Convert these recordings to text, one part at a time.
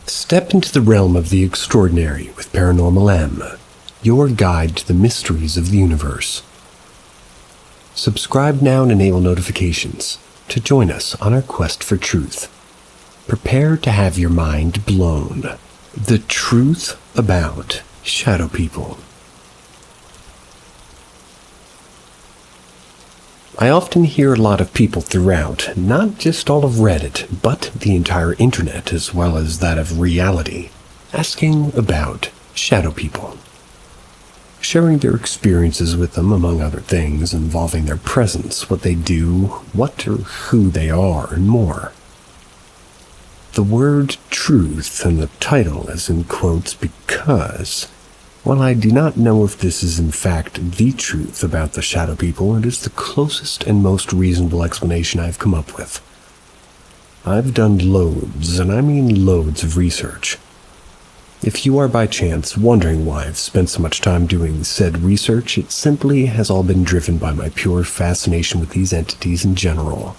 Step into the realm of the extraordinary with Paranormal M, your guide to the mysteries of the universe. Subscribe now and enable notifications to join us on our quest for truth. Prepare to have your mind blown. The truth about shadow people. I often hear a lot of people throughout, not just all of Reddit, but the entire internet as well as that of reality, asking about shadow people. Sharing their experiences with them, among other things, involving their presence, what they do, what or who they are, and more. The word truth in the title is in quotes because, while I do not know if this is in fact the truth about the shadow people, it is the closest and most reasonable explanation I've come up with. I've done loads, and I mean loads of research. If you are by chance wondering why I've spent so much time doing said research, it simply has all been driven by my pure fascination with these entities in general.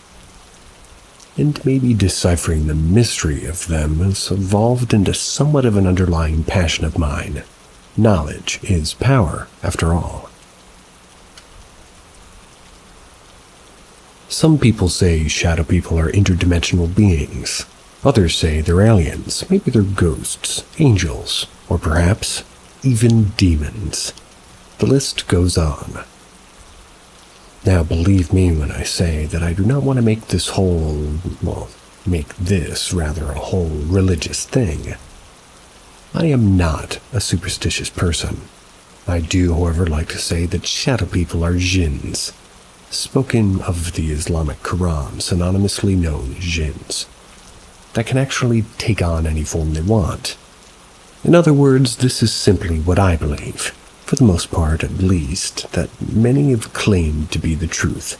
And maybe deciphering the mystery of them has evolved into somewhat of an underlying passion of mine. Knowledge is power, after all. Some people say shadow people are interdimensional beings. Others say they're aliens, maybe they're ghosts, angels, or perhaps even demons. The list goes on. Now, believe me when I say that I do not want to make this a whole religious thing. I am not a superstitious person. I do, however, like to say that shadow people are jinns, spoken of the Islamic Quran, synonymously known as jinns, that can actually take on any form they want. In other words, this is simply what I believe, for the most part at least, that many have claimed to be the truth.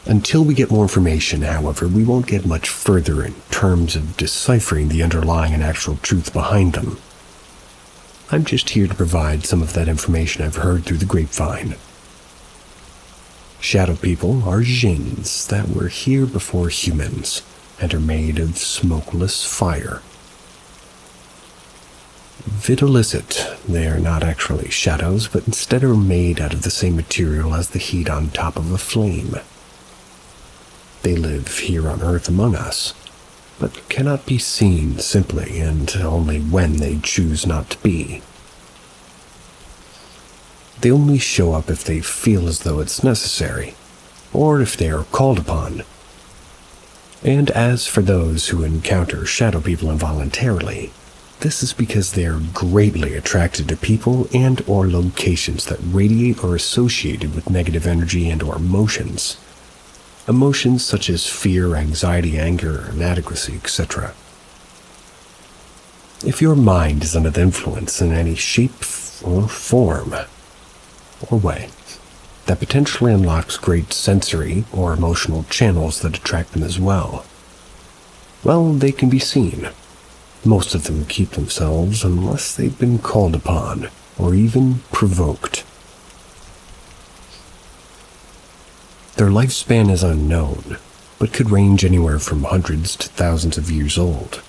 Until we get more information, however, we won't get much further in terms of deciphering the underlying and actual truth behind them. I'm just here to provide some of that information I've heard through the grapevine. Shadow people are jinns that were here before humans and are made of smokeless fire. Vitilicet, they are not actually shadows, but instead are made out of the same material as the heat on top of a flame. They live here on Earth among us, but cannot be seen simply and only when they choose not to be. They only show up if they feel as though it's necessary, or if they are called upon. And as for those who encounter shadow people involuntarily, this is because they are greatly attracted to people and or locations that radiate or are associated with negative energy and or emotions. Emotions such as fear, anxiety, anger, inadequacy, etc. If your mind is under the influence in any shape or form or way, that potentially unlocks great sensory or emotional channels that attract them as well, well, they can be seen. Most of them keep themselves unless they've been called upon or even provoked. Their lifespan is unknown, but could range anywhere from hundreds to thousands of years old.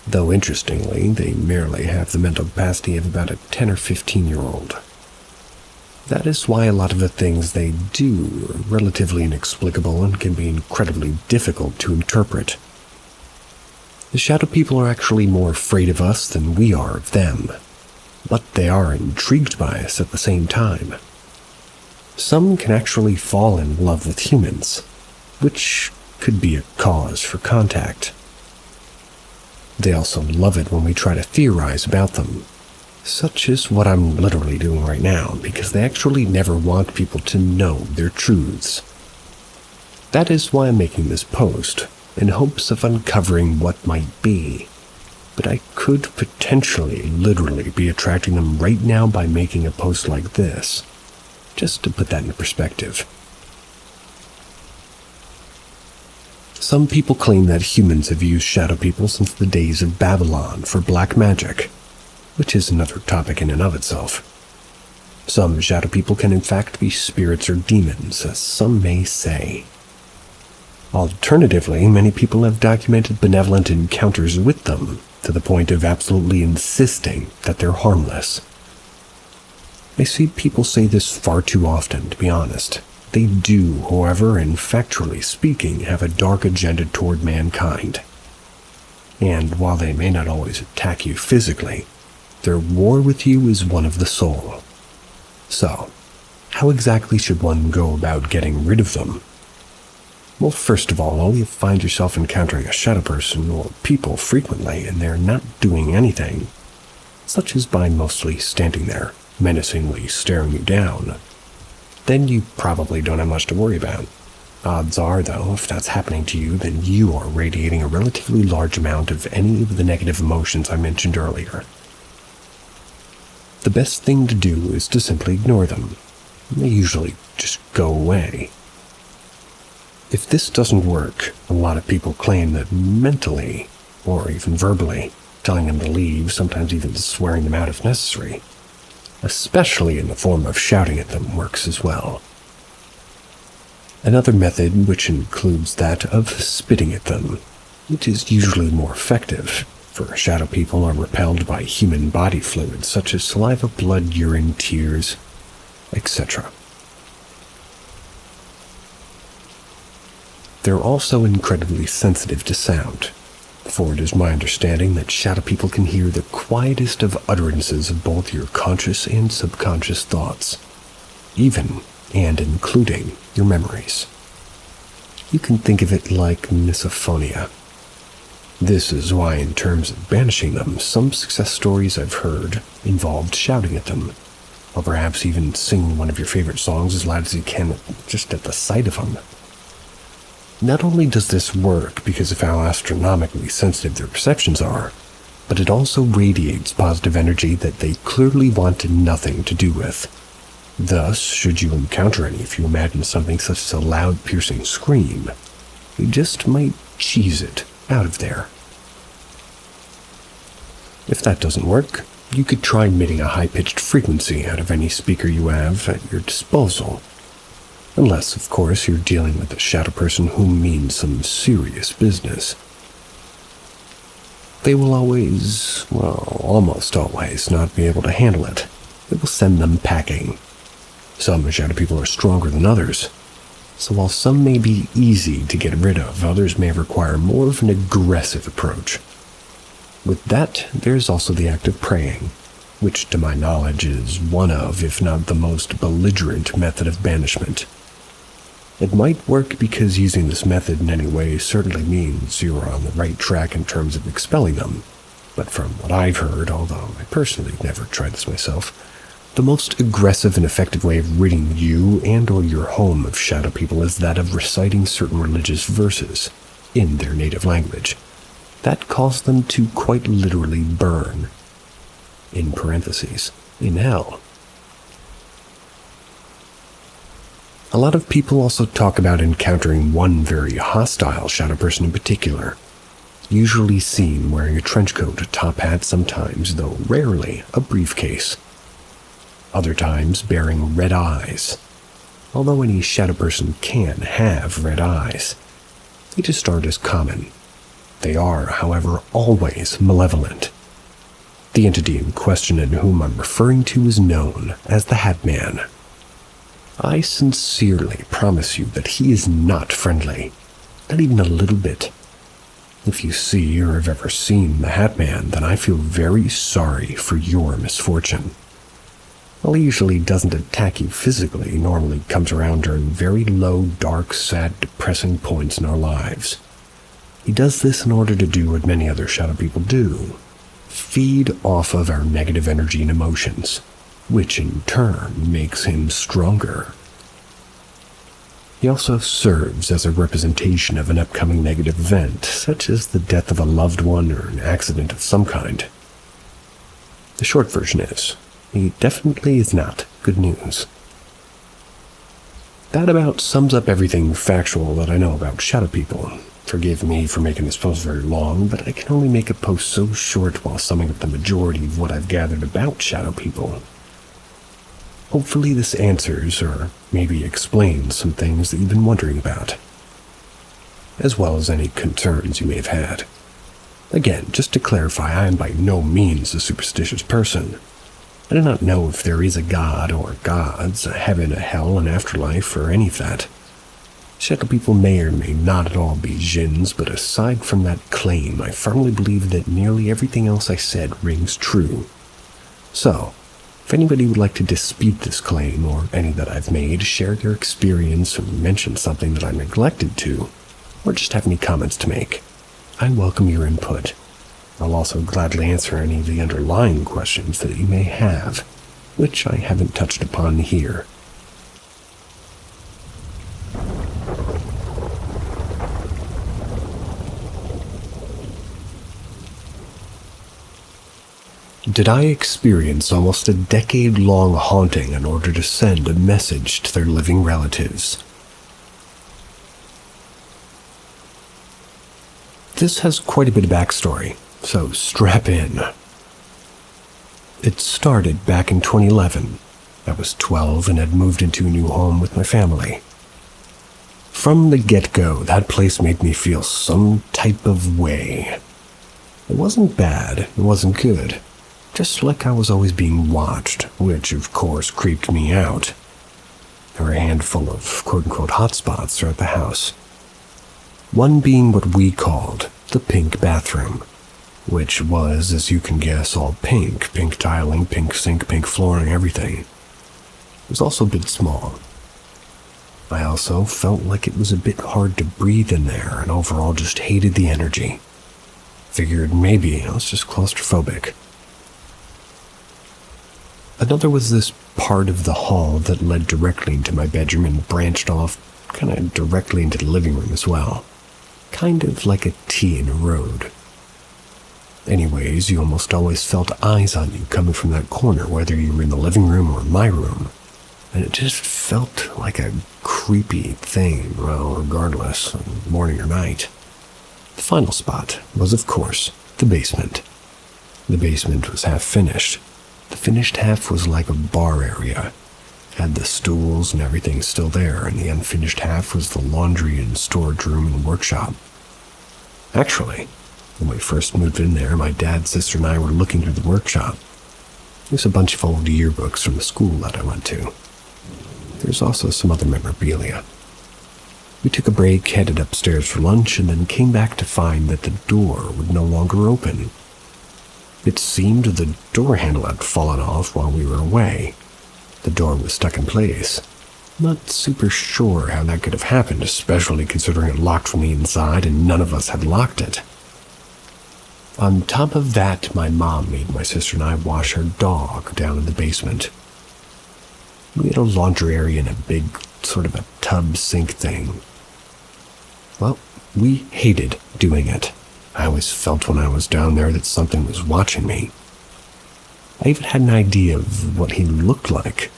Though interestingly, they merely have the mental capacity of about a 10 or 15-year-old. That is why a lot of the things they do are relatively inexplicable and can be incredibly difficult to interpret. The shadow people are actually more afraid of us than we are of them, but they are intrigued by us at the same time. Some can actually fall in love with humans, which could be a cause for contact. They also love it when we try to theorize about them, such as what I'm literally doing right now, because they actually never want people to know their truths. That is why I'm making this post, in hopes of uncovering what might be, but I could potentially literally be attracting them right now by making a post like this. Just to put that into perspective. Some people claim that humans have used shadow people since the days of Babylon for black magic, which is another topic in and of itself. Some shadow people can in fact be spirits or demons, as some may say. Alternatively, many people have documented benevolent encounters with them, to the point of absolutely insisting that they're harmless. I see people say this far too often, to be honest. They do, however, and factually speaking, have a dark agenda toward mankind. And while they may not always attack you physically, their war with you is one of the soul. So, how exactly should one go about getting rid of them? Well, first of all, you find yourself encountering a shadow person or people frequently and they're not doing anything, such as by mostly standing there, menacingly staring you down, then you probably don't have much to worry about. Odds are, though, if that's happening to you, then you are radiating a relatively large amount of any of the negative emotions I mentioned earlier. The best thing to do is to simply ignore them. They usually just go away. If this doesn't work, a lot of people claim that mentally, or even verbally, telling them to leave, sometimes even swearing them out if necessary, especially in the form of shouting at them, works as well. Another method, which includes that of spitting at them, which is usually more effective, for shadow people are repelled by human body fluids such as saliva, blood, urine, tears, etc. They're also incredibly sensitive to sound, for it is my understanding that shadow people can hear the quietest of utterances of both your conscious and subconscious thoughts, even and including your memories. You can think of it like misophonia. This is why, in terms of banishing them, some success stories I've heard involved shouting at them, or perhaps even singing one of your favorite songs as loud as you can just at the sight of them. Not only does this work because of how astronomically sensitive their perceptions are, but it also radiates positive energy that they clearly want nothing to do with. Thus, should you encounter any, if you imagine something such as a loud, piercing scream, you just might cheese it out of there. If that doesn't work, you could try emitting a high-pitched frequency out of any speaker you have at your disposal. Unless, of course, you're dealing with a shadow person who means some serious business. They will always, well, almost always, not be able to handle it. It will send them packing. Some shadow people are stronger than others, so while some may be easy to get rid of, others may require more of an aggressive approach. With that, there's also the act of praying, which to my knowledge is one of, if not the most belligerent method of banishment. It might work because using this method in any way certainly means you are on the right track in terms of expelling them, but from what I've heard, although I personally never tried this myself, the most aggressive and effective way of ridding you and or your home of shadow people is that of reciting certain religious verses in their native language that cause them to quite literally burn, in parentheses, in hell. A lot of people also talk about encountering one very hostile shadow person in particular, usually seen wearing a trench coat, a top hat, sometimes, though rarely, a briefcase. Other times bearing red eyes, although any shadow person can have red eyes. They just aren't as common. They are, however, always malevolent. The entity in question and whom I'm referring to is known as the Hatman. I sincerely promise you that he is not friendly, not even a little bit. If you see or have ever seen the Hatman, then I feel very sorry for your misfortune. While he usually doesn't attack you physically, he normally comes around during very low, dark, sad, depressing points in our lives. He does this in order to do what many other shadow people do: feed off of our negative energy and emotions, which in turn makes him stronger. He also serves as a representation of an upcoming negative event, such as the death of a loved one or an accident of some kind. The short version is, he definitely is not good news. That about sums up everything factual that I know about shadow people. Forgive me for making this post very long, but I can only make a post so short while summing up the majority of what I've gathered about shadow people. Hopefully this answers, or maybe explains, some things that you've been wondering about. as well as any concerns you may have had. Again, just to clarify, I am by no means a superstitious person. I do not know if there is a god or gods, a heaven, a hell, an afterlife, or any of that. Shadow people may or may not at all be djinns, but aside from that claim, I firmly believe that nearly everything else I said rings true. So, if anybody would like to dispute this claim, or any that I've made, share their experience, or mention something that I neglected to, or just have any comments to make, I welcome your input. I'll also gladly answer any of the underlying questions that you may have, which I haven't touched upon here. Did I experience almost a decade-long haunting in order to send a message to their living relatives? This has quite a bit of backstory, so strap in. It started back in 2011. I was 12 and had moved into a new home with my family. From the get-go, that place made me feel some type of way. It wasn't bad, it wasn't good. Just like I was always being watched, which of course creeped me out. There were a handful of quote-unquote hotspots throughout the house. One being what we called the pink bathroom, which was, as you can guess, all pink tiling, pink sink, pink flooring, everything. It was also a bit small. I also felt like it was a bit hard to breathe in there and overall just hated the energy. Figured maybe I was just claustrophobic. Another was this part of the hall that led directly into my bedroom and branched off kind of directly into the living room as well. Kind of like a T in a road. Anyways, you almost always felt eyes on you coming from that corner, whether you were in the living room or my room. And it just felt like a creepy thing, well, regardless, morning or night. The final spot was, of course, the basement. The basement was half finished. The finished half was like a bar area. Had the stools and everything still there, and the unfinished half was the laundry and storage room and workshop. Actually, when we first moved in there, my dad, sister, and I were looking through the workshop. There's a bunch of old yearbooks from the school that I went to. There's also some other memorabilia. We took a break, headed upstairs for lunch, and then came back to find that the door would no longer open. It seemed the door handle had fallen off while we were away. The door was stuck in place. Not super sure how that could have happened, especially considering it locked from the inside and none of us had locked it. On top of that, my mom made my sister and I wash her dog down in the basement. We had a laundry area and a big, sort of a tub sink thing. Well, we hated doing it. I always felt when I was down there that something was watching me. I even had an idea of what he looked like.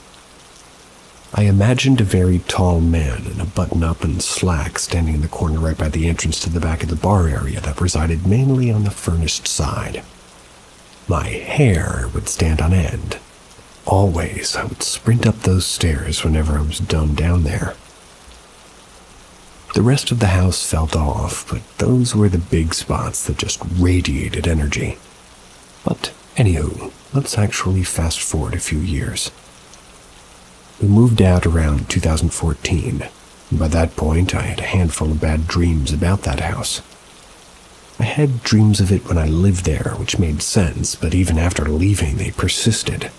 I imagined a very tall man in a button-up and slacks standing in the corner right by the entrance to the back of the bar area that resided mainly on the furnished side. My hair would stand on end. Always, I would sprint up those stairs whenever I was done down there. The rest of the house felt off, but those were the big spots that just radiated energy. But anywho, let's actually fast forward a few years. We moved out around 2014, and by that point I had a handful of bad dreams about that house. I had dreams of it when I lived there, which made sense, but even after leaving they persisted.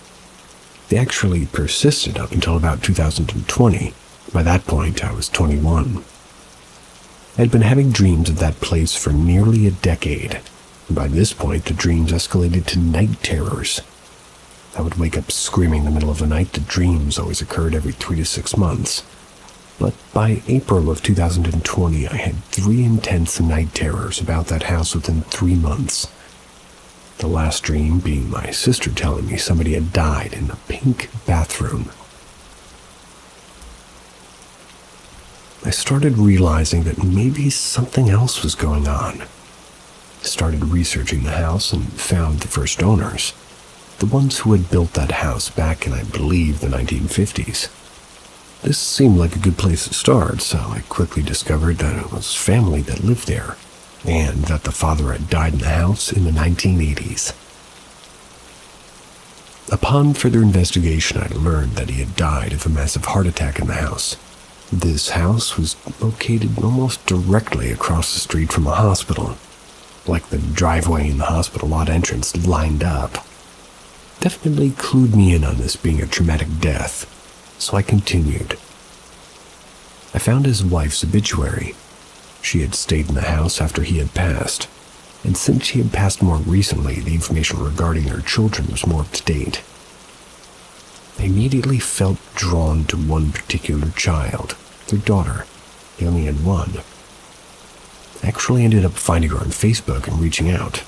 They actually persisted up until about 2020. By that point I was 21. I had been having dreams of that place for nearly a decade, and by this point the dreams escalated to night terrors. I would wake up screaming in the middle of the night. The dreams always occurred every 3 to 6 months. But by April of 2020, I had 3 intense night terrors about that house within 3 months. The last dream being my sister telling me somebody had died in the pink bathroom. I started realizing that maybe something else was going on. I started researching the house and found the first owners, the ones who had built that house back in, I believe, the 1950s. This seemed like a good place to start, so I quickly discovered that it was family that lived there, and that the father had died in the house in the 1980s. Upon further investigation, I learned that he had died of a massive heart attack in the house. This house was located almost directly across the street from a hospital, like the driveway and the hospital lot entrance lined up. Definitely clued me in on this being a traumatic death, so I continued. I found his wife's obituary. She had stayed in the house after he had passed, and since she had passed more recently, the information regarding her children was more up to date. I immediately felt drawn to one particular child, their daughter. They only had one. I actually ended up finding her on Facebook and reaching out.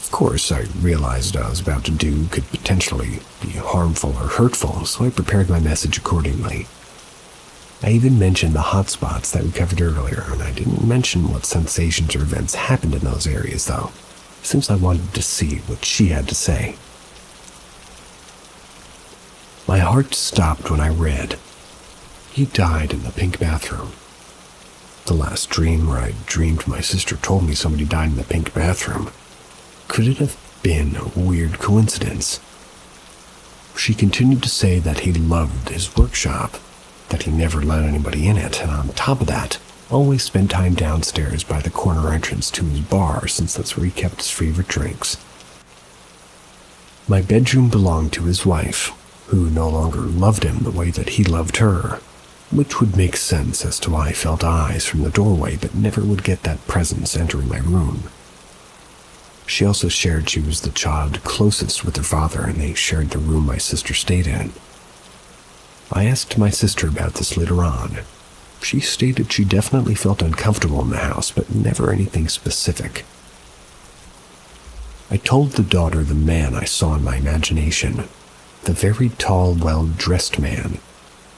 Of course, I realized what I was about to do could potentially be harmful or hurtful, so I prepared my message accordingly. I even mentioned the hotspots that we covered earlier, and I didn't mention what sensations or events happened in those areas, though, since I wanted to see what she had to say. My heart stopped when I read, "He died in the pink bathroom." The last dream where I dreamed my sister told me somebody died in the pink bathroom. Could it have been a weird coincidence? She continued to say that he loved his workshop, that he never let anybody in it, and on top of that, always spent time downstairs by the corner entrance to his bar, since that's where he kept his favorite drinks. My bedroom belonged to his wife, who no longer loved him the way that he loved her, which would make sense as to why I felt eyes from the doorway but never would get that presence entering my room. She also shared she was the child closest with her father, and they shared the room my sister stayed in. I asked my sister about this later on. She stated she definitely felt uncomfortable in the house, but never anything specific. I told the daughter the man I saw in my imagination, the very tall, well-dressed man.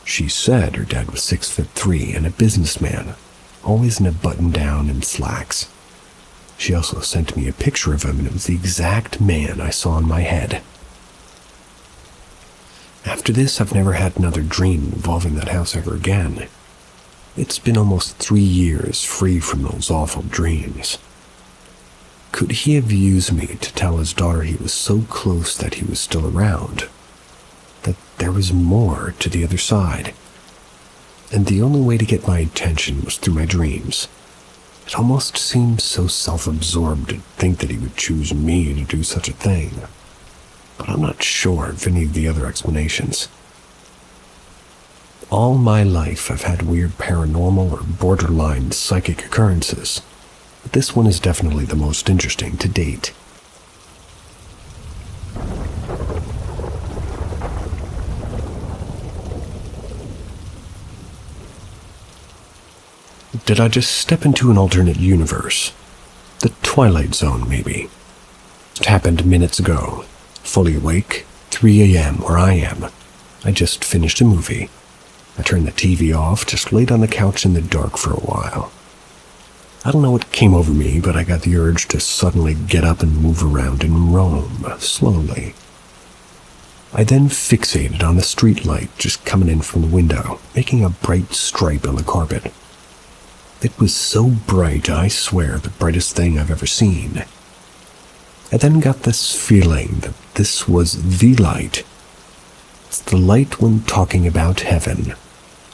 She said her dad was 6'3" and a businessman, always in a button-down and slacks. She also sent me a picture of him, and it was the exact man I saw in my head. After this, I've never had another dream involving that house ever again. It's been almost 3 years free from those awful dreams. Could he have used me to tell his daughter he was so close that he was still around? That there was more to the other side? And the only way to get my attention was through my dreams. It almost seemed so self-absorbed to think that he would choose me to do such a thing. But I'm not sure of any of the other explanations. All my life I've had weird paranormal or borderline psychic occurrences, but this one is definitely the most interesting to date. Did I just step into an alternate universe? The Twilight Zone, maybe. It happened minutes ago. Fully awake, 3 a.m. where I am. I just finished a movie. I turned the TV off, just laid on the couch in the dark for a while. I don't know what came over me, but I got the urge to suddenly get up and move around and roam, slowly. I then fixated on the street light just coming in from the window, making a bright stripe on the carpet. It was so bright, I swear, the brightest thing I've ever seen. I then got this feeling that this was the light. It's the light when talking about heaven,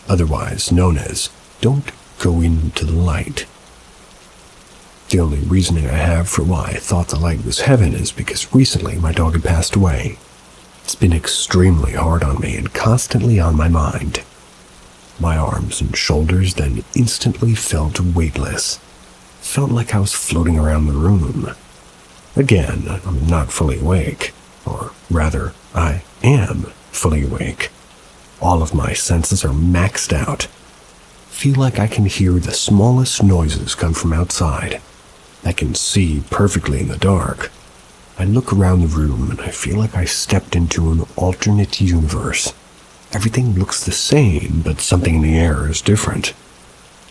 otherwise known as "don't go into the light." The only reasoning I have for why I thought the light was heaven is because recently my dog had passed away. It's been extremely hard on me and constantly on my mind. My arms and shoulders then instantly felt weightless. Felt like I was floating around the room. Again, I'm not fully awake, or rather, I am fully awake. All of my senses are maxed out. Feel like I can hear the smallest noises come from outside. I can see perfectly in the dark. I look around the room and I feel like I stepped into an alternate universe. Everything looks the same, but something in the air is different,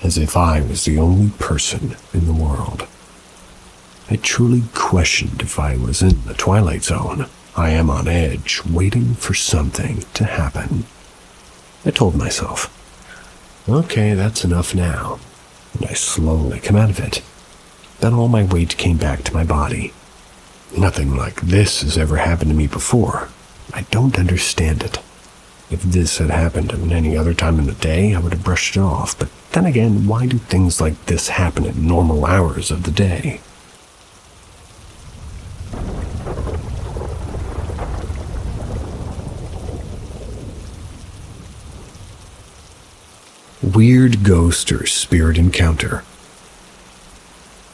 as if I was the only person in the world. I truly questioned if I was in the Twilight Zone. I am on edge, waiting for something to happen. I told myself. Okay, that's enough now. And I slowly come out of it. Then all my weight came back to my body. Nothing like this has ever happened to me before. I don't understand it. If this had happened at any other time in the day, I would have brushed it off. But then again, why do things like this happen at normal hours of the day? Weird ghost or spirit encounter.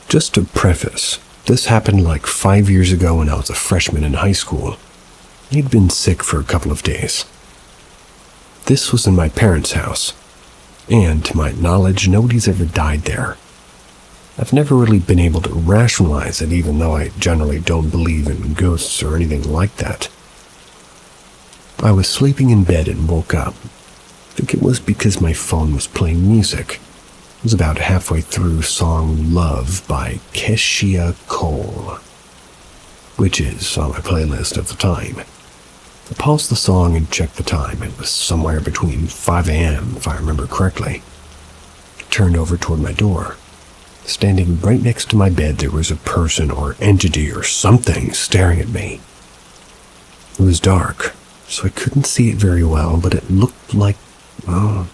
Just to preface, this happened like 5 years ago when I was a freshman in high school. I'd been sick for a couple of days. This was in my parents' house, and to my knowledge, nobody's ever died there. I've never really been able to rationalize it, even though I generally don't believe in ghosts or anything like that. I was sleeping in bed and woke up. I think it was because my phone was playing music. It was about halfway through song Love by kwispy-dwincc, which is on my playlist at the time. I paused the song and checked the time. It was somewhere between 5 a.m., if I remember correctly. I turned over toward my door. Standing right next to my bed, there was a person or entity or something staring at me. It was dark, so I couldn't see it very well, but it looked like a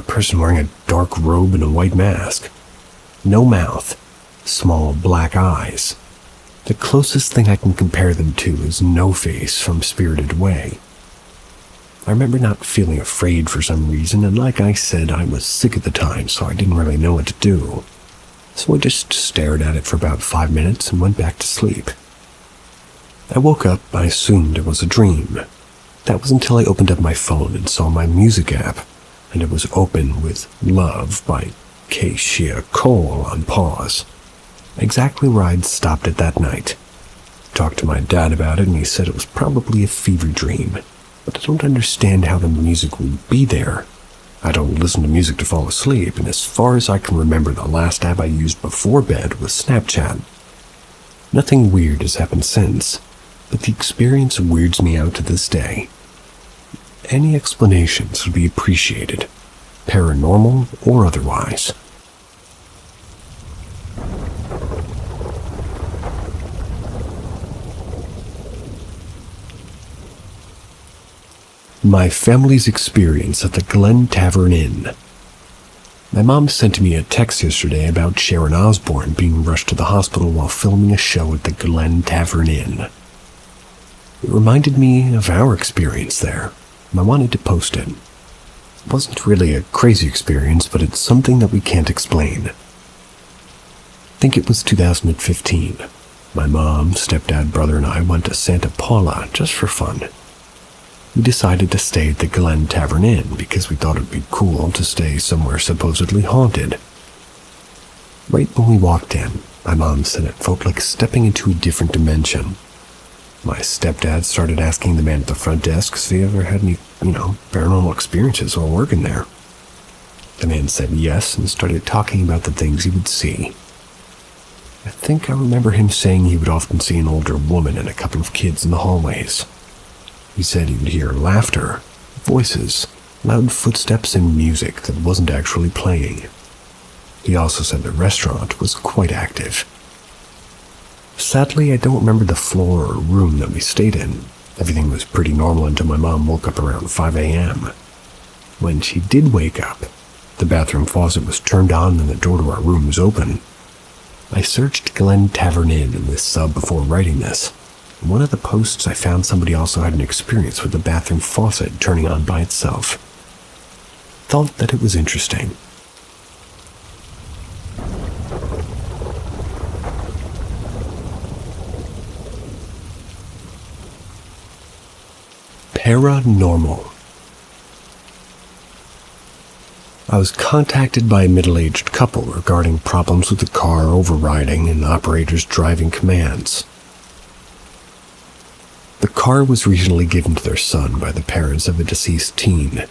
person wearing a dark robe and a white mask. No mouth, small black eyes. The closest thing I can compare them to is No Face from Spirited Away. I remember not feeling afraid for some reason, and like I said, I was sick at the time, so I didn't really know what to do. So I just stared at it for about 5 minutes and went back to sleep. I woke up, I assumed it was a dream. That was until I opened up my phone and saw my music app, and it was open with Love by kwispy-dwincc on pause. Exactly where I'd stopped it that night. Talked to my dad about it, and he said it was probably a fever dream, but I don't understand how the music would be there. I don't listen to music to fall asleep, and as far as I can remember, the last app I used before bed was Snapchat. Nothing weird has happened since, but the experience weirds me out to this day. Any explanations would be appreciated, paranormal or otherwise. My family's experience at the Glen Tavern Inn. My mom sent me a text yesterday about Sharon Osbourne being rushed to the hospital while filming a show at the Glen Tavern Inn. It reminded me of our experience there, and I wanted to post it. It wasn't really a crazy experience, but it's something that we can't explain. I think it was 2015. My mom, stepdad, brother, and I went to Santa Paula just for fun. We decided to stay at the Glen Tavern Inn because we thought it would be cool to stay somewhere supposedly haunted. Right when we walked in, my mom said it felt like stepping into a different dimension. My stepdad started asking the man at the front desk if he ever had any, paranormal experiences while working there. The man said yes and started talking about the things he would see. I think I remember him saying he would often see an older woman and a couple of kids in the hallways. He said he would hear laughter, voices, loud footsteps, and music that wasn't actually playing. He also said the restaurant was quite active. Sadly, I don't remember the floor or room that we stayed in. Everything was pretty normal until my mom woke up around 5 a.m. When she did wake up, the bathroom faucet was turned on and the door to our room was open. I searched Glen Tavern Inn in this sub before writing this. In one of the posts, I found somebody also had an experience with the bathroom faucet turning on by itself. Thought that it was interesting. Paranormal. I was contacted by a middle-aged couple regarding problems with the car overriding and operators driving commands. The car was recently given to their son by the parents of a deceased teen.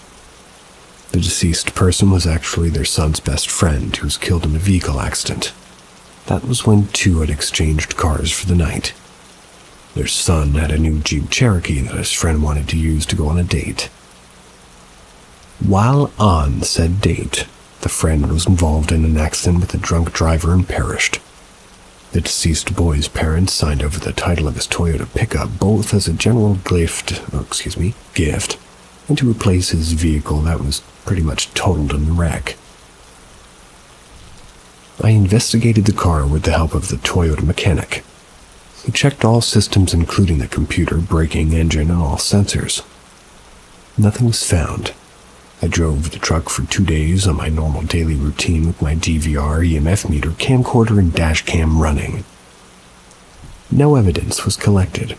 The deceased person was actually their son's best friend who was killed in a vehicle accident. That was when two had exchanged cars for the night. Their son had a new Jeep Cherokee that his friend wanted to use to go on a date. While on said date, the friend was involved in an accident with a drunk driver and perished. The deceased boy's parents signed over the title of his Toyota pickup both as a general gift, and to replace his vehicle that was pretty much totaled in the wreck. I investigated the car with the help of the Toyota mechanic. He checked all systems including the computer, braking, engine, and all sensors. Nothing was found. I drove the truck for 2 days on my normal daily routine with my DVR, EMF meter, camcorder, and dash cam running. No evidence was collected.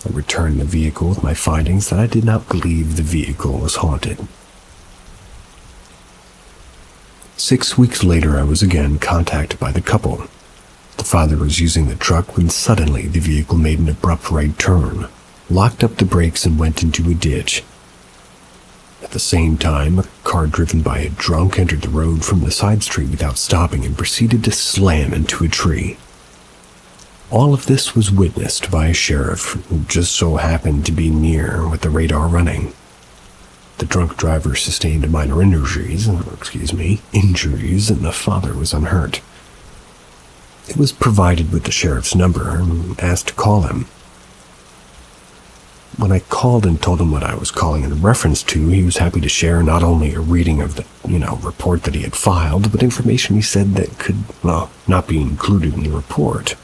I returned the vehicle with my findings that I did not believe the vehicle was haunted. 6 weeks later, I was again contacted by the couple. The father was using the truck when suddenly the vehicle made an abrupt right turn, locked up the brakes, and went into a ditch. At the same time, a car driven by a drunk entered the road from the side street without stopping and proceeded to slam into a tree. All of this was witnessed by a sheriff who just so happened to be near with the radar running. The drunk driver sustained minor injuries, and the father was unhurt. It was provided with the sheriff's number and asked to call him. When I called and told him what I was calling in reference to, he was happy to share not only a reading of the, report that he had filed, but information he said that could, not be included in the report.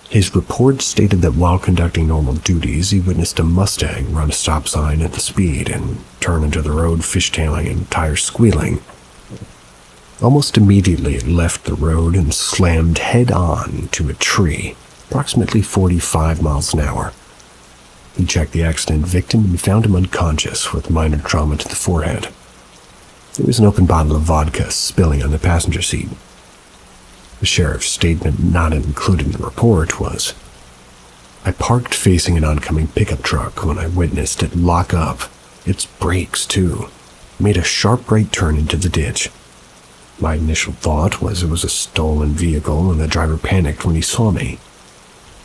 His report stated that while conducting normal duties, he witnessed a Mustang run a stop sign at the speed and turn into the road, fishtailing and tires squealing. Almost immediately, it left the road and slammed head-on to a tree, approximately 45 miles an hour. He checked the accident victim and found him unconscious with minor trauma to the forehead. There was an open bottle of vodka spilling on the passenger seat. The sheriff's statement not included in the report was, "I parked facing an oncoming pickup truck when I witnessed it lock up. Its brakes, too. Made a sharp right turn into the ditch. My initial thought was it was a stolen vehicle and the driver panicked when he saw me.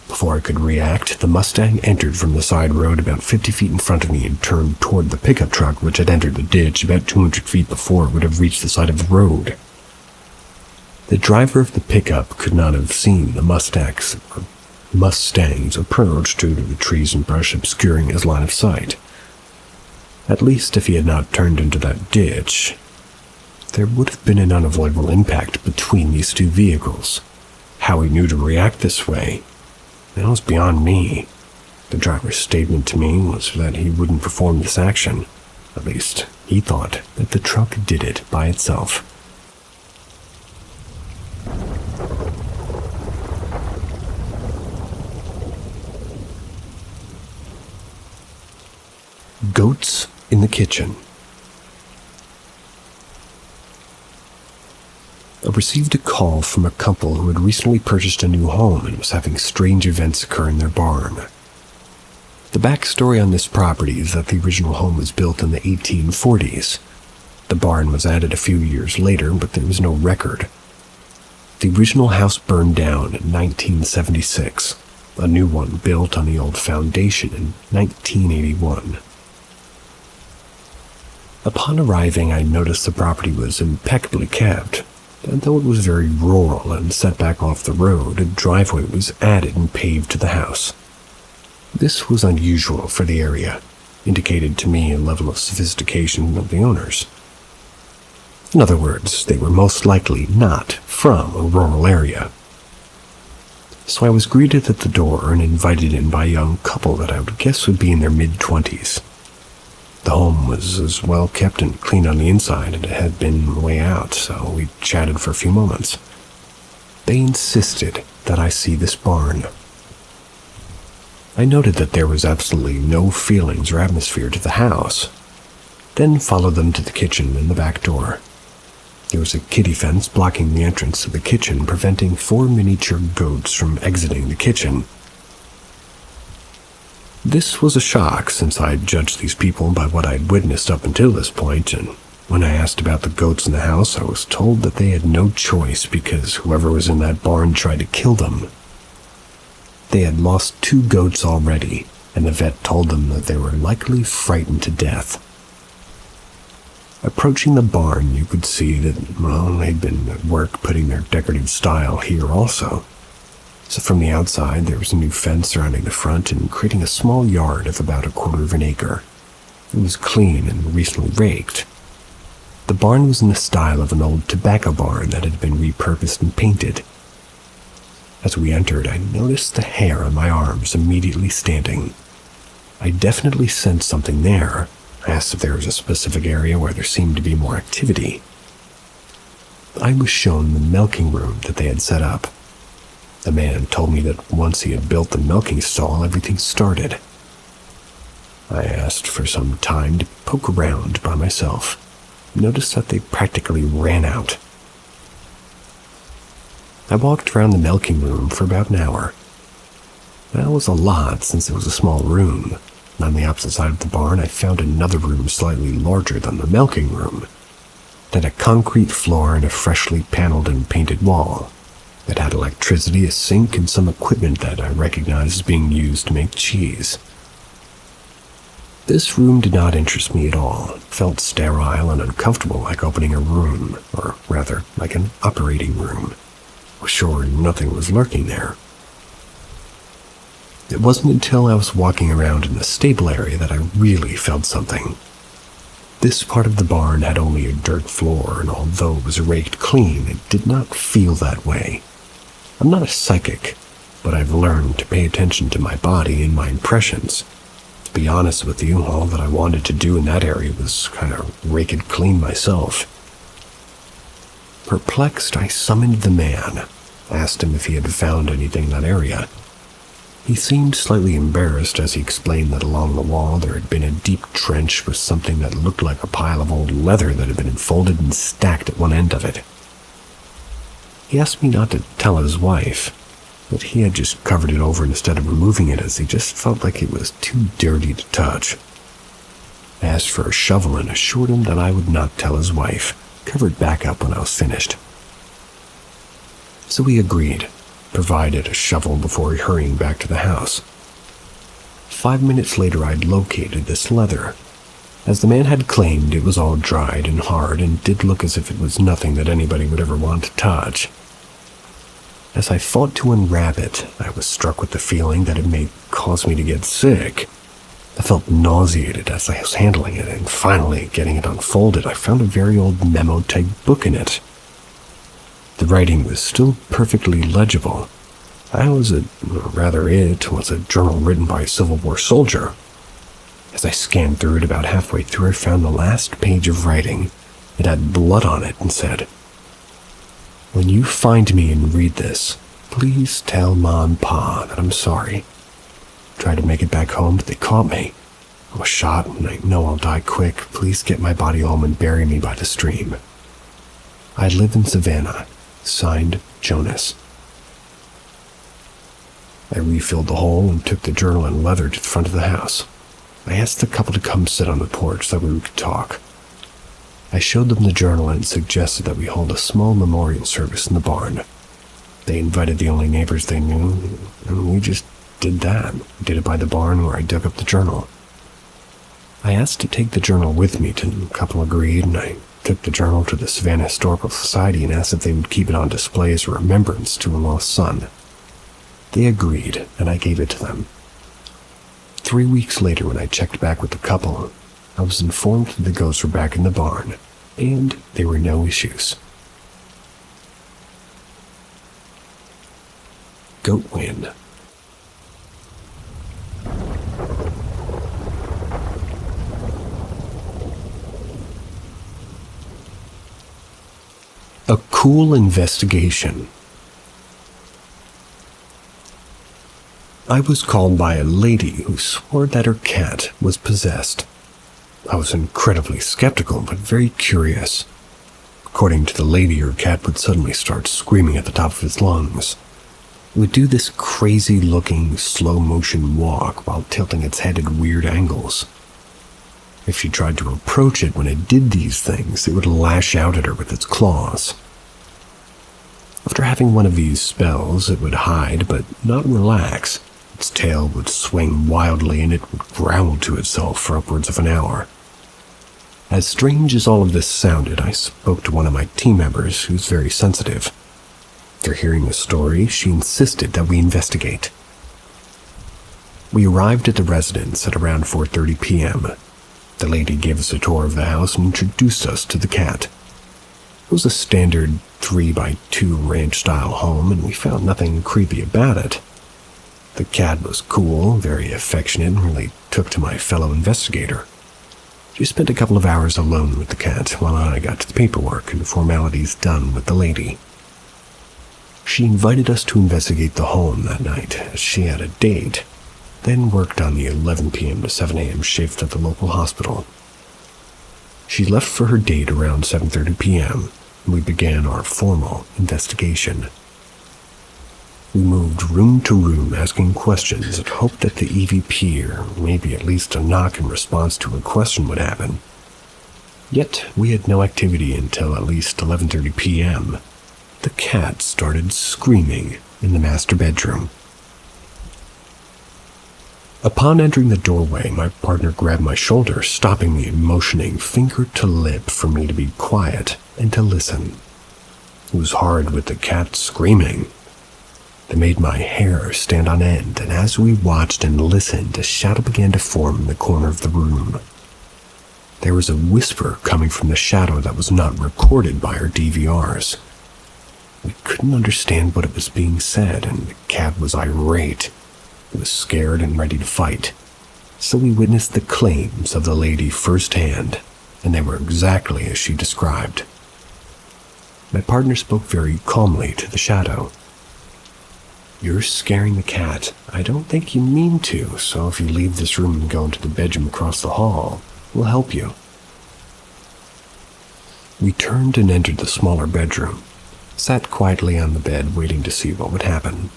Before I could react, the Mustang entered from the side road about 50 feet in front of me and turned toward the pickup truck, which had entered the ditch about 200 feet before it would have reached the side of the road. The driver of the pickup could not have seen the Mustang's approach due to the trees and brush obscuring his line of sight. At least if he had not turned into that ditch, there would have been an unavoidable impact between these two vehicles. How he knew to react this way, that was beyond me. The driver's statement to me was that he wouldn't perform this action. At least, he thought that the truck did it by itself. Goats in the kitchen. I received a call from a couple who had recently purchased a new home and was having strange events occur in their barn. The backstory on this property is that the original home was built in the 1840s. The barn was added a few years later, but there was no record. The original house burned down in 1976. A new one built on the old foundation in 1981. Upon arriving, I noticed the property was impeccably kept, and though it was very rural and set back off the road, a driveway was added and paved to the house. This was unusual for the area, indicated to me a level of sophistication of the owners. In other words, they were most likely not from a rural area. So I was greeted at the door and invited in by a young couple that I would guess would be in their mid-20s. The home was as well kept and clean on the inside as it had been way out, so we chatted for a few moments. They insisted that I see this barn. I noted that there was absolutely no feelings or atmosphere to the house, then followed them to the kitchen and the back door. There was a kiddie fence blocking the entrance to the kitchen, preventing 4 miniature goats from exiting the kitchen. This was a shock, since I had judged these people by what I had witnessed up until this point, and when I asked about the goats in the house, I was told that they had no choice because whoever was in that barn tried to kill them. They had lost 2 goats already, and the vet told them that they were likely frightened to death. Approaching the barn, you could see that, well, they'd been at work putting their decorative style here also. So from the outside, there was a new fence surrounding the front and creating a small yard of about 1/4 of an acre. It was clean and recently raked. The barn was in the style of an old tobacco barn that had been repurposed and painted. As we entered, I noticed the hair on my arms immediately standing. I definitely sensed something there. I asked if there was a specific area where there seemed to be more activity. I was shown the milking room that they had set up. The man told me that once he had built the milking stall, everything started. I asked for some time to poke around by myself. Noticed that they practically ran out. I walked around the milking room for about an hour. That was a lot since it was a small room. And on the opposite side of the barn, I found another room slightly larger than the milking room. It had a concrete floor and a freshly paneled and painted wall. It had electricity, a sink, and some equipment that I recognized as being used to make cheese. This room did not interest me at all. It felt sterile and uncomfortable, like opening a room, or rather, like an operating room. I was sure nothing was lurking there. It wasn't until I was walking around in the stable area that I really felt something. This part of the barn had only a dirt floor, and although it was raked clean, it did not feel that way. I'm not a psychic, but I've learned to pay attention to my body and my impressions. To be honest with you, all that I wanted to do in that area was kind of rake it clean myself. Perplexed, I summoned the man, asked him if he had found anything in that area. He seemed slightly embarrassed as he explained that along the wall there had been a deep trench with something that looked like a pile of old leather that had been folded and stacked at one end of it. He asked me not to tell his wife, but he had just covered it over instead of removing it as he just felt like it was too dirty to touch. I asked for a shovel and assured him that I would not tell his wife, covered back up when I was finished. So he agreed, provided a shovel before hurrying back to the house. 5 minutes later, I'd located this leather. As the man had claimed, it was all dried and hard and did look as if it was nothing that anybody would ever want to touch. As I fought to unwrap it, I was struck with the feeling that it may cause me to get sick. I felt nauseated as I was handling it, and finally, getting it unfolded, I found a very old memo-type book in it. The writing was still perfectly legible. It was a journal written by a Civil War soldier. As I scanned through it about halfway through, I found the last page of writing. It had blood on it and said, "When you find me and read this, please tell Ma and Pa that I'm sorry. Tried to make it back home, but they caught me. I was shot and I know I'll die quick. Please get my body home and bury me by the stream. I live in Savannah. Signed, Jonas." I refilled the hole and took the journal and leather to the front of the house. I asked the couple to come sit on the porch so we could talk. I showed them the journal and suggested that we hold a small memorial service in the barn. They invited the only neighbors they knew, and we just did that. We did it by the barn where I dug up the journal. I asked to take the journal with me, and the couple agreed, and I took the journal to the Savannah Historical Society and asked if they would keep it on display as a remembrance to a lost son. They agreed, and I gave it to them. 3 weeks later, when I checked back with the couple, I was informed that the ghosts were back in the barn, and there were no issues. Goatwin. A cool investigation. I was called by a lady who swore that her cat was possessed. I was incredibly skeptical, but very curious. According to the lady, her cat would suddenly start screaming at the top of its lungs. It would do this crazy-looking, slow-motion walk while tilting its head at weird angles. If she tried to approach it when it did these things, it would lash out at her with its claws. After having one of these spells, it would hide but not relax. Its tail would swing wildly and it would growl to itself for upwards of an hour. As strange as all of this sounded, I spoke to one of my team members who's very sensitive. After hearing the story, she insisted that we investigate. We arrived at the residence at around 4:30 p.m. The lady gave us a tour of the house and introduced us to the cat. It was a standard 3x2 ranch-style home, and we found nothing creepy about it. The cat was cool, very affectionate, and really took to my fellow investigator. She spent a couple of hours alone with the cat while I got to the paperwork and formalities done with the lady. She invited us to investigate the home that night, as she had a date, then worked on the 11 p.m. to 7 a.m. shift at the local hospital. She left for her date around 7:30 p.m., and we began our formal investigation. We moved room to room asking questions and hoped that the EVP, or maybe at least a knock in response to a question, would happen. Yet we had no activity until at least 11:30 p.m. The cat started screaming in the master bedroom. Upon entering the doorway, my partner grabbed my shoulder, stopping me and motioning finger to lip for me to be quiet and to listen. It was hard with the cat screaming. It made my hair stand on end, and as we watched and listened, a shadow began to form in the corner of the room. There was a whisper coming from the shadow that was not recorded by our DVRs. We couldn't understand what it was being said, and the cat was irate. It was scared and ready to fight. So we witnessed the claims of the lady firsthand, and they were exactly as she described. My partner spoke very calmly to the shadow. "You're scaring the cat. I don't think you mean to, so if you leave this room and go into the bedroom across the hall, we'll help you." We turned and entered the smaller bedroom, sat quietly on the bed waiting to see what would happen.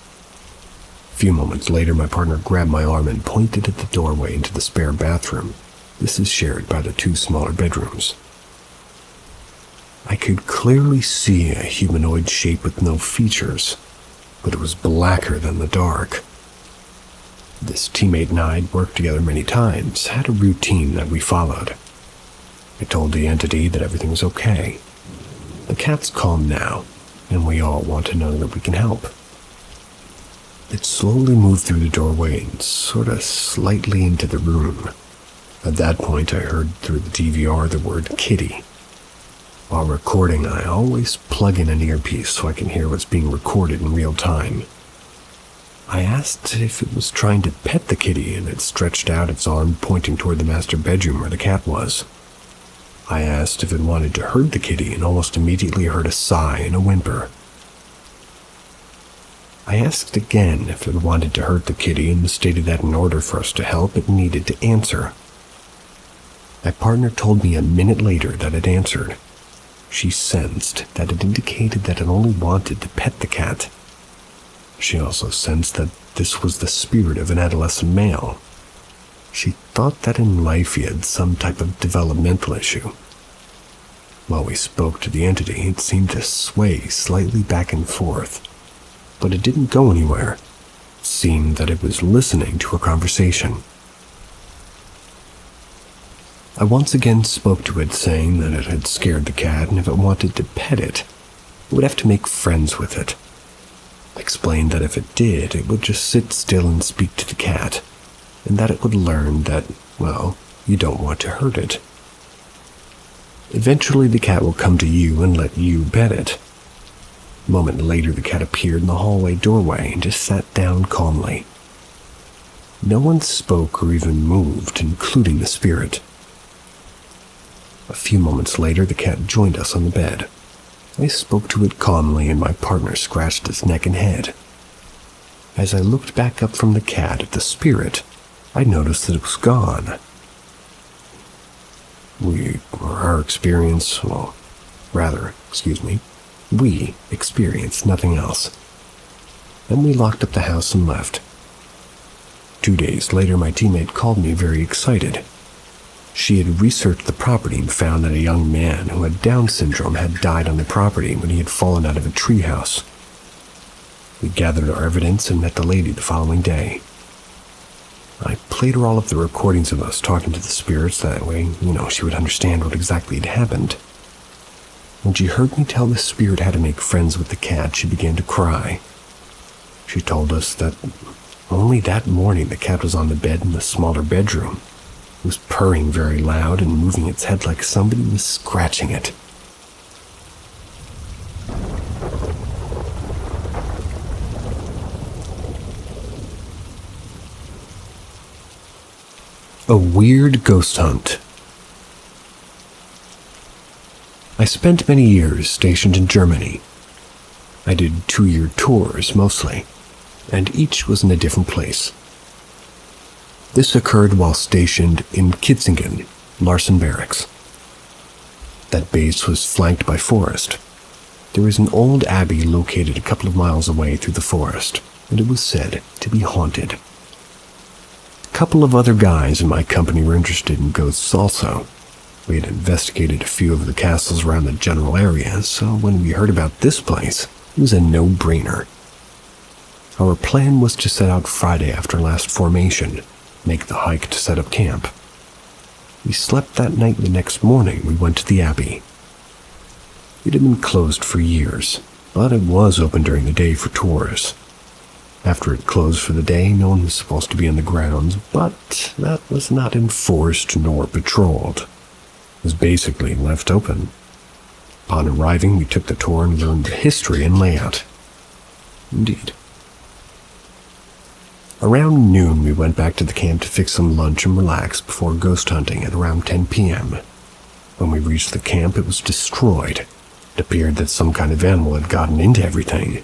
A few moments later, my partner grabbed my arm and pointed at the doorway into the spare bathroom. This is shared by the two smaller bedrooms. I could clearly see a humanoid shape with no features, but it was blacker than the dark. This teammate and I had worked together many times, had a routine that we followed. I told the entity that everything was okay. The cat's calm now, and we all want to know that we can help. It slowly moved through the doorway and sorta slightly into the room. At that point, I heard through the DVR the word kitty. While recording, I always plug in an earpiece so I can hear what's being recorded in real time. I asked if it was trying to pet the kitty, and it stretched out its arm pointing toward the master bedroom where the cat was. I asked if it wanted to hurt the kitty, and almost immediately heard a sigh and a whimper. I asked again if it wanted to hurt the kitty, and stated that in order for us to help, it needed to answer. My partner told me a minute later that it answered. She sensed that it indicated that it only wanted to pet the cat. She also sensed that this was the spirit of an adolescent male. She thought that in life he had some type of developmental issue. While we spoke to the entity, it seemed to sway slightly back and forth, but it didn't go anywhere. It seemed that it was listening to our conversation. I once again spoke to it, saying that it had scared the cat, and if it wanted to pet it, it would have to make friends with it. I explained that if it did, it would just sit still and speak to the cat, and that it would learn that, well, you don't want to hurt it. Eventually the cat will come to you and let you pet it. A moment later, the cat appeared in the hallway doorway and just sat down calmly. No one spoke or even moved, including the spirit. A few moments later, the cat joined us on the bed. I spoke to it calmly, and my partner scratched its neck and head. As I looked back up from the cat at the spirit, I noticed that it was gone. We experienced nothing else. Then we locked up the house and left. 2 days later, my teammate called me very excited. She had researched the property and found that a young man who had Down syndrome had died on the property when he had fallen out of a treehouse. We gathered our evidence and met the lady the following day. I played her all of the recordings of us talking to the spirits, that way, she would understand what exactly had happened. When she heard me tell the spirit how to make friends with the cat, she began to cry. She told us that only that morning the cat was on the bed in the smaller bedroom. It was purring very loud and moving its head like somebody was scratching it. A weird ghost hunt. I spent many years stationed in Germany. I did 2-year tours mostly, and each was in a different place. This occurred while stationed in Kitzingen, Larsen Barracks. That base was flanked by forest. There is an old abbey located a couple of miles away through the forest, and it was said to be haunted. A couple of other guys in my company were interested in ghosts also. We had investigated a few of the castles around the general area, so when we heard about this place, it was a no-brainer. Our plan was to set out Friday after last formation, make the hike to set up camp. We slept that night, and the next morning we went to the abbey. It had been closed for years, but it was open during the day for tours. After it closed for the day, no one was supposed to be on the grounds, but that was not enforced nor patrolled. It was basically left open. Upon arriving, we took the tour and learned the history and layout. Indeed. Around noon, we went back to the camp to fix some lunch and relax before ghost hunting at around 10 p.m. When we reached the camp, it was destroyed. It appeared that some kind of animal had gotten into everything.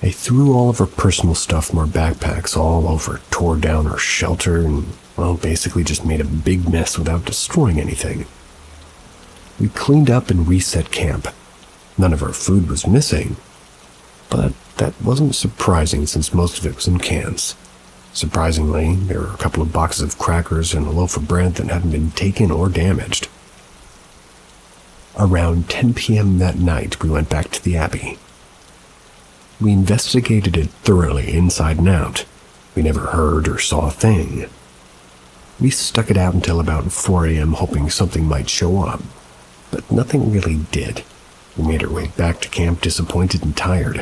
They threw all of our personal stuff from our backpacks all over, tore down our shelter, and, basically just made a big mess without destroying anything. We cleaned up and reset camp. None of our food was missing, but that wasn't surprising since most of it was in cans. Surprisingly, there were a couple of boxes of crackers and a loaf of bread that hadn't been taken or damaged. Around 10 p.m. that night, we went back to the abbey. We investigated it thoroughly inside and out. We never heard or saw a thing. We stuck it out until about 4 a.m. hoping something might show up, but nothing really did. We made our way back to camp disappointed and tired.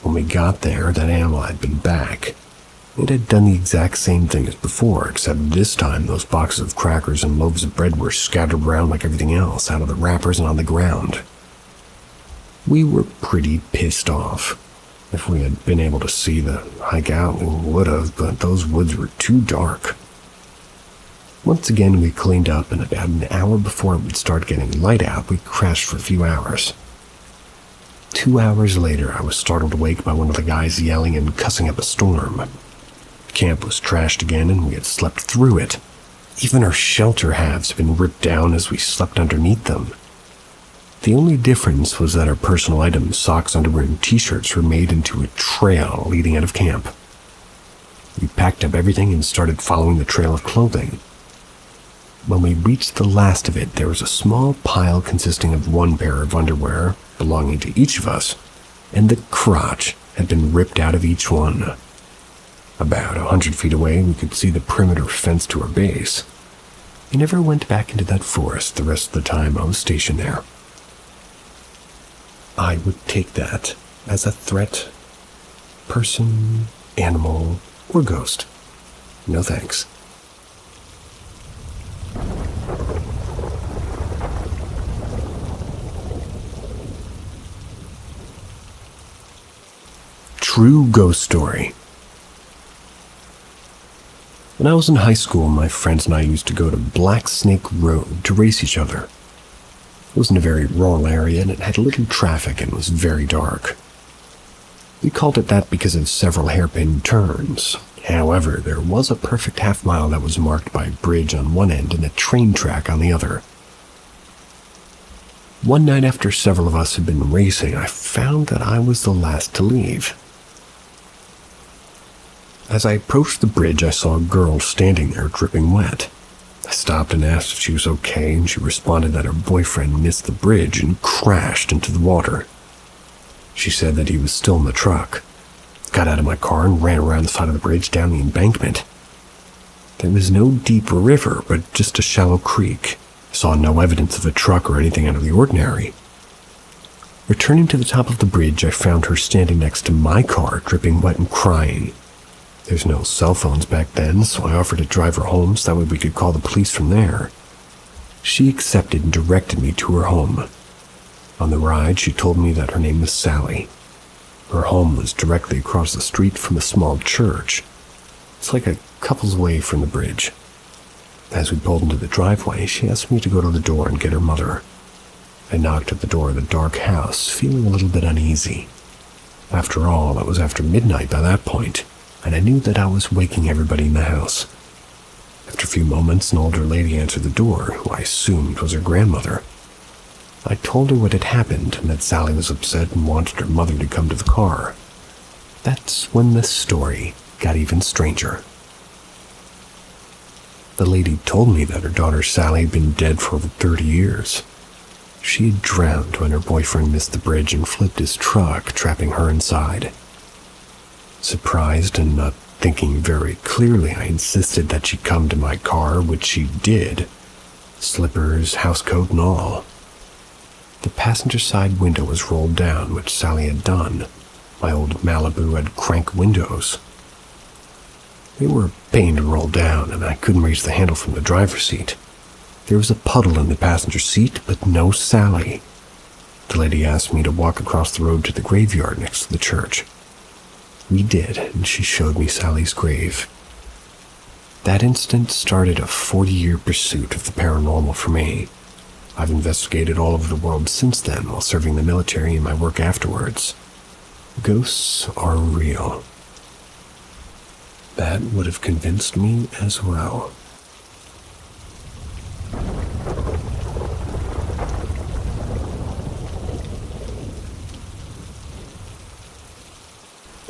When we got there, that animal had been back. It had done the exact same thing as before, except this time those boxes of crackers and loaves of bread were scattered around like everything else, out of the wrappers and on the ground. We were pretty pissed off. If we had been able to see the hike out, we would have, but those woods were too dark. Once again, we cleaned up, and about an hour before it would start getting light out, we crashed for a few hours. 2 hours later, I was startled awake by one of the guys yelling and cussing up a storm. The camp was trashed again, and we had slept through it. Even our shelter halves had been ripped down as we slept underneath them. The only difference was that our personal items, socks, underwear, and t-shirts were made into a trail leading out of camp. We packed up everything and started following the trail of clothing. When we reached the last of it, there was a small pile consisting of one pair of underwear belonging to each of us, and the crotch had been ripped out of each one. About 100 feet away, we could see the perimeter fence to our base. I never went back into that forest the rest of the time I was stationed there. I would take that as a threat. Person, animal, or ghost. No thanks. True ghost story. When I was in high school, my friends and I used to go to Black Snake Road to race each other. It was in a very rural area, and it had little traffic and was very dark. We called it that because of several hairpin turns. However, there was a perfect half-mile that was marked by a bridge on one end and a train track on the other. One night after several of us had been racing, I found that I was the last to leave. As I approached the bridge, I saw a girl standing there dripping wet. I stopped and asked if she was okay, and she responded that her boyfriend missed the bridge and crashed into the water. She said that he was still in the truck. got out of my car and ran around the side of the bridge down the embankment. There was no deep river, but just a shallow creek. I saw no evidence of a truck or anything out of the ordinary. Returning to the top of the bridge, I found her standing next to my car, dripping wet and crying. There's no cell phones back then, so I offered to drive her home so that way we could call the police from there. She accepted and directed me to her home. On the ride, she told me that her name was Sally. Her home was directly across the street from a small church. It's like a couple's away from the bridge. As we pulled into the driveway, she asked me to go to the door and get her mother. I knocked at the door of the dark house, feeling a little bit uneasy. After all, it was after midnight by that point, and I knew that I was waking everybody in the house. After a few moments, an older lady answered the door, who I assumed was her grandmother. I told her what had happened and that Sally was upset and wanted her mother to come to the car. That's when the story got even stranger. The lady told me that her daughter Sally had been dead for over 30 years. She had drowned when her boyfriend missed the bridge and flipped his truck, trapping her inside. Surprised and not thinking very clearly, I insisted that she come to my car, which she did. Slippers, housecoat, and all. The passenger side window was rolled down, which Sally had done. My old Malibu had crank windows. They were a pain to roll down, and I couldn't reach the handle from the driver's seat. There was a puddle in the passenger seat, but no Sally. The lady asked me to walk across the road to the graveyard next to the church. We did, and she showed me Sally's grave. That instant started a 40-year pursuit of the paranormal for me. I've investigated all over the world since then while serving the military and my work afterwards. Ghosts are real. That would have convinced me as well.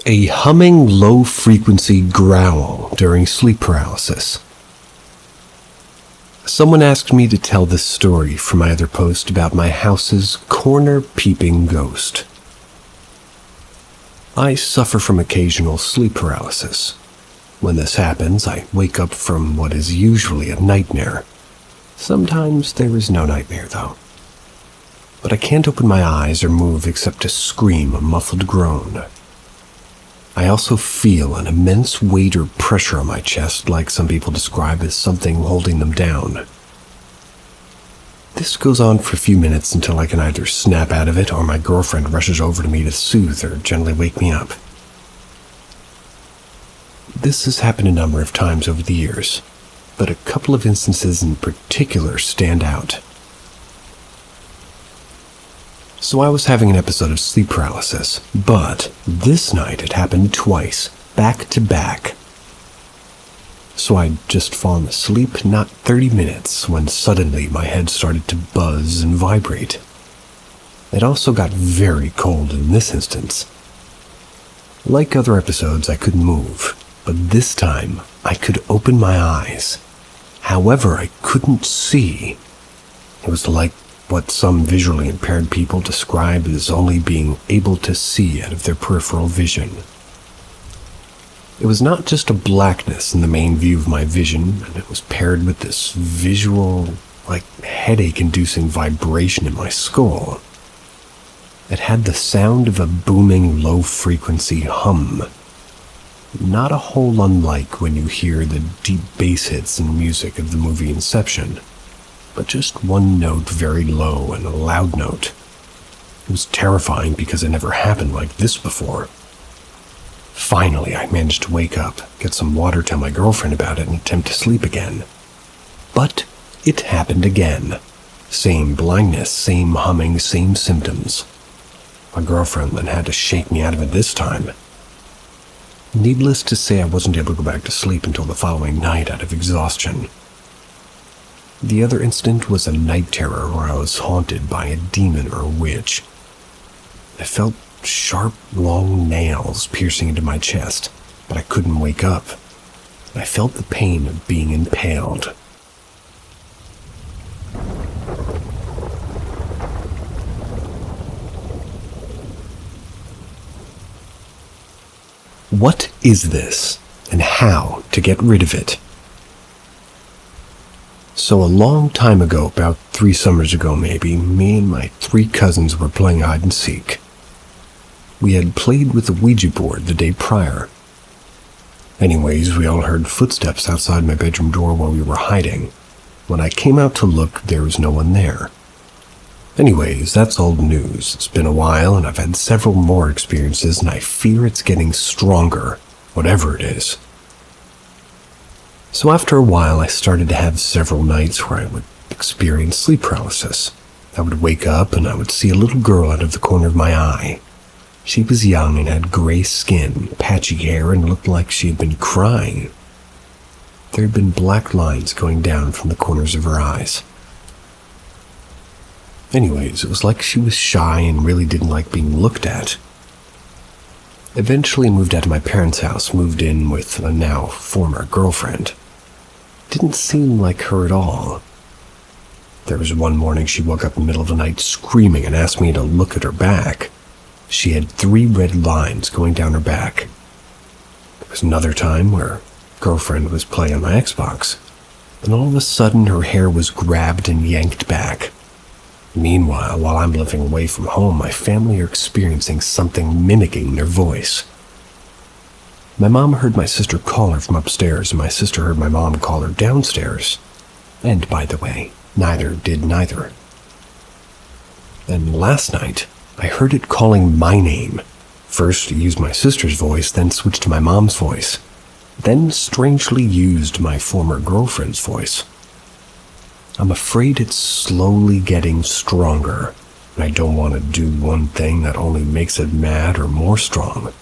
A humming low-frequency growl during sleep paralysis. Someone asked me to tell this story for my other post about my house's corner-peeping ghost. I suffer from occasional sleep paralysis. When this happens, I wake up from what is usually a nightmare. Sometimes there is no nightmare, though. But I can't open my eyes or move except to scream a muffled groan. I also feel an immense weight or pressure on my chest, like some people describe as something holding them down. This goes on for a few minutes until I can either snap out of it or my girlfriend rushes over to me to soothe or gently wake me up. This has happened a number of times over the years, but a couple of instances in particular stand out. So I was having an episode of sleep paralysis, but this night it happened twice, back to back. So I'd just fallen asleep not 30 minutes when suddenly my head started to buzz and vibrate. It also got very cold in this instance. Like other episodes, I couldn't move, but this time I could open my eyes. However, I couldn't see. It was like what some visually impaired people describe as only being able to see out of their peripheral vision. It was not just a blackness in the main view of my vision, and it was paired with this visual, headache-inducing vibration in my skull. It had the sound of a booming low-frequency hum. Not a whole unlike when you hear the deep bass hits and music of the movie Inception, but just one note very low and a loud note. It was terrifying because it never happened like this before. Finally, I managed to wake up, get some water, tell my girlfriend about it, and attempt to sleep again. But it happened again. Same blindness, same humming, same symptoms. My girlfriend then had to shake me out of it this time. Needless to say, I wasn't able to go back to sleep until the following night out of exhaustion. The other incident was a night terror where I was haunted by a demon or a witch. I felt sharp, long nails piercing into my chest, but I couldn't wake up. I felt the pain of being impaled. What is this, and how to get rid of it? So a long time ago, about 3 summers ago maybe, me and my 3 cousins were playing hide and seek. We had played with the Ouija board the day prior. Anyways, we all heard footsteps outside my bedroom door while we were hiding. When I came out to look, there was no one there. Anyways, that's old news. It's been a while and I've had several more experiences and I fear it's getting stronger, whatever it is. So after a while, I started to have several nights where I would experience sleep paralysis. I would wake up and I would see a little girl out of the corner of my eye. She was young and had gray skin, patchy hair, and looked like she had been crying. There had been black lines going down from the corners of her eyes. Anyways, it was like she was shy and really didn't like being looked at. Eventually moved out of my parents' house, moved in with a now former girlfriend. Didn't seem like her at all. There was one morning she woke up in the middle of the night screaming and asked me to look at her back. She had 3 red lines going down her back. There was another time where girlfriend was playing on my Xbox, and all of a sudden her hair was grabbed and yanked back. Meanwhile, while I'm living away from home, my family are experiencing something mimicking their voice. My mom heard my sister call her from upstairs, and my sister heard my mom call her downstairs. And, by the way, neither did neither. And last night, I heard it calling my name. First it used my sister's voice, then switched to my mom's voice. Then strangely used my former girlfriend's voice. I'm afraid it's slowly getting stronger, and I don't want to do one thing that only makes it mad or more strong.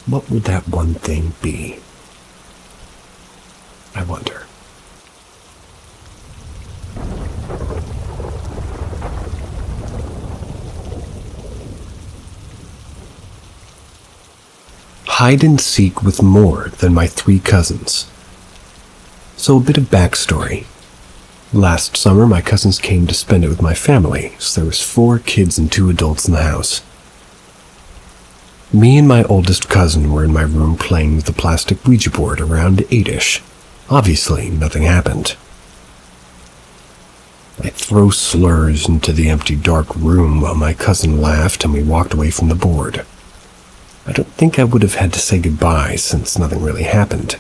What would that one thing be? I wonder. Hide and seek with more than my 3 cousins. So a bit of backstory. Last summer, my cousins came to spend it with my family, so there was 4 kids and 2 adults in the house. Me and my oldest cousin were in my room playing with the plastic Ouija board around 8-ish. Obviously, nothing happened. I throw slurs into the empty dark room while my cousin laughed and we walked away from the board. I don't think I would have had to say goodbye since nothing really happened.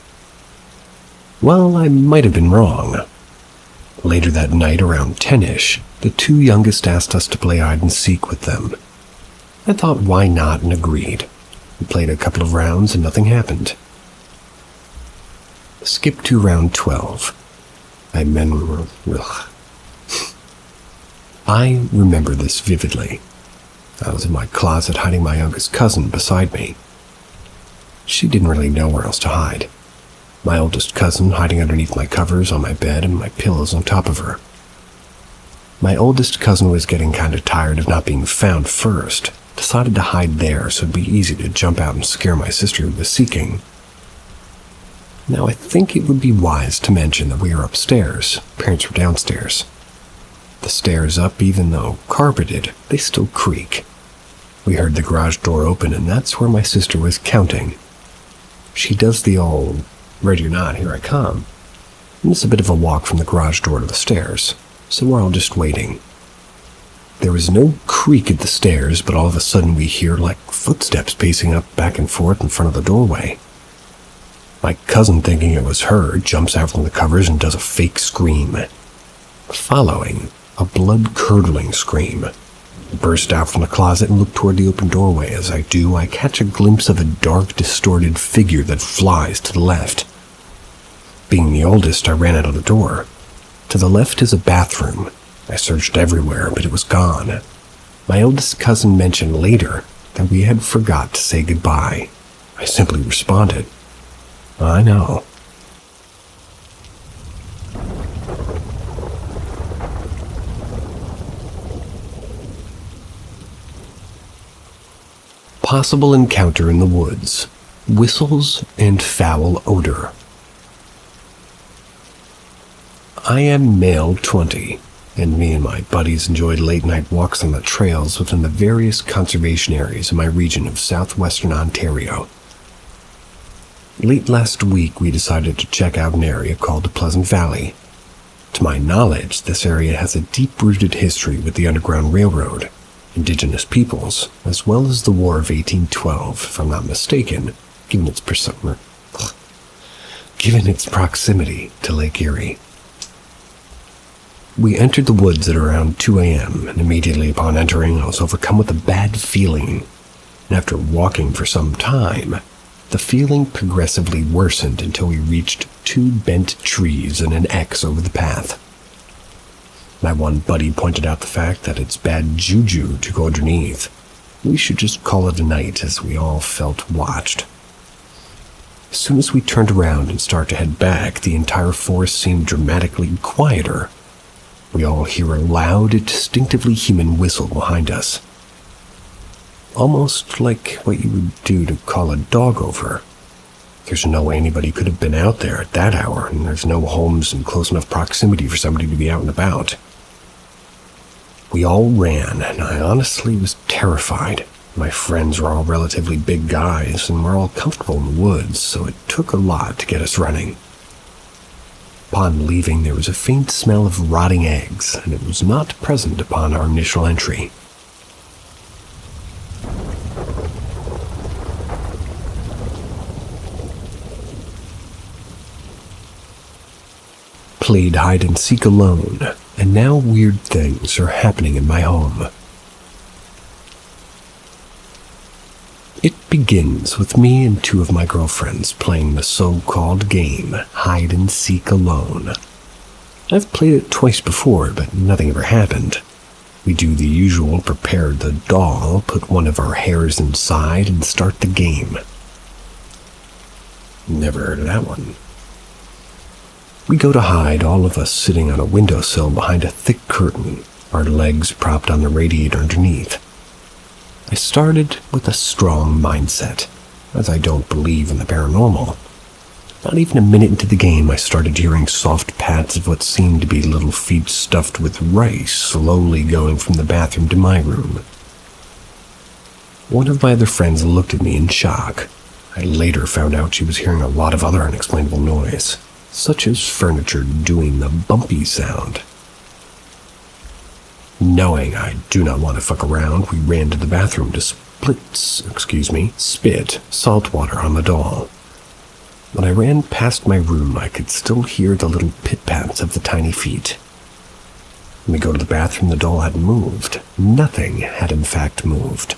Well, I might have been wrong. Later that night, around 10-ish, the 2 youngest asked us to play hide and seek with them. I thought why not and agreed. We played a couple of rounds and nothing happened. Skip to round 12. I remember this vividly. I was in my closet hiding my youngest cousin beside me. She didn't really know where else to hide. My oldest cousin hiding underneath my covers on my bed and my pillows on top of her. My oldest cousin was getting kind of tired of not being found first. Decided to hide there so it'd be easy to jump out and scare my sister who was seeking. Now I think it would be wise to mention that we were upstairs. Parents were downstairs. The stairs up, even though carpeted, they still creak. We heard the garage door open and that's where my sister was counting. She does the old, ready or not, here I come. And it's a bit of a walk from the garage door to the stairs, so we're all just waiting. There was no creak at the stairs, but all of a sudden we hear like footsteps pacing up back and forth in front of the doorway. My cousin, thinking it was her, jumps out from the covers and does a fake scream. Following, a blood-curdling scream. I burst out from the closet and look toward the open doorway. As I do, I catch a glimpse of a dark, distorted figure that flies to the left. Being the oldest, I ran out of the door. To the left is a bathroom. I searched everywhere, but it was gone. My oldest cousin mentioned later that we had forgot to say goodbye. I simply responded, I know. Possible encounter in the woods. Whistles and foul odor. I am male 20. and me and my buddies enjoyed late-night walks on the trails within the various conservation areas in my region of southwestern Ontario. Late last week, we decided to check out an area called Pleasant Valley. To my knowledge, this area has a deep-rooted history with the Underground Railroad, Indigenous peoples, as well as the War of 1812, if I'm not mistaken, given its proximity to Lake Erie. We entered the woods at around 2 a.m., and immediately upon entering, I was overcome with a bad feeling. And after walking for some time, the feeling progressively worsened until we reached 2 bent trees and an X over the path. My one buddy pointed out the fact that it's bad juju to go underneath. We should just call it a night, as we all felt watched. As soon as we turned around and started to head back, the entire forest seemed dramatically quieter. We all hear a loud, distinctively human whistle behind us. Almost like what you would do to call a dog over. There's no way anybody could have been out there at that hour, and there's no homes in close enough proximity for somebody to be out and about. We all ran, and I honestly was terrified. My friends were all relatively big guys, and we're all comfortable in the woods, so it took a lot to get us running. Upon leaving, there was a faint smell of rotting eggs, and it was not present upon our initial entry. Played hide-and-seek alone, and now weird things are happening in my home. It begins with me and 2 of my girlfriends playing the so-called game, hide-and-seek alone. I've played it twice before, but nothing ever happened. We do the usual, prepare the doll, put one of our hairs inside, and start the game. Never heard of that one. We go to hide, all of us sitting on a windowsill behind a thick curtain, our legs propped on the radiator underneath. I started with a strong mindset, as I don't believe in the paranormal. Not even a minute into the game, I started hearing soft pats of what seemed to be little feet stuffed with rice slowly going from the bathroom to my room. One of my other friends looked at me in shock. I later found out she was hearing a lot of other unexplainable noise, such as furniture doing the bumpy sound. Knowing I do not want to fuck around, we ran to the bathroom to spit salt water on the doll. When I ran past my room, I could still hear the little pit-pats of the tiny feet. When we go to the bathroom, the doll had moved. Nothing had in fact moved.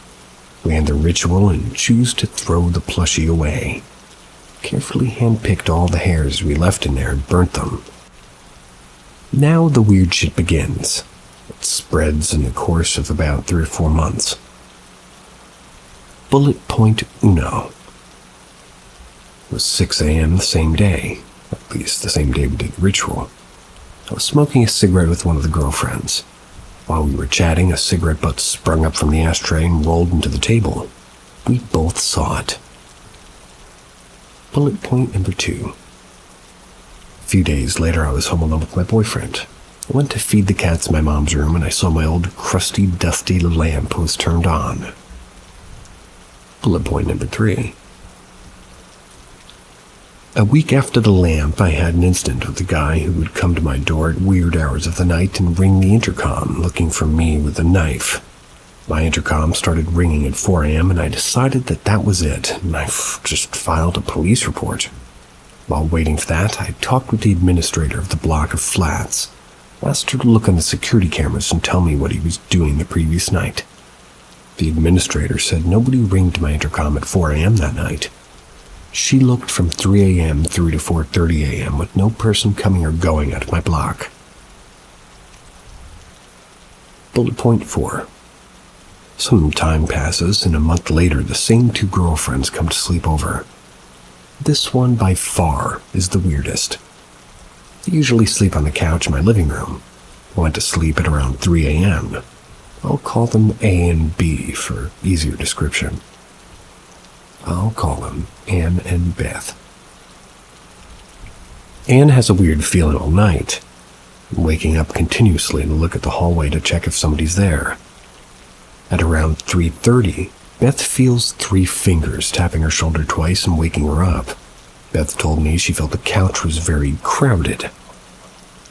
We end the ritual and choose to throw the plushie away. Carefully handpicked all the hairs we left in there and burnt them. Now the weird shit begins. It spreads in the course of about 3 or 4 months. Bullet point uno. It was 6 a.m. the same day, at least the same day we did the ritual. I was smoking a cigarette with one of the girlfriends. While we were chatting, a cigarette butt sprung up from the ashtray and rolled into the table. We both saw it. Bullet point number 2. A few days later, I was home alone with my boyfriend. I went to feed the cats in my mom's room, and I saw my old crusty, dusty lamp was turned on. Bullet point number 3. A week after the lamp, I had an incident with a guy who would come to my door at weird hours of the night and ring the intercom, looking for me with a knife. My intercom started ringing at 4 a.m., and I decided that was it, and I just filed a police report. While waiting for that, I talked with the administrator of the block of flats. I asked her to look on the security cameras and tell me what he was doing the previous night. The administrator said nobody ringed my intercom at 4 a.m. that night. She looked from 3 a.m. through to 4:30 a.m. with no person coming or going out of my block. Bullet point 4. Some time passes, and a month later, the same 2 girlfriends come to sleep over. This one, by far, is the weirdest. They usually sleep on the couch in my living room. I went to sleep at around 3 a.m. I'll call them A and B for easier description. I'll call them Anne and Beth. Anne has a weird feeling all night. waking up continuously to look at the hallway to check if somebody's there. At around 3:30, Beth feels 3 fingers tapping her shoulder twice and waking her up. Beth told me she felt the couch was very crowded.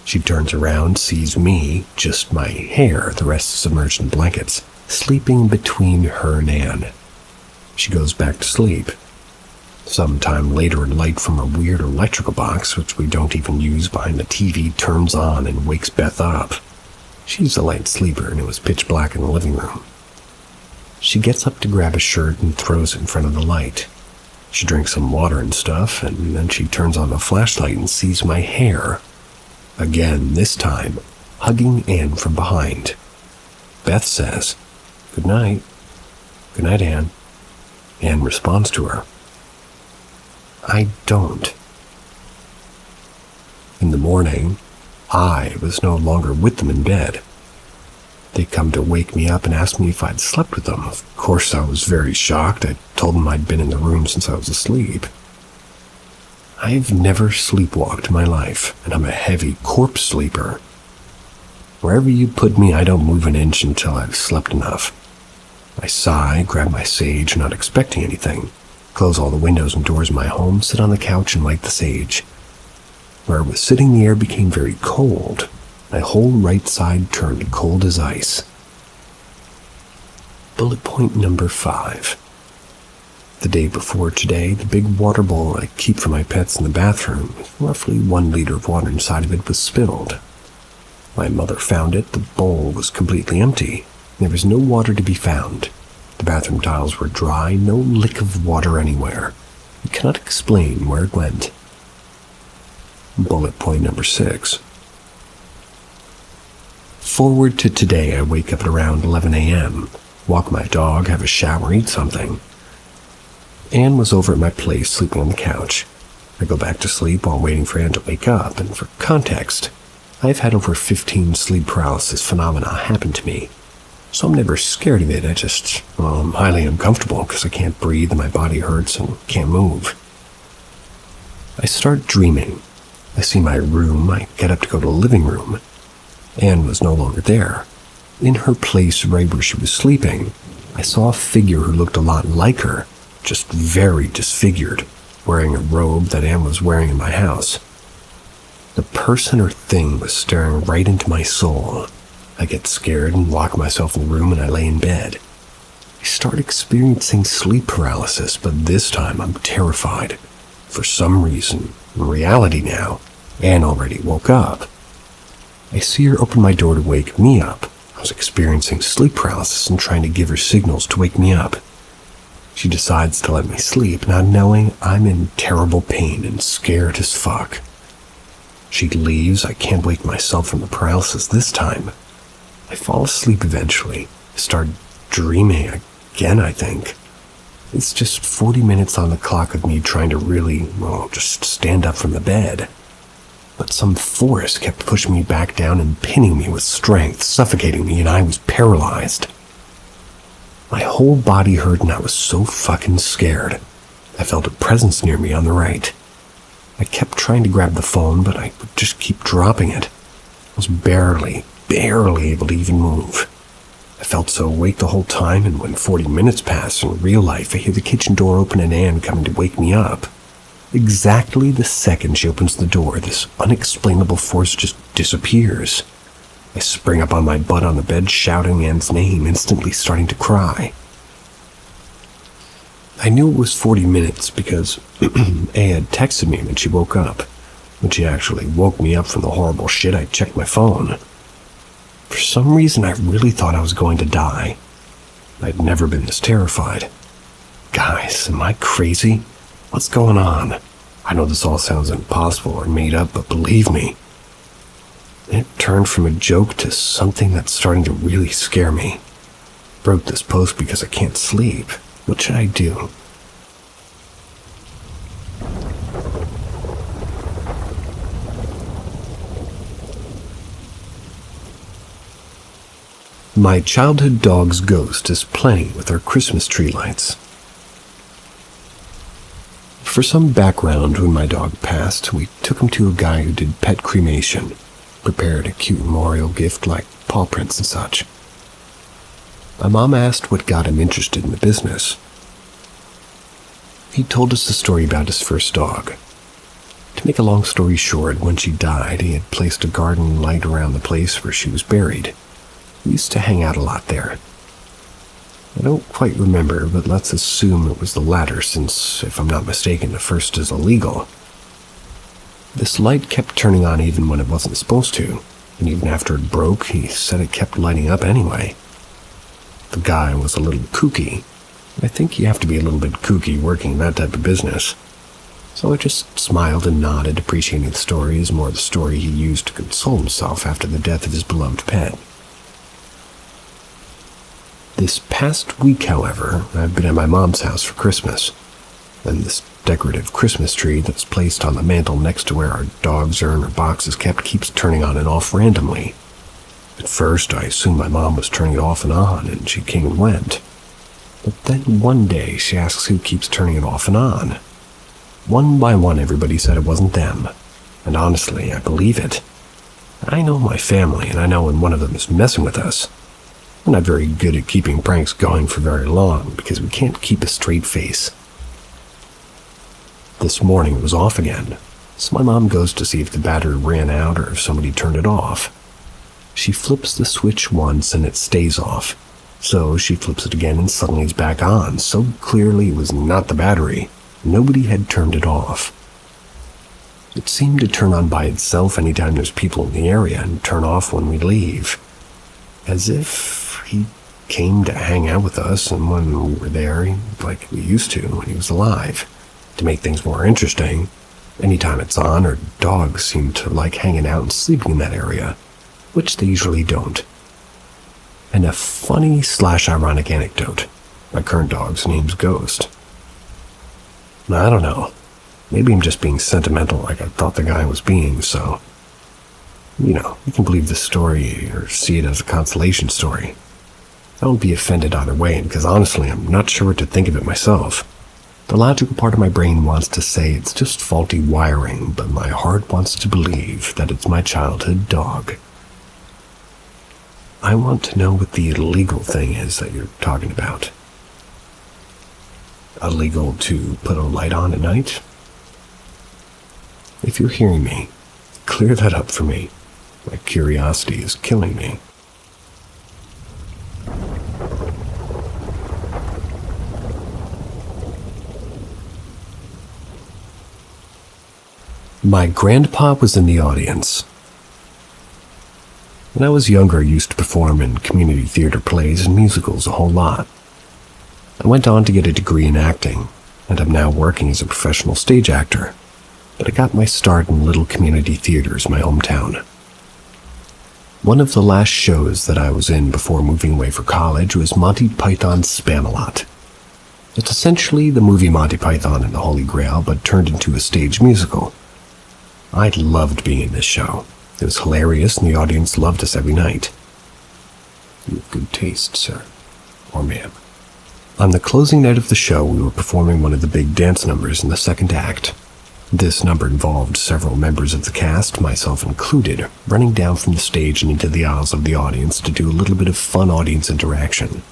She turns around, sees me, just my hair, the rest submerged in blankets, sleeping between her and Anne. She goes back to sleep. Sometime later, a light from a weird electrical box, which we don't even use behind the TV, turns on and wakes Beth up. She's a light sleeper, and it was pitch black in the living room. She gets up to grab a shirt and throws it in front of the light. She drinks some water and stuff, and then she turns on the flashlight and sees my hair. Again, this time, hugging Anne from behind. Beth says, "Good night." "Good night, Anne." Anne responds to her. I don't. In the morning, I was no longer with them in bed. They come to wake me up and ask me if I'd slept with them. Of course, I was very shocked. I told them I'd been in the room since I was asleep. I've never sleepwalked in my life, and I'm a heavy corpse sleeper. Wherever you put me, I don't move an inch until I've slept enough. I sigh, grab my sage, not expecting anything, close all the windows and doors in my home, sit on the couch and light the sage. Where I was sitting, the air became very cold. My whole right side turned cold as ice. Bullet point number 5. The day before today, the big water bowl I keep for my pets in the bathroom, with roughly 1 liter of water inside of it, was spilled. My mother found it. The bowl was completely empty. There was no water to be found. The bathroom tiles were dry, no lick of water anywhere. We cannot explain where it went. Bullet point number 6. Forward to today, I wake up at around 11 a.m., walk my dog, have a shower, eat something. Anne was over at my place, sleeping on the couch. I go back to sleep while waiting for Anne to wake up, and for context, I've had over 15 sleep paralysis phenomena happen to me. So I'm never scared of it, I'm highly uncomfortable because I can't breathe and my body hurts and can't move. I start dreaming. I see my room, I get up to go to the living room. Anne was no longer there. In her place right where she was sleeping, I saw a figure who looked a lot like her, just very disfigured, wearing a robe that Anne was wearing in my house. The person or thing was staring right into my soul. I get scared and lock myself in the room and I lay in bed. I start experiencing sleep paralysis, but this time I'm terrified. For some reason, in reality now, Anne already woke up. I see her open my door to wake me up. I was experiencing sleep paralysis and trying to give her signals to wake me up. She decides to let me sleep, not knowing I'm in terrible pain and scared as fuck. She leaves. I can't wake myself from the paralysis this time. I fall asleep eventually. I start dreaming again, I think. It's just 40 minutes on the clock of me trying to really, just stand up from the bed. But some force kept pushing me back down and pinning me with strength, suffocating me, and I was paralyzed. My whole body hurt and I was so fucking scared. I felt a presence near me on the right. I kept trying to grab the phone, but I would just keep dropping it. I was barely able to even move. I felt so awake the whole time, and when 40 minutes pass in real life, I hear the kitchen door open and Anne coming to wake me up. Exactly the second she opens the door, this unexplainable force just disappears. I spring up on my butt on the bed, shouting Anne's name, instantly starting to cry. I knew it was 40 minutes because A had texted me when she woke up. When she actually woke me up from the horrible shit, I checked my phone. For some reason, I really thought I was going to die. I'd never been this terrified. Guys, am I crazy? What's going on? I know this all sounds impossible or made up, but believe me, it turned from a joke to something that's starting to really scare me. Wrote this post because I can't sleep. What should I do? My childhood dog's ghost is playing with our Christmas tree lights. For some background, when my dog passed, we took him to a guy who did pet cremation, prepared a cute memorial gift like paw prints and such. My mom asked what got him interested in the business. He told us the story about his first dog. To make a long story short, when she died, he had placed a garden light around the place where she was buried. We used to hang out a lot there. I don't quite remember, but let's assume it was the latter since, if I'm not mistaken, the first is illegal. This light kept turning on even when it wasn't supposed to, and even after it broke, he said it kept lighting up anyway. The guy was a little kooky. I think you have to be a little bit kooky working in that type of business. So I just smiled and nodded, appreciating the story as more the story he used to console himself after the death of his beloved pet. This past week, however, I've been at my mom's house for Christmas, and this decorative Christmas tree that's placed on the mantle next to where our dog's urn or box is kept keeps turning on and off randomly. At first, I assumed my mom was turning it off and on, and she came and went. But then one day, she asks who keeps turning it off and on. One by one, everybody said it wasn't them, and honestly, I believe it. I know my family, and I know when one of them is messing with us. We're not very good at keeping pranks going for very long, because we can't keep a straight face. This morning it was off again, so my mom goes to see if the battery ran out or if somebody turned it off. She flips the switch once and it stays off, so she flips it again and suddenly it's back on, so clearly it was not the battery. Nobody had turned it off. It seemed to turn on by itself anytime there's people in the area and turn off when we leave. As if he came to hang out with us, and when we were there, like we used to when he was alive. To make things more interesting, anytime it's on, our dogs seem to like hanging out and sleeping in that area, which they usually don't. And a funny/ironic anecdote. My current dog's name's Ghost. I don't know. Maybe I'm just being sentimental like I thought the guy was being, so... You can believe the story or see it as a consolation story. I won't be offended either way, because honestly, I'm not sure what to think of it myself. The logical part of my brain wants to say it's just faulty wiring, but my heart wants to believe that it's my childhood dog. I want to know what the illegal thing is that you're talking about. Illegal to put a light on at night? If you're hearing me, clear that up for me. My curiosity is killing me. My grandpa was in the audience. When I was younger, I used to perform in community theater plays and musicals a whole lot. I went on to get a degree in acting, and I'm now working as a professional stage actor, but I got my start in little community theaters in my hometown. One of the last shows that I was in before moving away for college was Monty Python's Spamalot. It's essentially the movie Monty Python and the Holy Grail, but turned into a stage musical. I loved being in this show. It was hilarious, and the audience loved us every night. You have good taste, sir. Or ma'am. On the closing night of the show, we were performing one of the big dance numbers in the second act. This number involved several members of the cast, myself included, running down from the stage and into the aisles of the audience to do a little bit of fun audience interaction.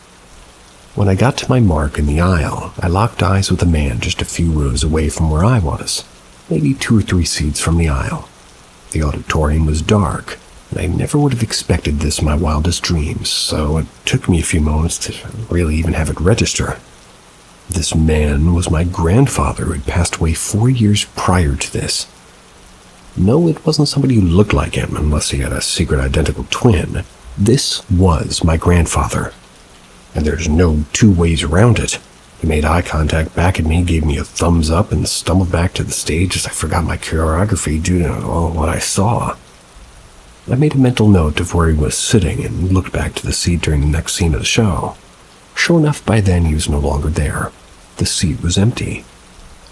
When I got to my mark in the aisle, I locked eyes with a man just a few rows away from where I was, maybe 2 or 3 seats from the aisle. The auditorium was dark, and I never would have expected this in my wildest dreams, so it took me a few moments to really even have it register. This man was my grandfather who had passed away 4 years prior to this. No, it wasn't somebody who looked like him, unless he had a secret identical twin. This was my grandfather, and there's no 2 ways around it. He made eye contact back at me, gave me a thumbs up, and stumbled back to the stage as I forgot my choreography due to what I saw. I made a mental note of where he was sitting and looked back to the seat during the next scene of the show. Sure enough, by then he was no longer there. The seat was empty.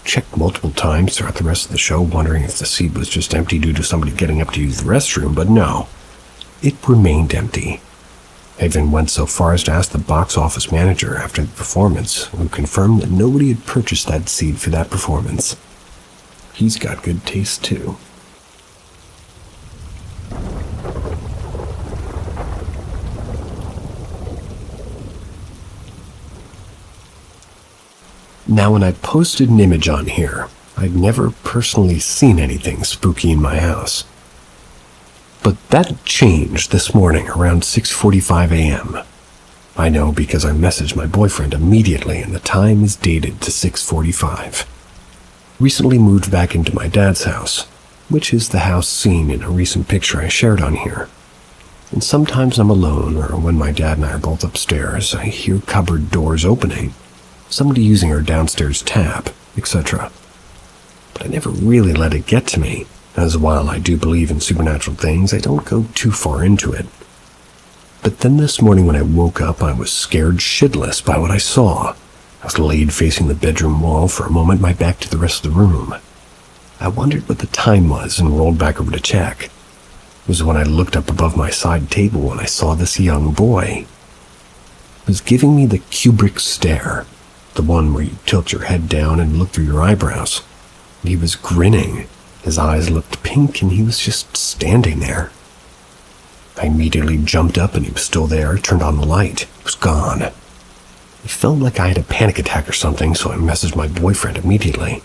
Checked multiple times throughout the rest of the show, wondering if the seat was just empty due to somebody getting up to use the restroom, but no. It remained empty. I even went so far as to ask the box office manager after the performance, who confirmed that nobody had purchased that seat for that performance. He's got good taste, too. Now, when I posted an image on here, I'd never personally seen anything spooky in my house. But that changed this morning around 6:45 a.m. I know because I messaged my boyfriend immediately, and the time is dated to 6:45. Recently moved back into my dad's house, which is the house seen in a recent picture I shared on here. And sometimes I'm alone, or when my dad and I are both upstairs, I hear cupboard doors opening, somebody using her downstairs tap, etc. But I never really let it get to me, as while I do believe in supernatural things, I don't go too far into it. But then this morning when I woke up, I was scared shitless by what I saw. I was laid facing the bedroom wall for a moment, my back to the rest of the room. I wondered what the time was and rolled back over to check. It was when I looked up above my side table and I saw this young boy. He was giving me the Kubrick stare, the one where you tilt your head down and look through your eyebrows. And he was grinning. His eyes looked pink and he was just standing there. I immediately jumped up and he was still there, turned on the light. He was gone. It felt like I had a panic attack or something, so I messaged my boyfriend immediately.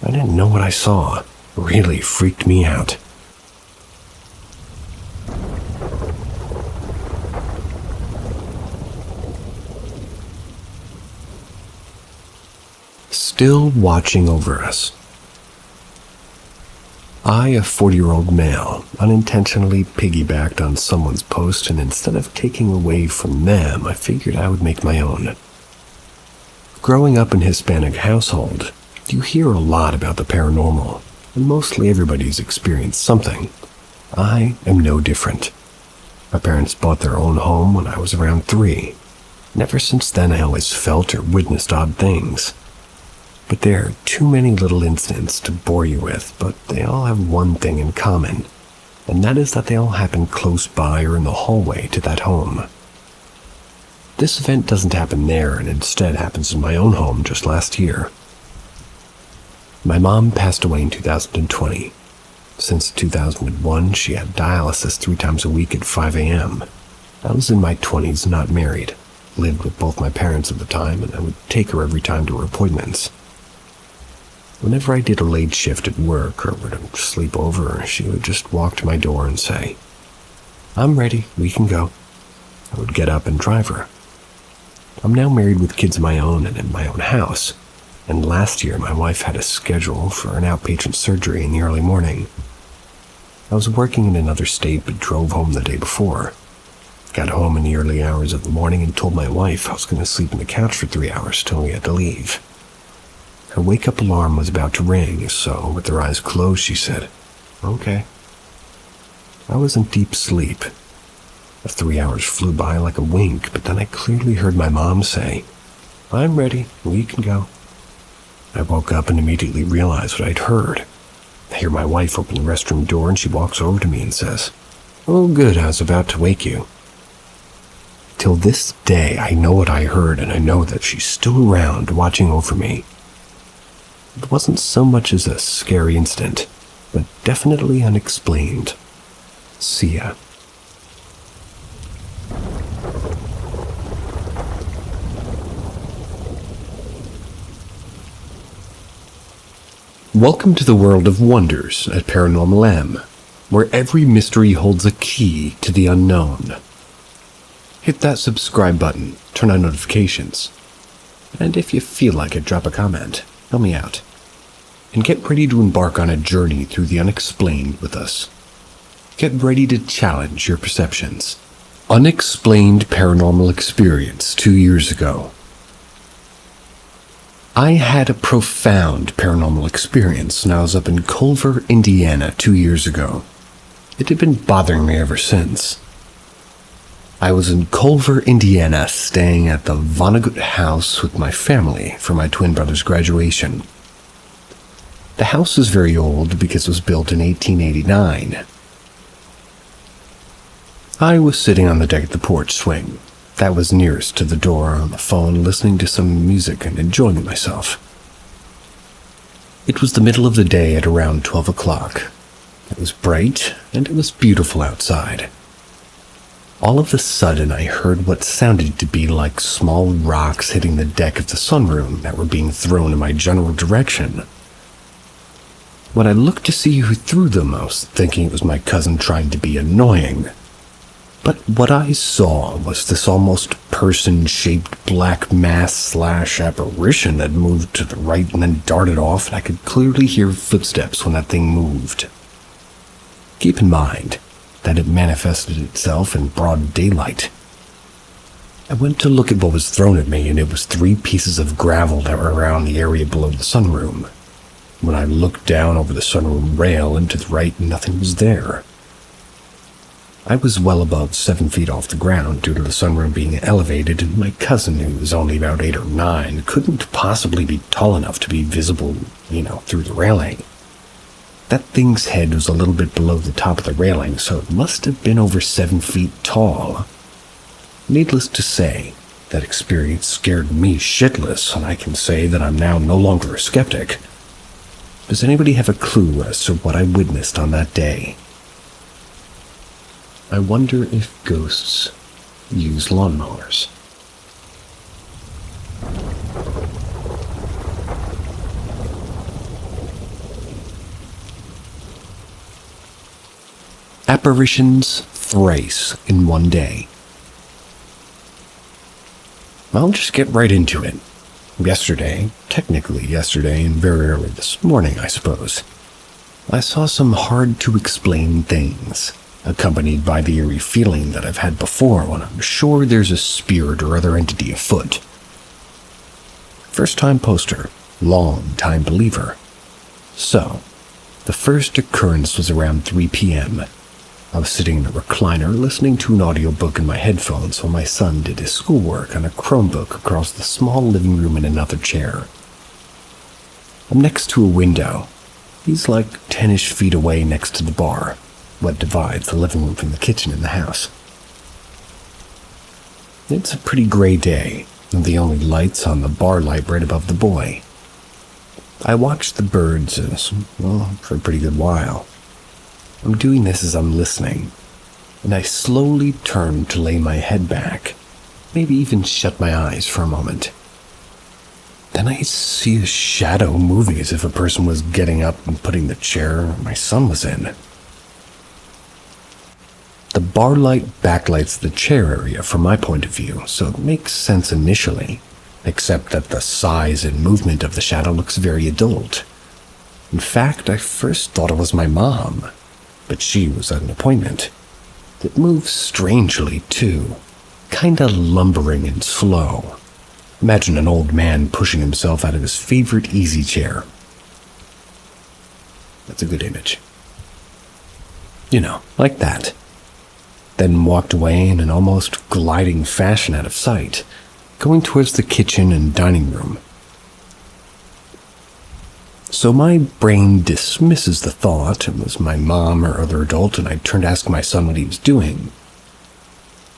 I didn't know what I saw. It really freaked me out. Still watching over us. I, a 40-year-old male, unintentionally piggybacked on someone's post, and instead of taking away from them, I figured I would make my own. Growing up in a Hispanic household, you hear a lot about the paranormal, and mostly everybody's experienced something. I am no different. My parents bought their own home when I was around 3, and ever since then I always felt or witnessed odd things. But there are too many little incidents to bore you with, but they all have one thing in common, and that is that they all happen close by or in the hallway to that home. This event doesn't happen there, and instead happens in my own home just last year. My mom passed away in 2020. Since 2001, she had dialysis 3 times a week at 5 a.m. I was in my 20s, not married, lived with both my parents at the time, and I would take her every time to her appointments. Whenever I did a late shift at work or would sleep over, she would just walk to my door and say, "I'm ready, we can go." I would get up and drive her. I'm now married with kids of my own and in my own house, and last year my wife had a schedule for an outpatient surgery in the early morning. I was working in another state but drove home the day before. Got home in the early hours of the morning and told my wife I was going to sleep on the couch for 3 hours till we had to leave. Her wake-up alarm was about to ring, so with her eyes closed, she said, "Okay." I was in deep sleep. The 3 hours flew by like a wink, but then I clearly heard my mom say, "I'm ready, we can go." I woke up and immediately realized what I'd heard. I hear my wife open the restroom door and she walks over to me and says, "Oh good, I was about to wake you." Till this day, I know what I heard, and I know that she's still around watching over me. It wasn't so much as a scary incident, but definitely unexplained. See ya. Welcome to the world of wonders at Paranormal M, where every mystery holds a key to the unknown. Hit that subscribe button, turn on notifications, and if you feel like it, drop a comment. Help me out. And get ready to embark on a journey through the unexplained with us. Get ready to challenge your perceptions. Unexplained paranormal experience 2 years ago. I had a profound paranormal experience when I was up in Culver, Indiana 2 years ago. It had been bothering me ever since. I was in Culver, Indiana, staying at the Vonnegut house with my family for my twin brother's graduation. The house is very old because it was built in 1889. I was sitting on the deck of the porch swing. That was nearest to the door, on the phone, listening to some music and enjoying myself. It was the middle of the day at around 12 o'clock. It was bright, and it was beautiful outside. All of a sudden, I heard what sounded to be like small rocks hitting the deck of the sunroom that were being thrown in my general direction. When I looked to see who threw them, I was thinking it was my cousin trying to be annoying. But what I saw was this almost person-shaped black mass/apparition that moved to the right and then darted off, and I could clearly hear footsteps when that thing moved. Keep in mind that it manifested itself in broad daylight. I went to look at what was thrown at me, and it was 3 pieces of gravel that were around the area below the sunroom. When I looked down over the sunroom rail and to the right, nothing was there. I was well above 7 feet off the ground due to the sunroom being elevated, and my cousin, who was only about 8 or 9, couldn't possibly be tall enough to be visible, through the railing. That thing's head was a little bit below the top of the railing, so it must have been over 7 feet tall. Needless to say, that experience scared me shitless, and I can say that I'm now no longer a skeptic. Does anybody have a clue as to what I witnessed on that day? I wonder if ghosts use lawnmowers. Apparitions thrice in one day. I'll just get right into it. Technically yesterday and very early this morning, I suppose, I saw some hard-to-explain things, accompanied by the eerie feeling that I've had before when I'm sure there's a spirit or other entity afoot. First-time poster, long-time believer. So, the first occurrence was around 3 p.m. I was sitting in a recliner listening to an audiobook in my headphones while my son did his schoolwork on a Chromebook across the small living room in another chair. I'm next to a window. He's like 10-ish feet away next to the bar, what divides the living room from the kitchen in the house. It's a pretty gray day, and the only light's on the bar light right above the boy. I watched the birds for a pretty good while. I'm doing this as I'm listening, and I slowly turn to lay my head back, maybe even shut my eyes for a moment. Then I see a shadow moving as if a person was getting up and putting the chair my son was in. The bar light backlights the chair area from my point of view, so it makes sense initially, except that the size and movement of the shadow looks very adult. In fact, I first thought it was my mom, but she was at an appointment. It moves strangely, too, kinda lumbering and slow. Imagine an old man pushing himself out of his favorite easy chair. That's a good image. Like that. Then walked away in an almost gliding fashion out of sight, going towards the kitchen and dining room. So my brain dismisses the thought it was my mom or other adult, and I turned to ask my son what he was doing.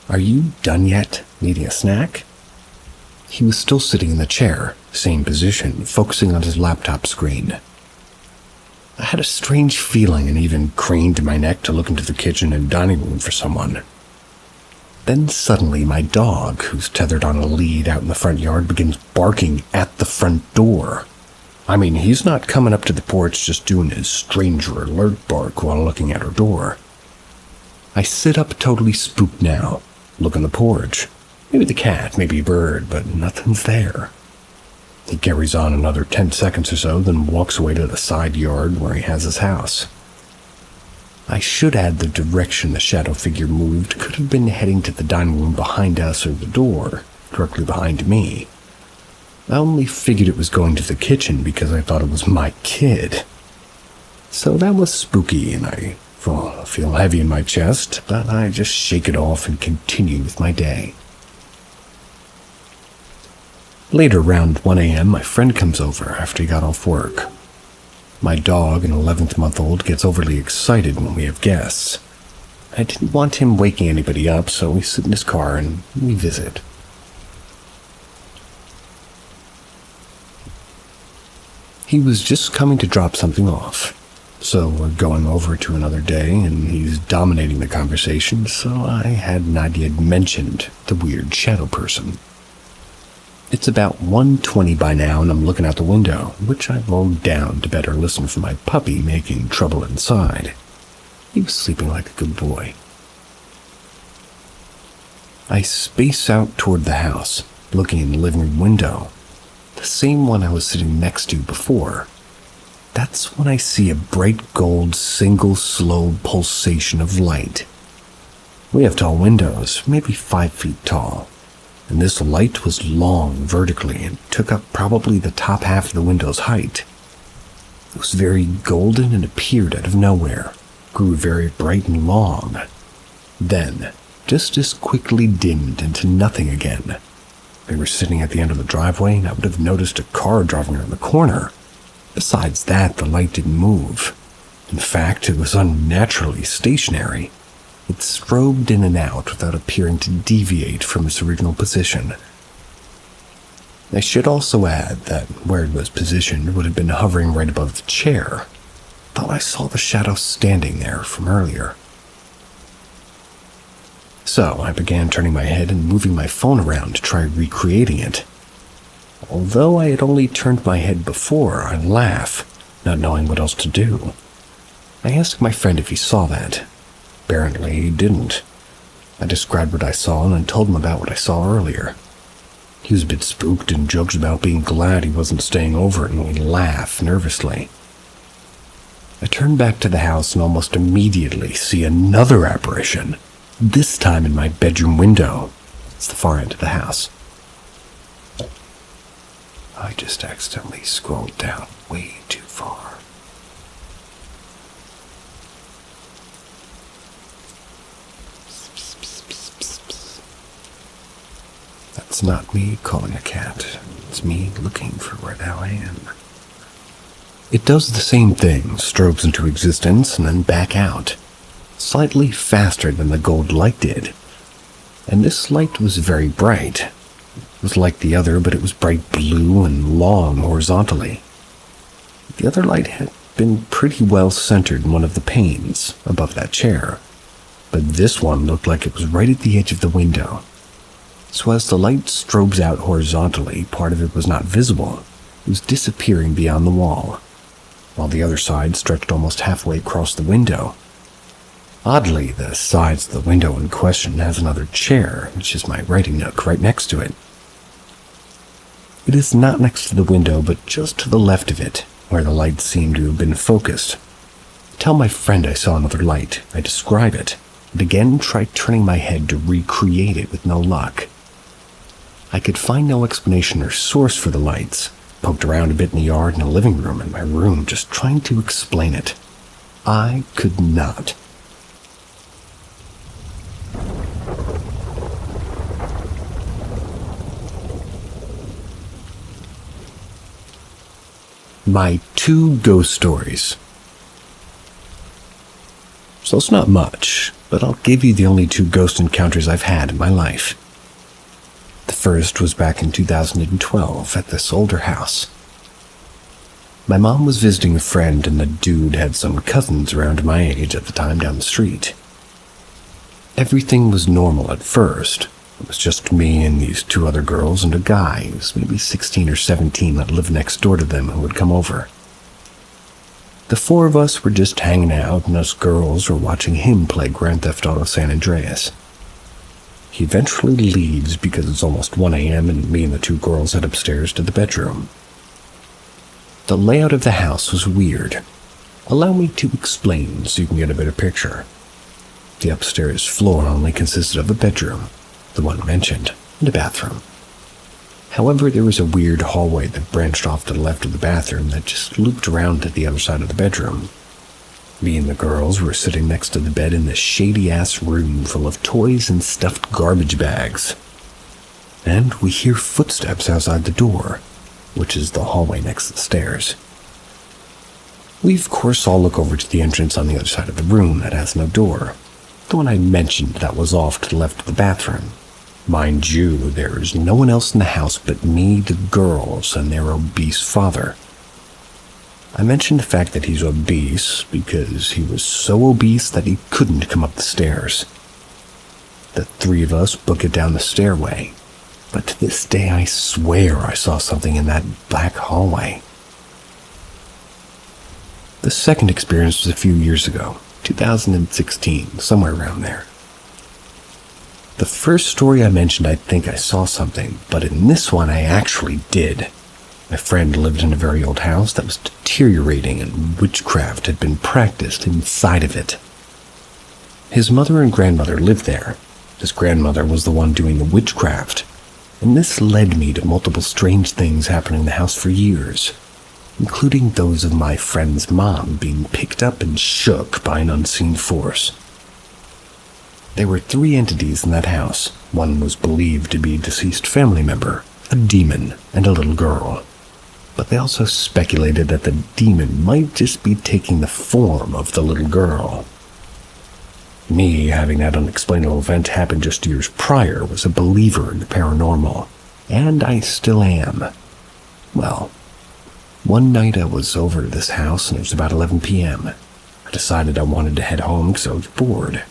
"Are you done yet? Needing a snack?" He was still sitting in the chair, same position, focusing on his laptop screen. I had a strange feeling and even craned my neck to look into the kitchen and dining room for someone. Then suddenly my dog, who's tethered on a lead out in the front yard, begins barking at the front door. He's not coming up to the porch just doing his stranger alert bark while looking at our door. I sit up totally spooked now, look on the porch. Maybe the cat, maybe a bird, but nothing's there. He carries on another 10 seconds or so, then walks away to the side yard where he has his house. I should add the direction the shadow figure moved could have been heading to the dining room behind us or the door, directly behind me. I only figured it was going to the kitchen because I thought it was my kid. So that was spooky, and I feel heavy in my chest, but I just shake it off and continue with my day. Later, around 1 a.m., my friend comes over after he got off work. My dog, an 11th-month-old, gets overly excited when we have guests. I didn't want him waking anybody up, so we sit in his car and we visit. He was just coming to drop something off. So we're going over to another day, and he's dominating the conversation, so I had not yet mentioned the weird shadow person. It's about 1:20 by now, and I'm looking out the window, which I rolled down to better listen for my puppy making trouble inside. He was sleeping like a good boy. I space out toward the house, looking in the living room window, the same one I was sitting next to before. That's when I see a bright gold single slow pulsation of light. We have tall windows, maybe 5 feet tall, and this light was long vertically and took up probably the top half of the window's height. It was very golden and appeared out of nowhere, grew very bright and long. Then, just as quickly dimmed into nothing again. We were sitting at the end of the driveway, and I would have noticed a car driving around the corner. Besides that, the light didn't move. In fact, it was unnaturally stationary. It strobed in and out without appearing to deviate from its original position. I should also add that where it was positioned would have been hovering right above the chair. Thought I saw the shadow standing there from earlier. So I began turning my head and moving my phone around to try recreating it. Although I had only turned my head before, I laughed, not knowing what else to do. I asked my friend if he saw that. Apparently he didn't. I described what I saw and then told him about what I saw earlier. He was a bit spooked and joked about being glad he wasn't staying over, and we laughed nervously. I turned back to the house and almost immediately see another apparition, this time in my bedroom window. It's the far end of the house. I just accidentally scrolled down way too far. That's not me calling a cat. It's me looking for where the hell I am. It does the same thing, strobes into existence and then back out, slightly faster than the gold light did. And this light was very bright. It was like the other, but it was bright blue and long horizontally. The other light had been pretty well centered in one of the panes above that chair, but this one looked like it was right at the edge of the window. So as the light strobes out horizontally, part of it was not visible. It was disappearing beyond the wall, while the other side stretched almost halfway across the window. Oddly, the sides of the window in question has another chair, which is my writing nook, right next to it. It is not next to the window, but just to the left of it, where the light seemed to have been focused. I tell my friend I saw another light. I describe it, and again try turning my head to recreate it with no luck. I could find no explanation or source for the lights. Poked around a bit in the yard and the living room and my room, just trying to explain it. I could not. My 2 ghost stories. So it's not much, but I'll give you the only 2 ghost encounters I've had in my life. The first was back in 2012 at this older house. My mom was visiting a friend, and the dude had some cousins around my age at the time down the street. Everything was normal at first. It was just me and these 2 other girls and a guy who was maybe 16 or 17 that lived next door to them who would come over. The 4 of us were just hanging out, and us girls were watching him play Grand Theft Auto San Andreas. He eventually leaves because it's almost 1 a.m. and me and the 2 girls head upstairs to the bedroom. The layout of the house was weird. Allow me to explain so you can get a better picture. The upstairs floor only consisted of a bedroom, the one mentioned, and a bathroom. However, there was a weird hallway that branched off to the left of the bathroom that just looped around to the other side of the bedroom. Me and the girls were sitting next to the bed in this shady-ass room full of toys and stuffed garbage bags. And we hear footsteps outside the door, which is the hallway next to the stairs. We, of course, all look over to the entrance on the other side of the room that has no door, the one I mentioned that was off to the left of the bathroom. Mind you, there is no one else in the house but me, the girls, and their obese father. I mentioned the fact that he's obese because he was so obese that he couldn't come up the stairs. The three of us book it down the stairway, but to this day I swear I saw something in that black hallway. The second experience was a few years ago, 2016, somewhere around there. The first story I mentioned I think I saw something, but in this one I actually did. My friend lived in a very old house that was deteriorating and witchcraft had been practiced inside of it. His mother and grandmother lived there. His grandmother was the one doing the witchcraft, and this led me to multiple strange things happening in the house for years, including those of my friend's mom being picked up and shook by an unseen force. There were three entities in that house. One was believed to be a deceased family member, a demon, and a little girl. But they also speculated that the demon might just be taking the form of the little girl. Me, having that unexplainable event happen just years prior, was a believer in the paranormal, and I still am. Well, one night I was over at this house and it was about 11 p.m. I decided I wanted to head home because I was bored.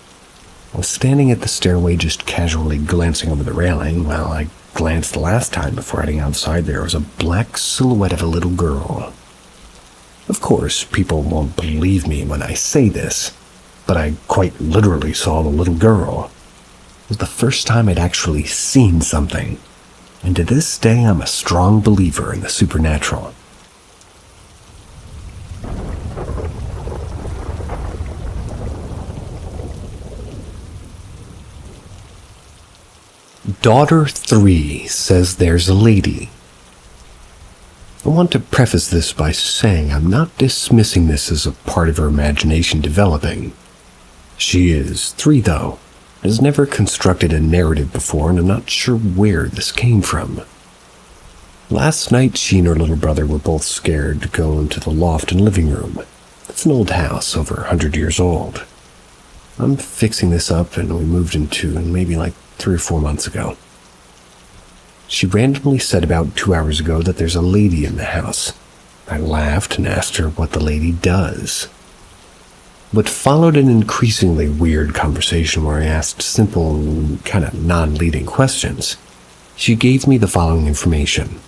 I was standing at the stairway just casually glancing over the railing. Well, I glanced the last time before heading outside. There was a black silhouette of a little girl. Of course, people won't believe me when I say this, but I quite literally saw the little girl. It was the first time I'd actually seen something, and to this day I'm a strong believer in the supernatural. Daughter 3 says there's a lady. I want to preface this by saying I'm not dismissing this as a part of her imagination developing. She is 3, though, has never constructed a narrative before, and I'm not sure where this came from. Last night, she and her little brother were both scared to go into the loft and living room. It's an old house, over 100 years old. I'm fixing this up, and we moved into maybe like 3 or 4 months ago. She randomly said about 2 hours ago that there's a lady in the house. I laughed and asked her what the lady does. What followed an increasingly weird conversation where I asked simple, kind of non-leading questions. She gave me the following information.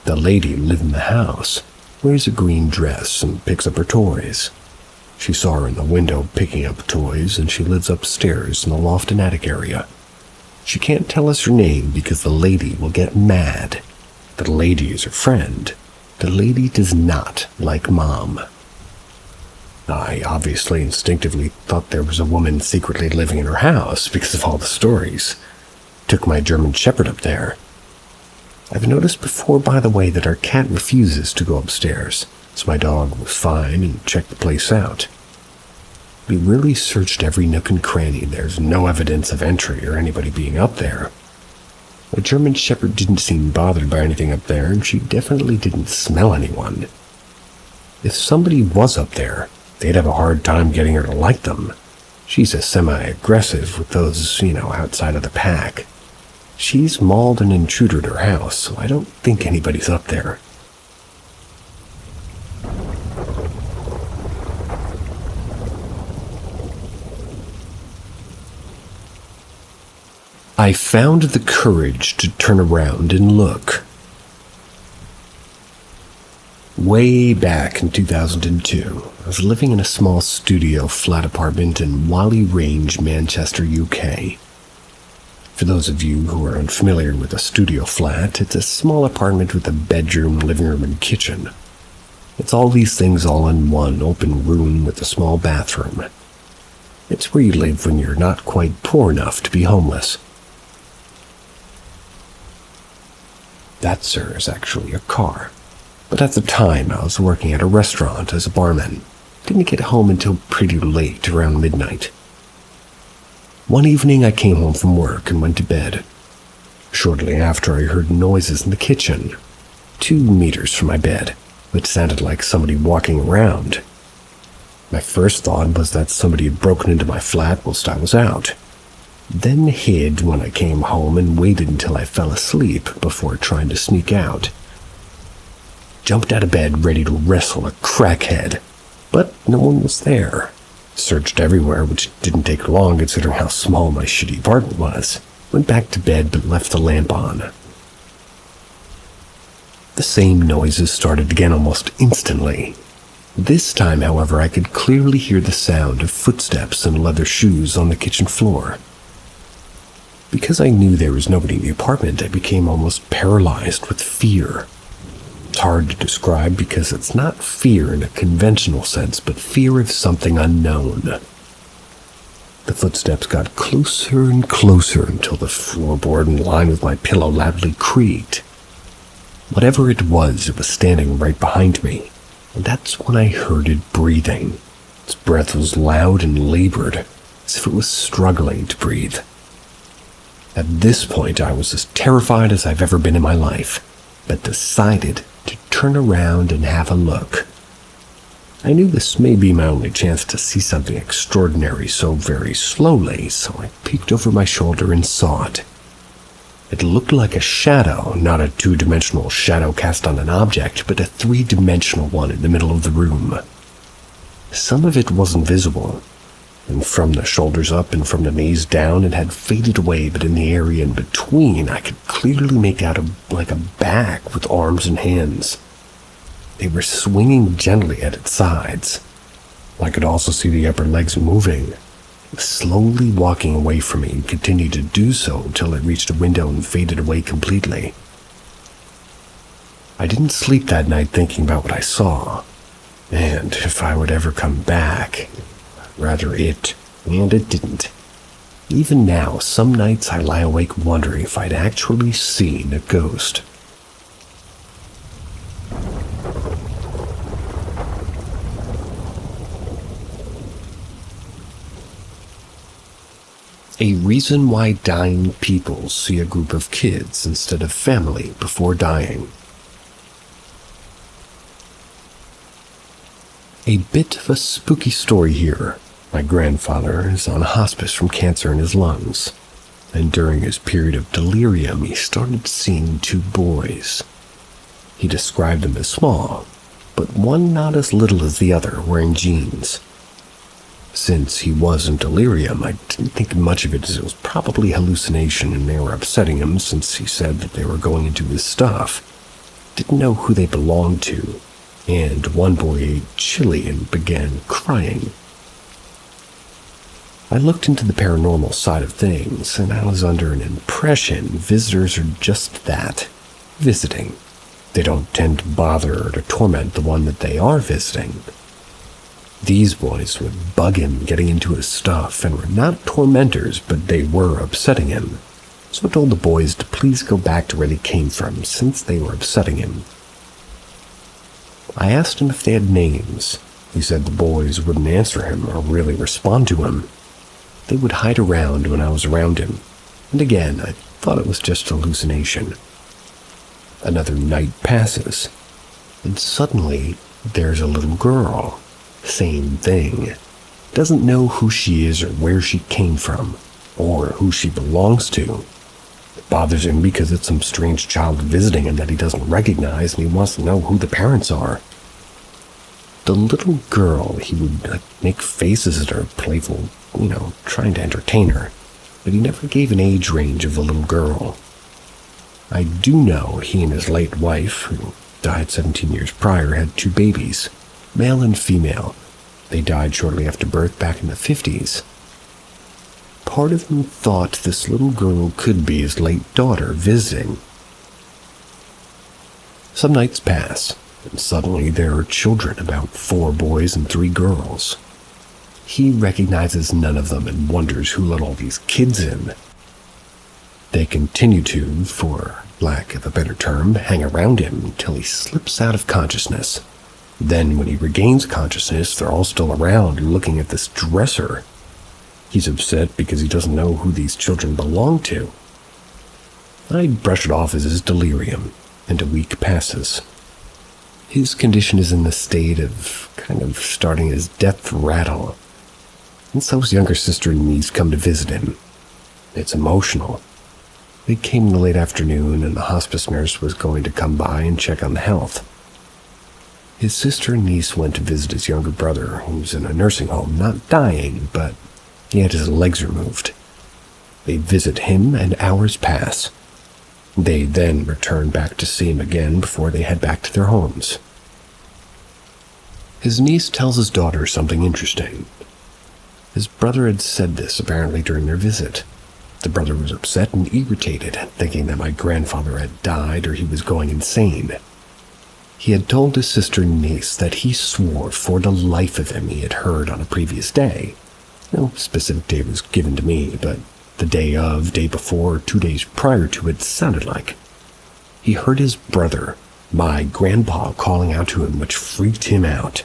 The lady lived in the house, wears a green dress, and picks up her toys. She saw her in the window picking up toys, and she lives upstairs in the loft and attic area. She can't tell us her name because the lady will get mad. The lady is her friend. The lady does not like Mom. I obviously instinctively thought there was a woman secretly living in her house because of all the stories. Took my German Shepherd up there. I've noticed before, by the way, that our cat refuses to go upstairs, so my dog was fine and checked the place out. We really searched every nook and cranny. There's no evidence of entry or anybody being up there. The German Shepherd didn't seem bothered by anything up there, and she definitely didn't smell anyone. If somebody was up there, they'd have a hard time getting her to like them. She's a semi-aggressive with those, outside of the pack. She's mauled an intruder at her house, so I don't think anybody's up there. I found the courage to turn around and look. Way back in 2002, I was living in a small studio flat apartment in Whalley Range, Manchester, UK. For those of you who are unfamiliar with a studio flat, it's a small apartment with a bedroom, living room, and kitchen. It's all these things all in one open room with a small bathroom. It's where you live when you're not quite poor enough to be homeless. That, sir, is actually a car. But at the time, I was working at a restaurant as a barman. Didn't get home until pretty late, around midnight. One evening, I came home from work and went to bed. Shortly after, I heard noises in the kitchen, 2 meters from my bed, which sounded like somebody walking around. My first thought was that somebody had broken into my flat whilst I was out, then hid when I came home and waited until I fell asleep before trying to sneak out. jumped out of bed ready to wrestle a crackhead, but no one was there. Searched everywhere, which didn't take long considering how small my shitty apartment was. Went back to bed but left the lamp on. The same noises started again almost instantly. This time, however, I could clearly hear the sound of footsteps and leather shoes on the kitchen floor. Because I knew there was nobody in the apartment, I became almost paralyzed with fear. It's hard to describe because it's not fear in a conventional sense, but fear of something unknown. The footsteps got closer and closer until the floorboard in line with my pillow loudly creaked. Whatever it was standing right behind me, and that's when I heard it breathing. Its breath was loud and labored, as if it was struggling to breathe. At this point, I was as terrified as I've ever been in my life, but decided to turn around and have a look. I knew this may be my only chance to see something extraordinary so very slowly, so I peeked over my shoulder and saw it. It looked like a shadow, not a two-dimensional shadow cast on an object, but a three-dimensional one in the middle of the room. Some of it wasn't visible, and from the shoulders up and from the knees down it had faded away, but in the area in between I could clearly make out like a back with arms and hands. They were swinging gently at its sides. I could also see the upper legs moving, slowly walking away from me, and continued to do so until it reached a window and faded away completely. I didn't sleep that night thinking about what I saw, and if I would ever come back. Rather it, and it didn't. Even now, some nights I lie awake wondering if I'd actually seen a ghost. A reason why dying people see a group of kids instead of family before dying. A bit of a spooky story here. My grandfather is on hospice from cancer in his lungs, and during his period of delirium he started seeing two boys. He described them as small, but one not as little as the other, wearing jeans. Since he was in delirium, I didn't think much of it, as it was probably hallucination and they were upsetting him since he said that they were going into his stuff. Didn't know who they belonged to, and one boy ate chili and began crying. I looked into the paranormal side of things, and I was under an impression visitors are just that, visiting. They don't tend to bother or to torment the one that they are visiting. These boys would bug him getting into his stuff and were not tormentors, but they were upsetting him. So I told the boys to please go back to where they came from, since they were upsetting him. I asked him if they had names. He said the boys wouldn't answer him or really respond to him. They would hide around when I was around him, and again, I thought it was just hallucination. Another night passes, and suddenly there's a little girl. Same thing. Doesn't know who she is or where she came from, or who she belongs to. It bothers him because it's some strange child visiting him that he doesn't recognize, and he wants to know who the parents are. The little girl, he would make faces at her, playful, trying to entertain her, but he never gave an age range of the little girl. I do know he and his late wife, who died 17 years prior, had two babies, male and female. They died shortly after birth back in the 50s. Part of him thought this little girl could be his late daughter visiting. Some nights pass, and suddenly there are children, about 4 boys and 3 girls. He recognizes none of them and wonders who let all these kids in. They continue to, for lack of a better term, hang around him until he slips out of consciousness. Then when he regains consciousness, they're all still around looking at this dresser. He's upset because he doesn't know who these children belong to. I brush it off as his delirium, and a week passes. His condition is in the state of kind of starting his death rattle. And so his younger sister and niece come to visit him. It's emotional. They came in the late afternoon, and the hospice nurse was going to come by and check on the health. His sister and niece went to visit his younger brother, who was in a nursing home, not dying, but he had his legs removed. They visit him, and hours pass. They then return back to see him again before they head back to their homes. His niece tells his daughter something interesting. His brother had said this apparently during their visit. The brother was upset and irritated, thinking that my grandfather had died or he was going insane. He had told his sister and niece that he swore for the life of him he had heard on a previous day. No specific day was given to me, but the day of, day before, 2 days prior to it sounded like. He heard his brother, my grandpa, calling out to him, which freaked him out.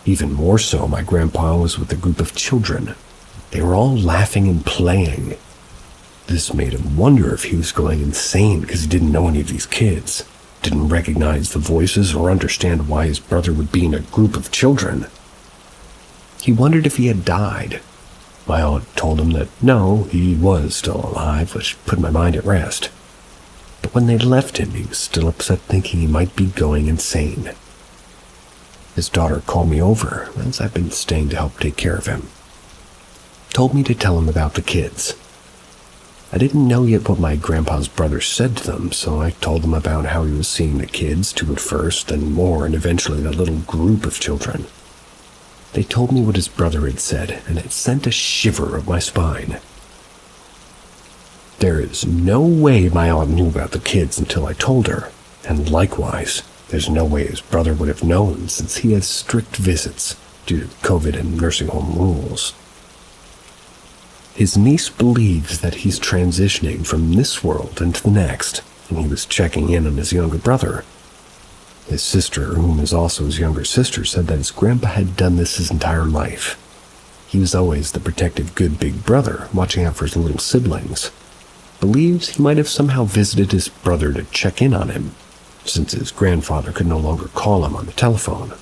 Even more so, my grandpa was with a group of children. They were all laughing and playing. This made him wonder if he was going insane because he didn't know any of these kids, didn't recognize the voices or understand why his brother would be in a group of children. He wondered if he had died. My aunt told him that no, he was still alive, which put my mind at rest. But when they left him, he was still upset, thinking he might be going insane. His daughter called me over, as I've been staying to help take care of him. Told me to tell him about the kids. I didn't know yet what my grandpa's brother said to them, so I told them about how he was seeing the kids, 2 at first, then more, and eventually the little group of children. They told me what his brother had said, and it sent a shiver up my spine. There is no way my aunt knew about the kids until I told her, and likewise, there's no way his brother would have known since he has strict visits due to COVID and nursing home rules. His niece believes that he's transitioning from this world into the next, and he was checking in on his younger brother. His sister, whom is also his younger sister, said that his grandpa had done this his entire life. He was always the protective good big brother, watching out for his little siblings. Believes he might have somehow visited his brother to check in on him, since his grandfather could no longer call him on the telephone.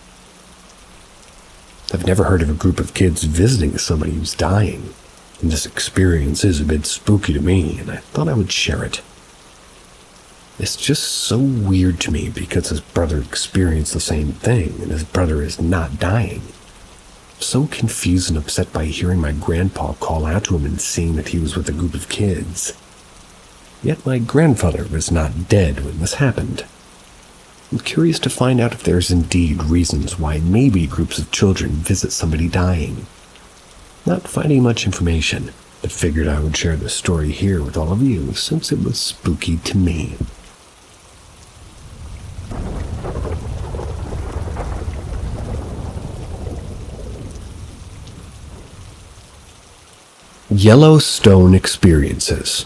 I've never heard of a group of kids visiting somebody who's dying, and this experience is a bit spooky to me, and I thought I would share it. It's just so weird to me because his brother experienced the same thing, and his brother is not dying. I'm so confused and upset by hearing my grandpa call out to him and seeing that he was with a group of kids. Yet my grandfather was not dead when this happened. I'm curious to find out if there's indeed reasons why maybe groups of children visit somebody dying. Not finding much information, but figured I would share this story here with all of you since it was spooky to me. Yellowstone Experiences.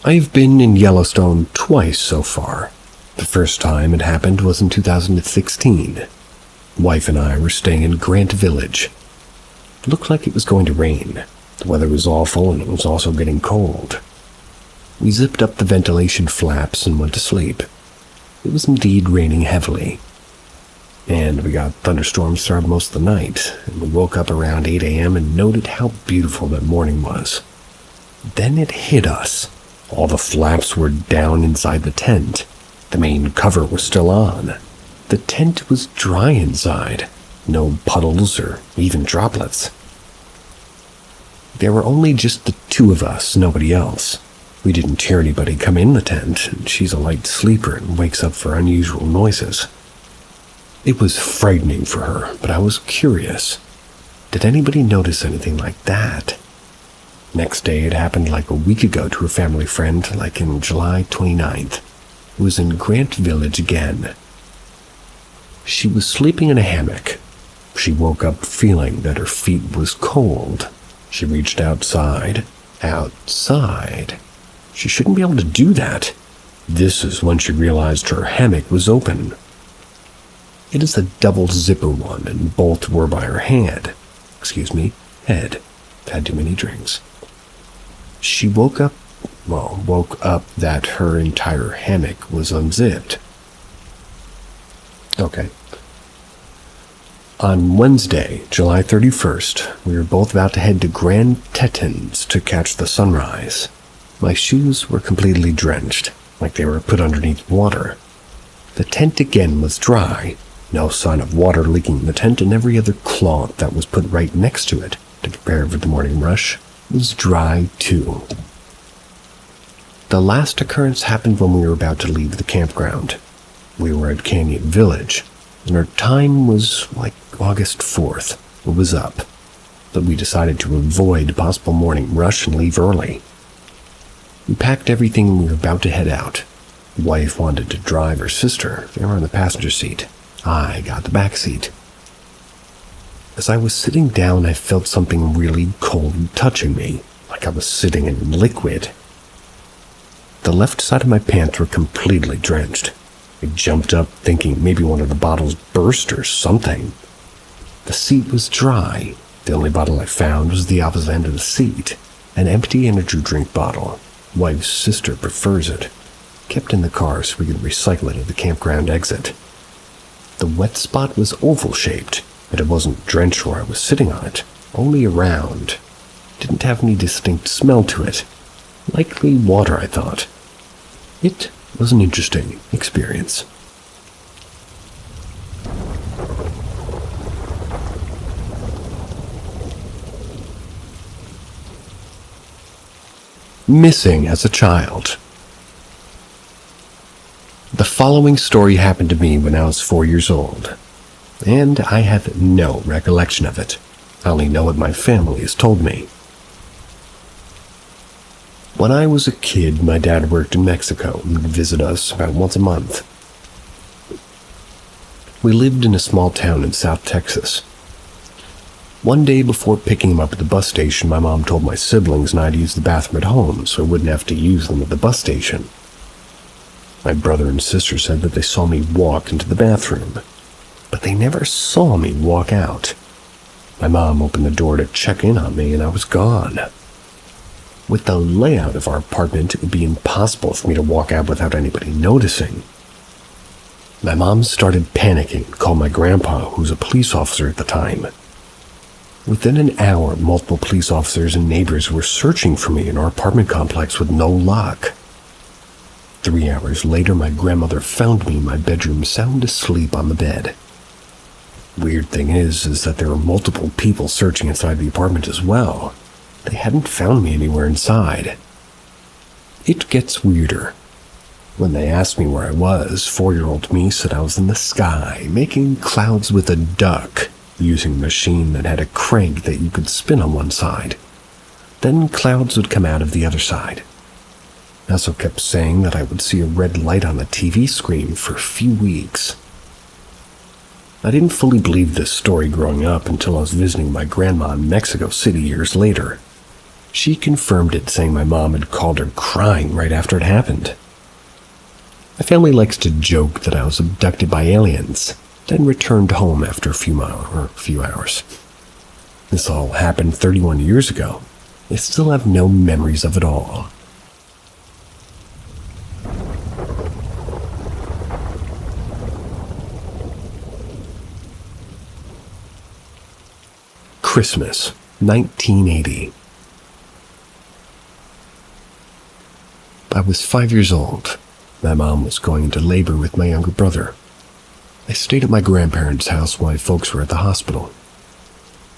I've been in Yellowstone twice so far. The first time it happened was in 2016. Wife and I were staying in Grant Village. It looked like it was going to rain. The weather was awful and it was also getting cold. We zipped up the ventilation flaps and went to sleep. It was indeed raining heavily. And we got thunderstorms throughout most of the night, and we woke up around 8 a.m. and noted how beautiful that morning was. Then it hit us. All the flaps were down inside the tent. The main cover was still on. The tent was dry inside. No puddles or even droplets. There were only just the 2 of us, nobody else. We didn't hear anybody come in the tent, and she's a light sleeper and wakes up for unusual noises. It was frightening for her, but I was curious. Did anybody notice anything like that? Next day, it happened like a week ago to a family friend, like in July 29th. It was in Grant Village again. She was sleeping in a hammock. She woke up feeling that her feet was cold. She reached outside. Outside? She shouldn't be able to do that. This is when she realized her hammock was open. It is a double zipper one, and both were by her head. I've had too many drinks. She woke up that her entire hammock was unzipped. Okay. On Wednesday, July 31st, we were both about to head to Grand Tetons to catch the sunrise. My shoes were completely drenched, like they were put underneath water. The tent again was dry, no sign of water leaking in the tent, and every other cloth that was put right next to it to prepare for the morning rush was dry too. The last occurrence happened when we were about to leave the campground. We were at Canyon Village, and our time was like August 4th. It was up, but we decided to avoid a possible morning rush and leave early. We packed everything and we were about to head out. The wife wanted to drive her sister. They were on the passenger seat. I got the back seat. As I was sitting down, I felt something really cold touching me, like I was sitting in liquid. The left side of my pants were completely drenched. I jumped up thinking maybe one of the bottles burst or something. The seat was dry. The only bottle I found was the opposite end of the seat, an empty energy drink bottle. Wife's sister prefers it. Kept in the car so we could recycle it at the campground exit. The wet spot was oval-shaped, but it wasn't drenched where I was sitting on it, only around. Didn't have any distinct smell to it. Likely water, I thought. It was an interesting experience. Missing as a child. The following story happened to me when I was 4 years old, and I have no recollection of it. I only know what my family has told me. When I was a kid, my dad worked in Mexico and would visit us about once a month. We lived in a small town in South Texas. One day before picking him up at the bus station, my mom told my siblings and I to use the bathroom at home so I wouldn't have to use them at the bus station. My brother and sister said that they saw me walk into the bathroom, but they never saw me walk out. My mom opened the door to check in on me and I was gone. With the layout of our apartment, it would be impossible for me to walk out without anybody noticing. My mom started panicking and called my grandpa, who was a police officer at the time. Within an hour, multiple police officers and neighbors were searching for me in our apartment complex with no luck. 3 hours later, my grandmother found me in my bedroom sound asleep on the bed. Weird thing is that there were multiple people searching inside the apartment as well. They hadn't found me anywhere inside. It gets weirder. When they asked me where I was, 4-year-old me said I was in the sky, making clouds with a duck, using a machine that had a crank that you could spin on one side. Then clouds would come out of the other side. I also kept saying that I would see a red light on the TV screen for a few weeks. I didn't fully believe this story growing up until I was visiting my grandma in Mexico City years later. She confirmed it, saying my mom had called her crying right after it happened. My family likes to joke that I was abducted by aliens, then returned home after a few hours. This all happened 31 years ago. I still have no memories of it all. Christmas, 1980. I was 5 years old. My mom was going into labor with my younger brother. I stayed at my grandparents' house while my folks were at the hospital.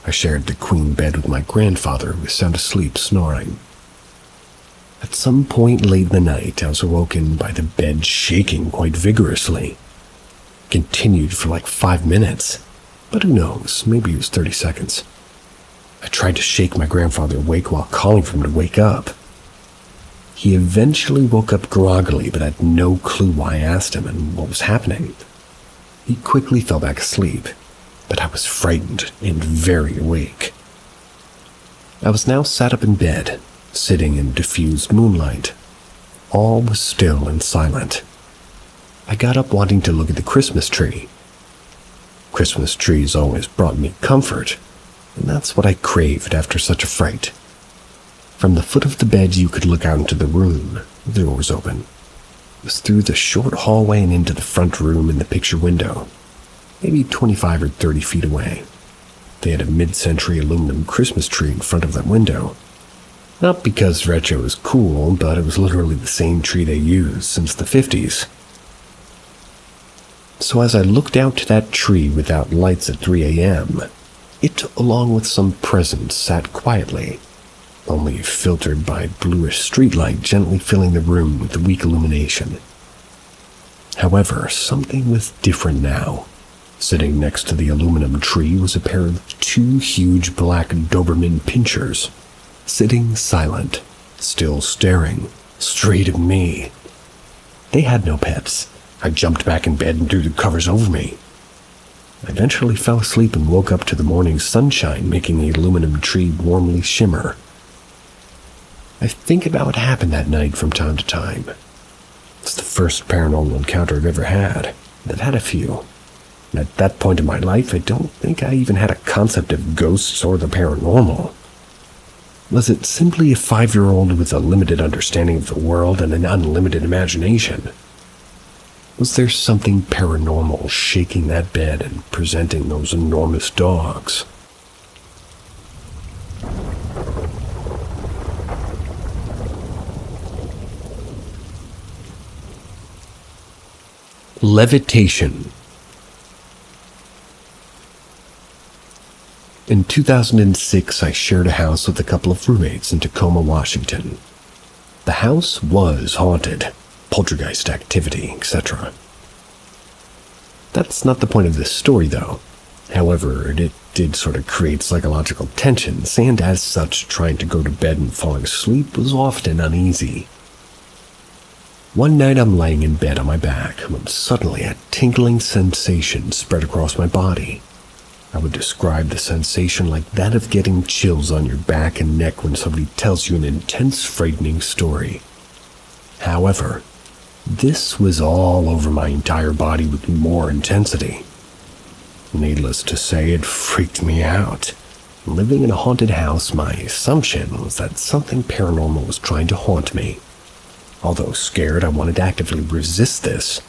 I shared the queen bed with my grandfather, who was sound asleep snoring. At some point late in the night, I was awoken by the bed shaking quite vigorously. It continued for like 5 minutes, but who knows, maybe it was 30 seconds. I tried to shake my grandfather awake while calling for him to wake up. He eventually woke up groggily, but I had no clue why I asked him and what was happening. He quickly fell back asleep, but I was frightened and very awake. I was now sat up in bed, sitting in diffused moonlight. All was still and silent. I got up wanting to look at the Christmas tree. Christmas trees always brought me comfort, and that's what I craved after such a fright. From the foot of the bed you could look out into the room. The door was open. It was through the short hallway and into the front room in the picture window, maybe 25 or 30 feet away. They had a mid-century aluminum Christmas tree in front of that window. Not because retro is cool, but it was literally the same tree they used since the 50s. So as I looked out to that tree without lights at 3 a.m., it, along with some presence, sat quietly, only filtered by bluish streetlight gently filling the room with the weak illumination. However, something was different now. Sitting next to the aluminum tree was a pair of 2 huge black Doberman pinschers, sitting silent, still staring straight at me. They had no pets. I jumped back in bed and drew the covers over me. I eventually fell asleep and woke up to the morning sunshine making the aluminum tree warmly shimmer. I think about what happened that night from time to time. It's the first paranormal encounter I've ever had, and I've had a few. And at that point in my life, I don't think I even had a concept of ghosts or the paranormal. Was it simply a 5-year-old with a limited understanding of the world and an unlimited imagination? Was there something paranormal shaking that bed and presenting those enormous dogs? Levitation. In 2006, I shared a house with a couple of roommates in Tacoma, Washington. The house was haunted, poltergeist activity, etc. That's not the point of this story, though. However, it did sort of create psychological tensions, and as such, trying to go to bed and falling asleep was often uneasy. One night I'm laying in bed on my back when suddenly a tingling sensation spread across my body. I would describe the sensation like that of getting chills on your back and neck when somebody tells you an intense, frightening story. However, this was all over my entire body with more intensity. Needless to say, it freaked me out. Living in a haunted house, my assumption was that something paranormal was trying to haunt me. Although scared, I wanted to actively resist this.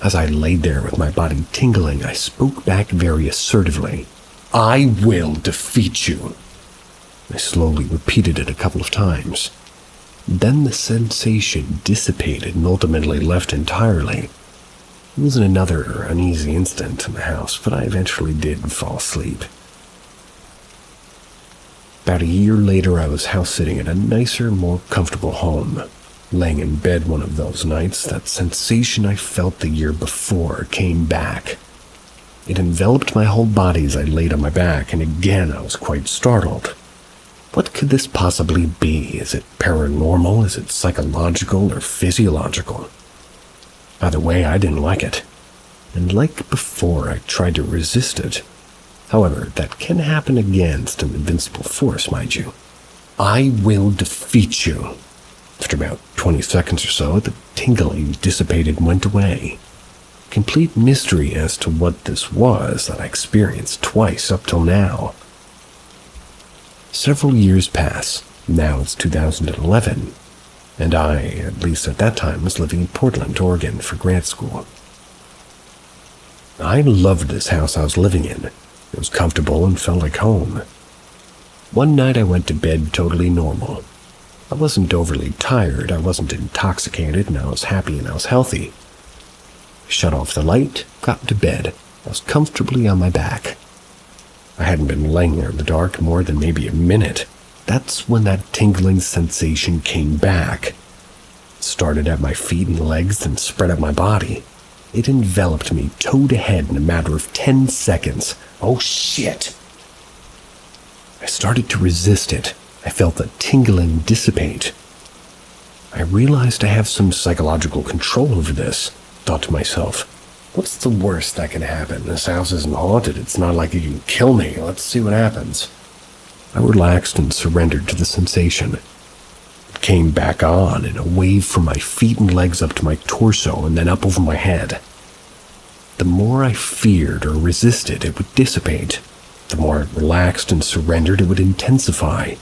As I laid there with my body tingling, I spoke back very assertively. "I will defeat you." I slowly repeated it a couple of times. Then the sensation dissipated and ultimately left entirely. It was another uneasy instant in the house, but I eventually did fall asleep. About a year later, I was house-sitting at a nicer, more comfortable home. Laying in bed one of those nights, that sensation I felt the year before came back. It enveloped my whole body as I laid on my back, and again I was quite startled. What could this possibly be? Is it paranormal? Is it psychological or physiological? Either way, I didn't like it. And like before, I tried to resist it. However, that can happen against an invincible force, mind you. "I will defeat you." After about 20 seconds or so, the tingling dissipated and went away. Complete mystery as to what this was that I experienced twice up till now. Several years pass. Now it's 2011. And I, at least at that time, was living in Portland, Oregon for grad school. I loved this house I was living in. It was comfortable and felt like home. One night I went to bed totally normal. I wasn't overly tired, I wasn't intoxicated, and I was happy and I was healthy. I shut off the light, got into bed. I was comfortably on my back. I hadn't been laying there in the dark more than maybe a minute. That's when that tingling sensation came back. It started at my feet and legs and spread up my body. It enveloped me toe to head in a matter of 10 seconds. Oh shit! I started to resist it. I felt the tingling dissipate. I realized I have some psychological control over this. Thought to myself, what's the worst that can happen? This house isn't haunted. It's not like it can kill me. Let's see what happens. I relaxed and surrendered to the sensation. It came back on in a wave from my feet and legs up to my torso and then up over my head. The more I feared or resisted, it would dissipate. The more I relaxed and surrendered, it would intensify.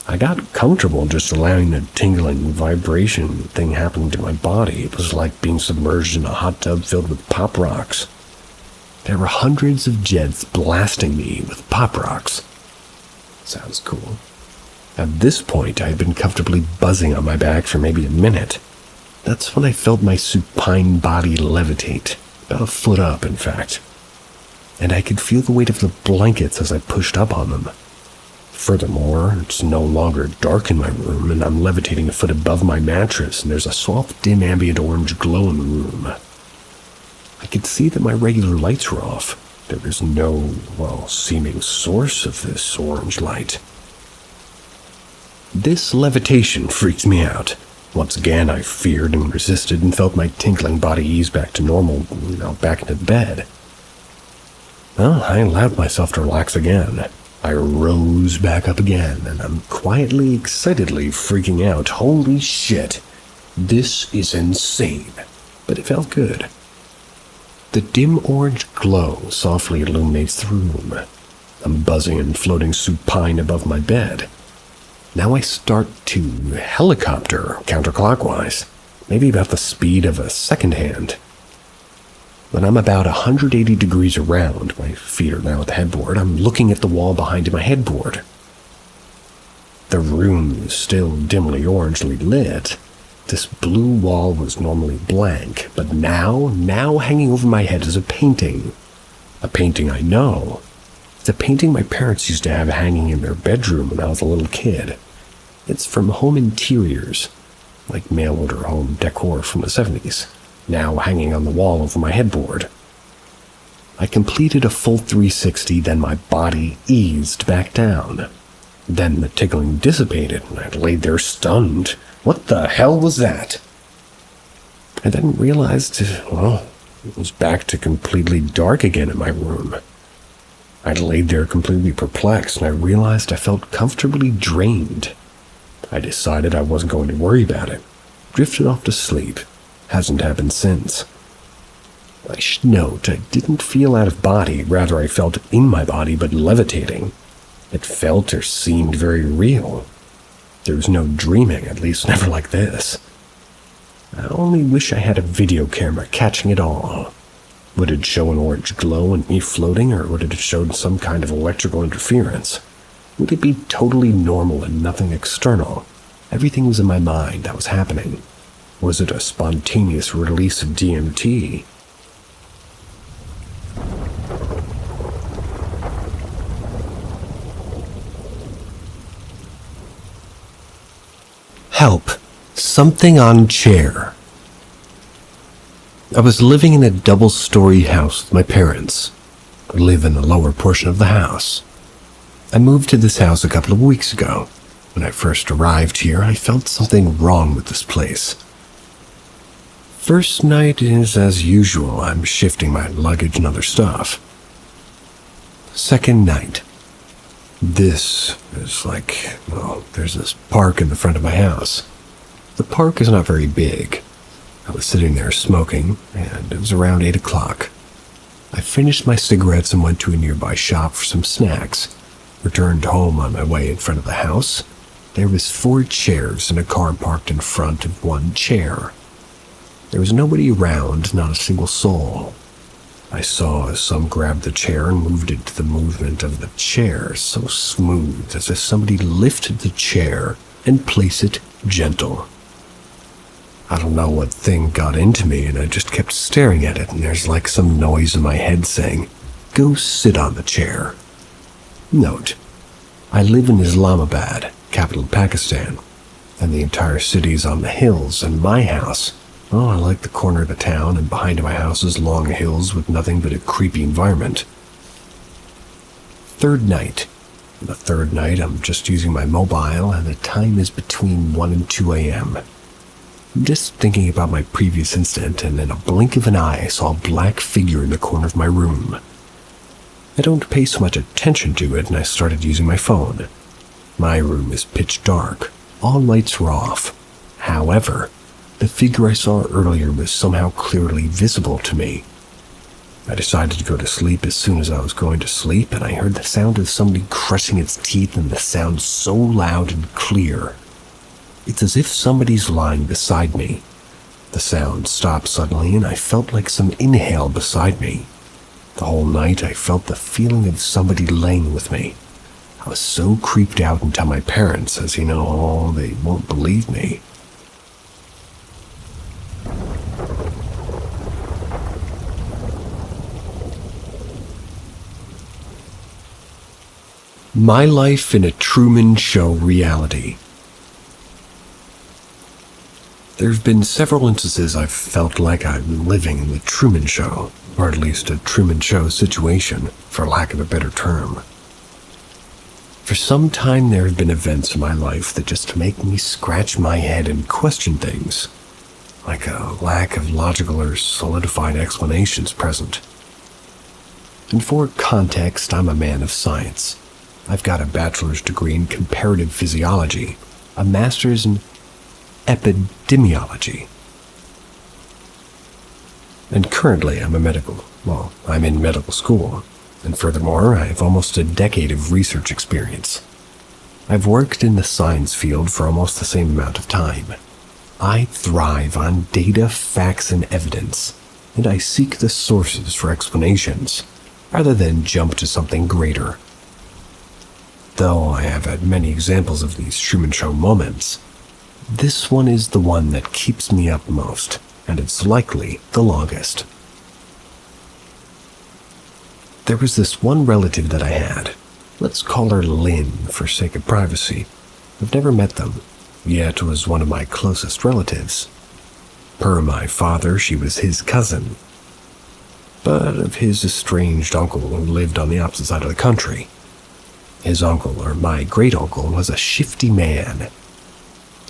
I got comfortable just allowing the tingling vibration thing happening to my body. It was like being submerged in a hot tub filled with pop rocks. There were hundreds of jets blasting me with pop rocks. Sounds cool. At this point, I had been comfortably buzzing on my back for maybe a minute. That's when I felt my supine body levitate, about a foot up, in fact. And I could feel the weight of the blankets as I pushed up on them. Furthermore, it's no longer dark in my room, and I'm levitating a foot above my mattress, and there's a soft, dim ambient orange glow in the room. I could see that my regular lights were off. There was no, seeming source of this orange light. This levitation freaked me out. Once again, I feared and resisted and felt my tinkling body ease back to normal, back into bed. Well, I allowed myself to relax again. I rose back up again, and I'm quietly, excitedly freaking out. Holy shit, this is insane. But it felt good. The dim orange glow softly illuminates the room. I'm buzzing and floating supine above my bed. Now I start to helicopter counterclockwise, maybe about the speed of a second hand. When I'm about 180 degrees around, my feet are now at the headboard, I'm looking at the wall behind my headboard. The room is still dimly orangely lit. This blue wall was normally blank, but now hanging over my head is a painting. A painting I know. It's a painting my parents used to have hanging in their bedroom when I was a little kid. It's from home interiors, like mail-order home decor from the 70s, now hanging on the wall over my headboard. I completed a full 360, then my body eased back down. Then the tickling dissipated, and I laid there stunned. What the hell was that? I then realized, it was back to completely dark again in my room. I laid there completely perplexed, and I realized I felt comfortably drained. I decided I wasn't going to worry about it. Drifted off to sleep. Hasn't happened since. I should note, I didn't feel out of body, rather I felt in my body but levitating. It felt or seemed very real. There was no dreaming, at least never like this. I only wish I had a video camera catching it all. Would it show an orange glow and me floating, or would it have showed some kind of electrical interference? Would it be totally normal and nothing external? Everything was in my mind that was happening. Was it a spontaneous release of DMT? Help. Something on chair. I was living in a double-story house with my parents. I live in the lower portion of the house. I moved to this house a couple of weeks ago. When I first arrived here, I felt something wrong with this place. First night is as usual. I'm shifting my luggage and other stuff. Second night. This is like, there's this park in the front of my house. The park is not very big. I was sitting there smoking, and it was around 8 o'clock. I finished my cigarettes and went to a nearby shop for some snacks. Returned home on my way in front of the house. There was 4 chairs and a car parked in front of one chair. There was nobody around, not a single soul. I saw some grab the chair and moved it to the movement of the chair, so smooth as if somebody lifted the chair and placed it gentle. I don't know what thing got into me, and I just kept staring at it, and there's like some noise in my head saying, "Go sit on the chair." Note, I live in Islamabad, capital of Pakistan, and the entire city is on the hills, and my house, I like the corner of the town, and behind my house is long hills with nothing but a creepy environment. Third night. The third night, I'm just using my mobile, and the time is between 1 and 2 a.m. I'm just thinking about my previous incident, and in a blink of an eye, I saw a black figure in the corner of my room. I don't pay so much attention to it, and I started using my phone. My room is pitch dark. All lights were off. However, the figure I saw earlier was somehow clearly visible to me. I decided to go to sleep as soon as I was going to sleep, and I heard the sound of somebody crushing its teeth, and the sound so loud and clear. It's as if somebody's lying beside me. The sound stopped suddenly, and I felt like some inhale beside me. The whole night I felt the feeling of somebody laying with me. I was so creeped out and tell my parents, as they won't believe me. My life in a Truman Show reality. There have been several instances I've felt like I'm living in the Truman Show, or at least a Truman Show situation, for lack of a better term. For some time there have been events in my life that just make me scratch my head and question things, like a lack of logical or solidified explanations present. And for context, I'm a man of science. I've got a bachelor's degree in comparative physiology, a master's in epidemiology. And currently I'm in medical school, and furthermore, I have almost a decade of research experience. I've worked in the science field for almost the same amount of time. I thrive on data, facts, and evidence, and I seek the sources for explanations, rather than jump to something greater. Though I have had many examples of these Truman Show moments, this one is the one that keeps me up most, and it's likely the longest. There was this one relative that I had. Let's call her Lynn for sake of privacy. I've never met them, yet was one of my closest relatives. Per my father, she was his cousin, but of his estranged uncle who lived on the opposite side of the country. His uncle, or my great-uncle, was a shifty man.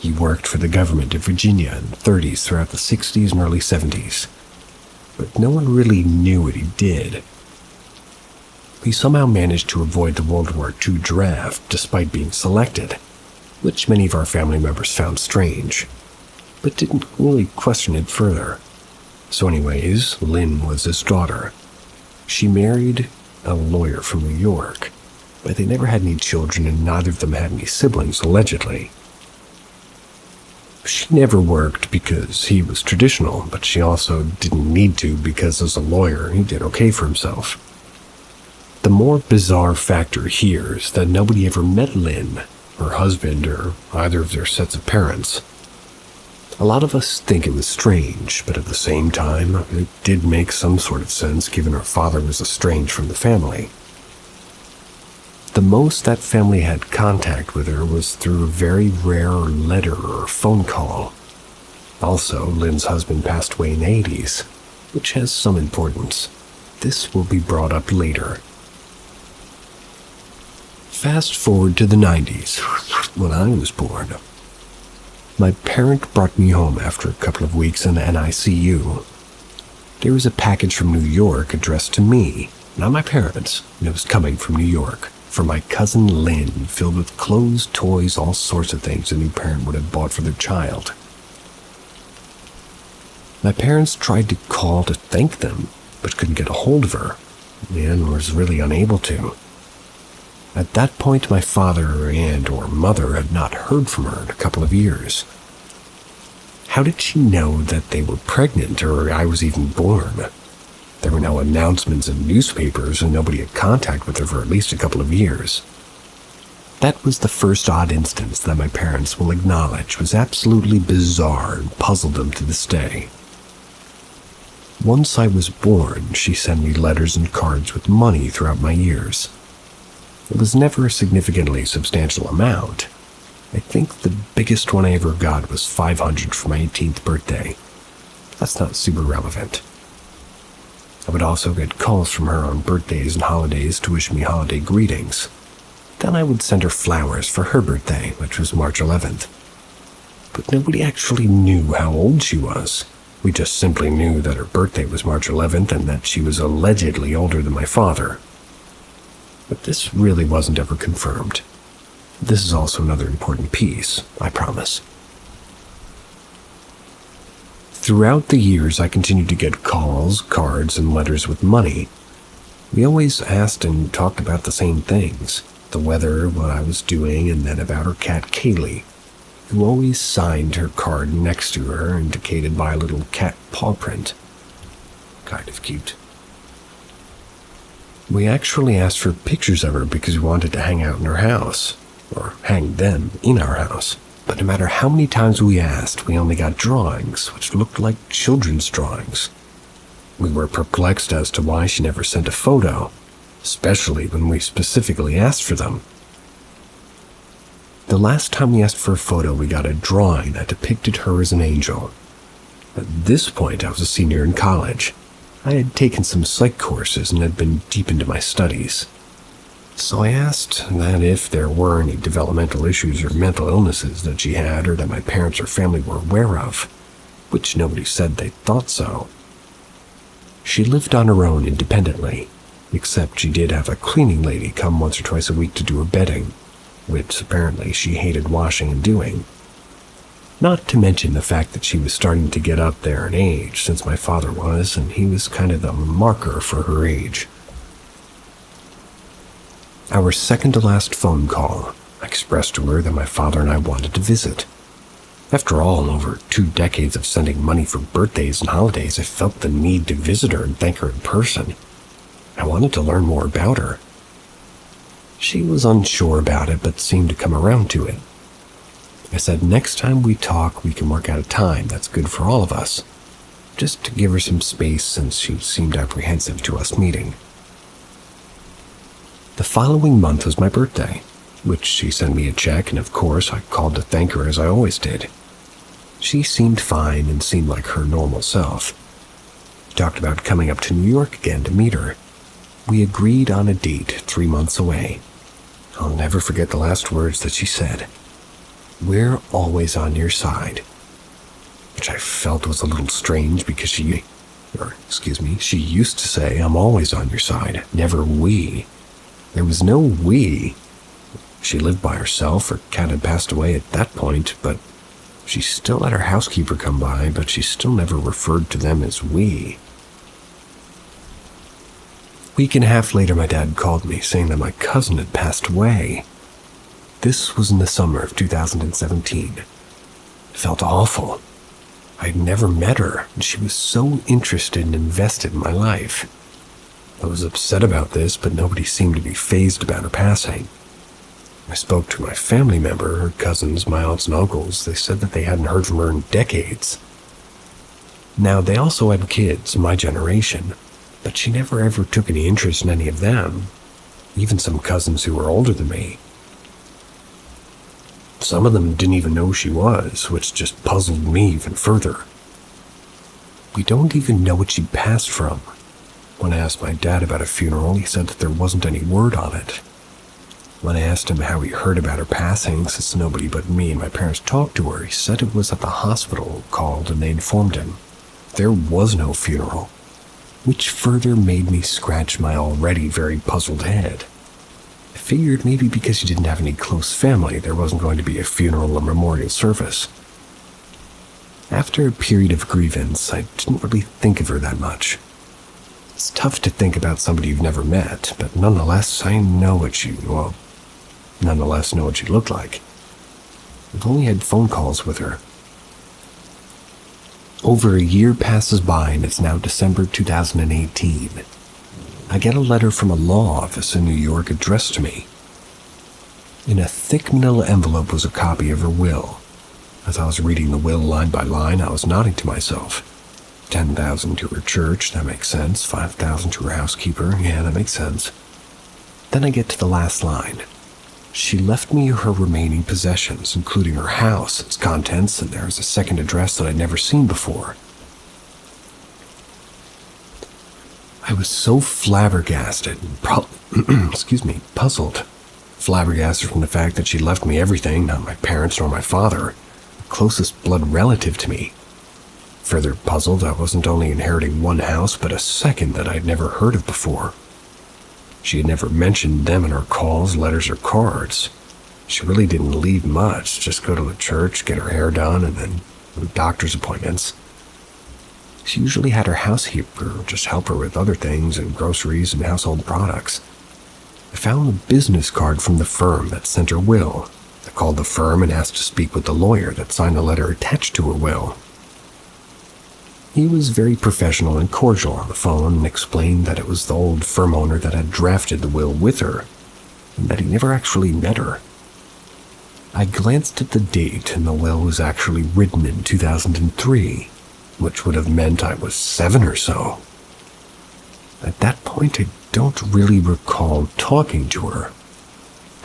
He worked for the government of Virginia in the 30s throughout the 60s and early 70s, but no one really knew what he did. He somehow managed to avoid the World War II draft despite being selected, which many of our family members found strange, but didn't really question it further. So anyways, Lynn was his daughter. She married a lawyer from New York, but they never had any children and neither of them had any siblings, allegedly. She never worked because he was traditional, but she also didn't need to because as a lawyer, he did okay for himself. The more bizarre factor here is that nobody ever met Lynn, her husband, or either of their sets of parents. A lot of us think it was strange, but at the same time, it did make some sort of sense given her father was estranged from the family. The most that family had contact with her was through a very rare letter or phone call. Also, Lynn's husband passed away in the 80s, which has some importance. This will be brought up later. Fast forward to the 90s, when I was born. My parent brought me home after a couple of weeks in the NICU. There was a package from New York addressed to me, not my parents, and it was coming from New York. For my cousin Lynn, filled with clothes, toys, all sorts of things a new parent would have bought for their child. My parents tried to call to thank them, but couldn't get a hold of her, and was really unable to. At that point, my father and/or mother had not heard from her in a couple of years. How did she know that they were pregnant or I was even born? There were no announcements in newspapers and nobody had contact with her for at least a couple of years. That was the first odd instance that my parents will acknowledge was absolutely bizarre and puzzled them to this day. Once I was born, she sent me letters and cards with money throughout my years. It was never a significantly substantial amount. I think the biggest one I ever got was $500 for my 18th birthday. That's not super relevant. I would also get calls from her on birthdays and holidays to wish me holiday greetings. Then I would send her flowers for her birthday, which was March 11th. But nobody actually knew how old she was. We just simply knew that her birthday was March 11th and that she was allegedly older than my father. But this really wasn't ever confirmed. This is also another important piece, I promise. Throughout the years, I continued to get calls, cards, and letters with money. We always asked and talked about the same things. The weather, what I was doing, and then about her cat Kaylee, who always signed her card next to her, indicated by a little cat paw print. Kind of cute. We actually asked for pictures of her because we wanted to hang out in her house, or hang them in our house. But no matter how many times we asked, we only got drawings, which looked like children's drawings. We were perplexed as to why she never sent a photo, especially when we specifically asked for them. The last time we asked for a photo, we got a drawing that depicted her as an angel. At this point, I was a senior in college. I had taken some psych courses and had been deep into my studies. So I asked that if there were any developmental issues or mental illnesses that she had or that my parents or family were aware of, which nobody said they thought so. She lived on her own independently, except she did have a cleaning lady come once or twice a week to do her bedding, which apparently she hated washing and doing. Not to mention the fact that she was starting to get up there in age, since my father was, and he was kind of the marker for her age. Our second-to-last phone call, I expressed to her that my father and I wanted to visit. After all, over 2 decades of sending money for birthdays and holidays, I felt the need to visit her and thank her in person. I wanted to learn more about her. She was unsure about it, but seemed to come around to it. I said next time we talk, we can work out a time that's good for all of us, just to give her some space since she seemed apprehensive to us meeting. The following month was my birthday, which she sent me a check, and of course I called to thank her as I always did. She seemed fine and seemed like her normal self. We talked about coming up to New York again to meet her. We agreed on a date 3 months away. I'll never forget the last words that she said. "We're always on your side," which I felt was a little strange because she used to say, "I'm always on your side, never we." There was no we. She lived by herself, her cat had passed away at that point, but she still had her housekeeper come by, but she still never referred to them as we. A week and a half later, my dad called me saying that my cousin had passed away. This was in the summer of 2017. It felt awful. I'd never met her, and she was so interested and invested in my life. I was upset about this, but nobody seemed to be fazed about her passing. I spoke to my family member, her cousins, my aunts and uncles. They said that they hadn't heard from her in decades. Now, they also had kids, my generation, but she never ever took any interest in any of them, even some cousins who were older than me. Some of them didn't even know who she was, which just puzzled me even further. We don't even know what she passed from. When I asked my dad about a funeral, he said that there wasn't any word on it. When I asked him how he heard about her passing, since nobody but me and my parents talked to her, he said it was at the hospital called and they informed him. There was no funeral, which further made me scratch my already very puzzled head. I figured maybe because she didn't have any close family, there wasn't going to be a funeral or memorial service. After a period of grievance, I didn't really think of her that much. It's tough to think about somebody you've never met, but nonetheless, I know what she looked like. I've only had phone calls with her. Over a year passes by and it's now December 2018. I get a letter from a law office in New York addressed to me. In a thick manila envelope was a copy of her will. As I was reading the will line by line, I was nodding to myself. 10,000 to her church, that makes sense. 5,000 to her housekeeper, yeah, that makes sense. Then I get to the last line. She left me her remaining possessions, including her house, its contents, and there is a second address that I'd never seen before. I was so flabbergasted and puzzled. Flabbergasted from the fact that she left me everything, not my parents nor my father, the closest blood relative to me. Further puzzled, I wasn't only inheriting one house, but a second that I'd never heard of before. She had never mentioned them in her calls, letters, or cards. She really didn't leave much, just go to a church, get her hair done, and then doctor's appointments. She usually had her housekeeper just help her with other things and groceries and household products. I found the business card from the firm that sent her will. I called the firm and asked to speak with the lawyer that signed the letter attached to her will. He was very professional and cordial on the phone and explained that it was the old firm owner that had drafted the will with her, and that he never actually met her. I glanced at the date, and the will was actually written in 2003, which would have meant I was 7 or so. At that point, I don't really recall talking to her.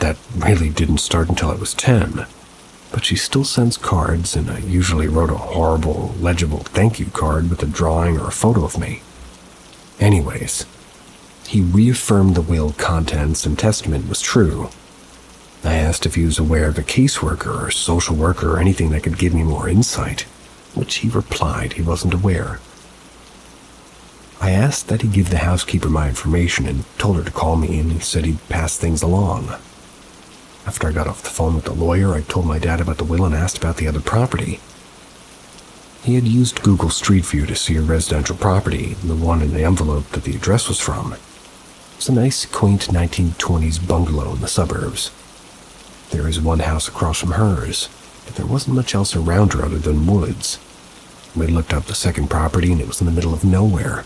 that really didn't start until I was 10. But she still sends cards, and I usually wrote a horrible, legible thank you card with a drawing or a photo of me. Anyways, he reaffirmed the will contents and testament was true. I asked if he was aware of a caseworker or social worker or anything that could give me more insight, which he replied he wasn't aware. I asked that he give the housekeeper my information and told her to call me, and he said he'd pass things along. After I got off the phone with the lawyer, I told my dad about the will and asked about the other property. He had used Google Street View to see a residential property, the one in the envelope that the address was from. It's a nice, quaint 1920s bungalow in the suburbs. There is one house across from hers, but there wasn't much else around her other than woods. We looked up the second property and it was in the middle of nowhere,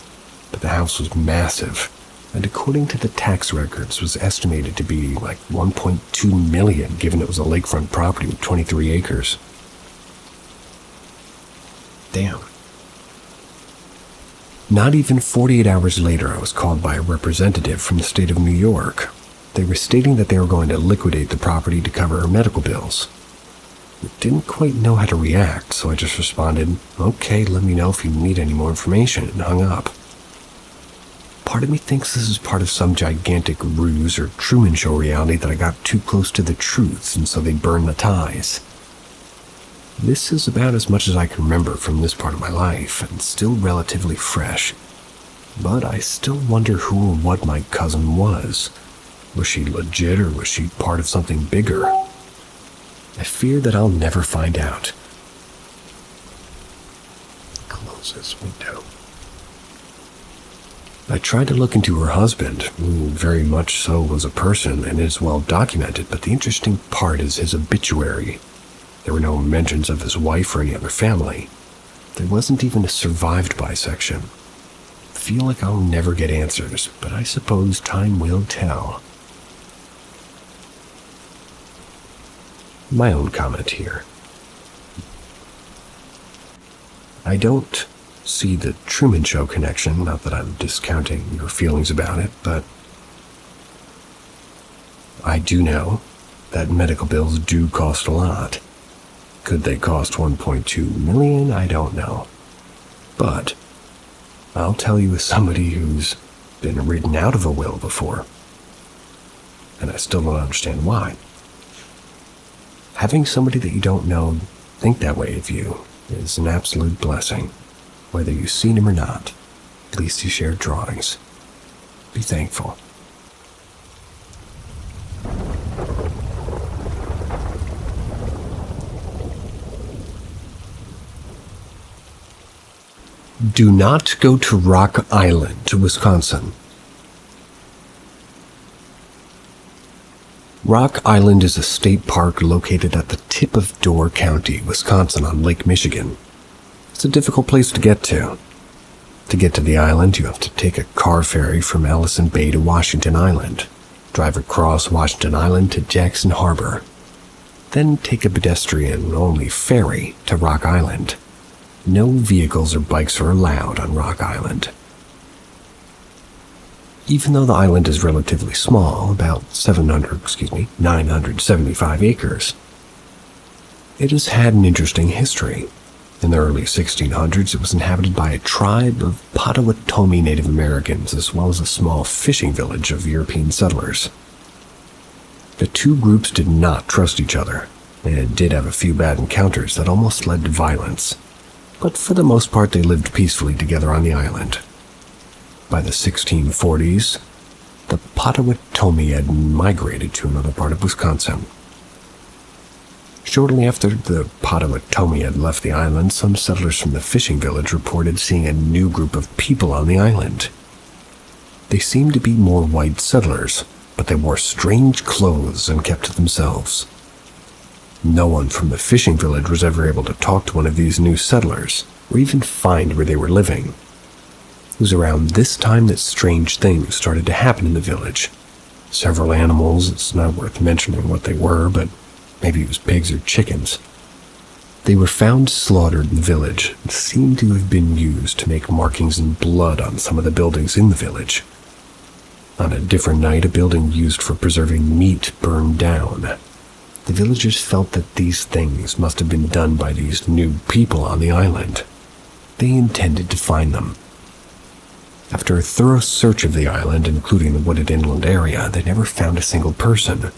but the house was massive, and according to the tax records was estimated to be like $1.2 million given it was a lakefront property with 23 acres. Damn. Not even 48 hours later, I was called by a representative from the state of New York. They were stating that they were going to liquidate the property to cover her medical bills. I didn't quite know how to react, so I just responded, "Okay, let me know if you need any more information," and hung up. Part of me thinks this is part of some gigantic ruse or Truman Show reality that I got too close to the truth, and so they burned the ties. This is about as much as I can remember from this part of my life, and still relatively fresh. But I still wonder who or what my cousin was. Was she legit, or was she part of something bigger? I fear that I'll never find out. Close this window. I tried to look into her husband, who very much so was a person and is well documented, but the interesting part is his obituary. There were no mentions of his wife or any other family. There wasn't even a survived by section. I feel like I'll never get answers, but I suppose time will tell. My own comment here. I don't see the Truman Show connection, not that I'm discounting your feelings about it, but I do know that medical bills do cost a lot. Could they cost $1.2 million? I don't know. But I'll tell you as somebody who's been written out of a will before, and I still don't understand why. Having somebody that you don't know think that way of you is an absolute blessing. Whether you've seen him or not, at least you shared drawings. Be thankful. Do not go to Rock Island, Wisconsin. Rock Island is a state park located at the tip of Door County, Wisconsin on Lake Michigan. It's a difficult place to get to. To get to the island, you have to take a car ferry from Allison Bay to Washington Island, drive across Washington Island to Jackson Harbor, then take a pedestrian-only ferry to Rock Island. No vehicles or bikes are allowed on Rock Island. Even though the island is relatively small, about 975 acres, it has had an interesting history. In the early 1600s, it was inhabited by a tribe of Potawatomi Native Americans, as well as a small fishing village of European settlers. The two groups did not trust each other, and did have a few bad encounters that almost led to violence. But for the most part, they lived peacefully together on the island. By the 1640s, the Potawatomi had migrated to another part of Wisconsin. Shortly after the Potawatomi had left the island, some settlers from the fishing village reported seeing a new group of people on the island. They seemed to be more white settlers, but they wore strange clothes and kept to themselves. No one from the fishing village was ever able to talk to one of these new settlers, or even find where they were living. It was around this time that strange things started to happen in the village. Several animals, it's not worth mentioning what they were, but maybe it was pigs or chickens. They were found slaughtered in the village and seemed to have been used to make markings in blood on some of the buildings in the village. On a different night, a building used for preserving meat burned down. The villagers felt that these things must have been done by these new people on the island. They intended to find them. After a thorough search of the island, including the wooded inland area, they never found a single person.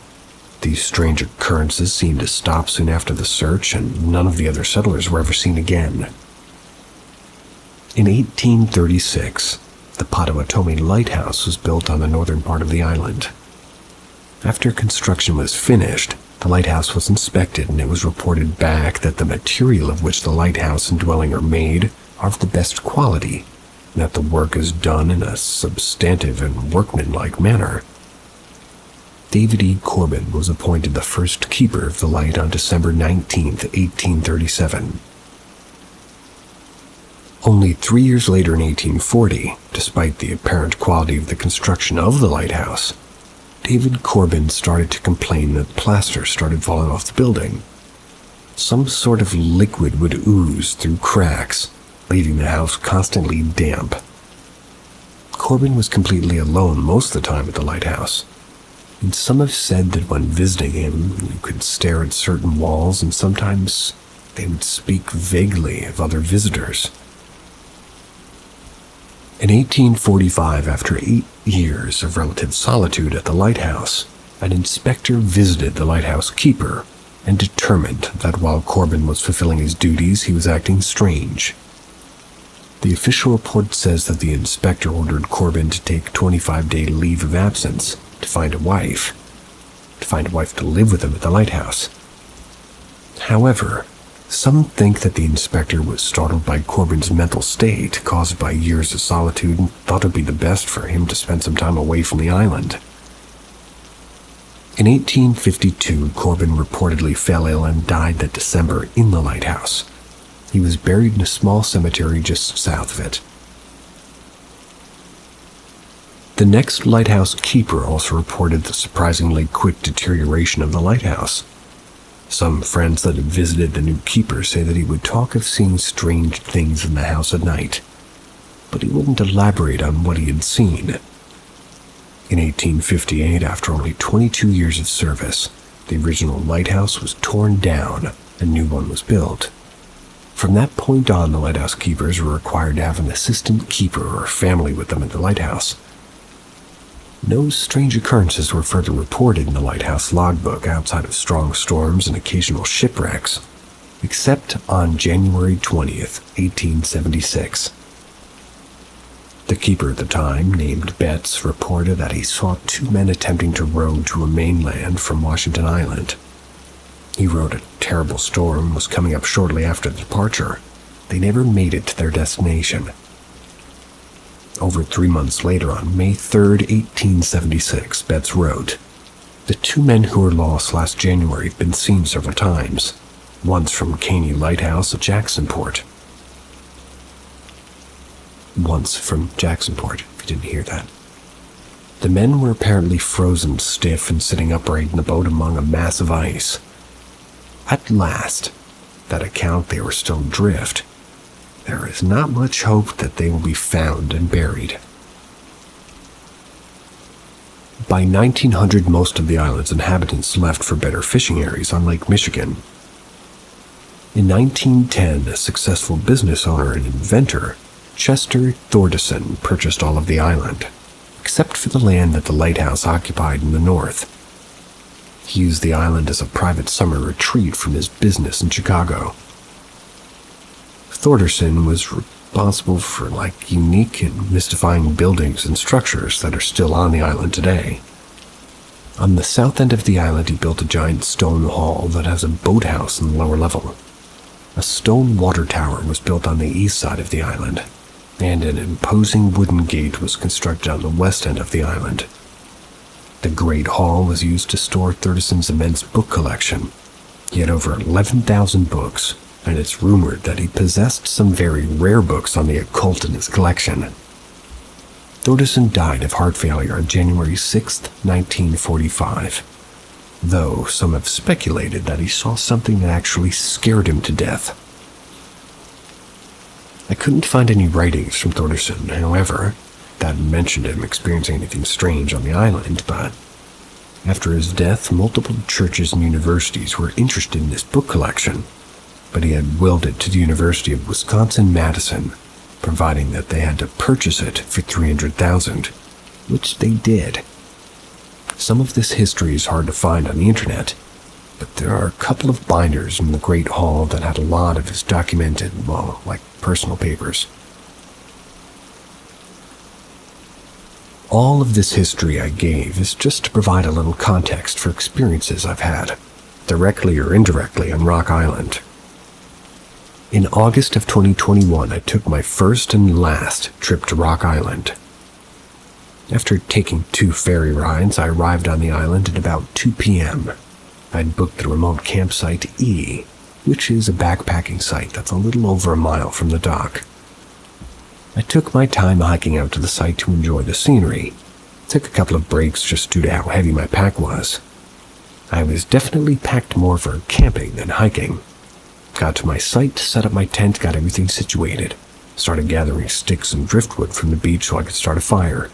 These strange occurrences seemed to stop soon after the search, and none of the other settlers were ever seen again. In 1836, the Potawatomi Lighthouse was built on the northern part of the island. After construction was finished, the lighthouse was inspected, and it was reported back that the material of which the lighthouse and dwelling are made are of the best quality, and that the work is done in a substantive and workmanlike manner. David E. Corbin was appointed the first keeper of the light on December 19, 1837. Only 3 years later in 1840, despite the apparent quality of the construction of the lighthouse, David Corbin started to complain that plaster started falling off the building. Some sort of liquid would ooze through cracks, leaving the house constantly damp. Corbin was completely alone most of the time at the lighthouse, and some have said that when visiting him, you could stare at certain walls, and sometimes they would speak vaguely of other visitors. In 1845, after 8 years of relative solitude at the lighthouse, an inspector visited the lighthouse keeper and determined that while Corbin was fulfilling his duties, he was acting strange. The official report says that the inspector ordered Corbin to take a 25-day leave of absence to find a wife to live with him at the lighthouse. However, some think that the inspector was startled by Corbin's mental state caused by years of solitude and thought it would be the best for him to spend some time away from the island. In 1852, Corbin reportedly fell ill and died that December in the lighthouse. He was buried in a small cemetery just south of it. The next lighthouse keeper also reported the surprisingly quick deterioration of the lighthouse. Some friends that had visited the new keeper say that he would talk of seeing strange things in the house at night, but he wouldn't elaborate on what he had seen. In 1858, after only 22 years of service, the original lighthouse was torn down, and a new one was built. From that point on, the lighthouse keepers were required to have an assistant keeper or family with them at the lighthouse. No strange occurrences were further reported in the lighthouse logbook outside of strong storms and occasional shipwrecks, except on January 20th, 1876. The keeper at the time, named Betts, reported that he saw 2 men attempting to row to a mainland from Washington Island. He wrote a terrible storm was coming up shortly after the departure. They never made it to their destination. Over 3 months later, on May 3, 1876, Betts wrote, "The 2 men who were lost last January have been seen several times, once from Caney Lighthouse at Jacksonport." Once from Jacksonport, if you didn't hear that. The men were apparently frozen stiff and sitting upright in the boat among a mass of ice. At last, that account they were still adrift. There is not much hope that they will be found and buried. By 1900, most of the island's inhabitants left for better fishing areas on Lake Michigan. In 1910, a successful business owner and inventor, Chester Thordarson, purchased all of the island, except for the land that the lighthouse occupied in the north. He used the island as a private summer retreat from his business in Chicago. Thordarson was responsible for unique and mystifying buildings and structures that are still on the island today. On the south end of the island, he built a giant stone hall that has a boathouse in the lower level. A stone water tower was built on the east side of the island, and an imposing wooden gate was constructed on the west end of the island. The Great Hall was used to store Thordarson's immense book collection. He had over 11,000 books, and it's rumored that he possessed some very rare books on the occult in his collection. Thordarson died of heart failure on January 6, 1945, though some have speculated that he saw something that actually scared him to death. I couldn't find any writings from Thordarson, however. That mentioned him experiencing anything strange on the island, but after his death, multiple churches and universities were interested in his book collection, but he had willed it to the University of Wisconsin-Madison, providing that they had to purchase it for $300,000, which they did. Some of this history is hard to find on the internet, but there are a couple of binders in the Great Hall that had a lot of his documented, well, like personal papers. All of this history I gave is just to provide a little context for experiences I've had, directly or indirectly, on Rock Island. In August of 2021, I took my first and last trip to Rock Island. After taking 2 ferry rides, I arrived on the island at about 2 p.m. I'd booked the remote campsite E, which is a backpacking site that's a little over a mile from the dock. I took my time hiking out to the site to enjoy the scenery. Took a couple of breaks just due to how heavy my pack was. I was definitely packed more for camping than hiking. Got to my site, set up my tent, got everything situated. Started gathering sticks and driftwood from the beach so I could start a fire.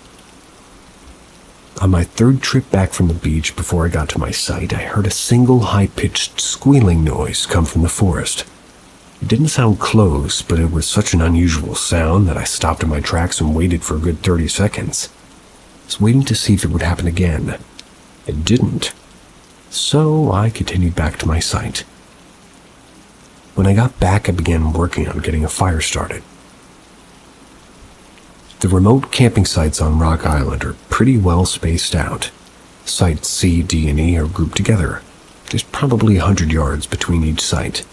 On my 3rd trip back from the beach, before I got to my site, I heard a single high-pitched squealing noise come from the forest. It didn't sound close, but it was such an unusual sound that I stopped in my tracks and waited for a good 30 seconds. I was waiting to see if it would happen again. It didn't. So I continued back to my site. When I got back, I began working on getting a fire started. The remote camping sites on Rock Island are pretty well spaced out. Sites C, D, and E are grouped together. There's probably 100 yards between each site.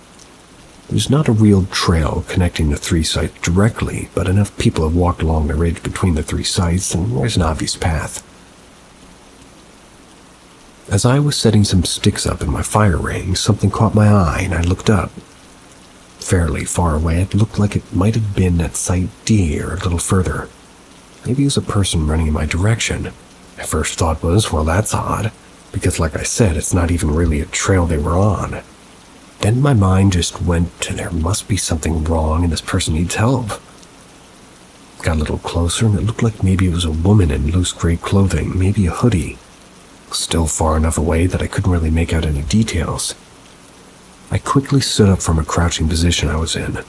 There's not a real trail connecting the 3 sites directly, but enough people have walked along the ridge between the 3 sites, and there's an obvious path. As I was setting some sticks up in my fire ring, something caught my eye, and I looked up. Fairly far away, it looked like it might have been at Site D or a little further. Maybe it was a person running in my direction. My first thought was, well, that's odd, because like I said, it's not even really a trail they were on. Then my mind just went to there must be something wrong and this person needs help. Got a little closer and it looked like maybe it was a woman in loose gray clothing, maybe a hoodie. Still far enough away that I couldn't really make out any details. I quickly stood up from a crouching position I was in,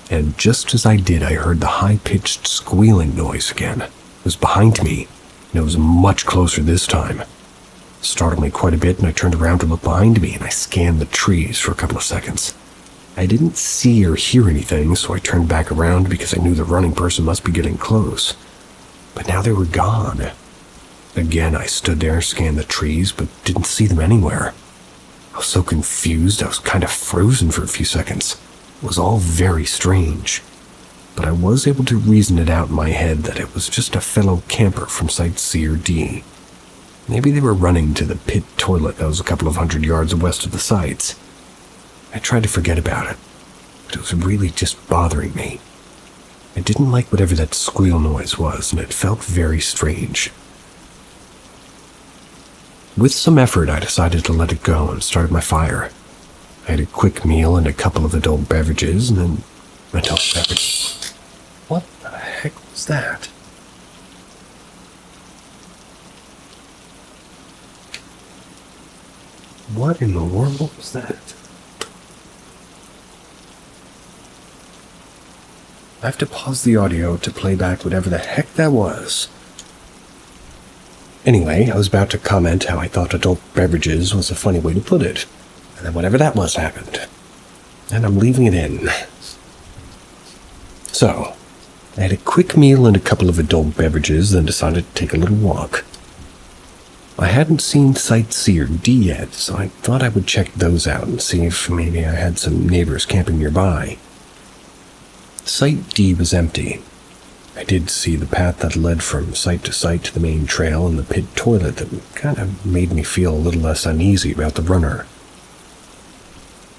and just as I did, I heard the high-pitched squealing noise again. It was behind me, and it was much closer this time. It startled me quite a bit, and I turned around to look behind me, and I scanned the trees for a couple of seconds. I didn't see or hear anything, so I turned back around because I knew the running person must be getting close. But now they were gone. Again, I stood there, scanned the trees, but didn't see them anywhere. I was so confused, I was kind of frozen for a few seconds. It was all very strange. But I was able to reason it out in my head that it was just a fellow camper from Site C or D. Maybe they were running to the pit toilet that was a couple of 100 yards west of the sites. I tried to forget about it, but it was really just bothering me. I didn't like whatever that squeal noise was, and it felt very strange. With some effort, I decided to let it go and started my fire. I had a quick meal and a couple of adult beverages, and then adult beverages. What the heck was that? What in the world was that? I have to pause the audio to play back whatever the heck that was. Anyway, I was about to comment how I thought adult beverages was a funny way to put it, and then whatever that was happened. And I'm leaving it in. So, I had a quick meal and a couple of adult beverages, then decided to take a little walk. I hadn't seen Site C or D yet, so I thought I would check those out and see if maybe I had some neighbors camping nearby. Site D was empty. I did see the path that led from site to site to the main trail and the pit toilet that kind of made me feel a little less uneasy about the runner.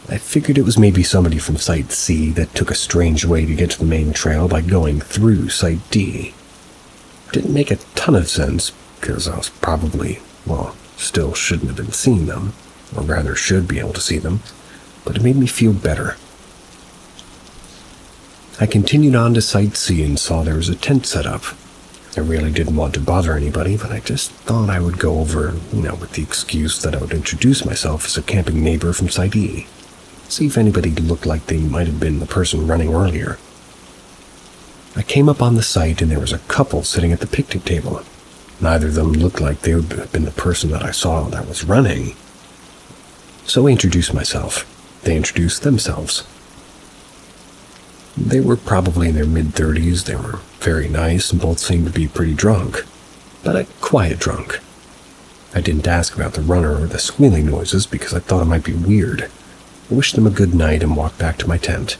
I figured it was maybe somebody from Site C that took a strange way to get to the main trail by going through Site D. Didn't make a ton of sense, because I was probably, still shouldn't have been seeing them, or rather should be able to see them, but it made me feel better. I continued on to Site C and saw there was a tent set up. I really didn't want to bother anybody, but I just thought I would go over, with the excuse that I would introduce myself as a camping neighbor from Site E. See if anybody looked like they might have been the person running earlier. I came up on the site and there was a couple sitting at the picnic table. Neither of them looked like they would have been the person that I saw that was running. So I introduced myself. They introduced themselves. They were probably in their mid-30s. They were very nice and both seemed to be pretty drunk, but a quiet drunk. I didn't ask about the runner or the squealing noises because I thought it might be weird. I wished them a good night and walked back to my tent.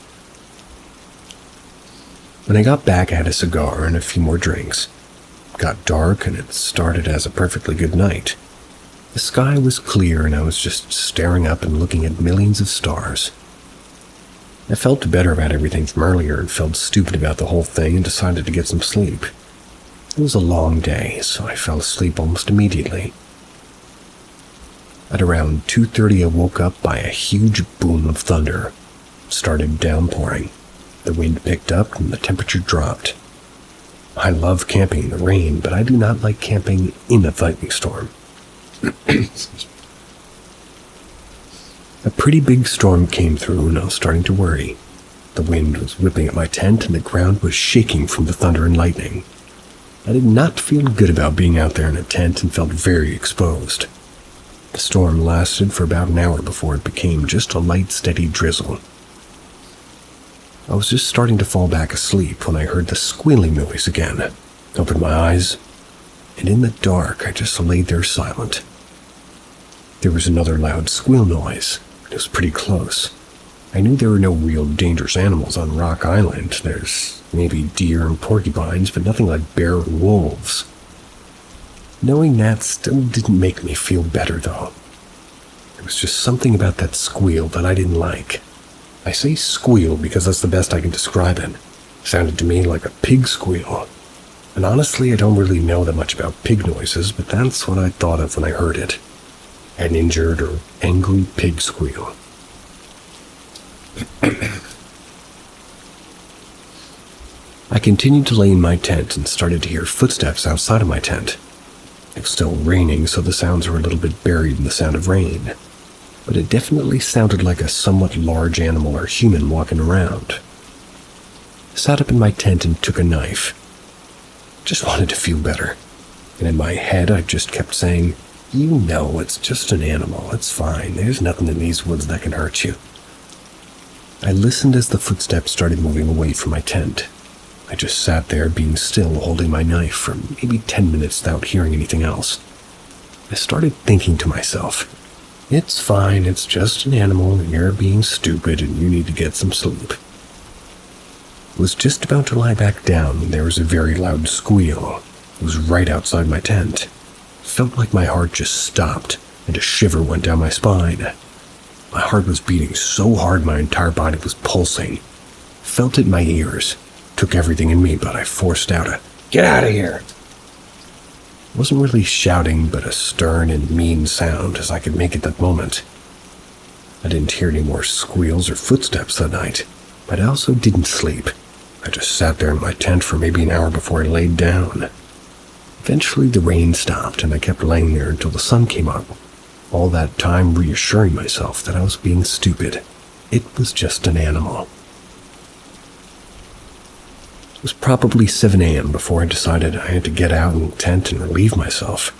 When I got back, I had a cigar and a few more drinks. It got dark and it started as a perfectly good night. The sky was clear and I was just staring up and looking at millions of stars. I felt better about everything from earlier and felt stupid about the whole thing and decided to get some sleep. It was a long day, so I fell asleep almost immediately. At around 2:30, I woke up by a huge boom of thunder. It started downpouring. The wind picked up and the temperature dropped. I love camping in the rain, but I do not like camping in a lightning storm. A pretty big storm came through and I was starting to worry. The wind was whipping at my tent and the ground was shaking from the thunder and lightning. I did not feel good about being out there in a tent and felt very exposed. The storm lasted for about an hour before it became just a light, steady drizzle. I was just starting to fall back asleep when I heard the squealing noise again. I opened my eyes, and in the dark I just lay there silent. There was another loud squeal noise. It was pretty close. I knew there were no real dangerous animals on Rock Island. There's maybe deer and porcupines, but nothing like bear or wolves. Knowing that still didn't make me feel better, though. There was just something about that squeal that I didn't like. I say squeal because that's the best I can describe it. It sounded to me like a pig squeal. And honestly, I don't really know that much about pig noises, but that's what I thought of when I heard it. An injured or angry pig squeal. I continued to lay in my tent and started to hear footsteps outside of my tent. It was still raining, so the sounds were a little bit buried in the sound of rain, but it definitely sounded like a somewhat large animal or human walking around. I sat up in my tent and took a knife. Just wanted to feel better, and in my head I just kept saying, it's just an animal, it's fine, there's nothing in these woods that can hurt you. I listened as the footsteps started moving away from my tent. I just sat there being still, holding my knife for maybe 10 minutes without hearing anything else. I started thinking to myself, it's fine, it's just an animal, and you're being stupid and you need to get some sleep. I was just about to lie back down when there was a very loud squeal. It was right outside my tent. It felt like my heart just stopped and a shiver went down my spine. My heart was beating so hard my entire body was pulsing. Felt it in my ears. Took everything in me, but I forced out a, "Get out of here!" It wasn't really shouting, but a stern and mean sound as I could make it that moment. I didn't hear any more squeals or footsteps that night, but I also didn't sleep. I just sat there in my tent for maybe an hour before I laid down. Eventually the rain stopped and I kept laying there until the sun came up, all that time reassuring myself that I was being stupid. It was just an animal. It was probably 7 a.m. before I decided I had to get out in the tent and relieve myself.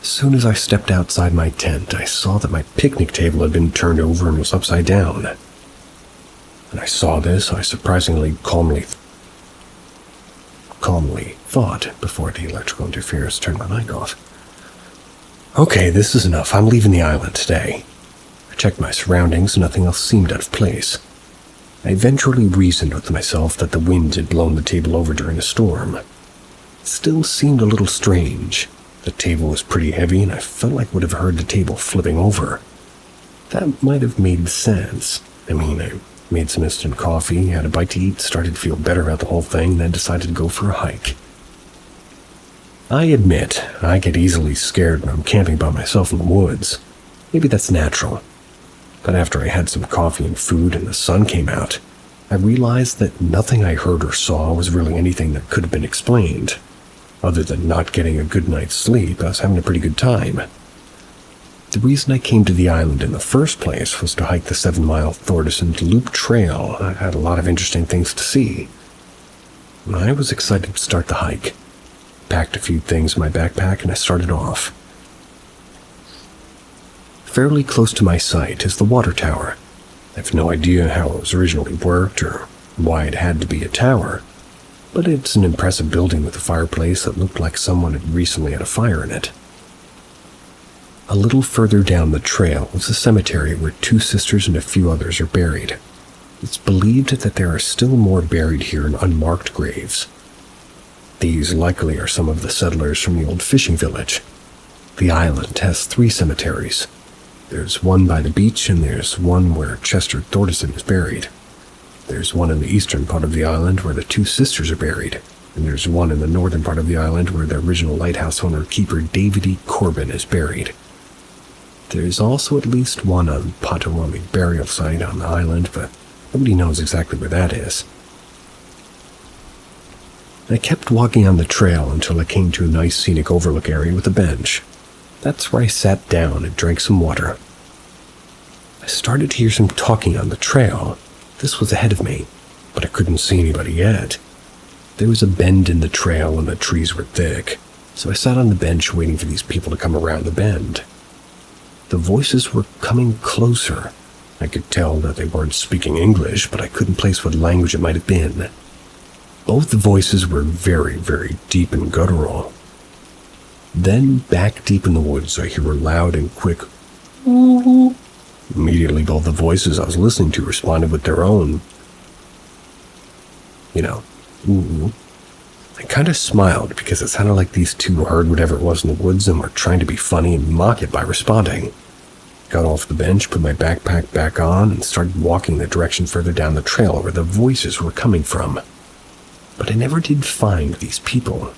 As soon as I stepped outside my tent, I saw that my picnic table had been turned over and was upside down. When I saw this, I surprisingly calmly thought before the electrical interference turned my mic off. Okay, this is enough. I'm leaving the island today. I checked my surroundings, nothing else seemed out of place. I eventually reasoned with myself that the wind had blown the table over during a storm. It still seemed a little strange. The table was pretty heavy and I felt like I would have heard the table flipping over. That might have made sense. I made some instant coffee, had a bite to eat, started to feel better about the whole thing, then decided to go for a hike. I admit, I get easily scared when I'm camping by myself in the woods. Maybe that's natural. But after I had some coffee and food and the sun came out, I realized that nothing I heard or saw was really anything that could have been explained. Other than not getting a good night's sleep, I was having a pretty good time. The reason I came to the island in the first place was to hike the 7-mile Thordesund Loop Trail. I had a lot of interesting things to see. I was excited to start the hike. Packed a few things in my backpack and I started off. Fairly close to my site is the water tower. I have no idea how it was originally worked or why it had to be a tower, but it's an impressive building with a fireplace that looked like someone had recently had a fire in it. A little further down the trail was a cemetery where 2 sisters and a few others are buried. It's believed that there are still more buried here in unmarked graves. These likely are some of the settlers from the old fishing village. The island has 3 cemeteries. There's one by the beach and there's one where Chester Thordesund is buried. There's one in the eastern part of the island where the 2 sisters are buried, and there's one in the northern part of the island where the original lighthouse owner keeper David E. Corbin is buried. There's also at least one on Potawatomi burial site on the island, but nobody knows exactly where that is. I kept walking on the trail until I came to a nice scenic overlook area with a bench. That's where I sat down and drank some water. I started to hear some talking on the trail. This was ahead of me, but I couldn't see anybody yet. There was a bend in the trail and the trees were thick, so I sat on the bench waiting for these people to come around the bend. The voices were coming closer. I could tell that they weren't speaking English, but I couldn't place what language it might have been. Both voices were very, very deep and guttural. Then, back deep in the woods, I hear a loud and quick "Ooh." Immediately, both the voices I was listening to responded with their own, ooh. I kind of smiled because it sounded like these 2 heard whatever it was in the woods and were trying to be funny and mock it by responding. Got off the bench, put my backpack back on, and started walking the direction further down the trail where the voices were coming from. But I never did find these people.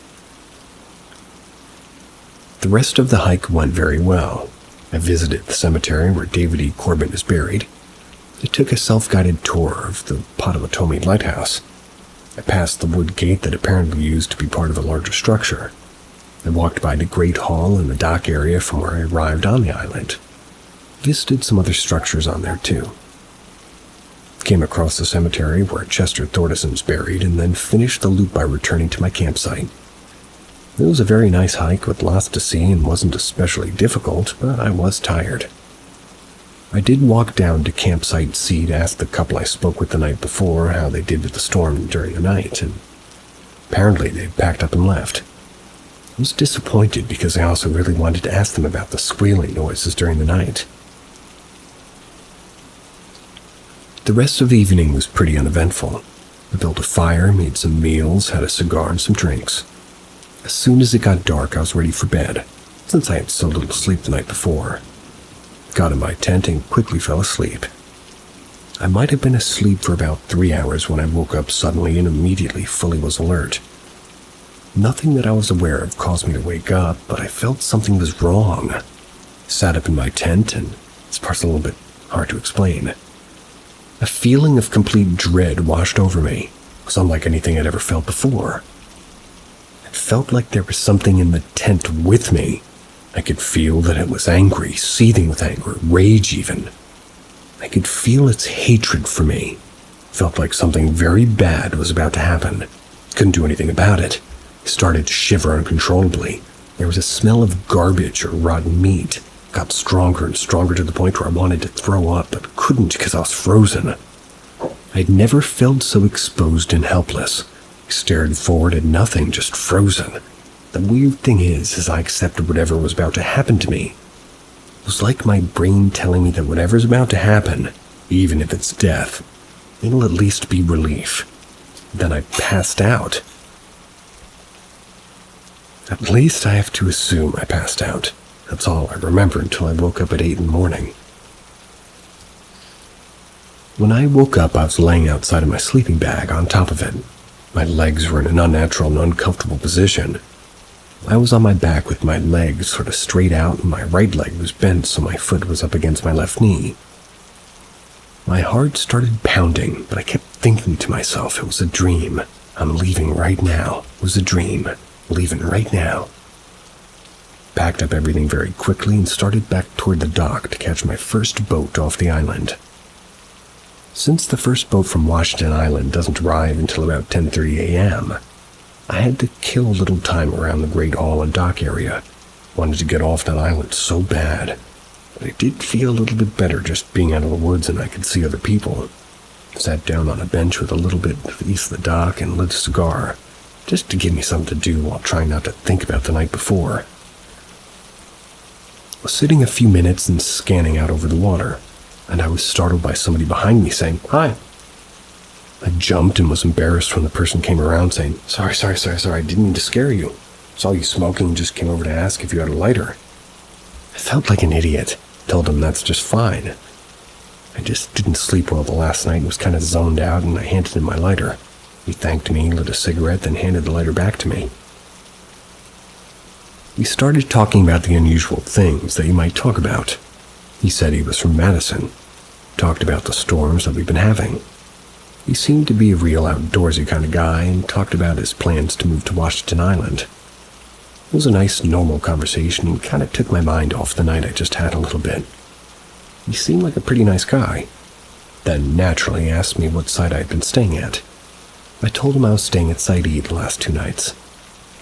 The rest of the hike went very well. I visited the cemetery where David E. Corbin is buried. I took a self-guided tour of the Potawatomi lighthouse. I passed the wood gate that apparently used to be part of a larger structure. I walked by the Great Hall and the dock area from where I arrived on the island. Visited some other structures on there too. Came across the cemetery where Chester Thordesund is buried and then finished the loop by returning to my campsite. It was a very nice hike with lots to see and wasn't especially difficult, but I was tired. I did walk down to campsite C to ask the couple I spoke with the night before how they did with the storm during the night, and apparently they packed up and left. I was disappointed because I also really wanted to ask them about the squealing noises during the night. The rest of the evening was pretty uneventful. I built a fire, made some meals, had a cigar and some drinks. As soon as it got dark, I was ready for bed, since I had so little sleep the night before. Got in my tent and quickly fell asleep. I might have been asleep for about 3 hours when I woke up suddenly and immediately fully was alert. Nothing that I was aware of caused me to wake up, but I felt something was wrong. Sat up in my tent, and this part's a little bit hard to explain. A feeling of complete dread washed over me. It was unlike anything I'd ever felt before. It felt like there was something in the tent with me. I could feel that it was angry, seething with anger, rage even. I could feel its hatred for me. Felt like something very bad was about to happen. Couldn't do anything about it. I started to shiver uncontrollably. There was a smell of garbage or rotten meat. Got stronger and stronger to the point where I wanted to throw up, but couldn't because I was frozen. I'd never felt so exposed and helpless. I stared forward at nothing, just frozen. The weird thing is I accepted whatever was about to happen to me. It was like my brain telling me that whatever's about to happen, even if it's death, it'll at least be relief. Then I passed out. At least I have to assume I passed out. That's all I remember until I woke up at 8 in the morning. When I woke up, I was laying outside of my sleeping bag on top of it. My legs were in an unnatural and uncomfortable position. I was on my back with my legs sort of straight out and my right leg was bent so my foot was up against my left knee. My heart started pounding, but I kept thinking to myself it was a dream. I'm leaving right now. It was a dream. Leaving right now. Packed up everything very quickly and started back toward the dock to catch my first boat off the island. Since the first boat from Washington Island doesn't arrive until about 10:30 a.m., I had to kill a little time around the Great Hall and dock area. Wanted to get off that island so bad, but it did feel a little bit better just being out of the woods and I could see other people. Sat down on a bench with a little bit east of the dock and lit a cigar, just to give me something to do while trying not to think about the night before. I was sitting a few minutes and scanning out over the water, and I was startled by somebody behind me saying, "Hi." I jumped and was embarrassed when the person came around saying, Sorry, I didn't mean to scare you. Saw you smoking and just came over to ask if you had a lighter." I felt like an idiot. Told him that's just fine. I just didn't sleep well the last night and was kind of zoned out, and I handed him my lighter. He thanked me, lit a cigarette, then handed the lighter back to me. We started talking about the unusual things that you might talk about. He said he was from Madison. Talked about the storms that we've been having. He seemed to be a real outdoorsy kind of guy and talked about his plans to move to Washington Island. It was a nice, normal conversation and kind of took my mind off the night I just had a little bit. He seemed like a pretty nice guy. Then naturally asked me what site I'd been staying at. I told him I was staying at Site E the last 2 nights.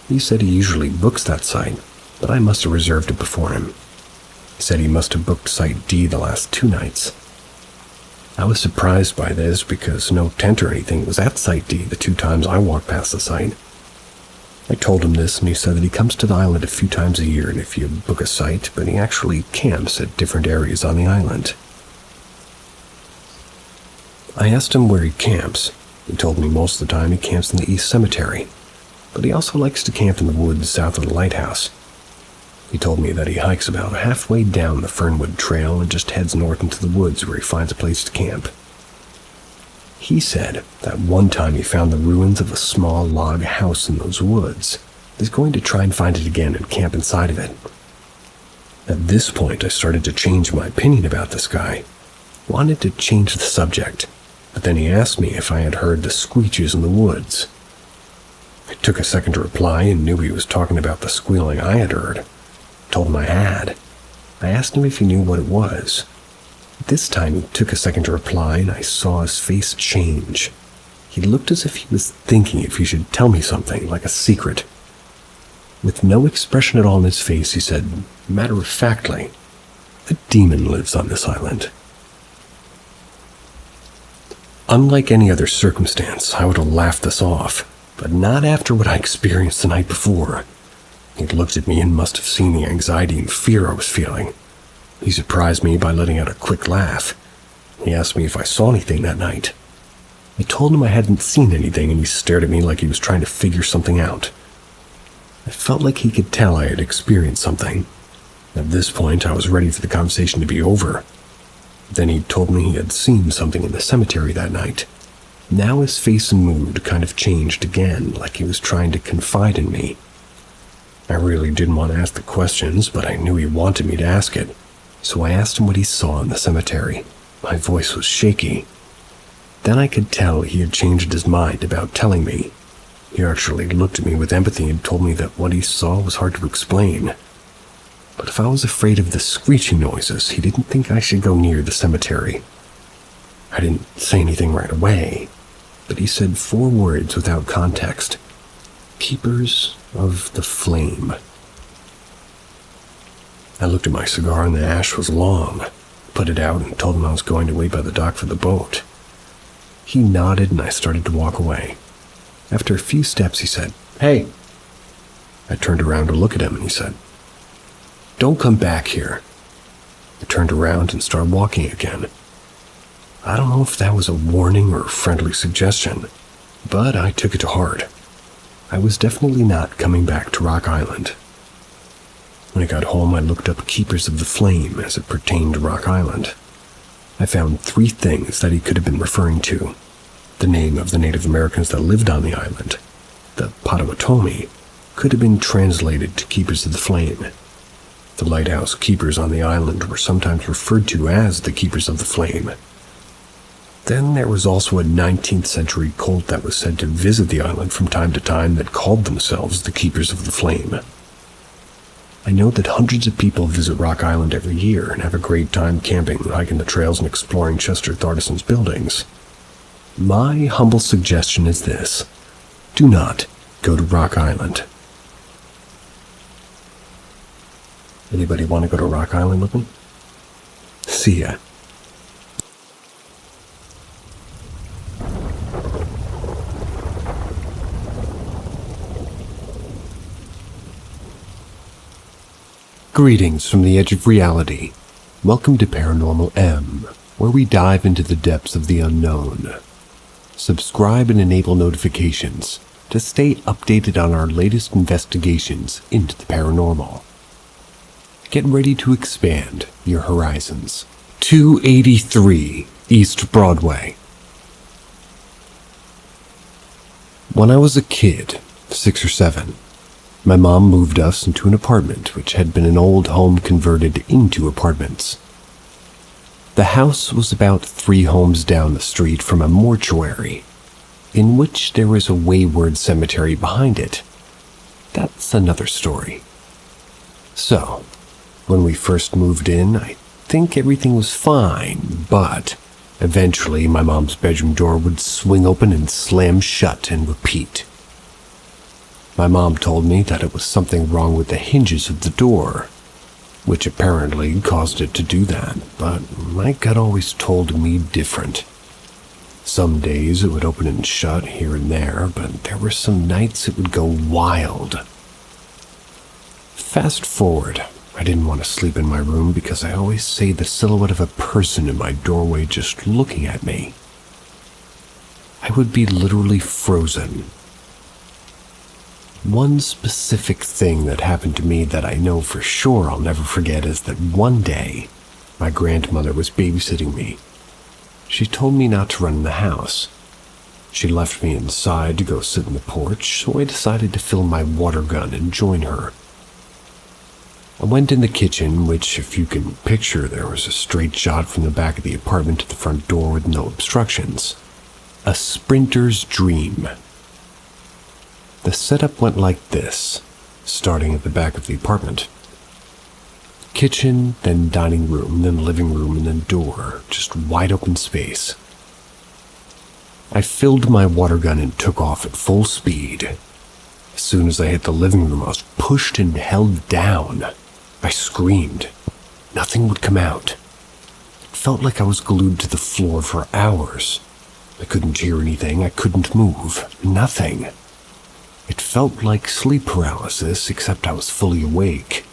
He said he usually books that site, but I must have reserved it before him. He said he must have booked Site D the last 2 nights. I was surprised by this because no tent or anything was at Site D the 2 times I walked past the site. I told him this, and he said that he comes to the island a few times a year and if you book a site, but he actually camps at different areas on the island. I asked him where he camps. He told me most of the time he camps in the East Cemetery, but he also likes to camp in the woods south of the lighthouse. He told me that he hikes about halfway down the Fernwood Trail and just heads north into the woods where he finds a place to camp. He said that one time he found the ruins of a small log house in those woods. He's going to try and find it again and camp inside of it. At this point, I started to change my opinion about this guy. Wanted to change the subject, but then he asked me if I had heard the screeches in the woods. I took a second to reply and knew he was talking about the squealing I had heard. Told him I had. I asked him if he knew what it was. This time he took a second to reply and I saw his face change. He looked as if he was thinking if he should tell me something, like a secret. With no expression at all in his face, he said, matter-of-factly, "A demon lives on this island." Unlike any other circumstance, I would have laughed this off, but not after what I experienced the night before. He looked at me and must have seen the anxiety and fear I was feeling. He surprised me by letting out a quick laugh. He asked me if I saw anything that night. I told him I hadn't seen anything, and he stared at me like he was trying to figure something out. I felt like he could tell I had experienced something. At this point, I was ready for the conversation to be over. Then he told me he had seen something in the cemetery that night. Now his face and mood kind of changed again, like he was trying to confide in me. I really didn't want to ask the questions, but I knew he wanted me to ask it. So I asked him what he saw in the cemetery. My voice was shaky. Then I could tell he had changed his mind about telling me. He actually looked at me with empathy and told me that what he saw was hard to explain. But if I was afraid of the screeching noises, he didn't think I should go near the cemetery. I didn't say anything right away, but he said 4 words without context. Keepers of the flame. I looked at my cigar and the ash was long. Put it out and told him I was going to wait by the dock for the boat. He nodded and I started to walk away. After a few steps, he said, "Hey." I turned around to look at him and he said, "Don't come back here." I turned around and started walking again. I don't know if that was a warning or a friendly suggestion, but I took it to heart. I was definitely not coming back to Rock Island. When I got home, I looked up Keepers of the Flame as it pertained to Rock Island. I found 3 things that he could have been referring to. The name of the Native Americans that lived on the island, the Potawatomi, could have been translated to Keepers of the Flame. The lighthouse keepers on the island were sometimes referred to as the Keepers of the Flame. Then there was also a 19th century cult that was said to visit the island from time to time that called themselves the Keepers of the Flame. I know that hundreds of people visit Rock Island every year and have a great time camping, hiking the trails, and exploring Chester Thardison's buildings. My humble suggestion is this: do not go to Rock Island. Anybody want to go to Rock Island with me? See ya. Greetings from the edge of reality. Welcome to Paranormal M, where we dive into the depths of the unknown. Subscribe and enable notifications to stay updated on our latest investigations into the paranormal. Get ready to expand your horizons. 283 East Broadway. When I was a kid, 6 or 7, my mom moved us into an apartment which had been an old home converted into apartments. The house was about 3 homes down the street from a mortuary, in which there was a wayward cemetery behind it. That's another story. So, when we first moved in, I think everything was fine, but eventually my mom's bedroom door would swing open and slam shut and repeat. My mom told me that it was something wrong with the hinges of the door, which apparently caused it to do that, but my gut always told me different. Some days it would open and shut here and there, but there were some nights it would go wild. Fast forward, I didn't want to sleep in my room because I always say the silhouette of a person in my doorway just looking at me. I would be literally frozen. One specific thing that happened to me that I know for sure I'll never forget is that one day, my grandmother was babysitting me. She told me not to run in the house. She left me inside to go sit in the porch, so I decided to fill my water gun and join her. I went in the kitchen, which, if you can picture, there was a straight shot from the back of the apartment to the front door with no obstructions. A sprinter's dream. The setup went like this, starting at the back of the apartment. Kitchen, then dining room, then living room, and then door, just wide open space. I filled my water gun and took off at full speed. As soon as I hit the living room, I was pushed and held down. I screamed. Nothing would come out. It felt like I was glued to the floor for hours. I couldn't hear anything, I couldn't move, nothing. It felt like sleep paralysis, except I was fully awake.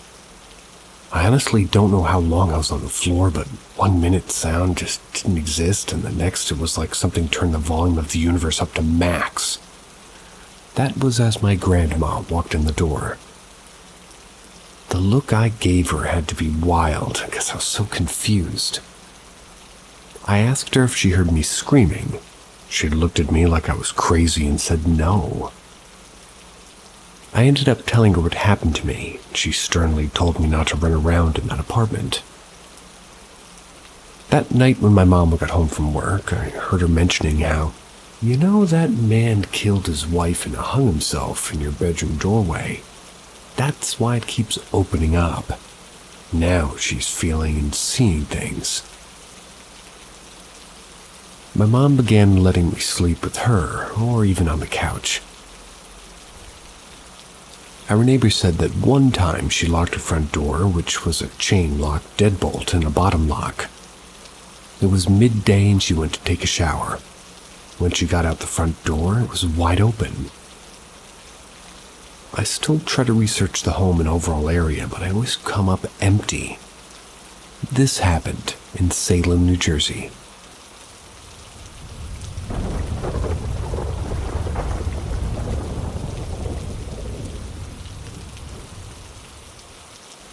I honestly don't know how long I was on the floor, but 1 minute sound just didn't exist, and the next it was like something turned the volume of the universe up to max. That was as my grandma walked in the door. The look I gave her had to be wild, because I was so confused. I asked her if she heard me screaming. She looked at me like I was crazy and said no. I ended up telling her what happened to me. She sternly told me not to run around in that apartment. That night when my mom got home from work, I heard her mentioning how, you know, that man killed his wife and hung himself in your bedroom doorway. That's why it keeps opening up. Now she's feeling and seeing things. My mom began letting me sleep with her, or even on the couch. Our neighbor said that one time she locked her front door, which was a chain-lock deadbolt and a bottom lock. It was midday and she went to take a shower. When she got out the front door, it was wide open. I still try to research the home and overall area, but I always come up empty. This happened in Salem, New Jersey.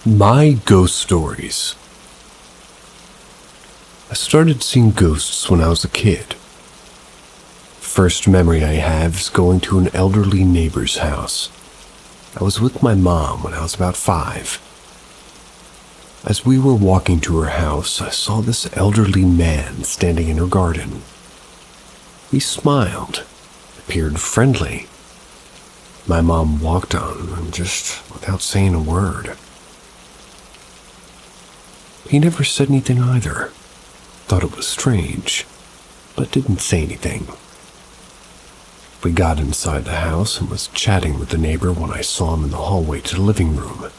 My ghost stories. I started seeing ghosts when I was a kid. First memory I have is going to an elderly neighbor's house. I was with my mom when I was about 5. As we were walking to her house, I saw this elderly man standing in her garden. He smiled, appeared friendly. My mom walked on, just without saying a word. He never said anything either. Thought it was strange, but didn't say anything. We got inside the house and was chatting with the neighbor when I saw him in the hallway to the living room.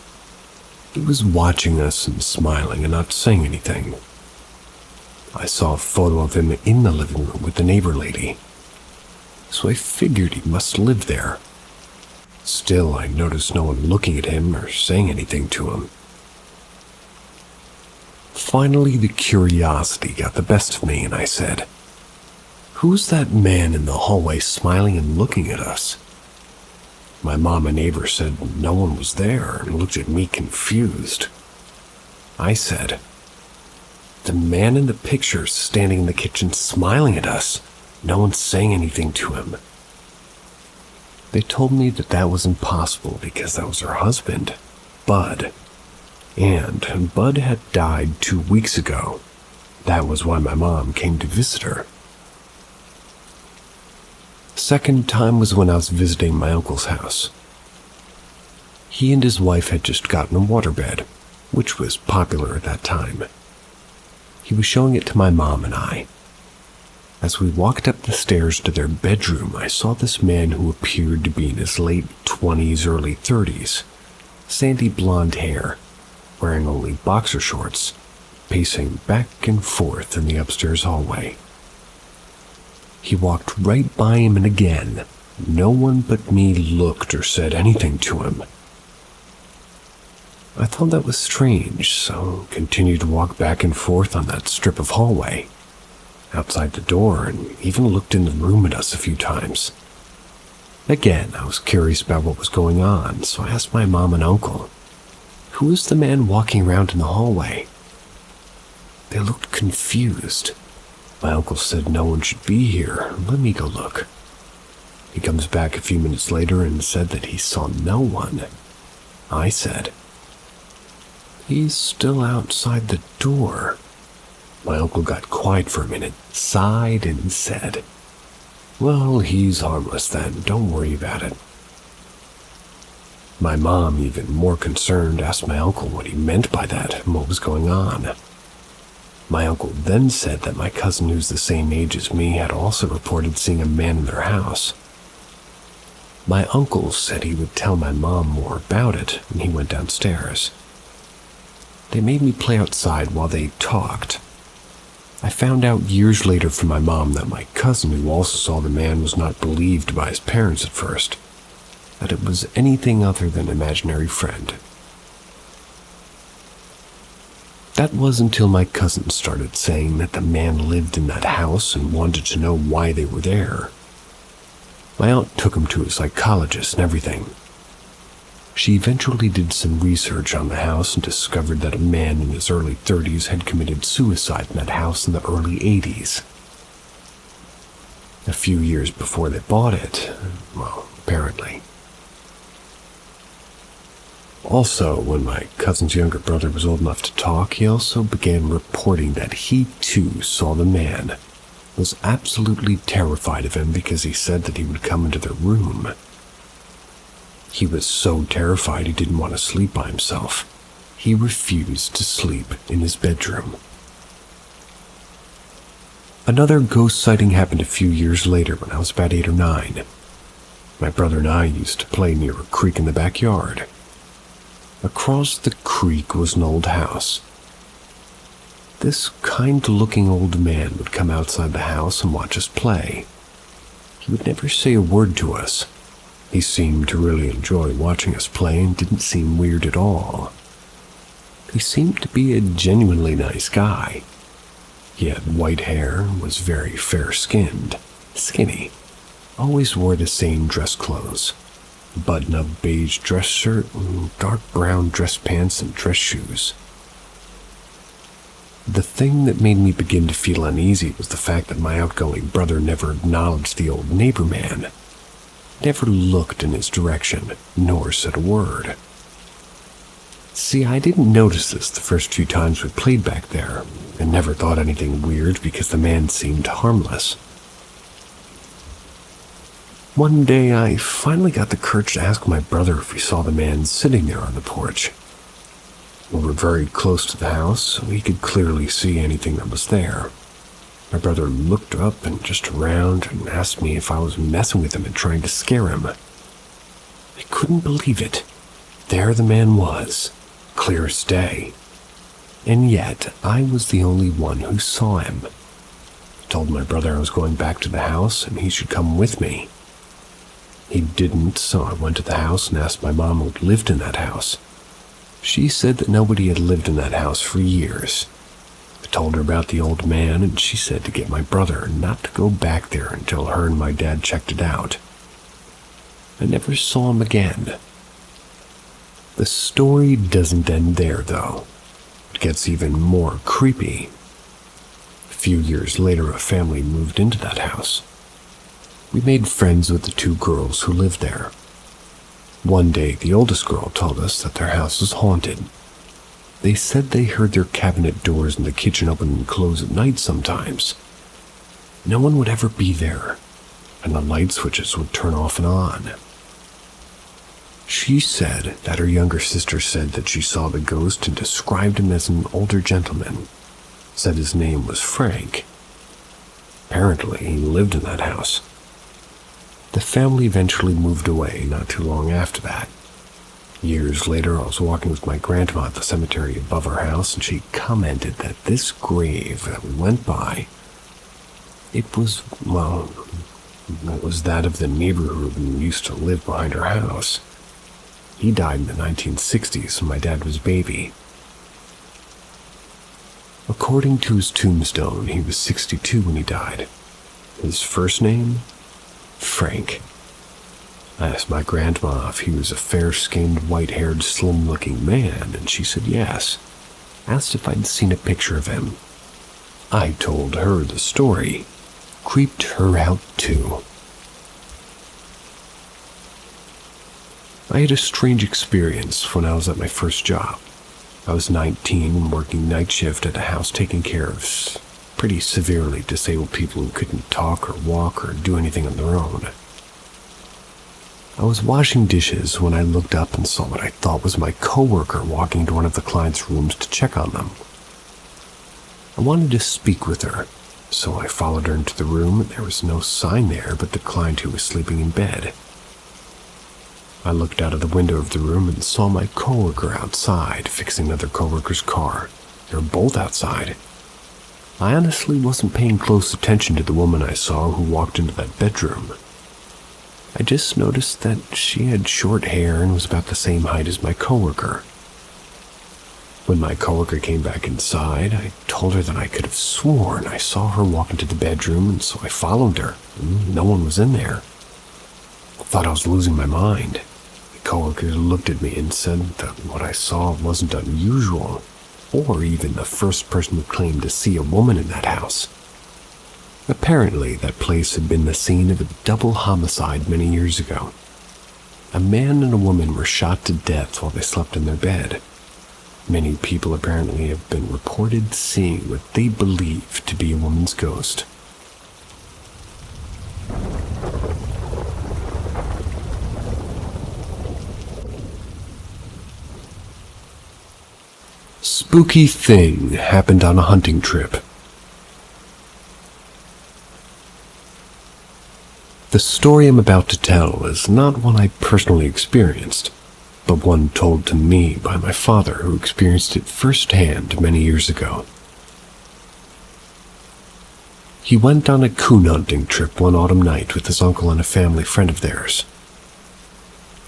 He was watching us and smiling and not saying anything. I saw a photo of him in the living room with the neighbor lady, so I figured he must live there. Still, I noticed no one looking at him or saying anything to him. Finally, the curiosity got the best of me, and I said, "Who's that man in the hallway smiling and looking at us?" My mom and neighbor said no one was there and looked at me confused. I said, "The man in the picture standing in the kitchen smiling at us. No one's saying anything to him." They told me that was impossible because that was her husband, Bud. And Bud had died 2 weeks ago. That was why my mom came to visit her. Second time was when I was visiting my uncle's house. He and his wife had just gotten a waterbed, which was popular at that time. He was showing it to my mom and I. As we walked up the stairs to their bedroom, I saw this man who appeared to be in his late 20s, early 30s, sandy blonde hair, wearing only boxer shorts, pacing back and forth in the upstairs hallway. He walked right by him, and again, no one but me looked or said anything to him. I thought that was strange, so continued to walk back and forth on that strip of hallway, outside the door, and even looked in the room at us a few times. Again, I was curious about what was going on, so I asked my mom and uncle, "Who is the man walking around in the hallway?" They looked confused. My uncle said no one should be here. Let me go look. He comes back a few minutes later and said that he saw no one. I said, "He's still outside the door." My uncle got quiet for a minute, sighed, and said, "Well, he's harmless then. Don't worry about it." My mom, even more concerned, asked my uncle what he meant by that and what was going on. My uncle then said that my cousin, who's the same age as me, had also reported seeing a man in their house. My uncle said he would tell my mom more about it, and he went downstairs. They made me play outside while they talked. I found out years later from my mom that my cousin, who also saw the man, was not believed by his parents at first, that it was anything other than an imaginary friend. That was until my cousin started saying that the man lived in that house and wanted to know why they were there. My aunt took him to a psychologist and everything. She eventually did some research on the house and discovered that a man in his early 30s had committed suicide in that house in the early 80s. A few years before they bought it, well, apparently. Also, when my cousin's younger brother was old enough to talk, he also began reporting that he too saw the man, was absolutely terrified of him because he said that he would come into their room. He was so terrified he didn't want to sleep by himself. He refused to sleep in his bedroom. Another ghost sighting happened a few years later when I was about 8 or 9. My brother and I used to play near a creek in the backyard. Across the creek was an old house. This kind-looking old man would come outside the house and watch us play. He would never say a word to us. He seemed to really enjoy watching us play and didn't seem weird at all. He seemed to be a genuinely nice guy. He had white hair, was very fair-skinned, skinny, always wore the same dress clothes. Button-up beige dress shirt, dark brown dress pants, and dress shoes. The thing that made me begin to feel uneasy was the fact that my outgoing brother never acknowledged the old neighbor man, never looked in his direction, nor said a word. See, I didn't notice this the first few times we played back there, and never thought anything weird because the man seemed harmless. One day, I finally got the courage to ask my brother if he saw the man sitting there on the porch. We were very close to the house, so he could clearly see anything that was there. My brother looked up and just around and asked me if I was messing with him and trying to scare him. I couldn't believe it. There the man was, clear as day. And yet, I was the only one who saw him. I told my brother I was going back to the house and he should come with me. He didn't, so I went to the house and asked my mom who lived in that house. She said that nobody had lived in that house for years. I told her about the old man, and she said to get my brother not to go back there until her and my dad checked it out. I never saw him again. The story doesn't end there, though. It gets even more creepy. A few years later, a family moved into that house. We made friends with the two girls who lived there. One day, the oldest girl told us that their house was haunted. They said they heard their cabinet doors in the kitchen open and close at night sometimes. No one would ever be there, and the light switches would turn off and on. She said that her younger sister said that she saw the ghost and described him as an older gentleman, said his name was Frank. Apparently, he lived in that house. The family eventually moved away not too long after that. Years later, I was walking with my grandma at the cemetery above our house, and she commented that this grave that we went by, it was that of the neighbor who used to live behind our house. He died in the 1960s when my dad was a baby. According to his tombstone, he was 62 when he died. His first name? Frank. I asked my grandma if he was a fair-skinned, white-haired, slim-looking man, and she said yes. Asked if I'd seen a picture of him. I told her the story. Creeped her out, too. I had a strange experience when I was at my first job. I was 19 and working night shift at a house taking care of pretty severely disabled people who couldn't talk or walk or do anything on their own. I was washing dishes when I looked up and saw what I thought was my coworker walking to one of the clients' rooms to check on them. I wanted to speak with her, so I followed her into the room, and there was no sign there but the client who was sleeping in bed. I looked out of the window of the room and saw my coworker outside fixing another coworker's car. They were both outside. I honestly wasn't paying close attention to the woman I saw who walked into that bedroom. I just noticed that she had short hair and was about the same height as my coworker. When my coworker came back inside, I told her that I could have sworn I saw her walk into the bedroom, and so I followed her. No one was in there. I thought I was losing my mind. My coworker looked at me and said that what I saw wasn't unusual, or even the first person who claimed to see a woman in that house. Apparently, that place had been the scene of a double homicide many years ago. A man and a woman were shot to death while they slept in their bed. Many people apparently have been reported seeing what they believe to be a woman's ghost. Spooky thing happened on a hunting trip. The story I'm about to tell is not one I personally experienced, but one told to me by my father, who experienced it firsthand many years ago. He went on a coon hunting trip one autumn night with his uncle and a family friend of theirs.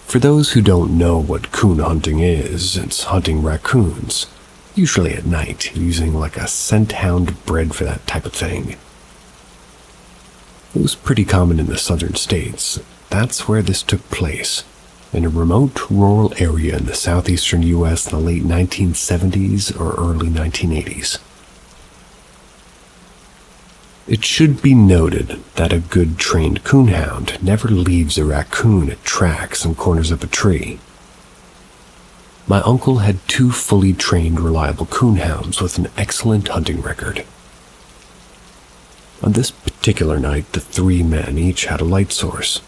For those who don't know what coon hunting is, it's hunting raccoons, usually at night, using like a scent hound bred for that type of thing. It was pretty common in the southern states. That's where this took place, in a remote rural area in the southeastern U.S. in the late 1970s or early 1980s. It should be noted that a good trained coonhound never leaves a raccoon at tracks and corners of a tree. My uncle had 2 fully trained, reliable coonhounds with an excellent hunting record. On this particular night, the 3 men each had a light source.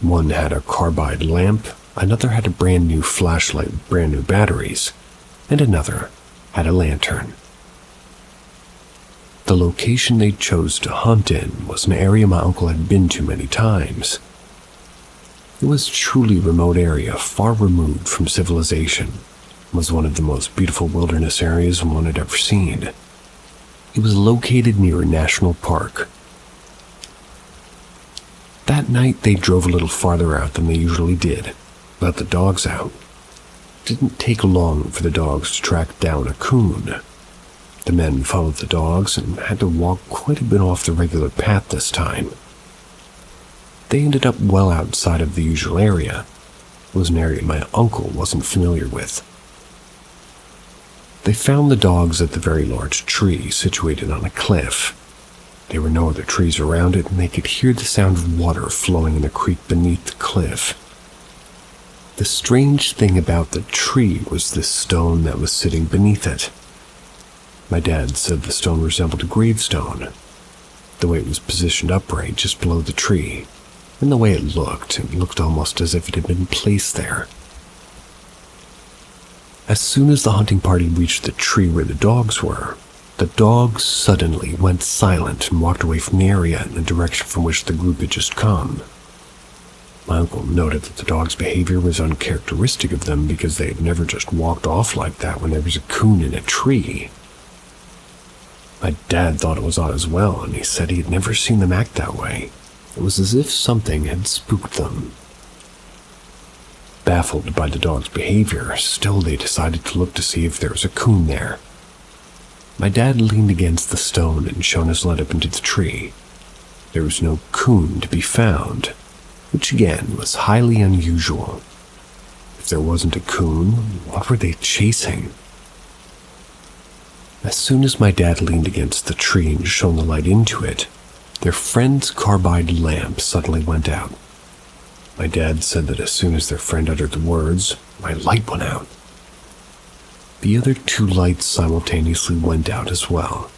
One had a carbide lamp, another had a brand new flashlight with brand new batteries, and another had a lantern. The location they chose to hunt in was an area my uncle had been to many times. It was a truly remote area, far removed from civilization. It was one of the most beautiful wilderness areas one had ever seen. It was located near a national park. That night they drove a little farther out than they usually did, let the dogs out. It didn't take long for the dogs to track down a coon. The men followed the dogs and had to walk quite a bit off the regular path this time. They ended up well outside of the usual area. It was an area my uncle wasn't familiar with. They found the dogs at the very large tree situated on a cliff. There were no other trees around it, and they could hear the sound of water flowing in the creek beneath the cliff. The strange thing about the tree was the stone that was sitting beneath it. My dad said the stone resembled a gravestone. The way it was positioned upright just below the tree, and the way it looked almost as if it had been placed there. As soon as the hunting party reached the tree where the dogs were, the dogs suddenly went silent and walked away from the area in the direction from which the group had just come. My uncle noted that the dogs' behavior was uncharacteristic of them because they had never just walked off like that when there was a coon in a tree. My dad thought it was odd as well, and he said he had never seen them act that way. It was as if something had spooked them. Baffled by the dog's behavior, still they decided to look to see if there was a coon there. My dad leaned against the stone and shone his light up into the tree. There was no coon to be found, which again was highly unusual. If there wasn't a coon, what were they chasing? As soon as my dad leaned against the tree and shone the light into it, their friend's carbide lamp suddenly went out. My dad said that as soon as their friend uttered the words, my light went out. The other two lights simultaneously went out as well.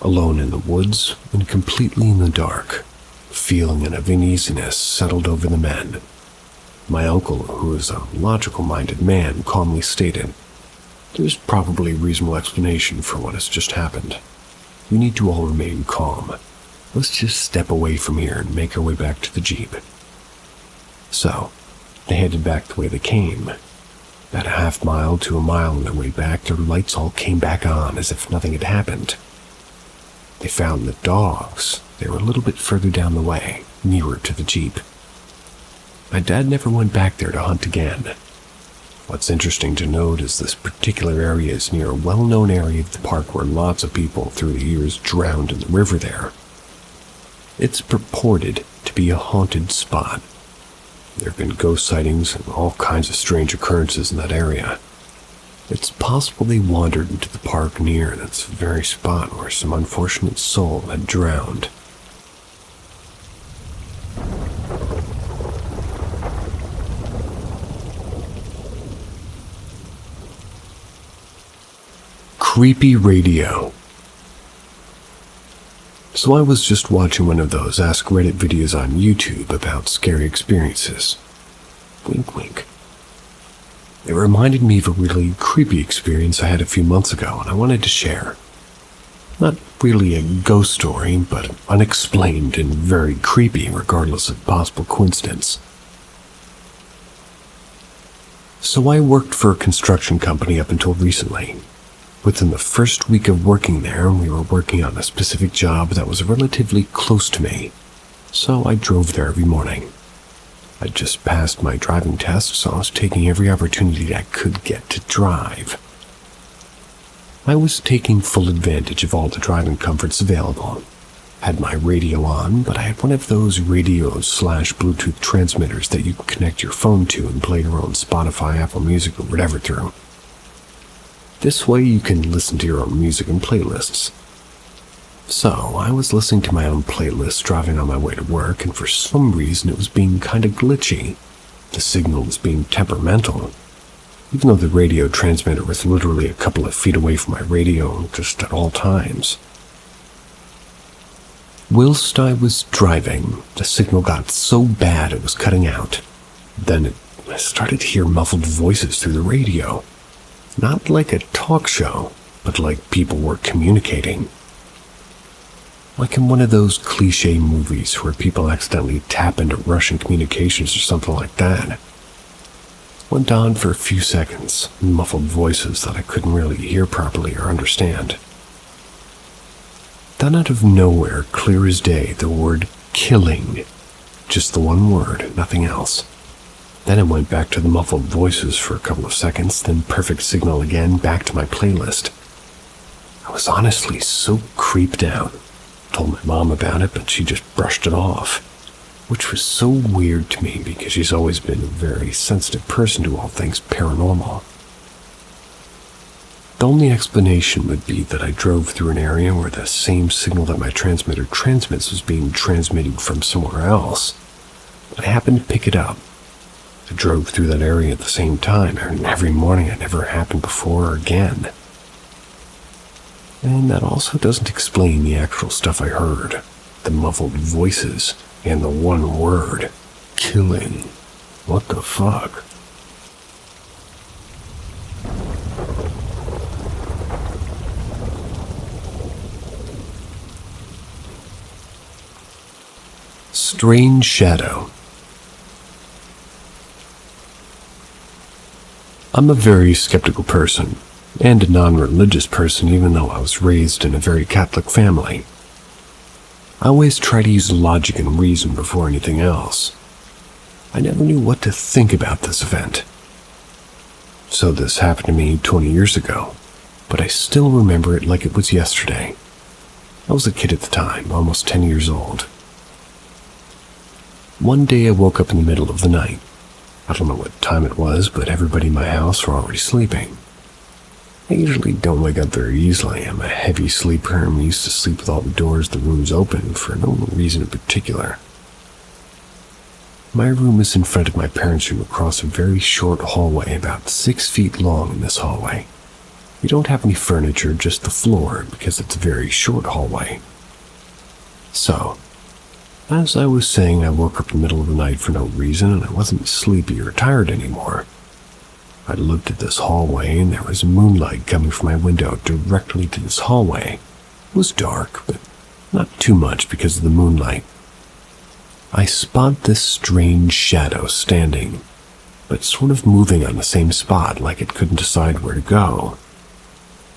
Alone in the woods and completely in the dark, a feeling of uneasiness settled over the men. My uncle, who is a logical-minded man, calmly stated, "There's probably a reasonable explanation for what has just happened. We need to all remain calm. Let's just step away from here and make our way back to the Jeep." So, they headed back the way they came. About a half mile to a mile on their way back, their lights all came back on as if nothing had happened. They found the dogs. They were a little bit further down the way, nearer to the Jeep. My dad never went back there to hunt again. What's interesting to note is this particular area is near a well-known area of the park where lots of people through the years drowned in the river there. It's purported to be a haunted spot. There have been ghost sightings and all kinds of strange occurrences in that area. It's possible they wandered into the park near that very spot where some unfortunate soul had drowned. Creepy radio. So I was just watching one of those Ask Reddit videos on YouTube about scary experiences. Wink, wink. It reminded me of a really creepy experience I had a few months ago, and I wanted to share. Not really a ghost story, but unexplained and very creepy regardless of possible coincidence. So I worked for a construction company up until recently. Within the first week of working there, we were working on a specific job that was relatively close to me, so I drove there every morning. I'd just passed my driving test, so I was taking every opportunity I could get to drive. I was taking full advantage of all the driving comforts available. Had my radio on, but I had one of those radio/Bluetooth transmitters that you can connect your phone to and play your own Spotify, Apple Music, or whatever through. This way you can listen to your own music and playlists. So, I was listening to my own playlist driving on my way to work, and for some reason it was being kinda glitchy. The signal was being temperamental, even though the radio transmitter was literally a couple of feet away from my radio just at all times. Whilst I was driving, the signal got so bad it was cutting out. Then I started to hear muffled voices through the radio. Not like a talk show, but like people were communicating. Like in one of those cliché movies where people accidentally tap into Russian communications or something like that. Went on for a few seconds, muffled voices that I couldn't really hear properly or understand. Then out of nowhere, clear as day, the word killing. Just the one word, nothing else. Then it went back to the muffled voices for a couple of seconds, then perfect signal again, back to my playlist. I was honestly so creeped out. Told my mom about it, but she just brushed it off, which was so weird to me because she's always been a very sensitive person to all things paranormal. The only explanation would be that I drove through an area where the same signal that my transmitter transmits was being transmitted from somewhere else. I happened to pick it up. I drove through that area at the same time, and every morning it never happened before or again. And that also doesn't explain the actual stuff I heard, the muffled voices, and the one word, killing. What the fuck? Strange shadow. I'm a very skeptical person, and a non-religious person even though I was raised in a very Catholic family. I always try to use logic and reason before anything else. I never knew what to think about this event. So this happened to me 20 years ago, but I still remember it like it was yesterday. I was a kid at the time, almost 10 years old. One day I woke up in the middle of the night. I don't know what time it was, but everybody in my house were already sleeping. I usually don't wake up very easily. I'm a heavy sleeper and used to sleep with all the doors of the rooms open for no reason in particular. My room is in front of my parents' room across a very short hallway, about 6 feet long in this hallway. We don't have any furniture, just the floor, because it's a very short hallway. So, as I was saying, I woke up in the middle of the night for no reason, and I wasn't sleepy or tired anymore. I looked at this hallway, and there was moonlight coming from my window directly to this hallway. It was dark, but not too much because of the moonlight. I spot this strange shadow standing, but sort of moving on the same spot like it couldn't decide where to go.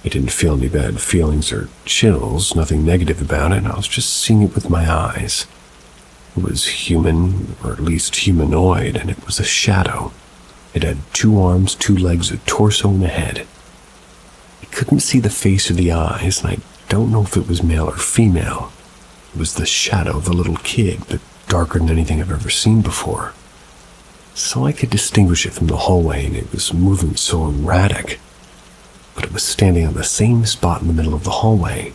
I didn't feel any bad feelings or chills, nothing negative about it. I was just seeing it with my eyes. It was human, or at least humanoid, and it was a shadow. It had 2 arms, 2 legs, a torso, and a head. I couldn't see the face or the eyes, and I don't know if it was male or female. It was the shadow of a little kid, but darker than anything I've ever seen before. So I could distinguish it from the hallway, and it was moving so erratic. But it was standing on the same spot in the middle of the hallway.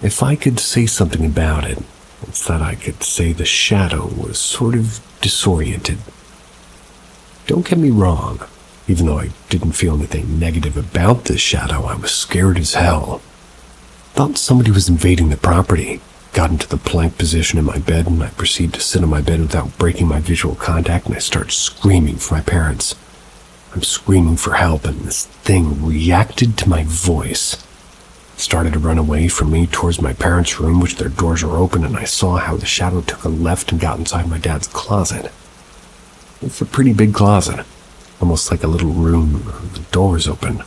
If I could say something about it, it's that I could say the shadow was sort of disoriented. Don't get me wrong, even though I didn't feel anything negative about this shadow, I was scared as hell. Thought somebody was invading the property. Got into the plank position in my bed, and I proceeded to sit on my bed without breaking my visual contact, and I start screaming for my parents. I'm screaming for help, and this thing reacted to my voice. Started to run away from me towards my parents' room, which their doors were open, and I saw how the shadow took a left and got inside my dad's closet. It's a pretty big closet, almost like a little room with the doors open.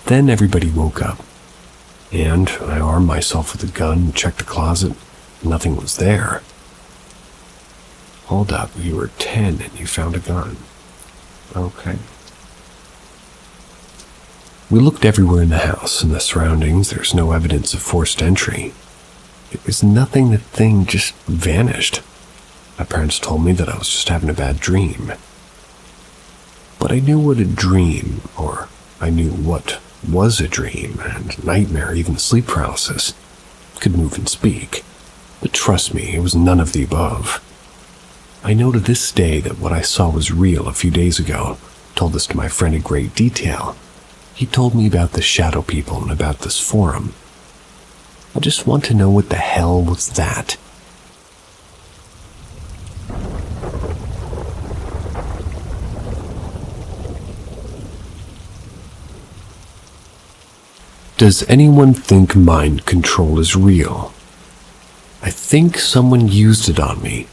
Then everybody woke up, and I armed myself with a gun and checked the closet. Nothing was there. Hold up, you were 10 and you found a gun. Okay. We looked everywhere in the house and the surroundings. There's no evidence of forced entry. There was nothing. The thing just vanished. My parents told me that I was just having a bad dream. But I knew what a dream, or I knew what was a dream, and nightmare, even sleep paralysis, could move and speak. But trust me, it was none of the above. I know to this day that what I saw was real a few days ago. Told this to my friend in great detail. He told me about the shadow people and about this forum. I just want to know what the hell was that. Does anyone think mind control is real? I think someone used it on me.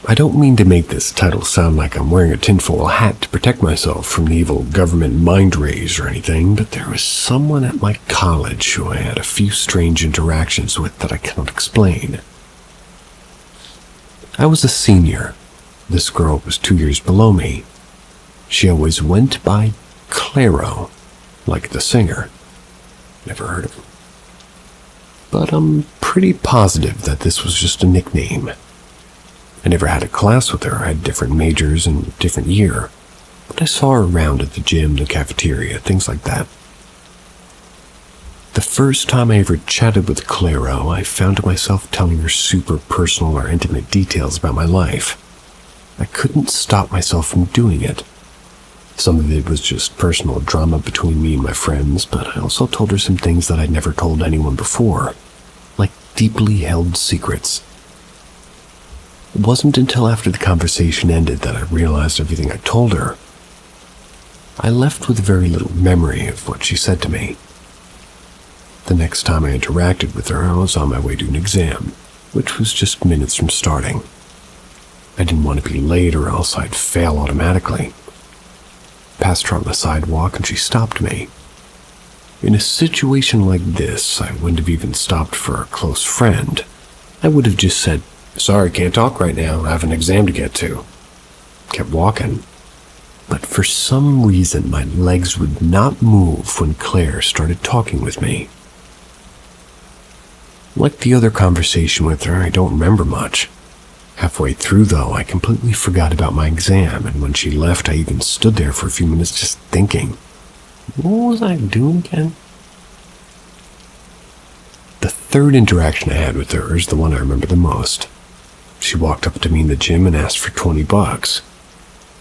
I don't mean to make this title sound like I'm wearing a tinfoil hat to protect myself from the evil government mind rays or anything, but there was someone at my college who I had a few strange interactions with that I cannot explain. I was a senior. This girl was 2 years below me. She always went by Claro, like the singer. Never heard of him. But I'm pretty positive that this was just a nickname. I never had a class with her. I had different majors and different year. But I saw her around at the gym, the cafeteria, things like that. The first time I ever chatted with Claro, I found myself telling her super personal or intimate details about my life. I couldn't stop myself from doing it. Some of it was just personal drama between me and my friends, but I also told her some things that I'd never told anyone before, like deeply held secrets. It wasn't until after the conversation ended that I realized everything I told her. I left with very little memory of what she said to me. The next time I interacted with her, I was on my way to an exam, which was just minutes from starting. I didn't want to be late or else I'd fail automatically. Passed her on the sidewalk and she stopped me. In a situation like this, I wouldn't have even stopped for a close friend. I would have just said, "Sorry, can't talk right now, I have an exam to get to." Kept walking. But for some reason, my legs would not move when Claire started talking with me. Like the other conversation with her, I don't remember much. Halfway through, though, I completely forgot about my exam, and when she left, I even stood there for a few minutes just thinking, what was I doing again? The third interaction I had with her is the one I remember the most. She walked up to me in the gym and asked for $20.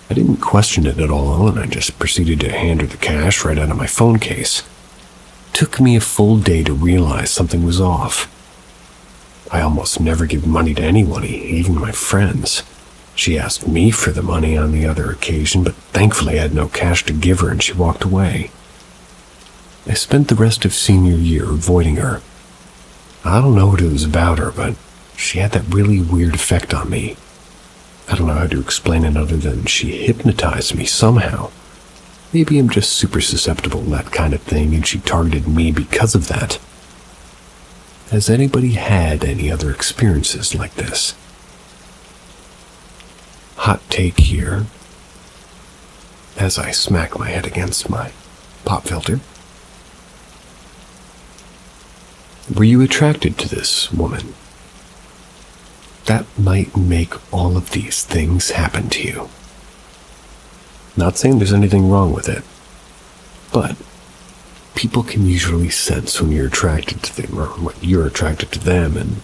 I didn't question it at all, and I just proceeded to hand her the cash right out of my phone case. It took me a full day to realize something was off. I almost never give money to anyone, even my friends. She asked me for the money on the other occasion, but thankfully I had no cash to give her and she walked away. I spent the rest of senior year avoiding her. I don't know what it was about her, but she had that really weird effect on me. I don't know how to explain it other than she hypnotized me somehow. Maybe I'm just super susceptible to that kind of thing and she targeted me because of that. Has anybody had any other experiences like this? Hot take here, as I smack my head against my pop filter. Were you attracted to this woman? That might make all of these things happen to you. Not saying there's anything wrong with it, but people can usually sense when you're attracted to them or when you're attracted to them, and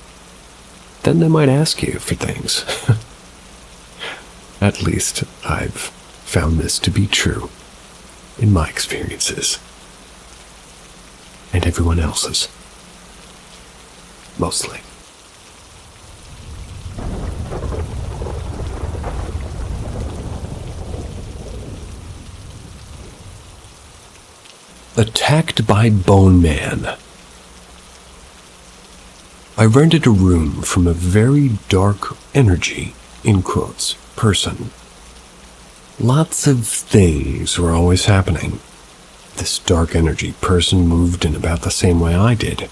then they might ask you for things. At least I've found this to be true in my experiences. And everyone else's. Mostly. Attacked by Bone Man. I rented a room from a very dark energy, in quotes, person. Lots of things were always happening. This dark energy person moved in about the same way I did.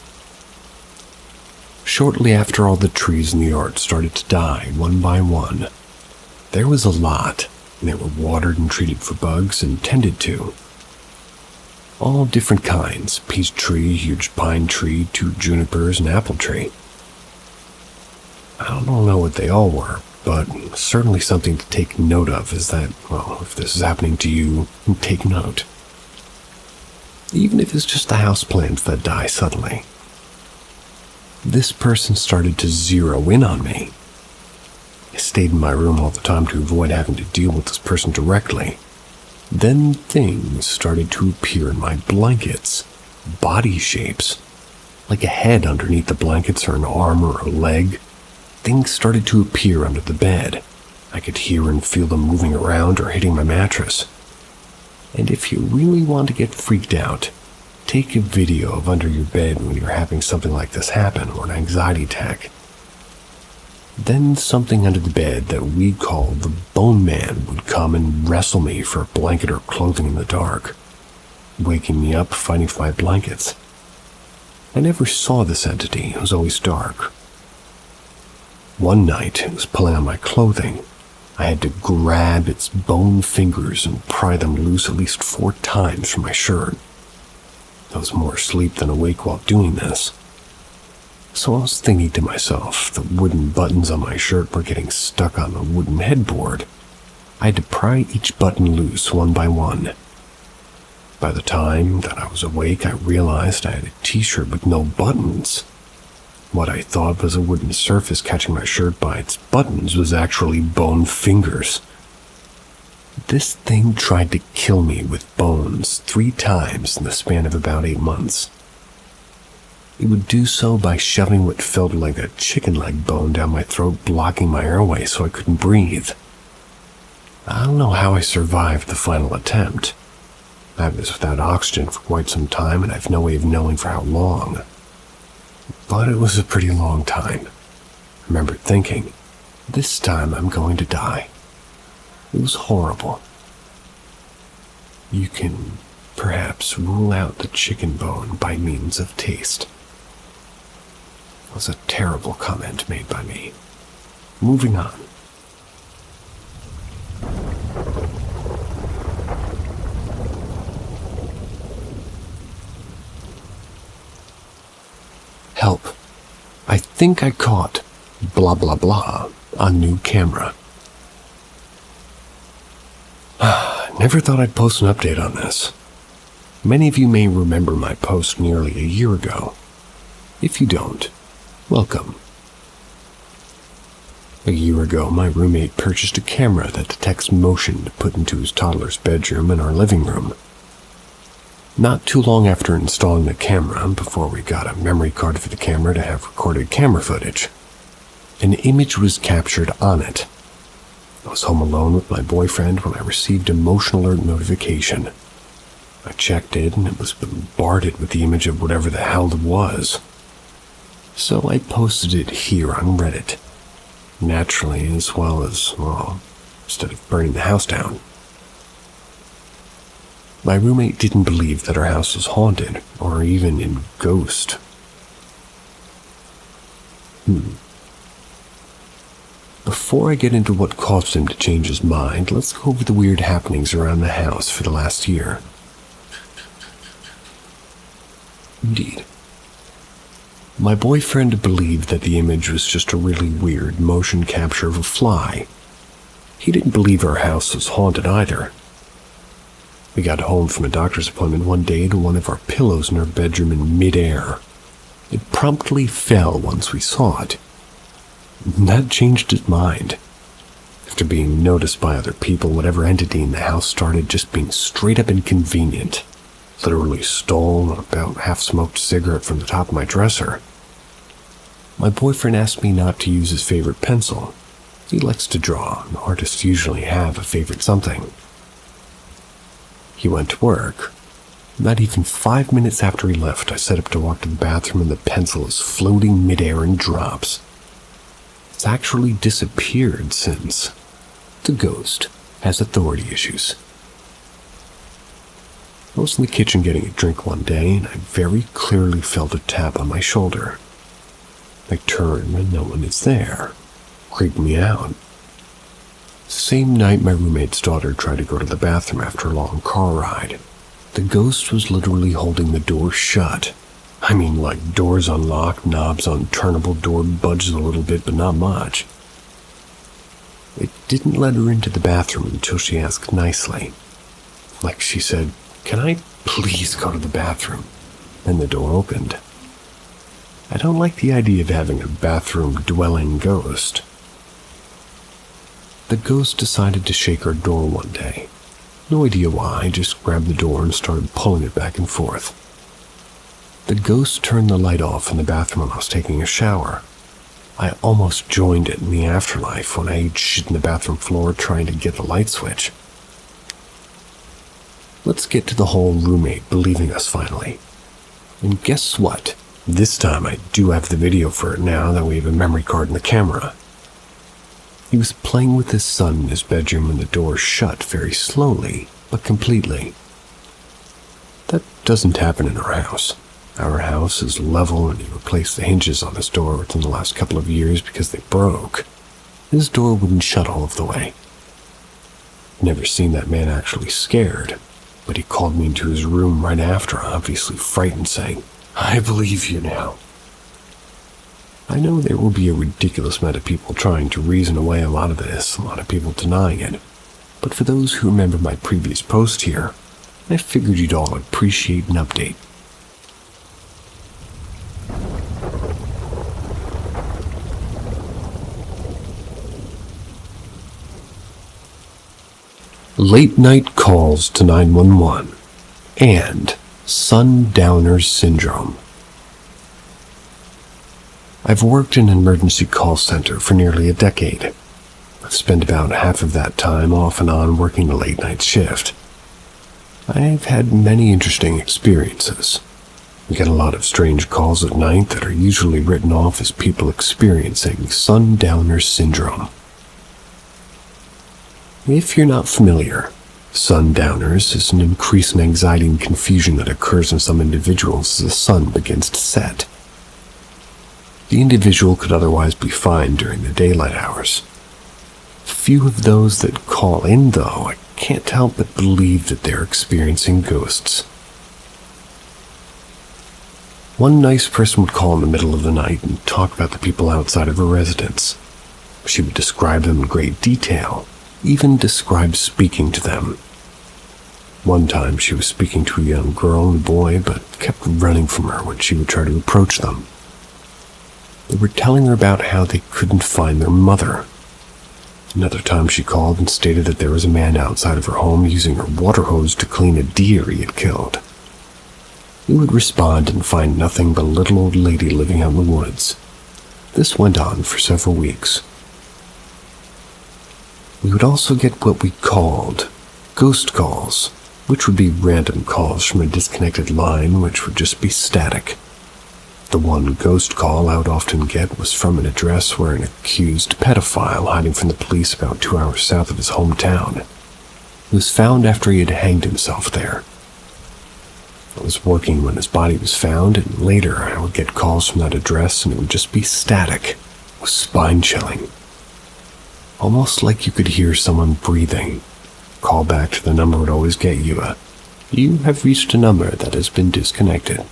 Shortly after all the trees in the yard started to die, one by one, there was a lot, and they were watered and treated for bugs and tended to. All different kinds, peach tree, huge pine tree, 2 junipers, and apple tree. I don't know what they all were, but certainly something to take note of is that, well, if this is happening to you, take note. Even if it's just the houseplants that die suddenly. This person started to zero in on me. I stayed in my room all the time to avoid having to deal with this person directly. Then things started to appear in my blankets. body shapes, like a head underneath the blankets or an arm or a leg. Things started to appear under the bed. I could hear and feel them moving around or hitting my mattress. And if you really want to get freaked out, take a video of under your bed when you're having something like this happen, or an anxiety attack. Then something under the bed that we call the Bone Man would come and wrestle me for a blanket or clothing in the dark, waking me up fighting for my blankets. I never saw this entity. It was always dark. One night, it was pulling on my clothing. I had to grab its bone fingers and pry them loose at least 4 times from my shirt. I was more asleep than awake while doing this. So I was thinking to myself, the wooden buttons on my shirt were getting stuck on the wooden headboard. I had to pry each button loose one by one. By the time that I was awake, I realized I had a t-shirt with no buttons. What I thought was a wooden surface catching my shirt by its buttons was actually bone fingers. This thing tried to kill me with bones 3 times in the span of about 8 months. It would do so by shoving what felt like a chicken leg bone down my throat, blocking my airway so I couldn't breathe. I don't know how I survived the final attempt. I was without oxygen for quite some time, and I have no way of knowing for how long. But it was a pretty long time. I remember thinking, this time I'm going to die. It was horrible. You can perhaps rule out the chicken bone by means of taste. It was a terrible comment made by me. Moving on. Help. I think I caught blah blah blah on new camera. Never thought I'd post an update on this. Many of you may remember my post nearly a year ago. If you don't, welcome. A year ago, my roommate purchased a camera that detects motion to put into his toddler's bedroom and our living room. Not too long after installing the camera, before we got a memory card for the camera to have recorded camera footage, an image was captured on it. I was home alone with my boyfriend when I received a motion alert notification. I checked it, and it was bombarded with the image of whatever the hell it was. So I posted it here on Reddit. Naturally, as well as, well, instead of burning the house down. My roommate didn't believe that our house was haunted, or even in ghost. Before I get into what caused him to change his mind, let's go over the weird happenings around the house for the last year. Indeed. My boyfriend believed that the image was just a really weird motion capture of a fly. He didn't believe our house was haunted either. We got home from a doctor's appointment one day to one of our pillows in our bedroom in midair. It promptly fell once we saw it. That changed his mind. After being noticed by other people, whatever entity in the house started just being straight up inconvenient. Literally stole an about half-smoked cigarette from the top of my dresser. My boyfriend asked me not to use his favorite pencil. He likes to draw, and artists usually have a favorite something. He went to work. Not even 5 minutes after he left, I set up to walk to the bathroom and the pencil is floating midair in drops. It's actually disappeared since. The ghost has authority issues. I was in the kitchen getting a drink one day, and I very clearly felt a tap on my shoulder. I turned and no one is there. Creeped me out. Same night, my roommate's daughter tried to go to the bathroom after a long car ride. The ghost was literally holding the door shut. I mean, like doors unlocked, knobs unturnable, door budged a little bit, but not much. It didn't let her into the bathroom until she asked nicely. Like she said, "Can I please go to the bathroom?" And the door opened. I don't like the idea of having a bathroom-dwelling ghost. The ghost decided to shake our door one day. No idea why, just grabbed the door and started pulling it back and forth. The ghost turned the light off in the bathroom when I was taking a shower. I almost joined it in the afterlife when I ate shit in the bathroom floor trying to get the light switch. Let's get to the whole roommate believing us finally. And guess what? This time I do have the video for it now that we have a memory card in the camera. He was playing with his son in his bedroom when the door shut very slowly, but completely. That doesn't happen in our house. Our house is level and he replaced the hinges on his door within the last couple of years because they broke. His door wouldn't shut all of the way. Never seen that man actually scared, but he called me into his room right after, obviously frightened, saying, "I believe you now." I know there will be a ridiculous amount of people trying to reason away a lot of this, a lot of people denying it, but for those who remember my previous post here, I figured you'd all appreciate an update. Late night calls to 911 and Sundowner Syndrome. I've worked in an emergency call center for nearly a decade. I've spent about half of that time off and on working a late night shift. I've had many interesting experiences. We get a lot of strange calls at night that are usually written off as people experiencing Sundowner Syndrome. If you're not familiar, sundowners is an increase in anxiety and confusion that occurs in some individuals as the sun begins to set. The individual could otherwise be fine during the daylight hours. Few of those that call in, though, I can't help but believe that they're experiencing ghosts. One nice person would call in the middle of the night and talk about the people outside of her residence. She would describe them in great detail, even described speaking to them. One time she was speaking to a young girl and boy, but kept running from her when she would try to approach them. They were telling her about how they couldn't find their mother. Another time she called and stated that there was a man outside of her home using her water hose to clean a deer he had killed. He would respond and find nothing but a little old lady living out in the woods. This went on for several weeks. We would also get what we called ghost calls, which would be random calls from a disconnected line, which would just be static. The one ghost call I would often get was from an address where an accused pedophile hiding from the police about 2 hours south of his hometown. He was found after he had hanged himself there. I was working when his body was found, and later I would get calls from that address and it would just be static. It was spine-chilling. Almost like you could hear someone breathing. Call back to the number would always get you "You have reached a number that has been disconnected."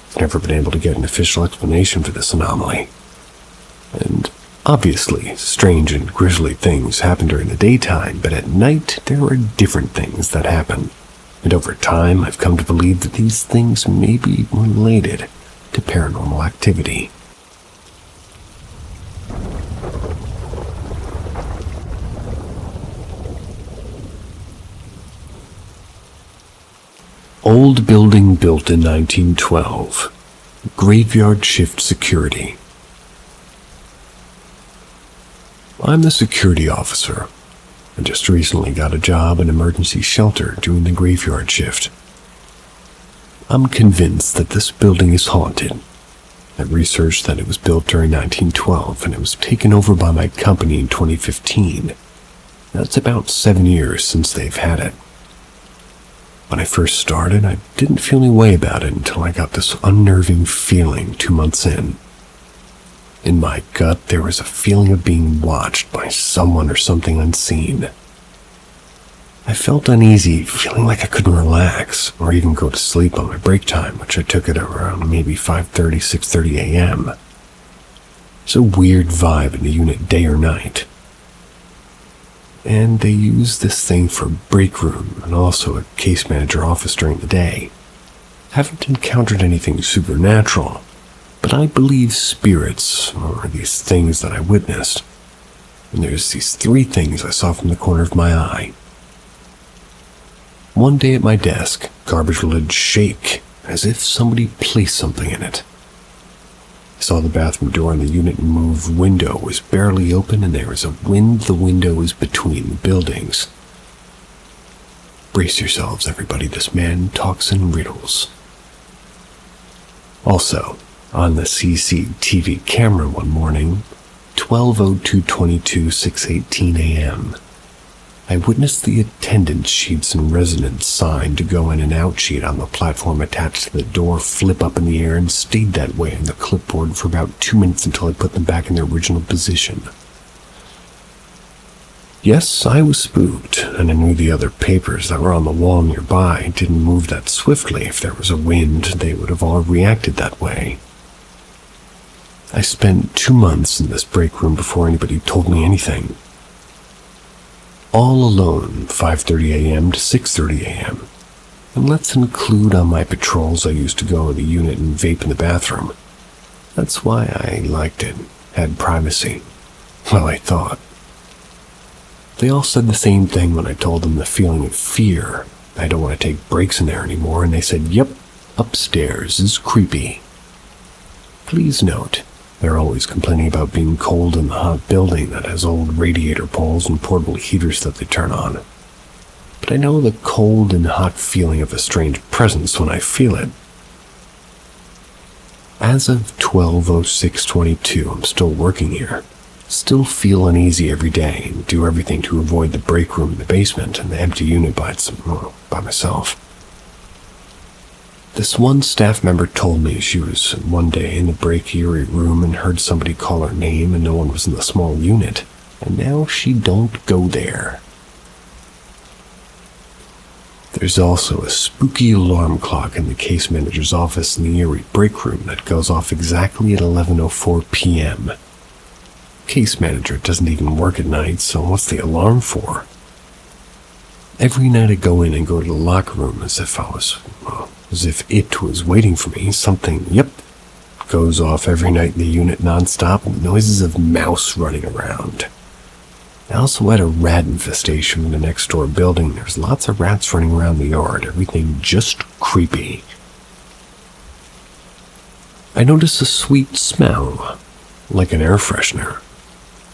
I've never been able to get an official explanation for this anomaly. And obviously, strange and grisly things happen during the daytime, but at night there are different things that happen. And over time, I've come to believe that these things may be related to paranormal activity. Old building built in 1912. Graveyard shift security. I'm the security officer. I just recently got a job in an emergency shelter doing the graveyard shift. I'm convinced that this building is haunted. I researched that it was built during 1912 and it was taken over by my company in 2015. That's about 7 years since they've had it. When I first started, I didn't feel any way about it until I got this unnerving feeling 2 months in. In my gut, there was a feeling of being watched by someone or something unseen. I felt uneasy, feeling like I couldn't relax or even go to sleep on my break time, which I took at around maybe 5:30, 6:30 a.m. It's a weird vibe in the unit day or night. And they use this thing for break room and also a case manager office during the day. Haven't encountered anything supernatural, but I believe spirits are these things that I witnessed. And there's these 3 things I saw from the corner of my eye. One day at my desk, garbage would shake as if somebody placed something in it. I saw the bathroom door in the unit move. Window was barely open and there was a wind. The window was between the buildings. Brace yourselves, everybody. This man talks in riddles. Also, on the CCTV camera one morning, 12:02:22, 6:18 a.m., I witnessed the attendance sheets and residence sign to go in and out sheet on the platform attached to the door flip up in the air and stayed that way on the clipboard for about 2 minutes until I put them back in their original position. Yes, I was spooked, and I knew the other papers that were on the wall nearby didn't move that swiftly. If there was a wind, they would have all reacted that way. I spent 2 months in this break room before anybody told me anything. All alone, 5:30 a.m. to 6:30 a.m. And let's include on my patrols I used to go to the unit and vape in the bathroom. That's why I liked it. Had privacy. Well, I thought. They all said the same thing when I told them the feeling of fear. I don't want to take breaks in there anymore, and they said, yep, upstairs is creepy. Please note, they're always complaining about being cold in the hot building that has old radiator poles and portable heaters that they turn on. But I know the cold and hot feeling of a strange presence when I feel it. As of 12:06:22, I'm still working here. Still feel uneasy every day and do everything to avoid the break room in the basement and the empty unit by myself. This one staff member told me she was one day in the break-eerie room and heard somebody call her name and no one was in the small unit, and now she don't go there. There's also a spooky alarm clock in the case manager's office in the eerie break room that goes off exactly at 11:04 p.m. Case manager doesn't even work at night, so what's the alarm for? Every night I go in and go to the locker room as if it was waiting for me. Something, goes off every night in the unit nonstop, with noises of mouse running around. I also had a rat infestation in the next door building. There's lots of rats running around the yard, everything just creepy. I noticed a sweet smell, like an air freshener.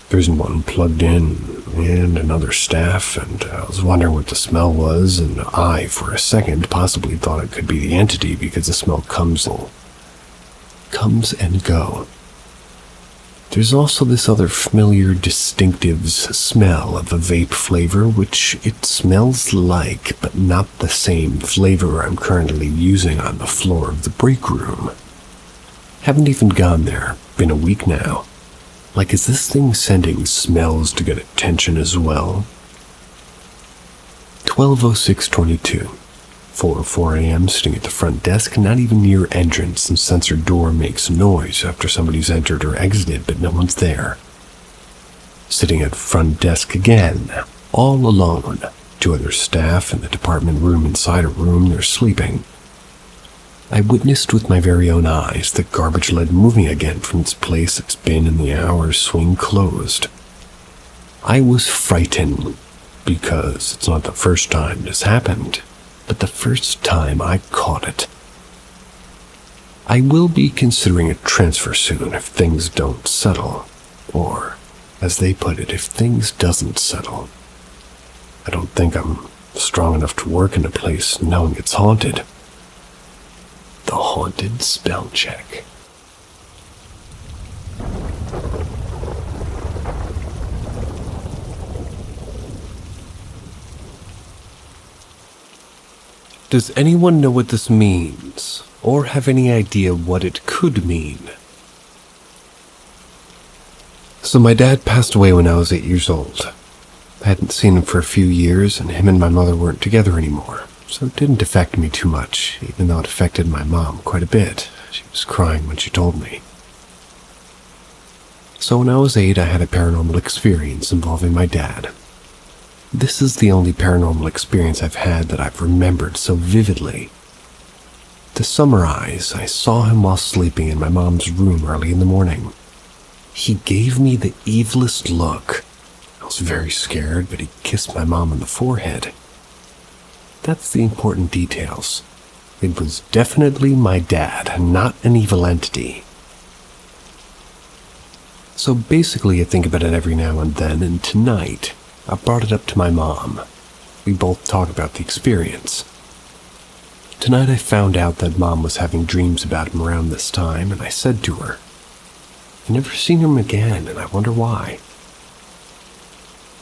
There's one plugged in and another staff, and I was wondering what the smell was, and I, for a second, possibly thought it could be the entity because the smell comes and go. There's also this other familiar, distinctive smell of a vape flavor, which it smells like, but not the same flavor I'm currently using on the floor of the break room. Haven't even gone there, been a week now. Like, is this thing sending smells to get attention as well? 12:06:22, 4:04 a.m. sitting at the front desk, not even near entrance, and sensor door makes noise after somebody's entered or exited, but no one's there. Sitting at front desk again, all alone. 2 other staff in the department room inside a room, they're sleeping. I witnessed with my very own eyes the garbage lead moving again from its place it's been in the hours swing closed. I was frightened because it's not the first time this happened, but the first time I caught it. I will be considering a transfer soon if things don't settle, or, as they put it, if things doesn't settle. I don't think I'm strong enough to work in a place knowing it's haunted. The haunted spell check. Does anyone know what this means, or have any idea what it could mean? So my dad passed away when I was 8 years old. I hadn't seen him for a few years, and him and my mother weren't together anymore. So it didn't affect me too much, even though it affected my mom quite a bit. She was crying when she told me. So when I was 8, I had a paranormal experience involving my dad. This is the only paranormal experience I've had that I've remembered so vividly. To summarize, I saw him while sleeping in my mom's room early in the morning. He gave me the evilest look. I was very scared, but he kissed my mom on the forehead. That's the important details. It was definitely my dad, not an evil entity. So basically I think about it every now and then, and tonight I brought it up to my mom. We both talk about the experience. Tonight I found out that Mom was having dreams about him around this time, and I said to her, "I've never seen him again, and I wonder why."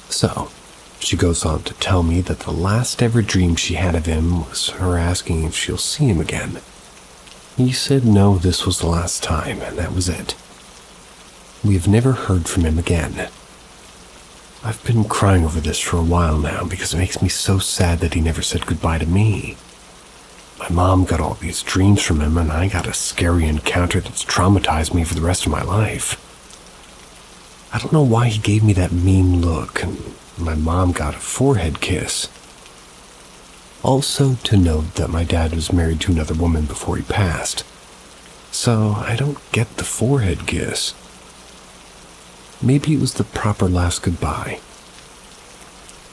So, she goes on to tell me that the last ever dream she had of him was her asking if she'll see him again. He said no, this was the last time, and that was it. We have never heard from him again. I've been crying over this for a while now because it makes me so sad that he never said goodbye to me. My mom got all these dreams from him, and I got a scary encounter that's traumatized me for the rest of my life. I don't know why he gave me that mean look, and my mom got a forehead kiss. Also to note that my dad was married to another woman before he passed, so I don't get the forehead kiss. Maybe it was the proper last goodbye.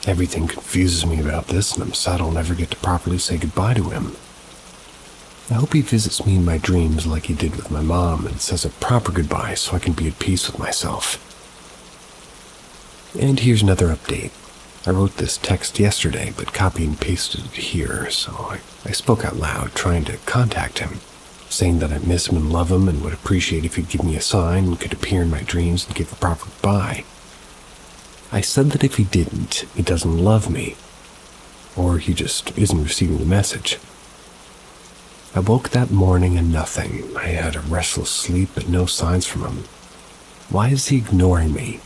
Everything confuses me about this, and I'm sad I'll never get to properly say goodbye to him. I hope he visits me in my dreams like he did with my mom and says a proper goodbye so I can be at peace with myself. And here's another update. I wrote this text yesterday, but copied and pasted it here, so I spoke out loud trying to contact him, saying that I miss him and love him and would appreciate if he'd give me a sign and could appear in my dreams and give a proper goodbye. I said that if he didn't, he doesn't love me, or he just isn't receiving the message. I woke that morning and nothing. I had a restless sleep, but no signs from him. Why is he ignoring me?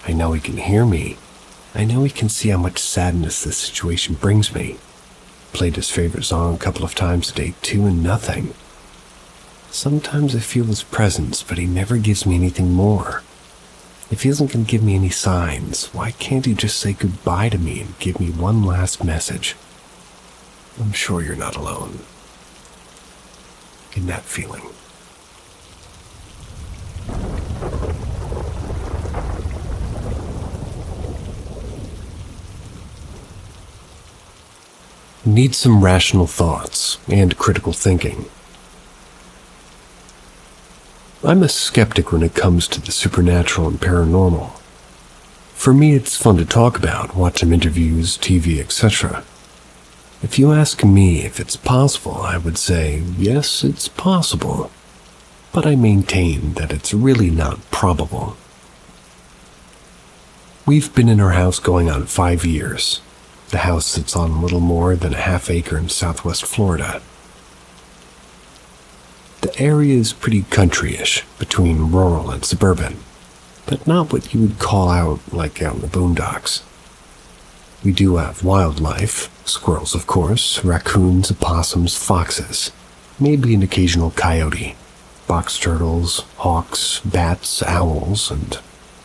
I know he can hear me. I know he can see how much sadness this situation brings me. Played his favorite song a couple of times today too, and nothing. Sometimes I feel his presence, but he never gives me anything more. If he isn't going to give me any signs, why can't he just say goodbye to me and give me one last message? I'm sure you're not alone in that feeling. Need some rational thoughts and critical thinking. I'm a skeptic when it comes to the supernatural and paranormal. For me, it's fun to talk about, watch some interviews, TV, etc. If you ask me if it's possible, I would say, yes, it's possible. But I maintain that it's really not probable. We've been in our house going on 5 years. The house sits on a little more than a half acre in southwest Florida. The area is pretty countryish, between rural and suburban, but not what you would call out like out in the boondocks. We do have wildlife, squirrels of course, raccoons, opossums, foxes, maybe an occasional coyote, box turtles, hawks, bats, owls, and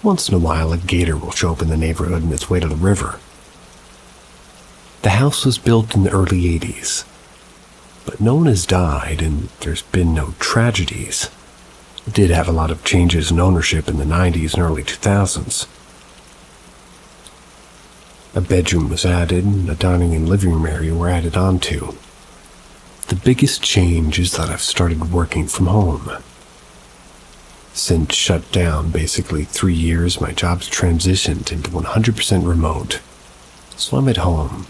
once in a while a gator will show up in the neighborhood on its way to the river. The house was built in the early 80s, but no one has died and there's been no tragedies. It did have a lot of changes in ownership in the 90s and early 2000s. A bedroom was added and a dining and living room area were added onto. The biggest change is that I've started working from home. Since shut down basically 3 years, my job's transitioned into 100% remote. So I'm at home,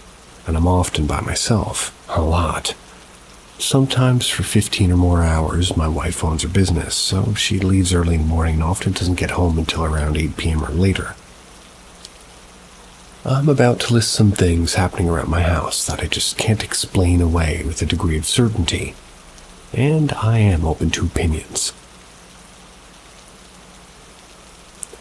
and I'm often by myself, a lot. Sometimes for 15 or more hours. My wife owns her business, so she leaves early in the morning and often doesn't get home until around 8 p.m. or later. I'm about to list some things happening around my house that I just can't explain away with a degree of certainty, and I am open to opinions.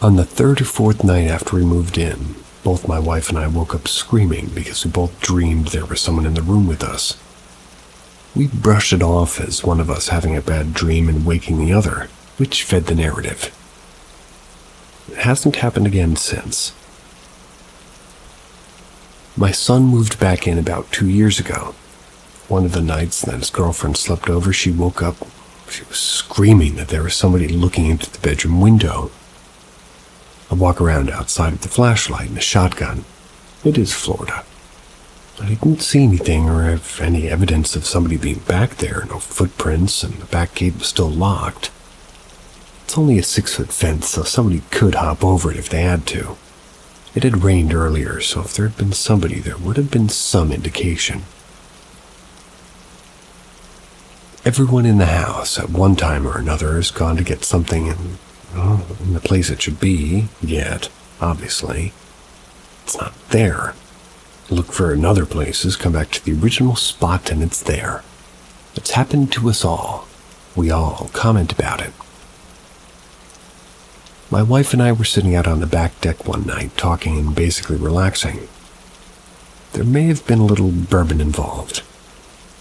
On the third or fourth night after we moved in, both my wife and I woke up screaming because we both dreamed there was someone in the room with us. We brushed it off as one of us having a bad dream and waking the other, which fed the narrative. It hasn't happened again since. My son moved back in about 2 years ago. One of the nights that his girlfriend slept over, she woke up. She was screaming that there was somebody looking into the bedroom window. I walk around outside with the flashlight and a shotgun. It is Florida. I didn't see anything or have any evidence of somebody being back there, no footprints, and the back gate was still locked. It's only a 6-foot fence, so somebody could hop over it if they had to. It had rained earlier, so if there had been somebody, there would have been some indication. Everyone in the house, at one time or another, has gone to get something in the place it should be, yet, obviously, it's not there. Look for in other places, come back to the original spot, and it's there. It's happened to us all. We all comment about it. My wife and I were sitting out on the back deck one night, talking and basically relaxing. There may have been a little bourbon involved,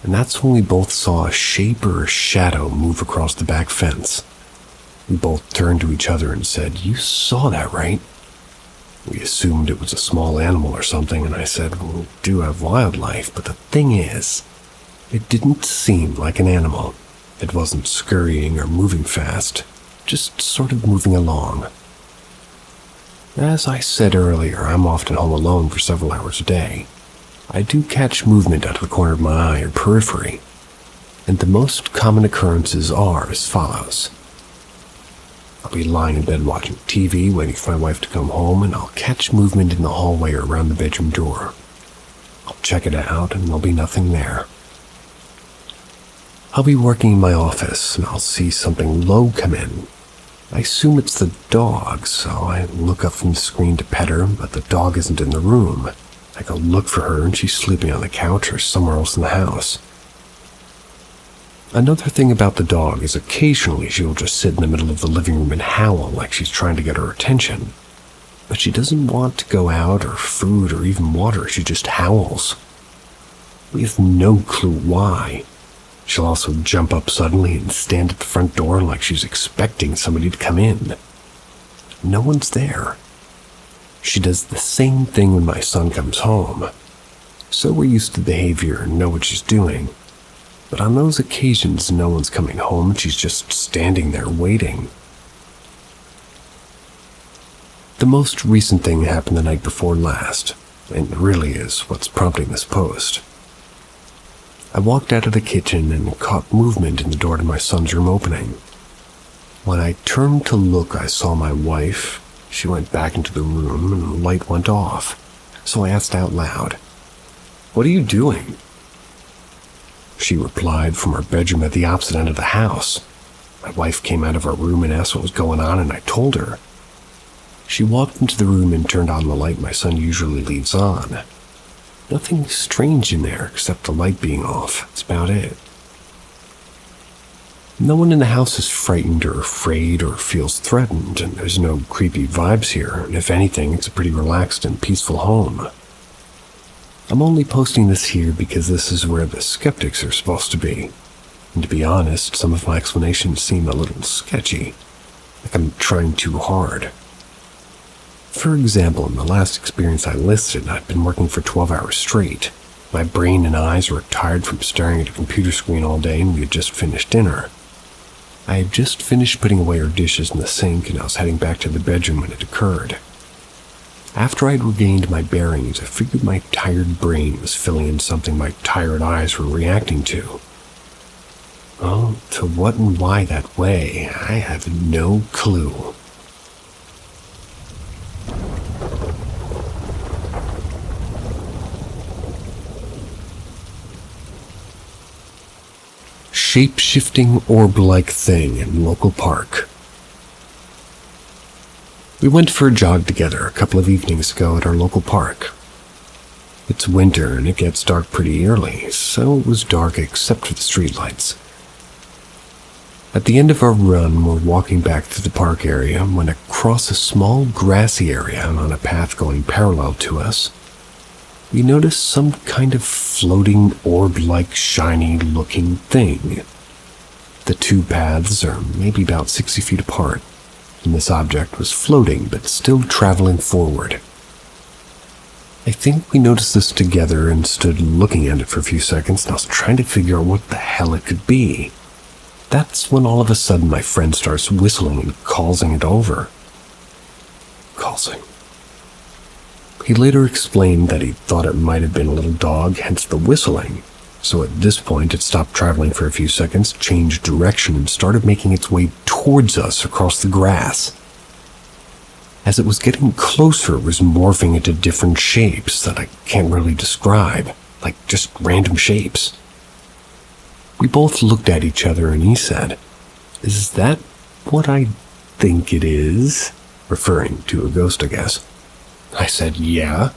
and that's when we both saw a shape or a shadow move across the back fence. We both turned to each other and said, "You saw that, right?" We assumed it was a small animal or something, and I said, "Well, we do have wildlife, but the thing is, it didn't seem like an animal. It wasn't scurrying or moving fast, just sort of moving along." As I said earlier, I'm often home alone for several hours a day. I do catch movement out of the corner of my eye or periphery, and the most common occurrences are as follows. I'll be lying in bed watching TV, waiting for my wife to come home, and I'll catch movement in the hallway or around the bedroom door. I'll check it out, and there'll be nothing there. I'll be working in my office, and I'll see something low come in. I assume it's the dog, so I look up from the screen to pet her, but the dog isn't in the room. I go look for her, and she's sleeping on the couch or somewhere else in the house. Another thing about the dog is occasionally she'll just sit in the middle of the living room and howl like she's trying to get our attention. But she doesn't want to go out or food or even water, she just howls. We have no clue why. She'll also jump up suddenly and stand at the front door like she's expecting somebody to come in. No one's there. She does the same thing when my son comes home. So we're used to the behavior and know what she's doing. But on those occasions, no one's coming home and she's just standing there waiting. The most recent thing happened the night before last, and really is what's prompting this post. I walked out of the kitchen and caught movement in the door to my son's room opening. When I turned to look, I saw my wife. She went back into the room and the light went off. So I asked out loud, "What are you doing?" She replied from her bedroom at the opposite end of the house. My wife came out of her room and asked what was going on, and I told her. She walked into the room and turned on the light my son usually leaves on. Nothing strange in there except the light being off. That's about it. No one in the house is frightened or afraid or feels threatened, and there's no creepy vibes here, and if anything, it's a pretty relaxed and peaceful home. I'm only posting this here because this is where the skeptics are supposed to be. And to be honest, some of my explanations seem a little sketchy, like I'm trying too hard. For example, in the last experience I listed, I'd been working for 12 hours straight. My brain and eyes were tired from staring at a computer screen all day, and we had just finished dinner. I had just finished putting away our dishes in the sink, and I was heading back to the bedroom when it occurred. After I'd regained my bearings, I figured my tired brain was filling in something my tired eyes were reacting to. Oh, to what and why that way, I have no clue. Shape-shifting orb-like thing in local park. We went for a jog together a couple of evenings ago at our local park. It's winter and it gets dark pretty early, so it was dark except for the streetlights. At the end of our run, we're walking back through the park area when across a small grassy area on a path going parallel to us, we notice some kind of floating orb-like shiny-looking thing. The two paths are maybe about 60 feet apart, and this object was floating but still traveling forward. I think we noticed this together and stood looking at it for a few seconds, and I was trying to figure out what the hell it could be. That's when all of a sudden my friend starts whistling and calling it over. Calling. He later explained that he thought it might have been a little dog, hence the whistling. So at this point, it stopped traveling for a few seconds, changed direction, and started making its way towards us across the grass. As it was getting closer, it was morphing into different shapes that I can't really describe, like just random shapes. We both looked at each other and he said, "Is that what I think it is?" Referring to a ghost, I guess. I said, "Yeah."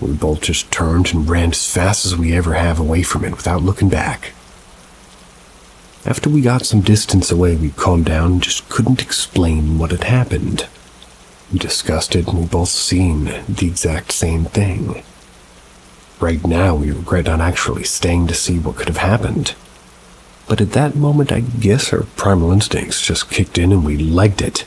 We both just turned and ran as fast as we ever have away from it without looking back. After we got some distance away, we calmed down and just couldn't explain what had happened. We discussed it and we both seen the exact same thing. Right now, we regret not actually staying to see what could have happened. But at that moment, I guess our primal instincts just kicked in and we legged it.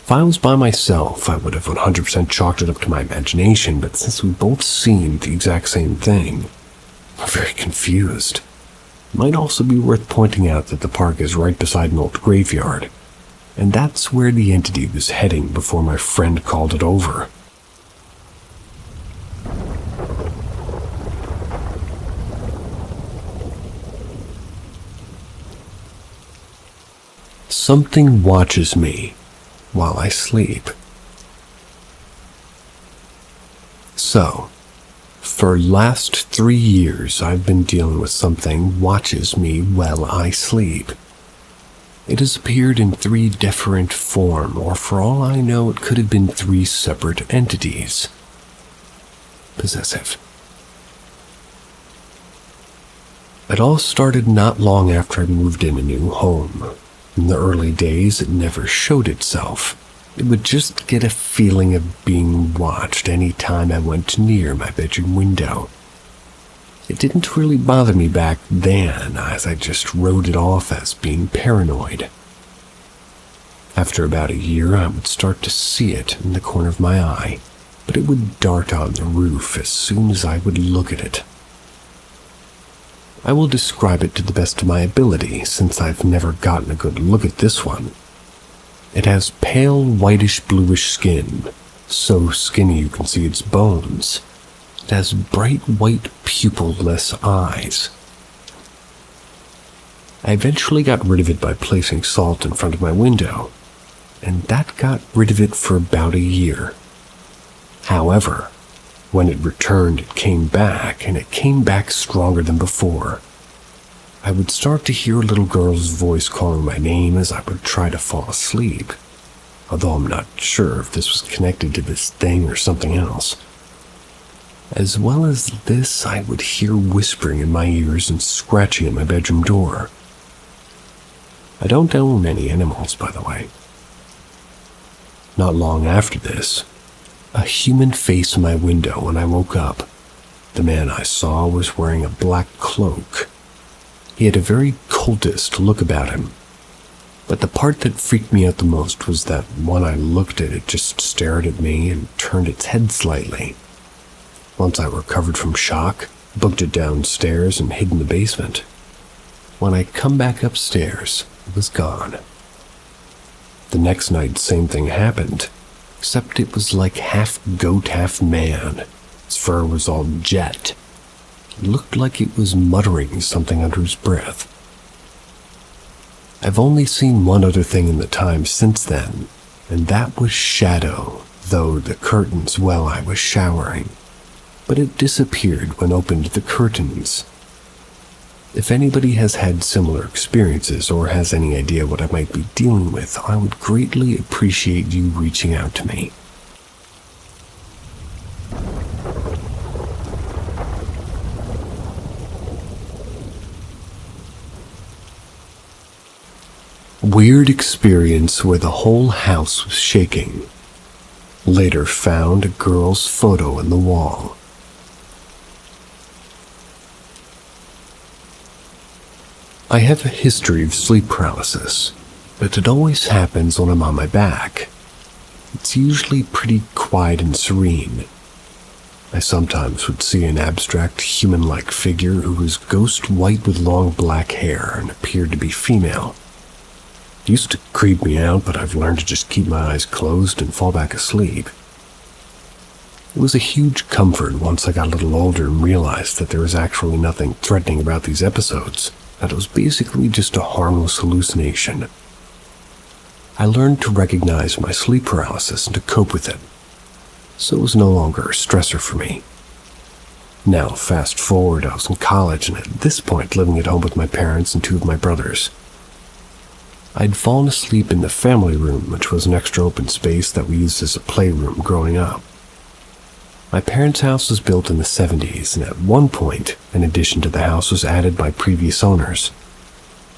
If I was by myself, I would have 100% chalked it up to my imagination, but since we both seen the exact same thing, we're very confused. It might also be worth pointing out that the park is right beside an old graveyard, and that's where the entity was heading before my friend called it over. Something watches me while I sleep. So, for last 3 years, I've been dealing with something watches me while I sleep. It has appeared in 3 different forms, or for all I know, it could have been 3 separate entities. Possessive. It all started not long after I moved in a new home. In the early days, it never showed itself. It would just get a feeling of being watched any time I went near my bedroom window. It didn't really bother me back then, as I just wrote it off as being paranoid. After about a year, I would start to see it in the corner of my eye, but it would dart on the roof as soon as I would look at it. I will describe it to the best of my ability, since I've never gotten a good look at this one. It has pale whitish-bluish skin, so skinny you can see its bones. It has bright white pupil-less eyes. I eventually got rid of it by placing salt in front of my window, and that got rid of it for about a year. However, when it returned, it came back, and it came back stronger than before. I would start to hear a little girl's voice calling my name as I would try to fall asleep, although I'm not sure if this was connected to this thing or something else. As well as this, I would hear whispering in my ears and scratching at my bedroom door. I don't own any animals, by the way. Not long after this, a human face in my window when I woke up. The man I saw was wearing a black cloak. He had a very cultist look about him. But the part that freaked me out the most was that when I looked at it, it just stared at me and turned its head slightly. Once I recovered from shock, booked it downstairs and hid in the basement. When I come back upstairs, it was gone. The next night, same thing happened. Except it was like half goat, half man. Its fur was all jet. It looked like it was muttering something under his breath. I've only seen one other thing in the time since then, and that was shadow, though the curtains while I was showering. But it disappeared when opened the curtains. If anybody has had similar experiences or has any idea what I might be dealing with, I would greatly appreciate you reaching out to me. Weird experience where the whole house was shaking. Later found a girl's photo in the wall. I have a history of sleep paralysis, but it always happens when I'm on my back. It's usually pretty quiet and serene. I sometimes would see an abstract human-like figure who was ghost white with long black hair and appeared to be female. It used to creep me out, but I've learned to just keep my eyes closed and fall back asleep. It was a huge comfort once I got a little older and realized that there was actually nothing threatening about these episodes, that it was basically just a harmless hallucination. I learned to recognize my sleep paralysis and to cope with it, so it was no longer a stressor for me. Now, fast forward, I was in college and at this point living at home with my parents and two of my brothers. I'd fallen asleep in the family room, which was an extra open space that we used as a playroom growing up. My parents' house was built in the 70s, and at one point, an addition to the house was added by previous owners.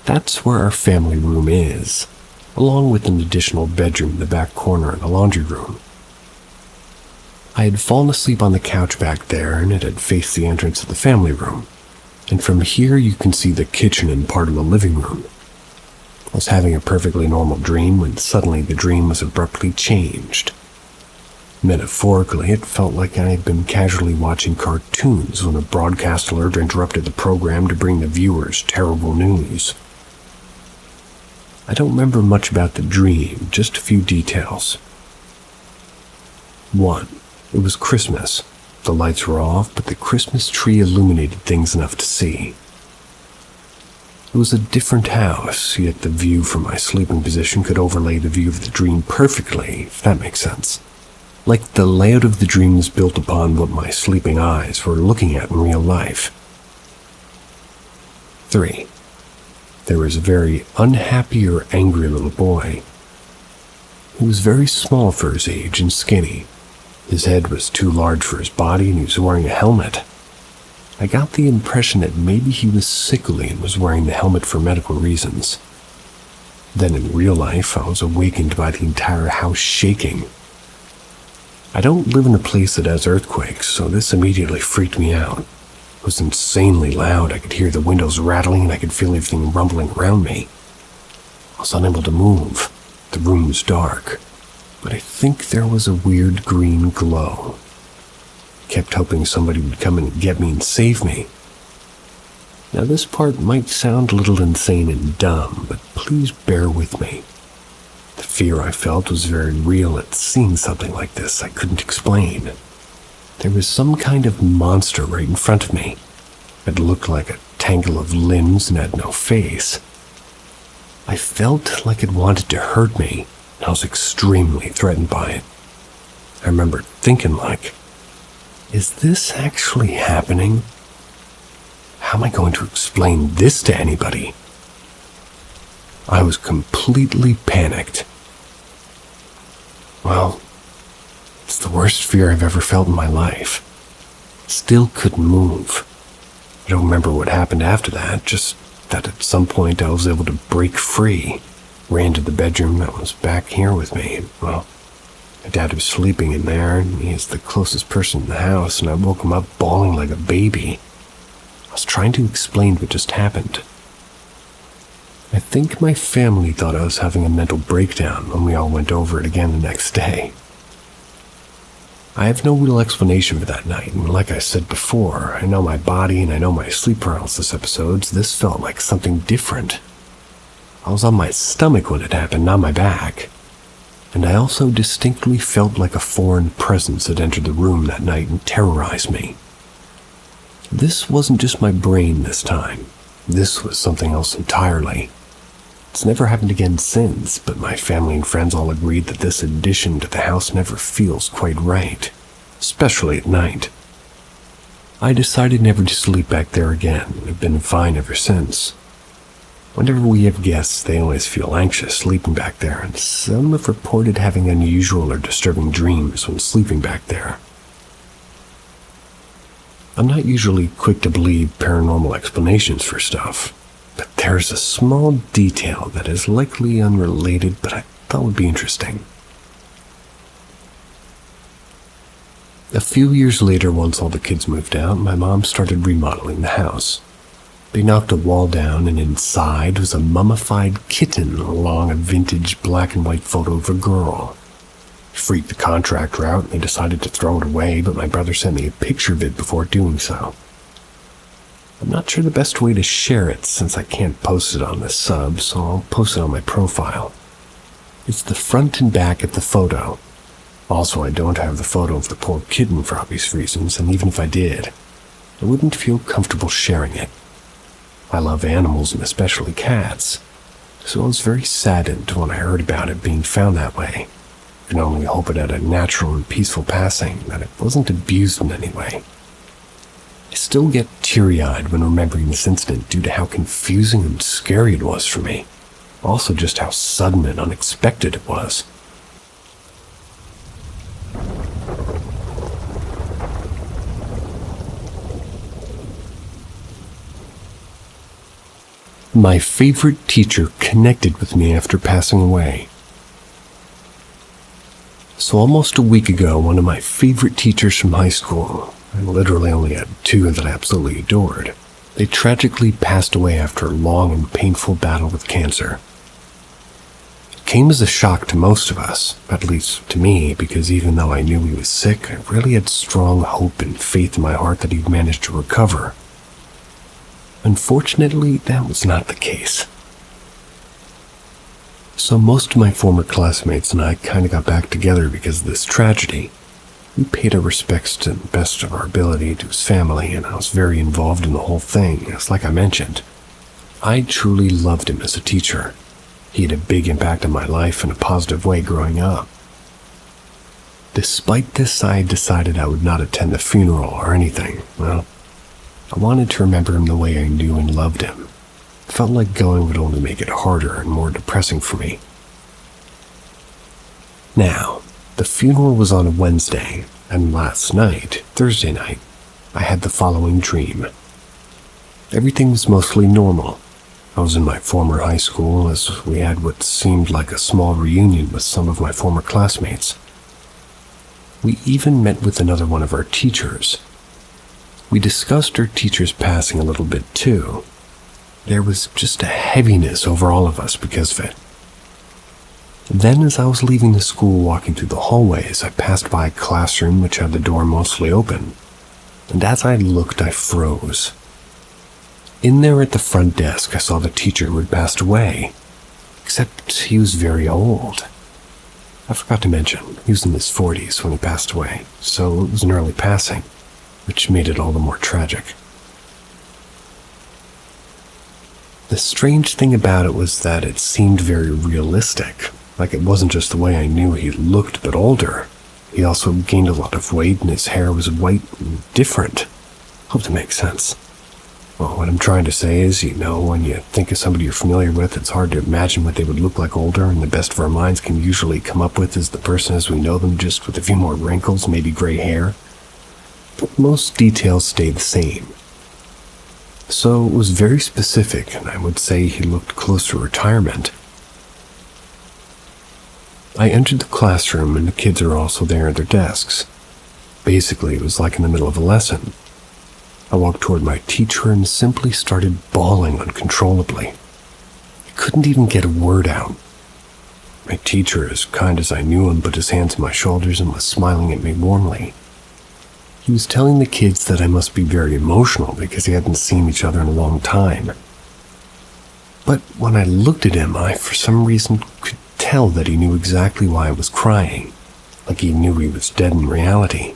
That's where our family room is, along with an additional bedroom in the back corner and a laundry room. I had fallen asleep on the couch back there, and it had faced the entrance of the family room. And from here you can see the kitchen and part of the living room. I was having a perfectly normal dream when suddenly the dream was abruptly changed. Metaphorically, it felt like I had been casually watching cartoons when a broadcast alert interrupted the program to bring the viewers terrible news. I don't remember much about the dream, just a few details. 1. It was Christmas. The lights were off, but the Christmas tree illuminated things enough to see. It was a different house, yet the view from my sleeping position could overlay the view of the dream perfectly, if that makes sense. Like the layout of the dream was built upon what my sleeping eyes were looking at in real life. 3. There was a very unhappy or angry little boy. He was very small for his age and skinny. His head was too large for his body and he was wearing a helmet. I got the impression that maybe he was sickly and was wearing the helmet for medical reasons. Then in real life, I was awakened by the entire house shaking. I don't live in a place that has earthquakes, so this immediately freaked me out. It was insanely loud. I could hear the windows rattling and I could feel everything rumbling around me. I was unable to move. The room was dark, but I think there was a weird green glow. I kept hoping somebody would come and get me and save me. Now this part might sound a little insane and dumb, but please bear with me. The fear I felt was very real at seeing something like this I couldn't explain. There was some kind of monster right in front of me. It looked like a tangle of limbs and had no face. I felt like it wanted to hurt me, and I was extremely threatened by it. I remember thinking is this actually happening? How am I going to explain this to anybody? I was completely panicked. Well, it's the worst fear I've ever felt in my life. Still couldn't move. I don't remember what happened after that, just that at some point I was able to break free, ran to the bedroom that was back here with me. Well, my dad was sleeping in there, and he is the closest person in the house, and I woke him up bawling like a baby. I was trying to explain what just happened. I think my family thought I was having a mental breakdown when we all went over it again the next day. I have no real explanation for that night, and like I said before, I know my body and I know my sleep paralysis episodes. This felt like something different. I was on my stomach when it happened, not my back. And I also distinctly felt like a foreign presence had entered the room that night and terrorized me. This wasn't just my brain this time. This was something else entirely. It's never happened again since, but my family and friends all agreed that this addition to the house never feels quite right, especially at night. I decided never to sleep back there again and have been fine ever since. Whenever we have guests, they always feel anxious sleeping back there, and some have reported having unusual or disturbing dreams when sleeping back there. I'm not usually quick to believe paranormal explanations for stuff, but there's a small detail that is likely unrelated, but I thought would be interesting. A few years later, once all the kids moved out, my mom started remodeling the house. They knocked a wall down, and inside was a mummified kitten along a vintage black and white photo of a girl. Freaked the contractor out and they decided to throw it away, but my brother sent me a picture of it before doing so. I'm not sure the best way to share it since I can't post it on this sub, so I'll post it on my profile. It's the front and back of the photo. Also, I don't have the photo of the poor kitten for obvious reasons, and even if I did, I wouldn't feel comfortable sharing it. I love animals and especially cats, so I was very saddened when I heard about it being found that way. I can only hope it had a natural and peaceful passing, that it wasn't abused in any way. I still get teary-eyed when remembering this incident due to how confusing and scary it was for me. Also just how sudden and unexpected it was. My favorite teacher connected with me after passing away. So almost a week ago, one of my favorite teachers from high school, I literally only had two that I absolutely adored, they tragically passed away after a long and painful battle with cancer. It came as a shock to most of us, at least to me, because even though I knew he was sick, I really had strong hope and faith in my heart that he'd manage to recover. Unfortunately, that was not the case. So most of my former classmates and I kind of got back together because of this tragedy. We paid our respects to the best of our ability to his family, and I was very involved in the whole thing, as like I mentioned. I truly loved him as a teacher. He had a big impact on my life in a positive way growing up. Despite this, I decided I would not attend the funeral or anything. Well, I wanted to remember him the way I knew and loved him. It felt like going would only make it harder and more depressing for me. Now, the funeral was on a Wednesday, and last night, Thursday night, I had the following dream. Everything was mostly normal. I was in my former high school as we had what seemed like a small reunion with some of my former classmates. We even met with another one of our teachers. We discussed our teacher's passing a little bit too. There was just a heaviness over all of us because of it. Then as I was leaving the school walking through the hallways, I passed by a classroom which had the door mostly open. And as I looked, I froze. In there at the front desk, I saw the teacher who had passed away. Except he was very old. I forgot to mention, he was in his 40s when he passed away, so it was an early passing, which made it all the more tragic. The strange thing about it was that it seemed very realistic, like it wasn't just the way I knew he looked but older. He also gained a lot of weight and his hair was white and different. Hope that makes sense. Well, what I'm trying to say is, when you think of somebody you're familiar with, it's hard to imagine what they would look like older, and the best of our minds can usually come up with is the person as we know them, just with a few more wrinkles, maybe gray hair. But most details stay the same. So it was very specific, and I would say he looked close to retirement. I entered the classroom, and the kids are also there at their desks. Basically, it was like in the middle of a lesson. I walked toward my teacher and simply started bawling uncontrollably. I couldn't even get a word out. My teacher, as kind as I knew him, put his hands on my shoulders and was smiling at me warmly. He was telling the kids that I must be very emotional because we hadn't seen each other in a long time. But when I looked at him, I, for some reason, could tell that he knew exactly why I was crying, like he knew he was dead in reality.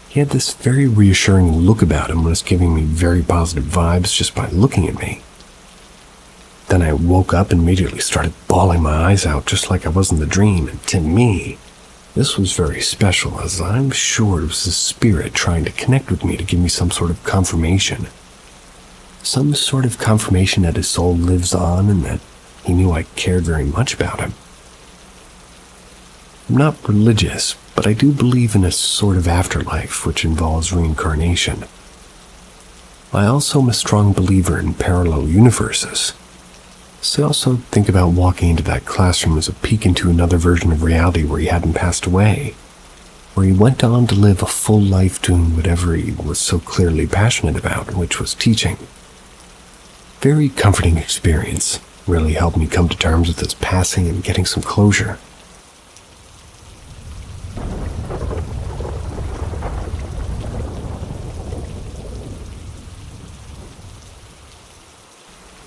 He had this very reassuring look about him and was giving me very positive vibes just by looking at me. Then I woke up and immediately started bawling my eyes out just like I was in the dream, and to me, this was very special, as I'm sure it was his spirit trying to connect with me to give me some sort of confirmation. Some sort of confirmation that his soul lives on and that he knew I cared very much about him. I'm not religious, but I do believe in a sort of afterlife which involves reincarnation. I also am a strong believer in parallel universes. So I also think about walking into that classroom as a peek into another version of reality where he hadn't passed away, where he went on to live a full life doing whatever he was so clearly passionate about, which was teaching. Very comforting experience, really helped me come to terms with his passing and getting some closure.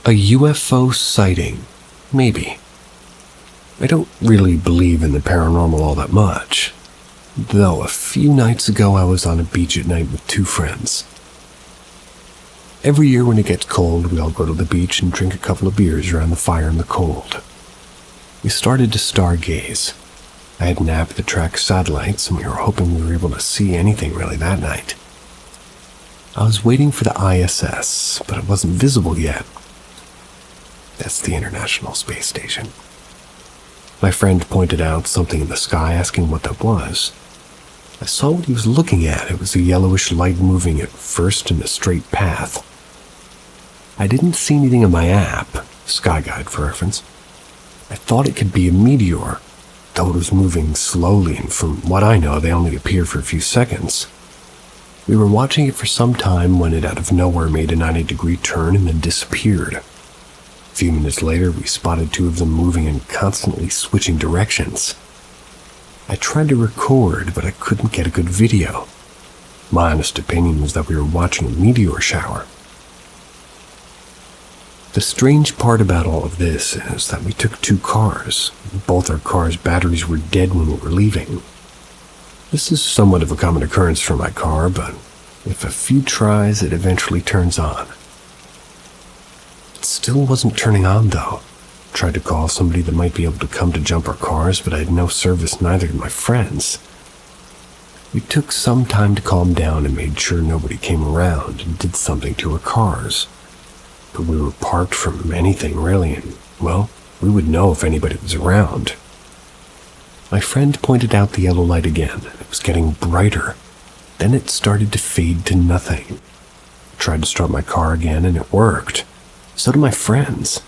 A UFO sighting, maybe. I don't really believe in the paranormal all that much, Though a few nights ago I was on a beach at night with 2 friends. Every year when it gets cold, we all go to the beach and drink a couple of beers around the fire in the cold. We started to stargaze. I had an app that tracks satellites, and we were hoping we were able to see anything really that night. I was waiting for the ISS, but it wasn't visible yet. That's the International Space Station. My friend pointed out something in the sky, asking what that was. I saw what he was looking at. It was a yellowish light moving at first in a straight path. I didn't see anything in my app, Sky Guide for reference. I thought it could be a meteor, though it was moving slowly, and from what I know, they only appear for a few seconds. We were watching it for some time when it out of nowhere made a 90-degree turn and then disappeared. A few minutes later, we spotted 2 of them moving and constantly switching directions. I tried to record, but I couldn't get a good video. My honest opinion was that we were watching a meteor shower. The strange part about all of this is that we took 2 cars. Both our cars' batteries were dead when we were leaving. This is somewhat of a common occurrence for my car, but with a few tries, it eventually turns on. It still wasn't turning on, though. Tried to call somebody that might be able to come to jump our cars, but I had no service, neither did my friends. We took some time to calm down and made sure nobody came around and did something to our cars. But we were parked from anything, really, and, well, we would know if anybody was around. My friend pointed out the yellow light again. It was getting brighter. Then it started to fade to nothing. I tried to start my car again, and it worked. So did my friends.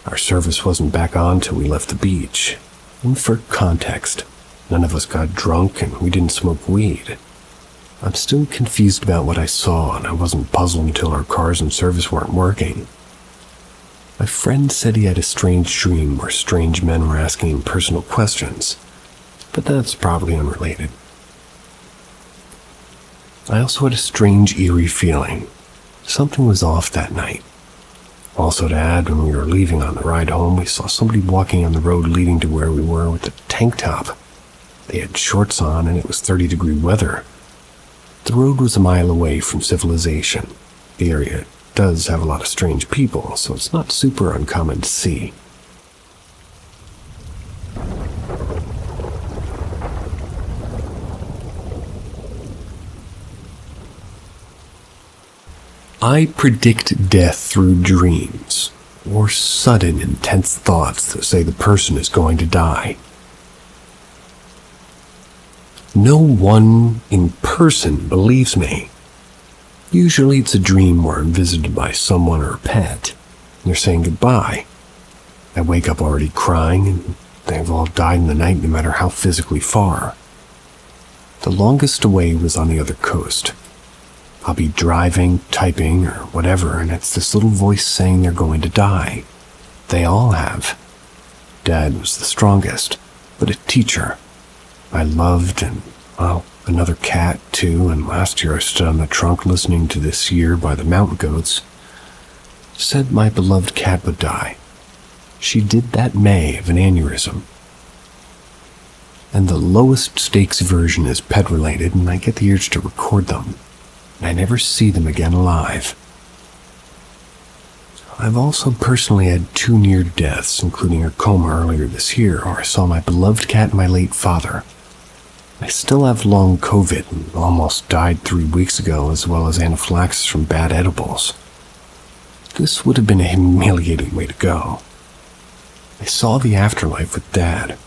Our service wasn't back on till we left the beach. And for context, none of us got drunk and we didn't smoke weed. I'm still confused about what I saw, and I wasn't puzzled until our cars and service weren't working. My friend said he had a strange dream where strange men were asking him personal questions, but that's probably unrelated. I also had a strange, eerie feeling. Something was off that night. Also to add, when we were leaving on the ride home, we saw somebody walking on the road leading to where we were with a tank top. They had shorts on and it was 30-degree weather. The road was a mile away from civilization. The area does have a lot of strange people, so it's not super uncommon to see. I predict death through dreams, or sudden, intense thoughts that say the person is going to die. No one in person believes me. Usually it's a dream where I'm visited by someone or a pet, and they're saying goodbye. I wake up already crying, and they've all died in the night no matter how physically far. The longest away was on the other coast. I'll be driving, typing, or whatever, and it's this little voice saying they're going to die. They all have. Dad was the strongest, but a teacher I loved, and, well, another cat, too, and last year I stood on the trunk listening to This Year by the Mountain Goats. Said my beloved cat would die. She did that May of an aneurysm. And the lowest stakes version is pet-related, and I get the urge to record them, and I never see them again alive. I've also personally had 2 near deaths, including a coma earlier this year, where I saw my beloved cat and my late father. I still have long COVID and almost died 3 weeks ago, as well as anaphylaxis from bad edibles. This would have been a humiliating way to go. I saw the afterlife with Dad.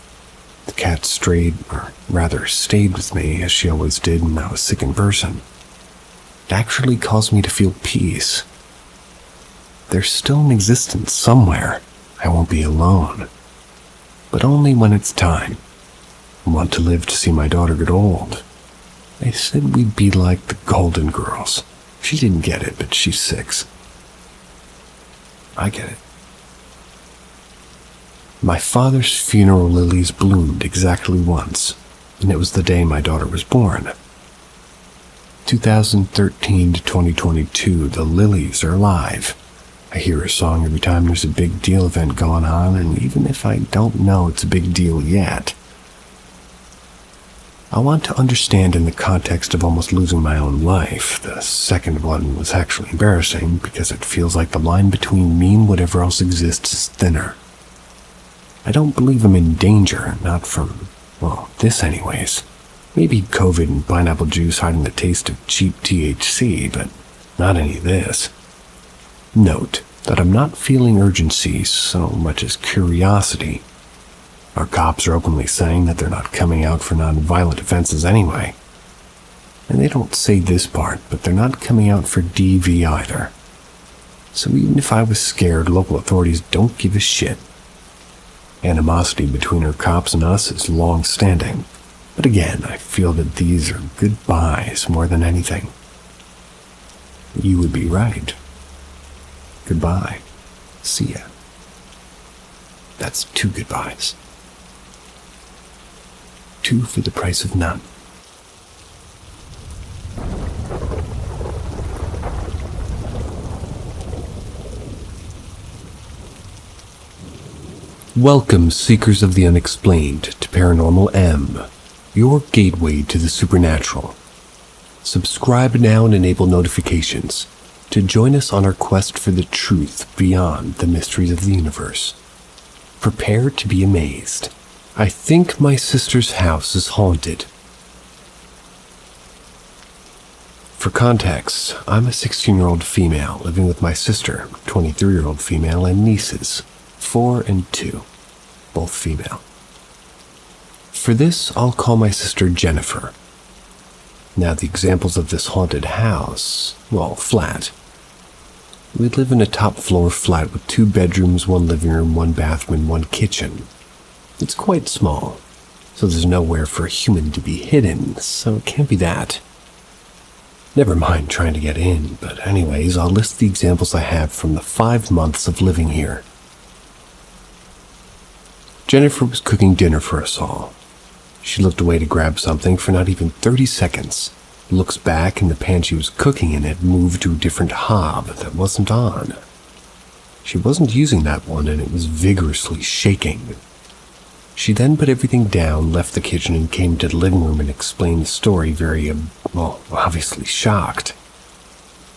The cat stayed with me, as she always did when I was sick in person. It actually caused me to feel peace. They're still in existence somewhere. I won't be alone. But only when it's time. I want to live to see my daughter get old. They said we'd be like the Golden Girls. She didn't get it, but she's 6. I get it. My father's funeral lilies bloomed exactly once, and it was the day my daughter was born. 2013 to 2022, the lilies are alive. I hear a song every time there's a big deal event going on, and even if I don't know it's a big deal yet, I want to understand in the context of almost losing my own life. The second one was actually embarrassing because it feels like the line between me and whatever else exists is thinner. I don't believe I'm in danger, not from, well, this anyways. Maybe COVID and pineapple juice hiding the taste of cheap THC, but not any of this. Note that I'm not feeling urgency so much as curiosity. Our cops are openly saying that they're not coming out for non-violent offenses anyway. And they don't say this part, but they're not coming out for DV either. So even if I was scared, local authorities don't give a shit. Animosity between our cops and us is long-standing. But again, I feel that these are goodbyes more than anything. You would be right. Goodbye. See ya. That's 2 goodbyes. 2 for the price of none. Welcome, seekers of the unexplained, to Paranormal M, your gateway to the supernatural. Subscribe now and enable notifications to join us on our quest for the truth beyond the mysteries of the universe. Prepare to be amazed. I think my sister's house is haunted. For context, I'm a 16-year-old female living with my sister, 23-year-old female, and nieces, 4 and 2, both female. For this, I'll call my sister Jennifer. Now, the examples of this haunted house, well, flat. We live in a top-floor flat with 2 bedrooms, 1 living room, 1 bathroom, and 1 kitchen. It's quite small, so there's nowhere for a human to be hidden, so it can't be that. Never mind trying to get in, but anyways, I'll list the examples I have from the 5 months of living here. Jennifer was cooking dinner for us all. She looked away to grab something for not even 30 seconds. Looks back and the pan she was cooking in had moved to a different hob that wasn't on. She wasn't using that one and it was vigorously shaking. She then put everything down, left the kitchen, and came to the living room and explained the story very, obviously shocked.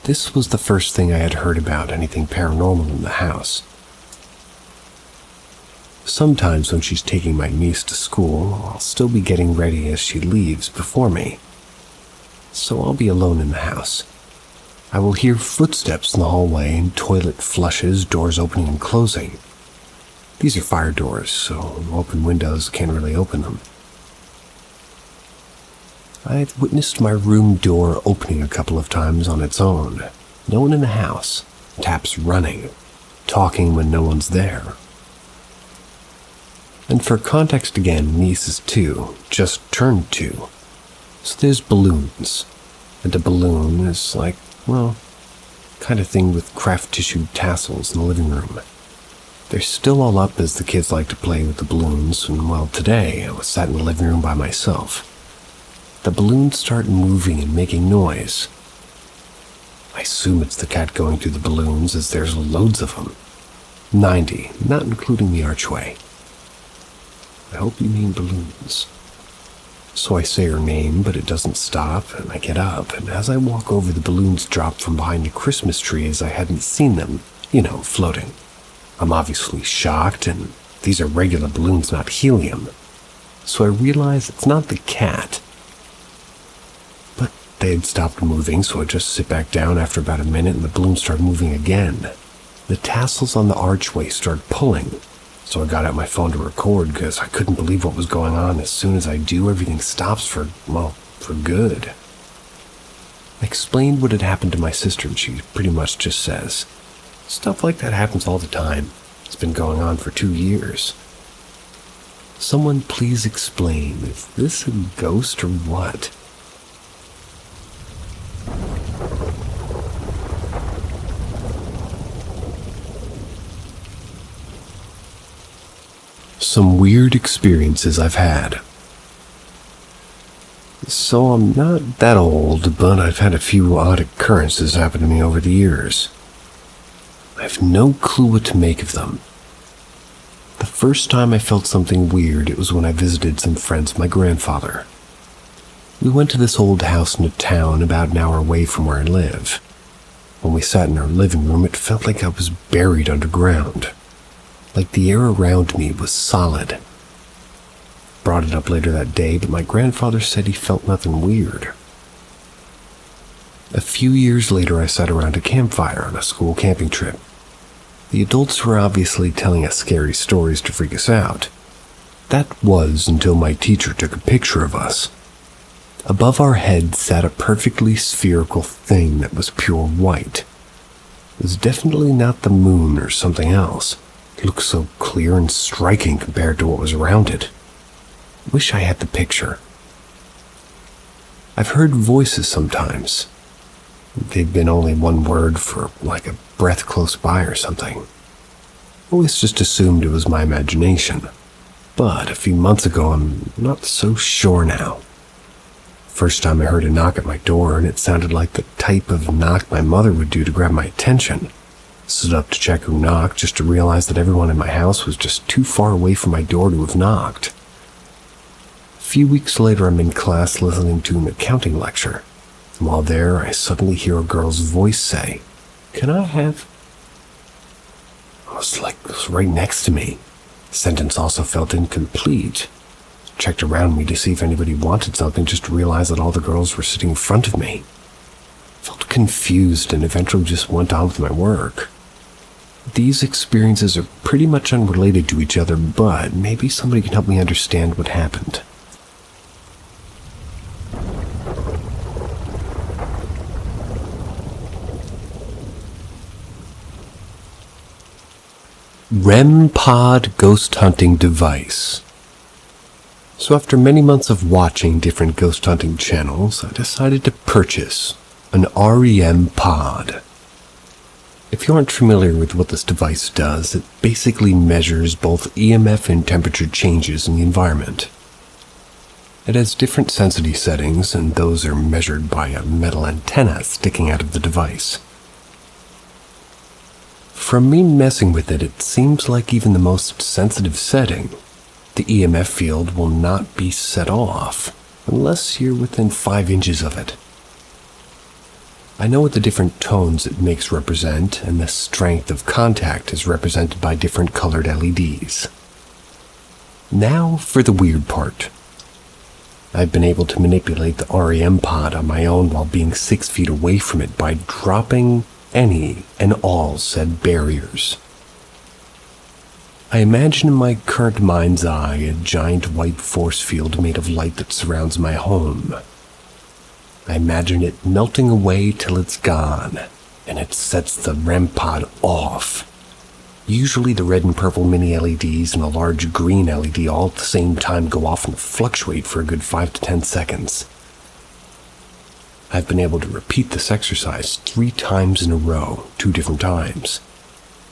This was the first thing I had heard about anything paranormal in the house. Sometimes when she's taking my niece to school, I'll still be getting ready as she leaves before me. So I'll be alone in the house. I will hear footsteps in the hallway and toilet flushes, doors opening and closing. These are fire doors, so open windows can't really open them. I've witnessed my room door opening a couple of times on its own. No one in the house. Taps running. Talking when no one's there. And for context again, niece is 2, just turned 2. So there's balloons. And a balloon is like, well, kind of thing with craft tissue tassels in the living room. They're still all up as the kids like to play with the balloons, and well, today I was sat in the living room by myself. The balloons start moving and making noise. I assume it's the cat going through the balloons as there's loads of them. 90, not including the archway. I hope you mean balloons. So I say her name, but it doesn't stop, and I get up, and as I walk over, the balloons drop from behind the Christmas tree as I hadn't seen them, floating. I'm obviously shocked, and these are regular balloons, not helium. So I realize it's not the cat. But they had stopped moving, so I just sit back down after about a minute, and the balloons start moving again. The tassels on the archway start pulling. So I got out my phone to record because I couldn't believe what was going on. As soon as I do, everything stops for good. I explained what had happened to my sister and she pretty much just says, "Stuff like that happens all the time. It's been going on for 2 years. Someone please explain, is this a ghost or what?" Some weird experiences I've had. So I'm not that old, but I've had a few odd occurrences happen to me over the years. I have no clue what to make of them. The first time I felt something weird, it was when I visited some friends of my grandfather. We went to this old house in a town about an hour away from where I live. When we sat in our living room, it felt like I was buried underground, like the air around me was solid. Brought it up later that day, but my grandfather said he felt nothing weird. A few years later, I sat around a campfire on a school camping trip. The adults were obviously telling us scary stories to freak us out. That was until my teacher took a picture of us. Above our heads sat a perfectly spherical thing that was pure white. It was definitely not the moon or something else. It looked so clear and striking compared to what was around it. Wish I had the picture. I've heard voices sometimes. They've been only one word for like a breath close by or something. Always just assumed it was my imagination. But a few months ago, I'm not so sure now. First time I heard a knock at my door, and it sounded like the type of knock my mother would do to grab my attention. Stood up to check who knocked, just to realize that everyone in my house was just too far away from my door to have knocked. A few weeks later, I'm in class listening to an accounting lecture. And while there, I suddenly hear a girl's voice say, "Can I have?" It was right next to me. The sentence also felt incomplete. Checked around me to see if anybody wanted something, just to realize that all the girls were sitting in front of me. Felt confused and eventually just went on with my work. These experiences are pretty much unrelated to each other, but maybe somebody can help me understand what happened. REM pod ghost hunting device. So after many months of watching different ghost hunting channels, I decided to purchase an REM pod. If you aren't familiar with what this device does, it basically measures both EMF and temperature changes in the environment. It has different sensitivity settings, and those are measured by a metal antenna sticking out of the device. From me messing with it, it seems like even the most sensitive setting, the EMF field will not be set off unless you're within 5 inches of it. I know what the different tones it makes represent, and the strength of contact is represented by different colored LEDs. Now for the weird part. I've been able to manipulate the REM pod on my own while being 6 feet away from it by dropping any and all said barriers. I imagine in my current mind's eye a giant white force field made of light that surrounds my home. I imagine it melting away till it's gone, and it sets the REM pod off. Usually the red and purple mini LEDs and a large green LED all at the same time go off and fluctuate for a good 5 to 10 seconds. I've been able to repeat this exercise 3 times in a row, 2 different times.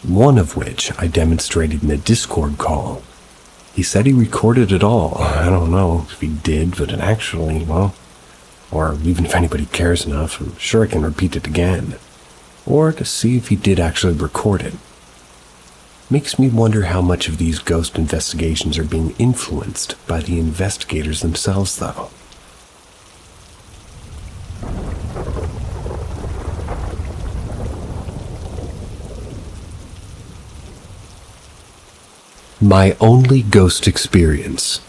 One of which I demonstrated in a Discord call. He said he recorded it all. I don't know if he did, but it actually, or even if anybody cares enough, I'm sure I can repeat it again. Or to see if he did actually record it. Makes me wonder how much of these ghost investigations are being influenced by the investigators themselves, though. My only ghost experience.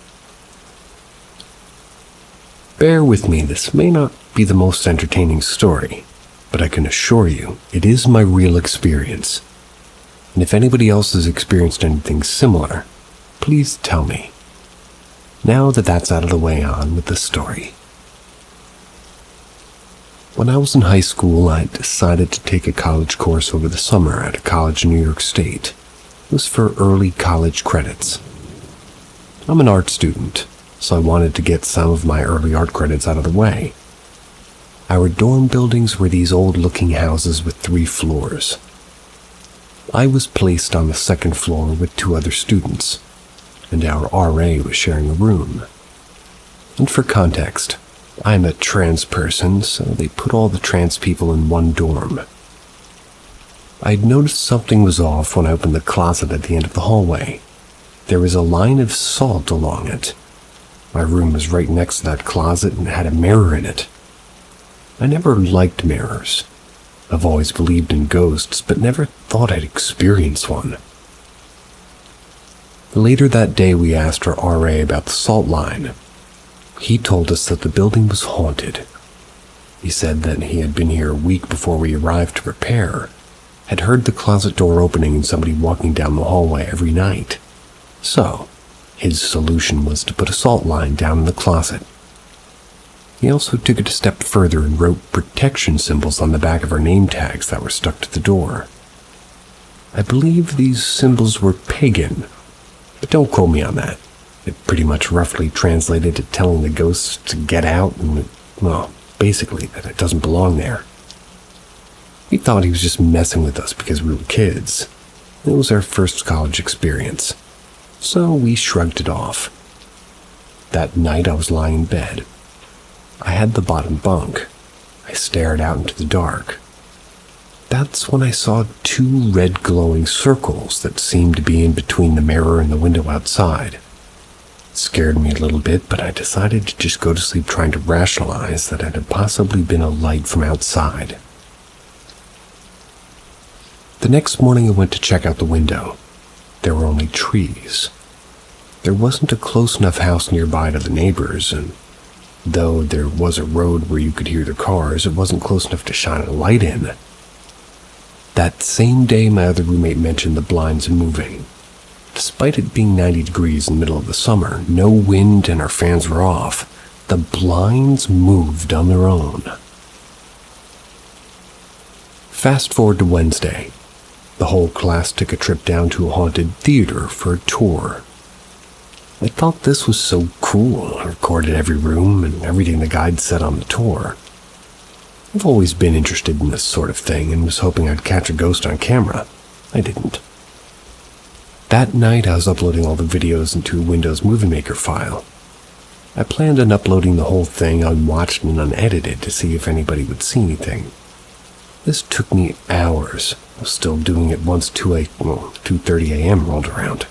Bear with me, this may not be the most entertaining story, but I can assure you, it is my real experience. And if anybody else has experienced anything similar, please tell me. Now that that's out of the way, on with the story. When I was in high school, I decided to take a college course over the summer at a college in New York State. It was for early college credits. I'm an art student, so I wanted to get some of my early art credits out of the way. Our dorm buildings were these old-looking houses with 3 floors. I was placed on the 2nd floor with 2 other students, and our RA was sharing a room. And for context, I'm a trans person, so they put all the trans people in one dorm. I'd noticed something was off when I opened the closet at the end of the hallway. There was a line of salt along it. My room was right next to that closet and had a mirror in it. I never liked mirrors. I've always believed in ghosts, but never thought I'd experience one. Later that day, we asked our RA about the salt line. He told us that the building was haunted. He said that he had been here a week before we arrived to repair, had heard the closet door opening and somebody walking down the hallway every night. So, his solution was to put a salt line down in the closet. He also took it a step further and wrote protection symbols on the back of our name tags that were stuck to the door. I believe these symbols were pagan, but don't quote me on that. It pretty much roughly translated to telling the ghosts to get out and, well, basically that it doesn't belong there. We thought he was just messing with us because we were kids. It was our first college experience, so we shrugged it off. That night I was lying in bed. I had the bottom bunk. I stared out into the dark. That's when I saw 2 red glowing circles that seemed to be in between the mirror and the window outside. It scared me a little bit, but I decided to just go to sleep trying to rationalize that it had possibly been a light from outside. The next morning I went to check out the window. There were only trees. There wasn't a close enough house nearby to the neighbors, and though there was a road where you could hear the cars, it wasn't close enough to shine a light in. That same day, my other roommate mentioned the blinds moving. Despite it being 90 degrees in the middle of the summer, no wind and our fans were off, the blinds moved on their own. Fast forward to Wednesday. The whole class took a trip down to a haunted theater for a tour. I thought this was so cool. I recorded every room and everything the guide said on the tour. I've always been interested in this sort of thing and was hoping I'd catch a ghost on camera. I didn't. That night I was uploading all the videos into a Windows Movie Maker file. I planned on uploading the whole thing unwatched and unedited to see if anybody would see anything. This took me hours. I was still doing it once 2:30 a.m. rolled around.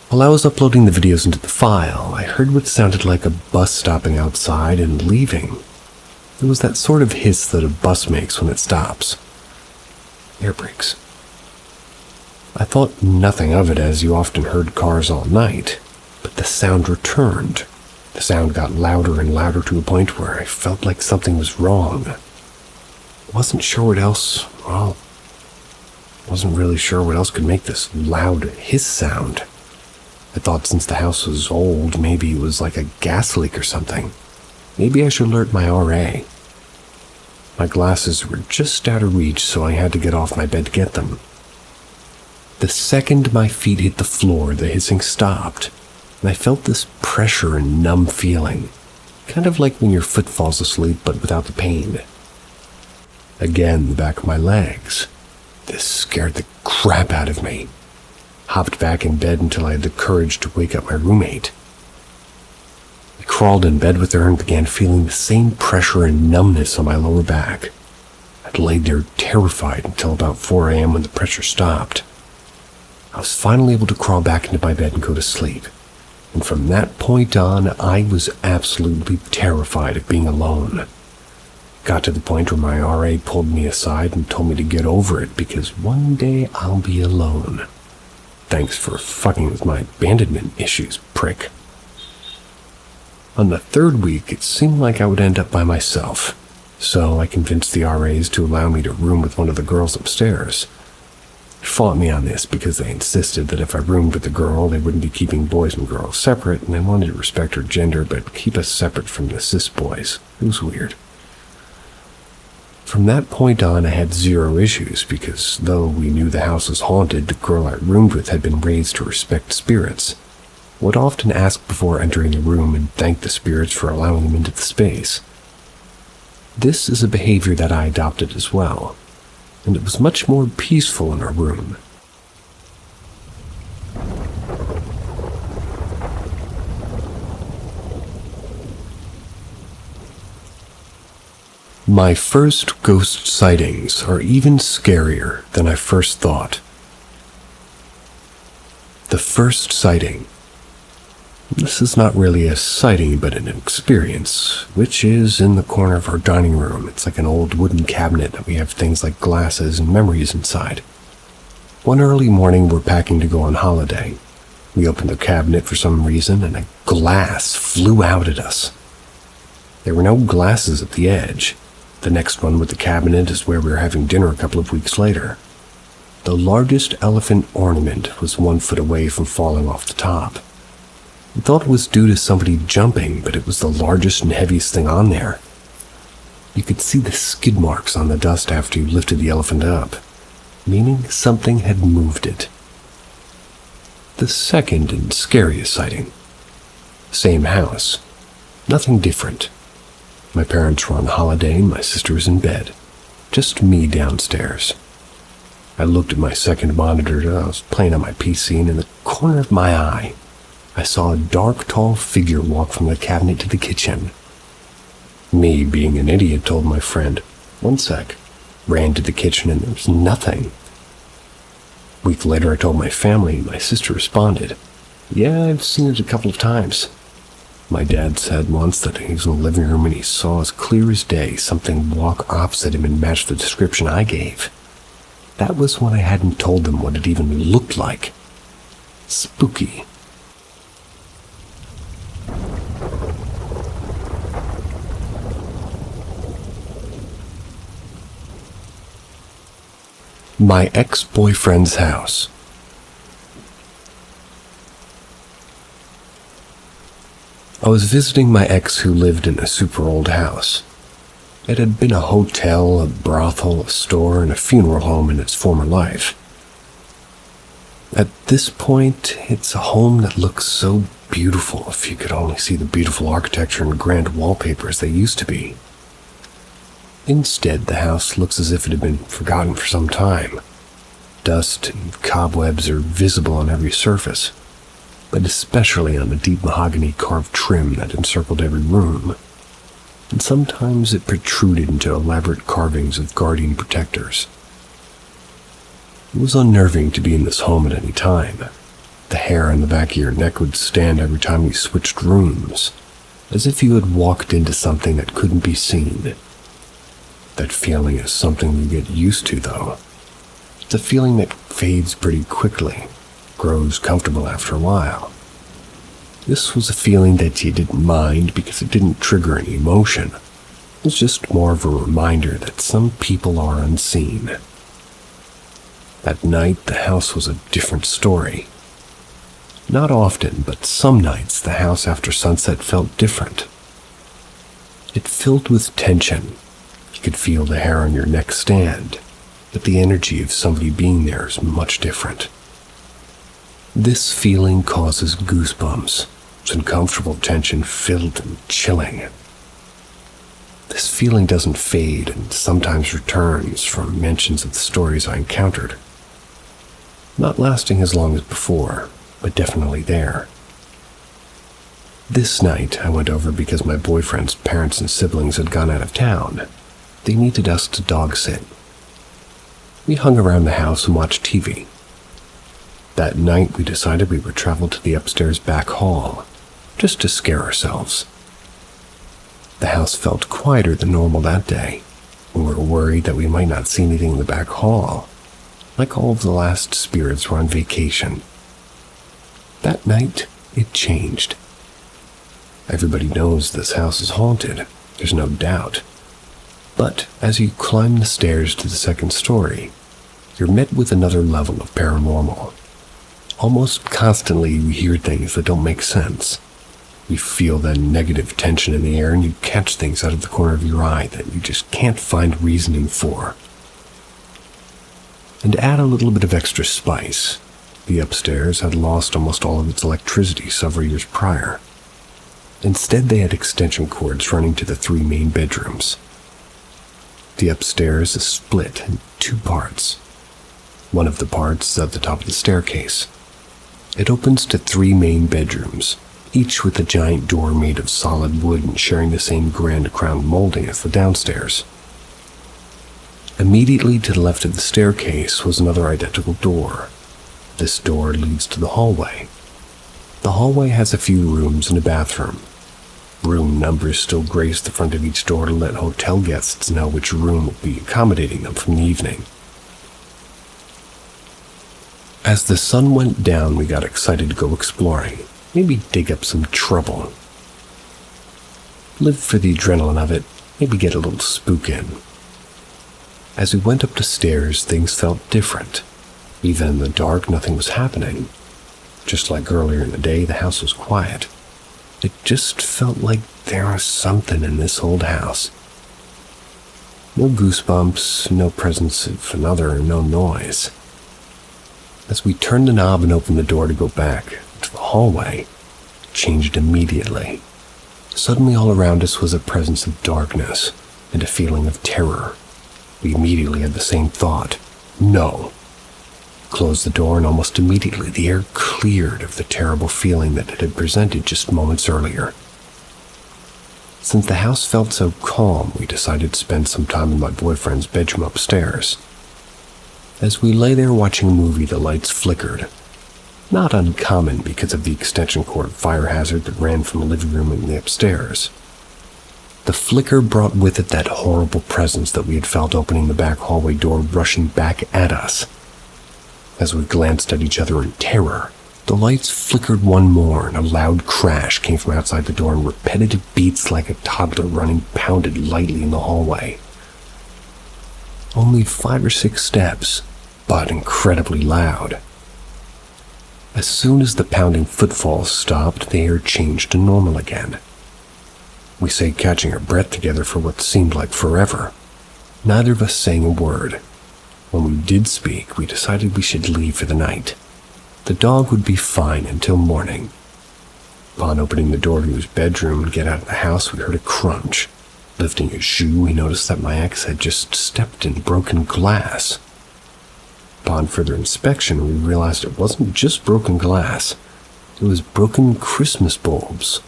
While I was uploading the videos into the file, I heard what sounded like a bus stopping outside and leaving. It was that sort of hiss that a bus makes when it stops. Air brakes. I thought nothing of it, as you often heard cars all night, but the sound returned. The sound got louder and louder to a point where I felt like something was wrong. Wasn't really sure what else could make this loud hiss sound. I thought since the house was old, maybe it was like a gas leak or something. Maybe I should alert my RA. My glasses were just out of reach, so I had to get off my bed to get them. The second my feet hit the floor, the hissing stopped, and I felt this pressure and numb feeling, kind of like when your foot falls asleep but without the pain. Again, the back of my legs. This scared the crap out of me. Hopped back in bed until I had the courage to wake up my roommate. I crawled in bed with her and began feeling the same pressure and numbness on my lower back. I'd laid there terrified until about 4 a.m. when the pressure stopped. I was finally able to crawl back into my bed and go to sleep. And from that point on, I was absolutely terrified of being alone. Got to the point where my RA pulled me aside and told me to get over it because one day I'll be alone. Thanks for fucking with my abandonment issues, prick. On the 3rd week, it seemed like I would end up by myself, so I convinced the RAs to allow me to room with one of the girls upstairs. They fought me on this because they insisted that if I roomed with the girl, they wouldn't be keeping boys and girls separate, and they wanted to respect her gender but keep us separate from the cis boys. It was weird. From that point on, I had 0 issues because, though we knew the house was haunted, the girl I roomed with had been raised to respect spirits. Would often ask before entering the room and thank the spirits for allowing them into the space. This is a behavior that I adopted as well, and it was much more peaceful in our room. My first ghost sightings are even scarier than I first thought. The first sighting. This is not really a sighting, but an experience, which is in the corner of our dining room. It's like an old wooden cabinet that we have things like glasses and memories inside. One early morning, we're packing to go on holiday. We opened the cabinet for some reason, and a glass flew out at us. There were no glasses at the edge. The next one with the cabinet is where we were having dinner a couple of weeks later. The largest elephant ornament was 1 foot away from falling off the top. We thought it was due to somebody jumping, but it was the largest and heaviest thing on there. You could see the skid marks on the dust after you lifted the elephant up, meaning something had moved it. The second and scariest sighting. Same house. Nothing different. My parents were on holiday and my sister was in bed. Just me downstairs. I looked at my second monitor as I was playing on my PC, and in the corner of my eye, I saw a dark, tall figure walk from the cabinet to the kitchen. Me, being an idiot, told my friend, "1 sec," ran to the kitchen, and there was nothing. A week later, I told my family, and my sister responded, "Yeah, I've seen it a couple of times." My dad said once that he was in the living room and he saw as clear as day something walk opposite him and match the description I gave. That was when I hadn't told them what it even looked like. Spooky. My ex-boyfriend's house. I was visiting my ex who lived in a super old house. It had been a hotel, a brothel, a store, and a funeral home in its former life. At this point, it's a home that looks so beautiful if you could only see the beautiful architecture and grand wallpapers they used to be. Instead, the house looks as if it had been forgotten for some time. Dust and cobwebs are visible on every surface, but especially on the deep mahogany carved trim that encircled every room, and sometimes it protruded into elaborate carvings of guardian protectors. It was unnerving to be in this home at any time. The hair on the back of your neck would stand every time you switched rooms, as if you had walked into something that couldn't be seen. That feeling is something you get used to, though. It's a feeling that fades pretty quickly, grows comfortable after a while. This was a feeling that you didn't mind because it didn't trigger any emotion. It was just more of a reminder that some people are unseen. That night, the house was a different story. Not often, but some nights, the house after sunset felt different. It filled with tension. You could feel the hair on your neck stand, but the energy of somebody being there is much different. This feeling causes goosebumps. It's uncomfortable tension, filled and chilling. This feeling doesn't fade and sometimes returns from mentions of the stories I encountered. Not lasting as long as before, but definitely there. This night I went over because my boyfriend's parents and siblings had gone out of town. They needed us to dog sit. We hung around the house and watched TV. That night we decided we would travel to the upstairs back hall, just to scare ourselves. The house felt quieter than normal that day. We were worried that we might not see anything in the back hall, like all of the last spirits were on vacation. That night, it changed. Everybody knows this house is haunted, there's no doubt. But as you climb the stairs to the second story, you're met with another level of paranormal. Almost constantly you hear things that don't make sense. You feel that negative tension in the air and you catch things out of the corner of your eye that you just can't find reasoning for. And to add a little bit of extra spice, the upstairs had lost almost all of its electricity several years prior. Instead, they had extension cords running to the 3 main bedrooms. The upstairs is split in 2 parts. One of the parts is at the top of the staircase. It opens to 3 main bedrooms, each with a giant door made of solid wood and sharing the same grand crown molding as the downstairs. Immediately to the left of the staircase was another identical door. This door leads to the hallway. The hallway has a few rooms and a bathroom. Room numbers still grace the front of each door to let hotel guests know which room will be accommodating them from the evening. As the sun went down, we got excited to go exploring, maybe dig up some trouble. Live for the adrenaline of it, maybe get a little spook in. As we went up the stairs, things felt different. Even in the dark, nothing was happening. Just like earlier in the day, the house was quiet. It just felt like there was something in this old house. No goosebumps, no presence of another, no noise. As we turned the knob and opened the door to go back to the hallway, it changed immediately. Suddenly all around us was a presence of darkness and a feeling of terror. We immediately had the same thought. No. Closed the door, and almost immediately the air cleared of the terrible feeling that it had presented just moments earlier. Since the house felt so calm, we decided to spend some time in my boyfriend's bedroom upstairs. As we lay there watching a movie, the lights flickered. Not uncommon because of the extension cord fire hazard that ran from the living room and the upstairs. The flicker brought with it that horrible presence that we had felt opening the back hallway door, rushing back at us. As we glanced at each other in terror, the lights flickered one more, and a loud crash came from outside the door, and repetitive beats like a toddler running pounded lightly in the hallway. Only 5 or 6 steps, but incredibly loud. As soon as the pounding footfalls stopped, the air changed to normal again. We sat catching our breath together for what seemed like forever, neither of us saying a word. When we did speak, we decided we should leave for the night. The dog would be fine until morning. Upon opening the door to his bedroom and get out of the house, we heard a crunch. Lifting his shoe, we noticed that my ex had just stepped in broken glass. Upon further inspection, we realized it wasn't just broken glass. It was broken Christmas bulbs.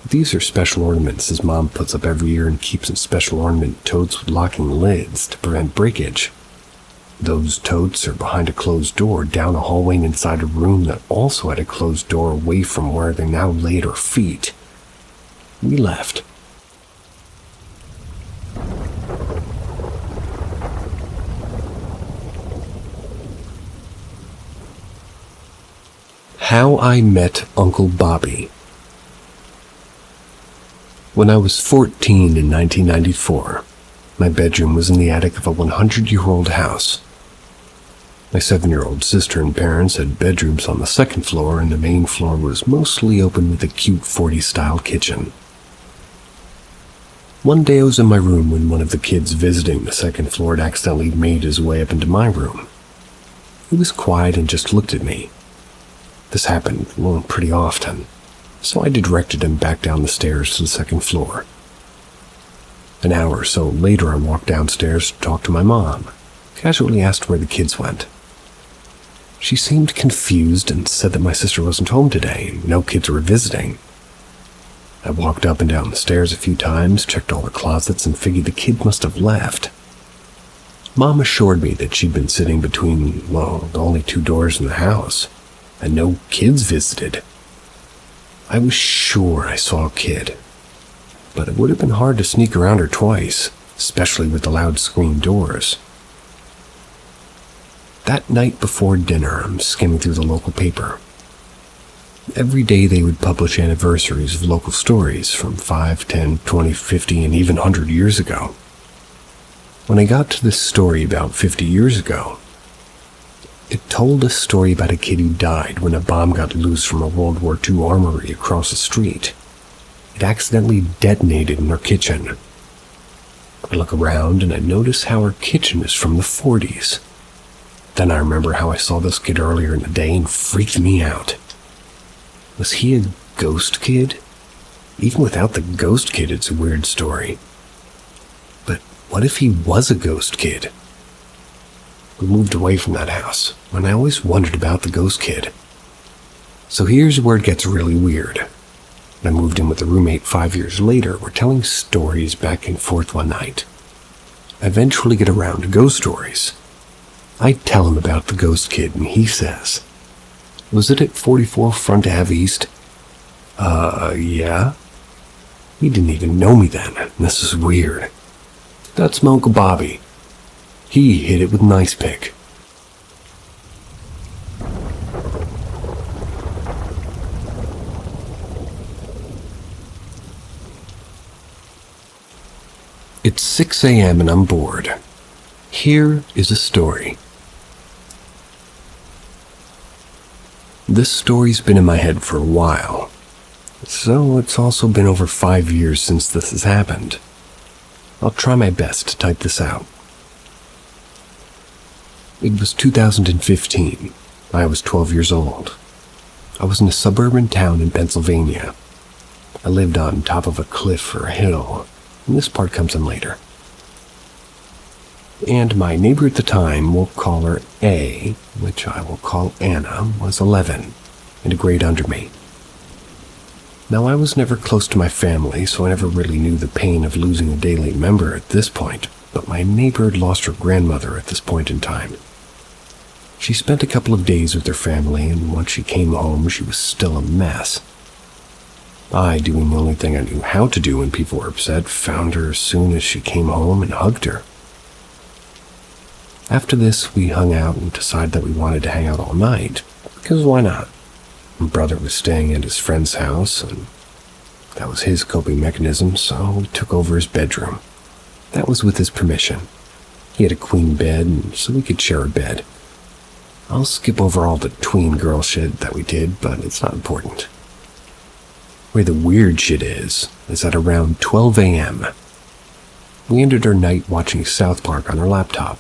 These are special ornaments his mom puts up every year and keeps in special ornament totes with locking lids to prevent breakage. Those totes are behind a closed door, down a hallway and inside a room that also had a closed door away from where they now lay at our feet. We left. How I Met Uncle Bobby. When I was 14 in 1994, my bedroom was in the attic of a 100-year-old house. My 7-year-old sister and parents had bedrooms on the second floor, and the main floor was mostly open with a cute 40s-style kitchen. One day I was in my room when one of the kids visiting the second floor had accidentally made his way up into my room. He was quiet and just looked at me. This happened, pretty often, so I directed him back down the stairs to the second floor. An hour or so later, I walked downstairs to talk to my mom, casually asked where the kids went. She seemed confused and said that my sister wasn't home today and no kids were visiting. I walked up and down the stairs a few times, checked all the closets, and figured the kid must have left. Mom assured me that she'd been sitting between, the only 2 doors in the house, and no kids visited. I was sure I saw a kid, but it would have been hard to sneak around her twice, especially with the loud screen doors. That night before dinner, I'm skimming through the local paper. Every day they would publish anniversaries of local stories from 5, 10, 20, 50, and even 100 years ago. When I got to this story about 50 years ago, it told a story about a kid who died when a bomb got loose from a World War II armory across the street. It accidentally detonated in her kitchen. I look around and I notice how her kitchen is from the 40s. Then I remember how I saw this kid earlier in the day and freaked me out. Was he a ghost kid? Even without the ghost kid, it's a weird story. But what if he was a ghost kid? We moved away from that house, and I always wondered about the ghost kid. So here's where it gets really weird. When I moved in with a roommate 5 years later, we're telling stories back and forth one night. I eventually get around to ghost stories. I tell him about the ghost kid, and he says, Was it at 44 Front Ave East? Yeah. He didn't even know me then. This is weird. That's my Uncle Bobby. He hit it with an ice pick. It's 6 a.m. and I'm bored. Here is a story. This story's been in my head for a while, so it's also been over 5 years since this has happened. I'll try my best to type this out. It was 2015. I was 12 years old. I was in a suburban town in Pennsylvania. I lived on top of a cliff or a hill, and this part comes in later. And my neighbor at the time, we'll call her A, which I will call Anna, was 11, and a grade under me. Now, I was never close to my family, so I never really knew the pain of losing a daily member at this point, but my neighbor had lost her grandmother at this point in time. She spent a couple of days with her family, and once she came home, she was still a mess. I, doing the only thing I knew how to do when people were upset, found her as soon as she came home and hugged her. After this, we hung out and decided that we wanted to hang out all night, because why not? My brother was staying at his friend's house, and that was his coping mechanism, so we took over his bedroom. That was with his permission. He had a queen bed, and so we could share a bed. I'll skip over all the tween girl shit that we did, but it's not important. Where the weird shit is at around 12 a.m. We ended our night watching South Park on our laptop.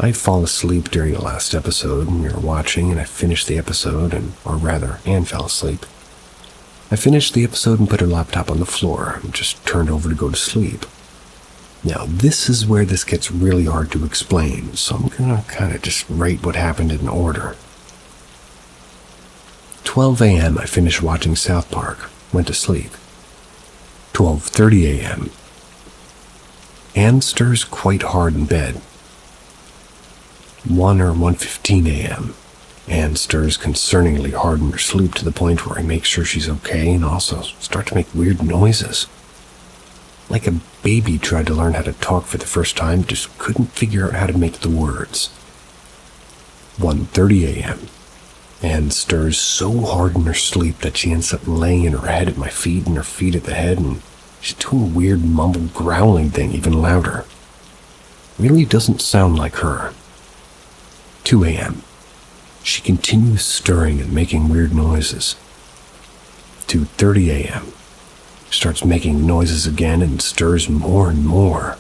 I fall asleep during the last episode when we were watching, and I finished the episode, Anne fell asleep. I finished the episode and put her laptop on the floor and just turned over to go to sleep. Now, this is where this gets really hard to explain, so I'm gonna kind of just write what happened in order. 12 a.m. I finished watching South Park, went to sleep. 12:30 a.m. Anne stirs quite hard in bed. 1 or 1:15 a.m. Anne stirs concerningly hard in her sleep to the point where I make sure she's okay and also start to make weird noises. Like a baby tried to learn how to talk for the first time, just couldn't figure out how to make the words. 1:30 a.m. Anne stirs so hard in her sleep that she ends up laying in her head at my feet and her feet at the head, and she's doing a weird mumbled growling thing even louder. Really doesn't sound like her. 2 a.m. She continues stirring and making weird noises. 2:30 a.m. Starts making noises again and stirs more and more.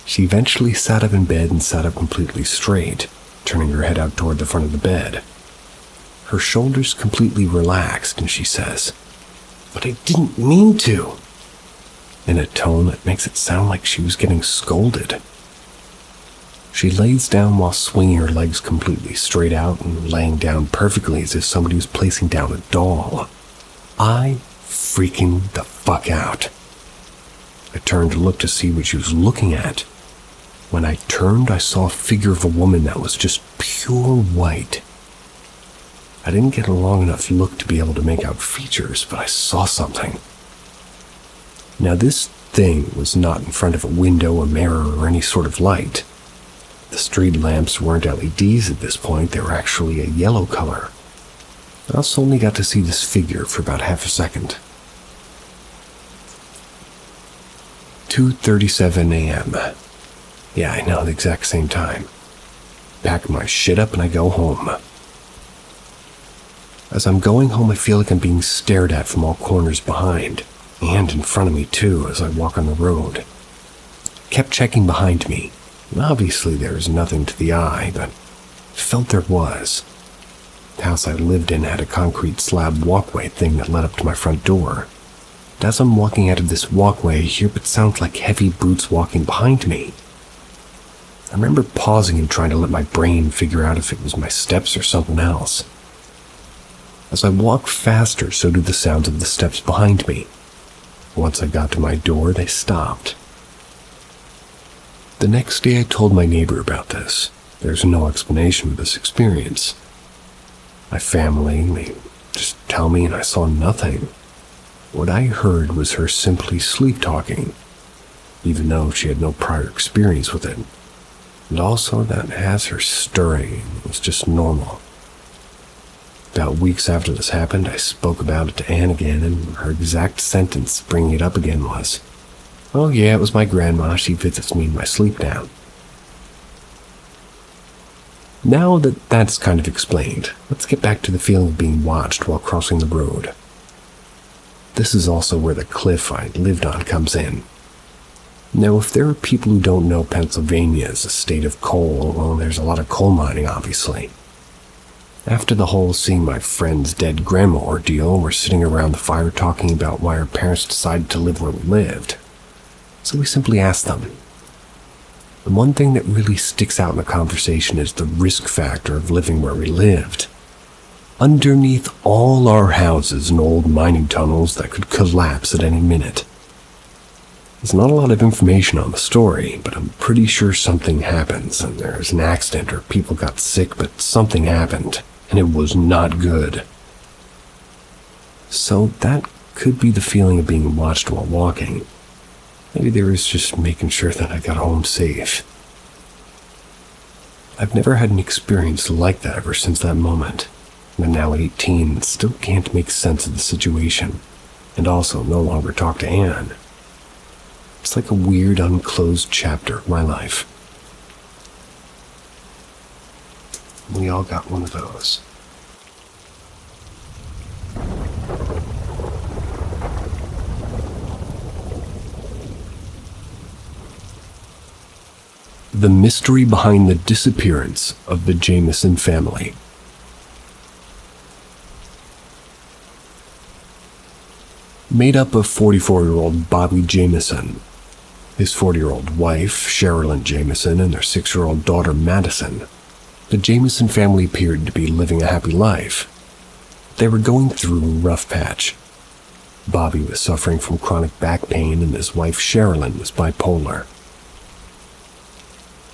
She eventually sat up in bed and sat up completely straight, turning her head out toward the front of the bed. Her shoulders completely relaxed, and she says, "But I didn't mean to," in a tone that makes it sound like she was getting scolded. She lays down while swinging her legs completely straight out and laying down perfectly as if somebody was placing down a doll. I freaking the fuck out. I turned to look to see what she was looking at. When I turned, I saw a figure of a woman that was just pure white. I didn't get a long enough look to be able to make out features, but I saw something. Now, this thing was not in front of a window, a mirror, or any sort of light. The street lamps weren't LEDs at this point, they were actually a yellow color. I also only got to see this figure for about half a second. 2:37 a.m. Yeah, I know, the exact same time. Pack my shit up and I go home. As I'm going home, I feel like I'm being stared at from all corners behind, and in front of me too as I walk on the road. Kept checking behind me. Obviously there was nothing to the eye, but felt there was. The house I lived in had a concrete slab walkway thing that led up to my front door. And as I'm walking out of this walkway, I hear what sounds like heavy boots walking behind me. I remember pausing and trying to let my brain figure out if it was my steps or something else. As I walked faster, so did the sounds of the steps behind me. Once I got to my door, they stopped. The next day I told my neighbor about this. There's no explanation for this experience. My family, they just tell me and I saw nothing. What I heard was her simply sleep-talking, even though she had no prior experience with it. And also that as her stirring was just normal. About weeks after this happened, I spoke about it to Anne again, and her exact sentence bringing it up again was, "Oh yeah, it was my grandma. She visits me in my sleep now." Now that that's kind of explained, let's get back to the feeling of being watched while crossing the road. This is also where the cliff I lived on comes in. Now, if there are people who don't know Pennsylvania is a state of coal, well, there's a lot of coal mining, obviously. After the whole seeing my friend's dead grandma ordeal, we're sitting around the fire talking about why our parents decided to live where we lived. So we simply asked them. The one thing that really sticks out in the conversation is the risk factor of living where we lived. Underneath all our houses and old mining tunnels that could collapse at any minute. There's not a lot of information on the story, but I'm pretty sure something happens, and there's an accident or people got sick, but something happened, and it was not good. So that could be the feeling of being watched while walking. Maybe there was just making sure that I got home safe. I've never had an experience like that ever since that moment. I'm now 18 and still can't make sense of the situation, and also no longer talk to Anne. It's like a weird unclosed chapter of my life. We all got one of those. The mystery behind the disappearance of the Jameson family. Made up of 44-year-old Bobby Jameson, his 40-year-old wife, Sherilyn Jameson, and their 6-year-old daughter, Madison, the Jameson family appeared to be living a happy life. They were going through a rough patch. Bobby was suffering from chronic back pain, and his wife, Sherilyn, was bipolar.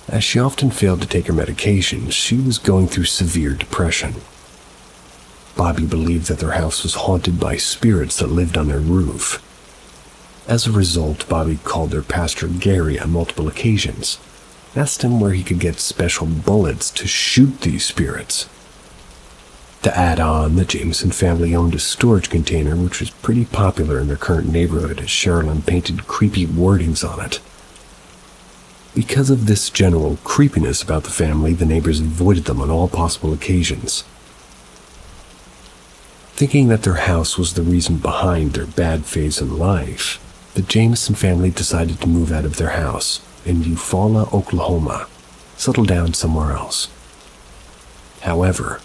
As she often failed to take her medication, she was going through severe depression. Bobby believed that their house was haunted by spirits that lived on their roof. As a result, Bobby called their pastor Gary on multiple occasions, and asked him where he could get special bullets to shoot these spirits. To add on, the Jameson family owned a storage container which was pretty popular in their current neighborhood, as Sherilyn painted creepy wordings on it. Because of this general creepiness about the family, the neighbors avoided them on all possible occasions. Thinking that their house was the reason behind their bad phase in life, the Jameson family decided to move out of their house in Eufaula, Oklahoma, settle down somewhere else. However,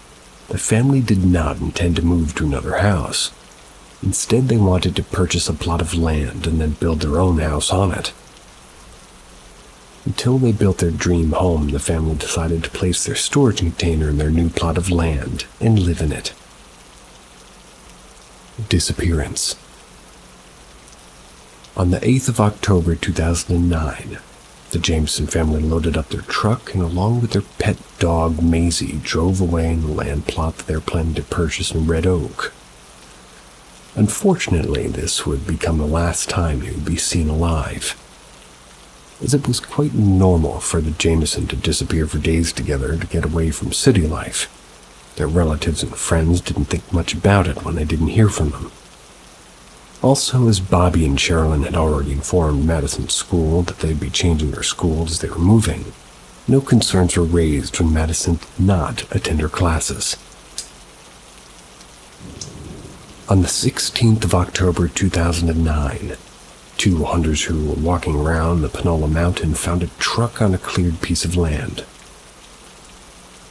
the family did not intend to move to another house. Instead, they wanted to purchase a plot of land and then build their own house on it. Until they built their dream home, the family decided to place their storage container in their new plot of land and live in it. Disappearance. On the 8th of October 2009, the Jameson family loaded up their truck and along with their pet dog Maisie drove away in the land plot that they were planning to purchase in Red Oak. Unfortunately, this would become the last time they would be seen alive, as it was quite normal for the Jameson to disappear for days together to get away from city life. Their relatives and friends didn't think much about it when they didn't hear from them. Also, as Bobby and Sherilyn had already informed Madison's school that they'd be changing their school as they were moving, no concerns were raised when Madison did not attend her classes. On the 16th of October 2009, two hunters who were walking around the Panola Mountain found a truck on a cleared piece of land.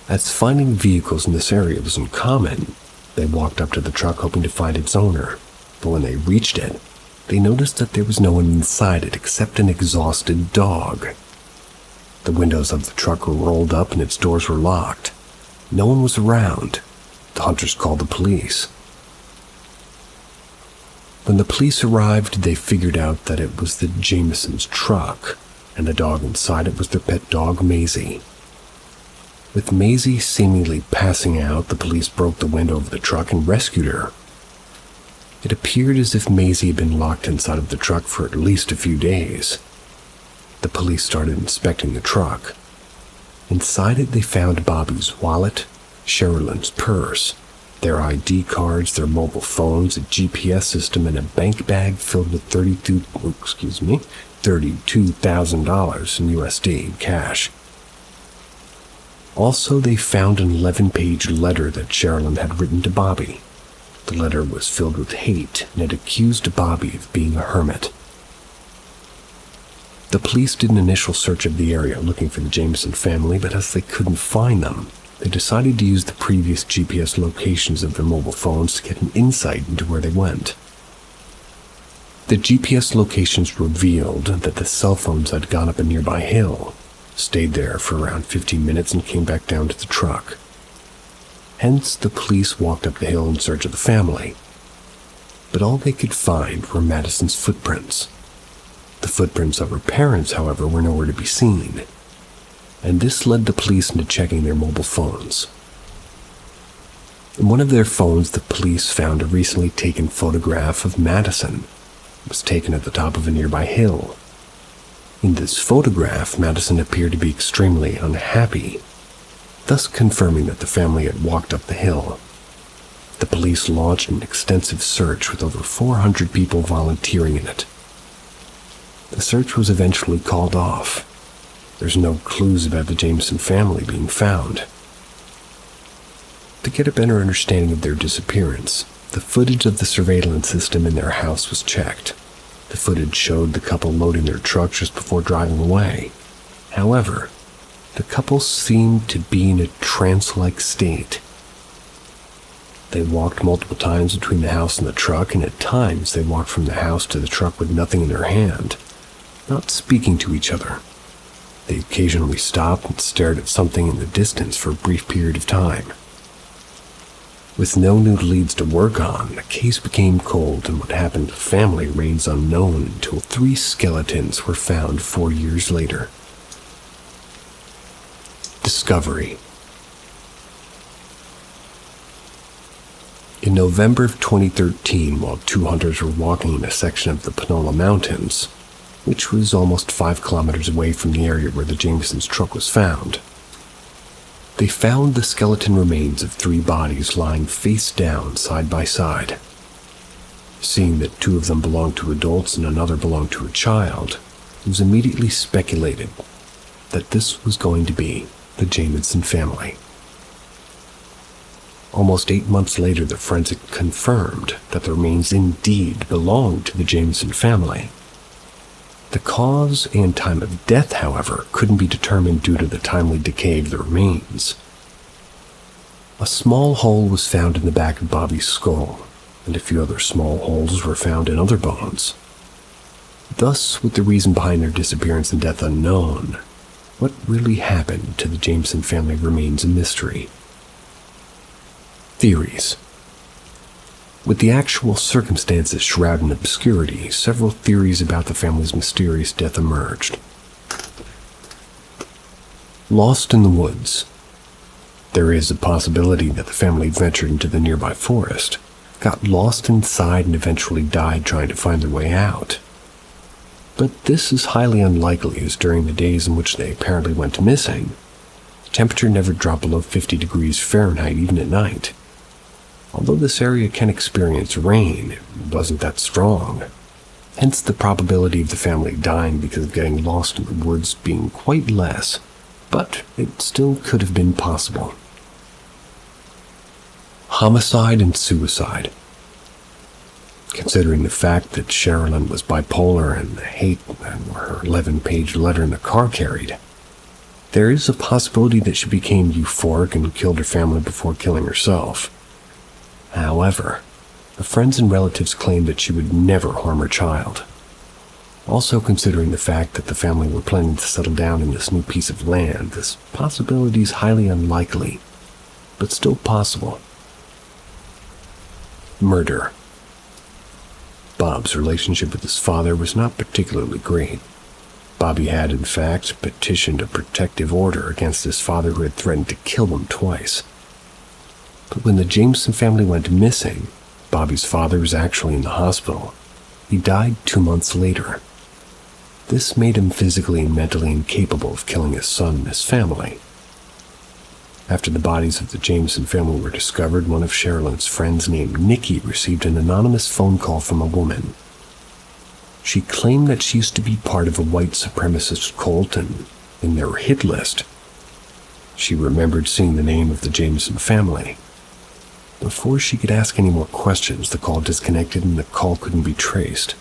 As finding vehicles in this area was uncommon, they walked up to the truck hoping to find its owner, but when they reached it, they noticed that there was no one inside it except an exhausted dog. The windows of the truck were rolled up and its doors were locked. No one was around. The hunters called the police. When the police arrived, they figured out that it was the Jamesons' truck, and the dog inside it was their pet dog, Maisie. With Maisie seemingly passing out, the police broke the window of the truck and rescued her. It appeared as if Maisie had been locked inside of the truck for at least a few days. The police started inspecting the truck. Inside it, they found Bobby's wallet, Sherilyn's purse, their ID cards, their mobile phones, a GPS system, and a bank bag filled with $32,000 in USD cash. Also, they found an 11-page letter that Sherilyn had written to Bobby. The letter was filled with hate and it accused Bobby of being a hermit. The police did an initial search of the area looking for the Jameson family, but as they couldn't find them, they decided to use the previous GPS locations of their mobile phones to get an insight into where they went. The GPS locations revealed that the cell phones had gone up a nearby hill, stayed there for around 15 minutes, and came back down to the truck. Hence, the police walked up the hill in search of the family. But all they could find were Madison's footprints. The footprints of her parents, however, were nowhere to be seen, and this led the police into checking their mobile phones. In one of their phones, the police found a recently taken photograph of Madison. It was taken at the top of a nearby hill. In this photograph, Madison appeared to be extremely unhappy, thus confirming that the family had walked up the hill. The police launched an extensive search with over 400 people volunteering in it. The search was eventually called off. There's no clues about the Jameson family being found. To get a better understanding of their disappearance, the footage of the surveillance system in their house was checked. The footage showed the couple loading their truck just before driving away. However, the couple seemed to be in a trance-like state. They walked multiple times between the house and the truck, and at times they walked from the house to the truck with nothing in their hand, not speaking to each other. They occasionally stopped and stared at something in the distance for a brief period of time. With no new leads to work on, the case became cold, and what happened to the family remains unknown until 3 skeletons were found 4 years later. Discovery. In November of 2013, while 2 hunters were walking in a section of the Panola Mountains, which was almost 5 kilometers away from the area where the Jamesons' truck was found, they found the skeleton remains of 3 bodies lying face down side by side. Seeing that 2 of them belonged to adults and another belonged to a child, it was immediately speculated that this was going to be the Jameson family. Almost 8 months later, the forensic confirmed that the remains indeed belonged to the Jameson family. The cause and time of death, however, couldn't be determined due to the timely decay of the remains. A small hole was found in the back of Bobby's skull, and a few other small holes were found in other bones. Thus, with the reason behind their disappearance and death unknown, what really happened to the Jameson family remains a mystery. Theories. With the actual circumstances shrouded in obscurity, several theories about the family's mysterious death emerged. Lost in the woods. There is a possibility that the family ventured into the nearby forest, got lost inside, and eventually died trying to find their way out. But this is highly unlikely, as during the days in which they apparently went missing, the temperature never dropped below 50 degrees Fahrenheit even at night. Although this area can experience rain, it wasn't that strong. Hence the probability of the family dying because of getting lost in the woods being quite less, but it still could have been possible. Homicide and suicide. Considering the fact that Sherilyn was bipolar and the hate that her 11-page letter in the car carried, there is a possibility that she became euphoric and killed her family before killing herself. However, the friends and relatives claimed that she would never harm her child. Also, considering the fact that the family were planning to settle down in this new piece of land, this possibility is highly unlikely, but still possible. Murder. Bob's relationship with his father was not particularly great. Bobby had, in fact, petitioned a protective order against his father who had threatened to kill him twice. But when the Jameson family went missing, Bobby's father was actually in the hospital. He died 2 months later. This made him physically and mentally incapable of killing his son and his family. After the bodies of the Jameson family were discovered, one of Sherilyn's friends named Nikki received an anonymous phone call from a woman. She claimed that she used to be part of a white supremacist cult and in their hit list. She remembered seeing the name of the Jameson family. Before she could ask any more questions, the call disconnected and the call couldn't be traced.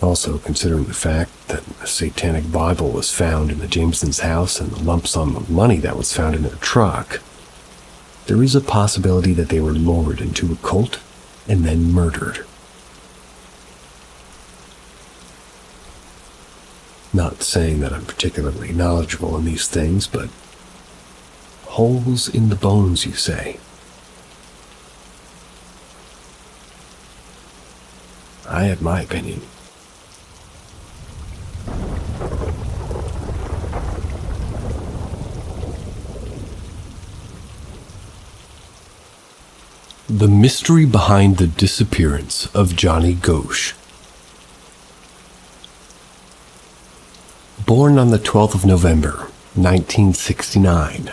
Also, considering the fact that a satanic Bible was found in the Jamesons' house and the lump sum of money that was found in their truck, there is a possibility that they were lured into a cult and then murdered. Not saying that I'm particularly knowledgeable in these things, but holes in the bones, you say? I have my opinion. The mystery behind the disappearance of Johnny Ghosh. Born on the 12th of November, 1969,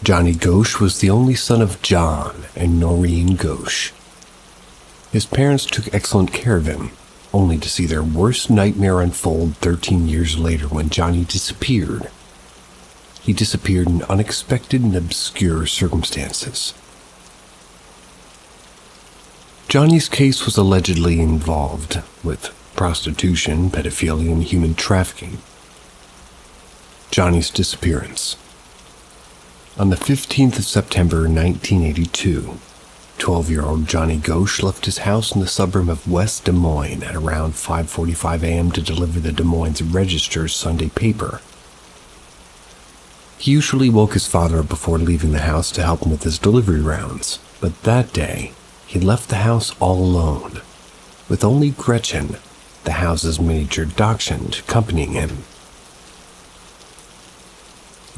Johnny Ghosh was the only son of John and Noreen Ghosh. His parents took excellent care of him, only to see their worst nightmare unfold 13 years later when Johnny disappeared. He disappeared in unexpected and obscure circumstances. Johnny's case was allegedly involved with prostitution, pedophilia, and human trafficking. Johnny's disappearance. On the 15th of September 1982, 12-year-old Johnny Ghosh left his house in the suburb of West Des Moines at around 5:45 a.m. to deliver the Des Moines Register's Sunday paper. He usually woke his father up before leaving the house to help him with his delivery rounds, but that day, he left the house all alone, with only Gretchen, the house's miniature dachshund, accompanying him.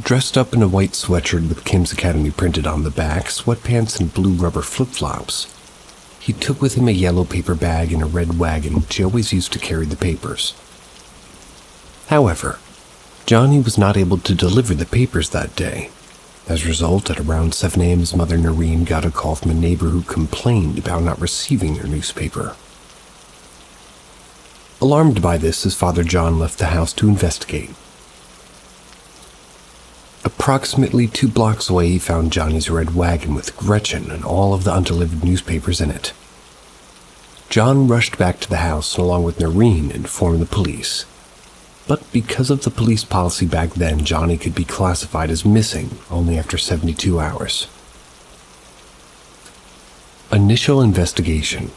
Dressed up in a white sweatshirt with Kim's Academy printed on the back, sweatpants, and blue rubber flip-flops, he took with him a yellow paper bag and a red wagon which he always used to carry the papers. However, Johnny was not able to deliver the papers that day. As a result, at around 7 a.m., his mother Noreen got a call from a neighbor who complained about not receiving her newspaper. Alarmed by this, his father John left the house to investigate. Approximately 2 blocks away, he found Johnny's red wagon with Gretchen and all of the undelivered newspapers in it. John rushed back to the house and, along with Noreen, informed the police. But because of the police policy back then, Johnny could be classified as missing only after 72 hours. Initial investigation.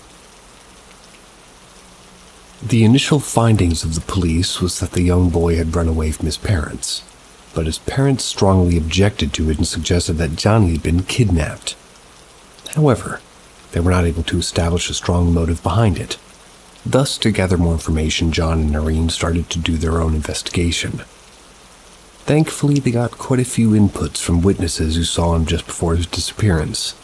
The initial findings of the police was that the young boy had run away from his parents, but his parents strongly objected to it and suggested that Johnny had been kidnapped. However, they were not able to establish a strong motive behind it. Thus, to gather more information, John and Noreen started to do their own investigation. Thankfully, they got quite a few inputs from witnesses who saw him just before his disappearance.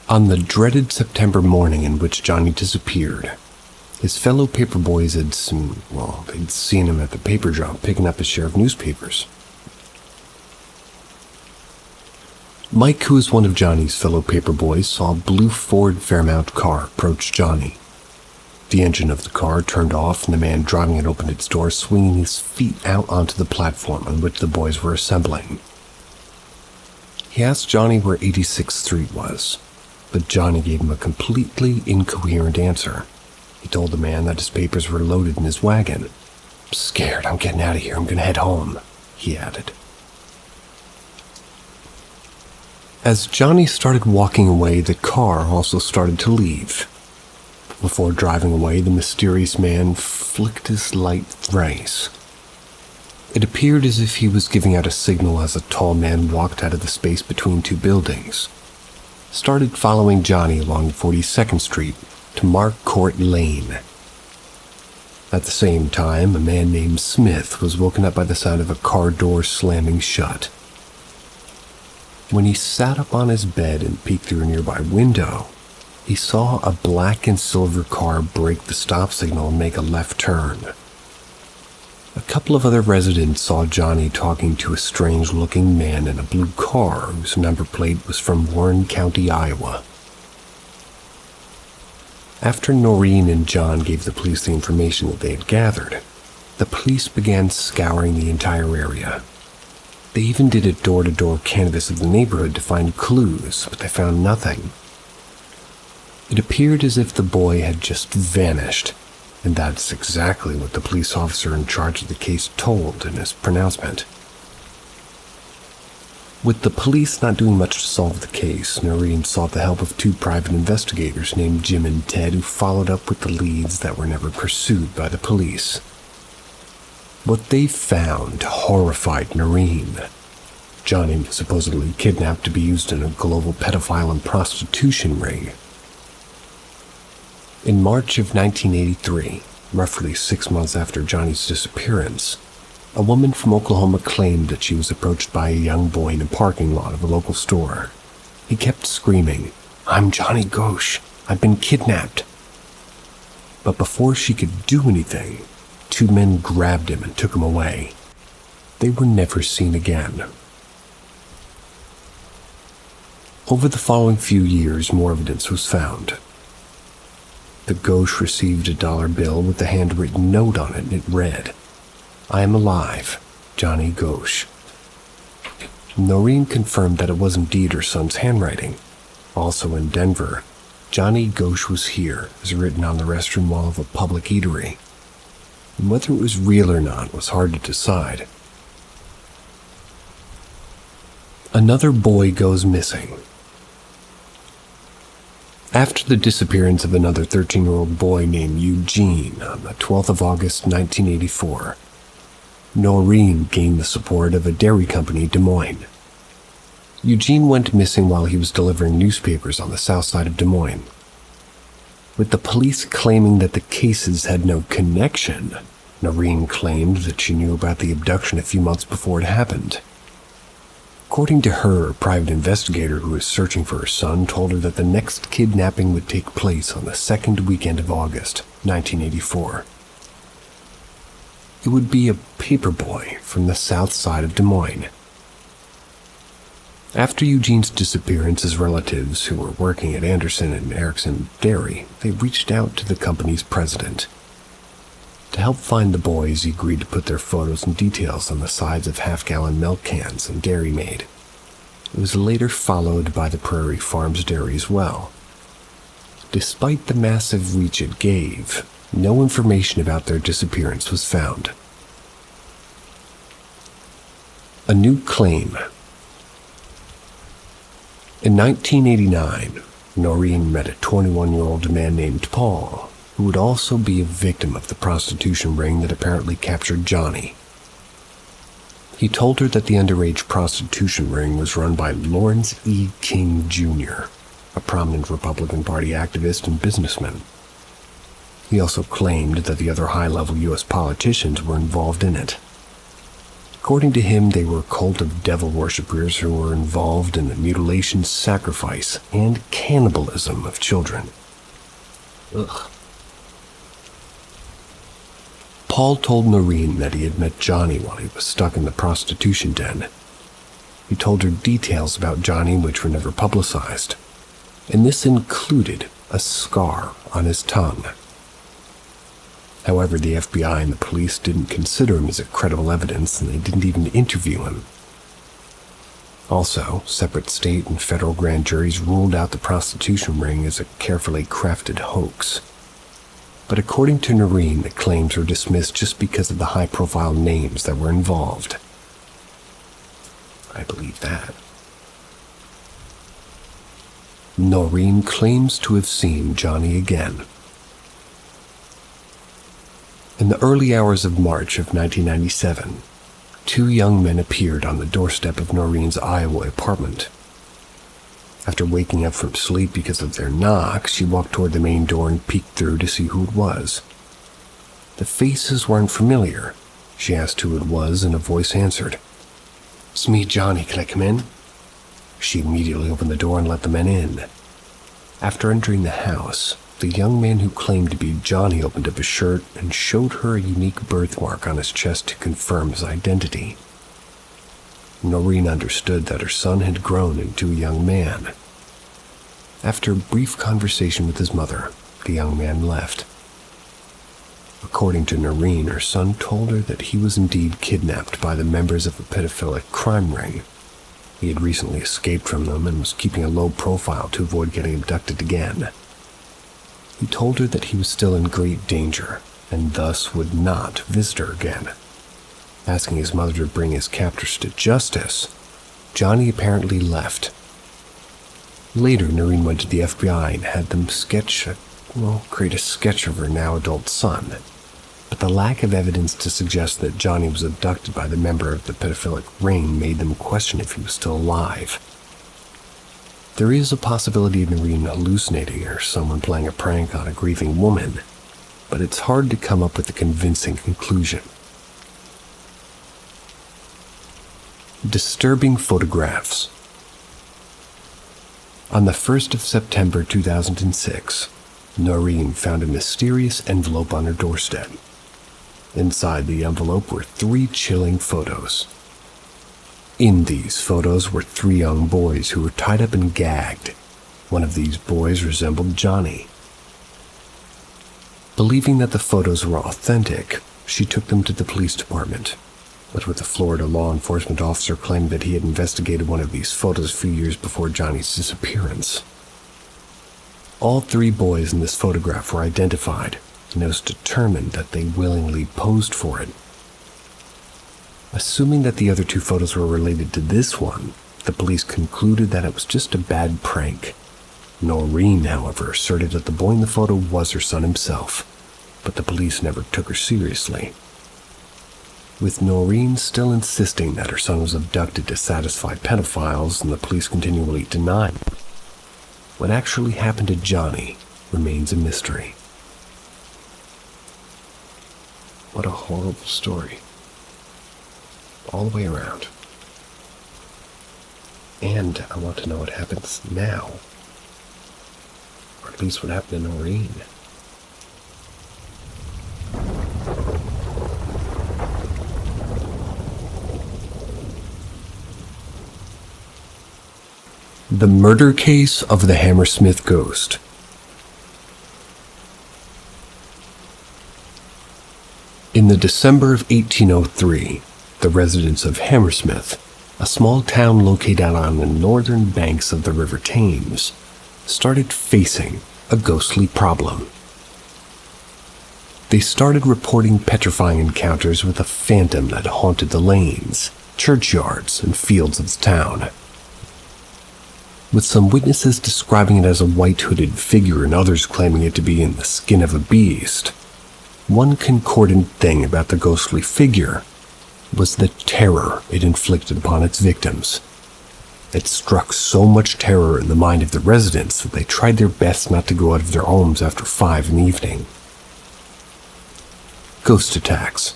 On the dreaded September morning in which Johnny disappeared, his fellow paperboys they'd seen him at the paper drop picking up his share of newspapers. Mike, who was one of Johnny's fellow paperboys, saw a blue Ford Fairmount car approach Johnny. The engine of the car turned off and the man driving it opened its door, swinging his feet out onto the platform on which the boys were assembling. He asked Johnny where 86th Street was, but Johnny gave him a completely incoherent answer. He told the man that his papers were loaded in his wagon. "I'm scared, I'm getting out of here, I'm gonna head home," he added. As Johnny started walking away, the car also started to leave. Before driving away, the mysterious man flicked his light thrice. It appeared as if he was giving out a signal as a tall man walked out of the space between 2 buildings, started following Johnny along 42nd Street to Mark Court Lane, At the same time, a man named Smith was woken up by the sound of a car door slamming shut. When he sat up on his bed and peeked through a nearby window, he saw a black and silver car break the stop signal and make a left turn. A couple of other residents saw Johnny talking to a strange-looking man in a blue car whose number plate was from Warren County, Iowa. After Noreen and John gave the police the information that they had gathered, the police began scouring the entire area. They even did a door-to-door canvass of the neighborhood to find clues, but they found nothing. It appeared as if the boy had just vanished, and that's exactly what the police officer in charge of the case told in his pronouncement. With the police not doing much to solve the case, Noreen sought the help of two private investigators named Jim and Ted who followed up with the leads that were never pursued by the police. What they found horrified Noreen. Johnny was supposedly kidnapped to be used in a global pedophile and prostitution ring. In March of 1983, roughly 6 months after Johnny's disappearance, a woman from Oklahoma claimed that she was approached by a young boy in a parking lot of a local store. He kept screaming, "I'm Johnny Ghosh. I've been kidnapped." But before she could do anything, two men grabbed him and took him away. They were never seen again. Over the following few years, more evidence was found. The Ghosh received a dollar bill with a handwritten note on it, and it read, "I am alive, Johnny Ghosh." Noreen confirmed that it was indeed her son's handwriting. Also in Denver, "Johnny Ghosh was here" is written on the restroom wall of a public eatery. And whether it was real or not was hard to decide. Another boy goes missing. After the disappearance of another 13-year-old boy named Eugene on the 12th of August 1984, Noreen gained the support of a dairy company in Des Moines. Eugene went missing while he was delivering newspapers on the south side of Des Moines. With the police claiming that the cases had no connection, Noreen claimed that she knew about the abduction a few months before it happened. According to her, a private investigator who was searching for her son told her that the next kidnapping would take place on the second weekend of August, 1984. It would be a paperboy from the south side of Des Moines. After Eugene's disappearance, his relatives, who were working at Anderson and Erickson Dairy, they reached out to the company's president. To help find the boys, he agreed to put their photos and details on the sides of half-gallon milk cans and Dairy Maid. It was later followed by the Prairie Farms Dairy as well. Despite the massive reach it gave, no information about their disappearance was found. A new claim. In 1989, Noreen met a 21-year-old man named Paul, who would also be a victim of the prostitution ring that apparently captured Johnny. He told her that the underage prostitution ring was run by Lawrence E. King, Jr., a prominent Republican Party activist and businessman. He also claimed that the other high-level U.S. politicians were involved in it. According to him, they were a cult of devil worshippers who were involved in the mutilation, sacrifice, and cannibalism of children. Ugh. Paul told Noreen that he had met Johnny while he was stuck in the prostitution den. He told her details about Johnny which were never publicized, and this included a scar on his tongue. However, the FBI and the police didn't consider him as a credible evidence, and they didn't even interview him. Also, separate state and federal grand juries ruled out the prostitution ring as a carefully crafted hoax. But according to Noreen, the claims were dismissed just because of the high-profile names that were involved. I believe that. Noreen claims to have seen Johnny again. In the early hours of March of 1997, two young men appeared on the doorstep of Noreen's Iowa apartment. After waking up from sleep because of their knock, she walked toward the main door and peeked through to see who it was. The faces weren't familiar. She asked who it was, and a voice answered. "It's me, Johnny. Can I come in?" She immediately opened the door and let the men in. After entering the house, the young man who claimed to be Johnny opened up his shirt and showed her a unique birthmark on his chest to confirm his identity. Noreen understood that her son had grown into a young man. After a brief conversation with his mother, the young man left. According to Noreen, her son told her that he was indeed kidnapped by the members of a pedophilic crime ring. He had recently escaped from them and was keeping a low profile to avoid getting abducted again. He told her that he was still in great danger and thus would not visit her again. Asking his mother to bring his captors to justice, Johnny apparently left. Later, Noreen went to the FBI and had them create a sketch of her now adult son. But the lack of evidence to suggest that Johnny was abducted by the member of the pedophilic ring made them question if he was still alive. There is a possibility of Noreen hallucinating or someone playing a prank on a grieving woman, but it's hard to come up with a convincing conclusion. Disturbing photographs. On the 1st of September 2006, Noreen found a mysterious envelope on her doorstep. Inside the envelope were 3 chilling photos. In these photos were 3 young boys who were tied up and gagged. One of these boys resembled Johnny. Believing that the photos were authentic, she took them to the police department. But with a Florida law enforcement officer claiming that he had investigated one of these photos a few years before Johnny's disappearance. All 3 boys in this photograph were identified, and it was determined that they willingly posed for it. Assuming that the other 2 photos were related to this one, the police concluded that it was just a bad prank. Noreen, however, asserted that the boy in the photo was her son himself, but the police never took her seriously. With Noreen still insisting that her son was abducted to satisfy pedophiles and the police continually denying it, what actually happened to Johnny remains a mystery. What a horrible story. All the way around. And I want to know what happens now. Or at least what happened to Noreen. The murder case of the Hammersmith ghost. In the December of 1803, the residents of Hammersmith, a small town located on the northern banks of the River Thames, started facing a ghostly problem. They started reporting petrifying encounters with a phantom that haunted the lanes, churchyards, and fields of the town. With some witnesses describing it as a white hooded figure and others claiming it to be in the skin of a beast, one concordant thing about the ghostly figure was the terror it inflicted upon its victims. It struck so much terror in the mind of the residents that they tried their best not to go out of their homes after 5 in the evening. Ghost attacks.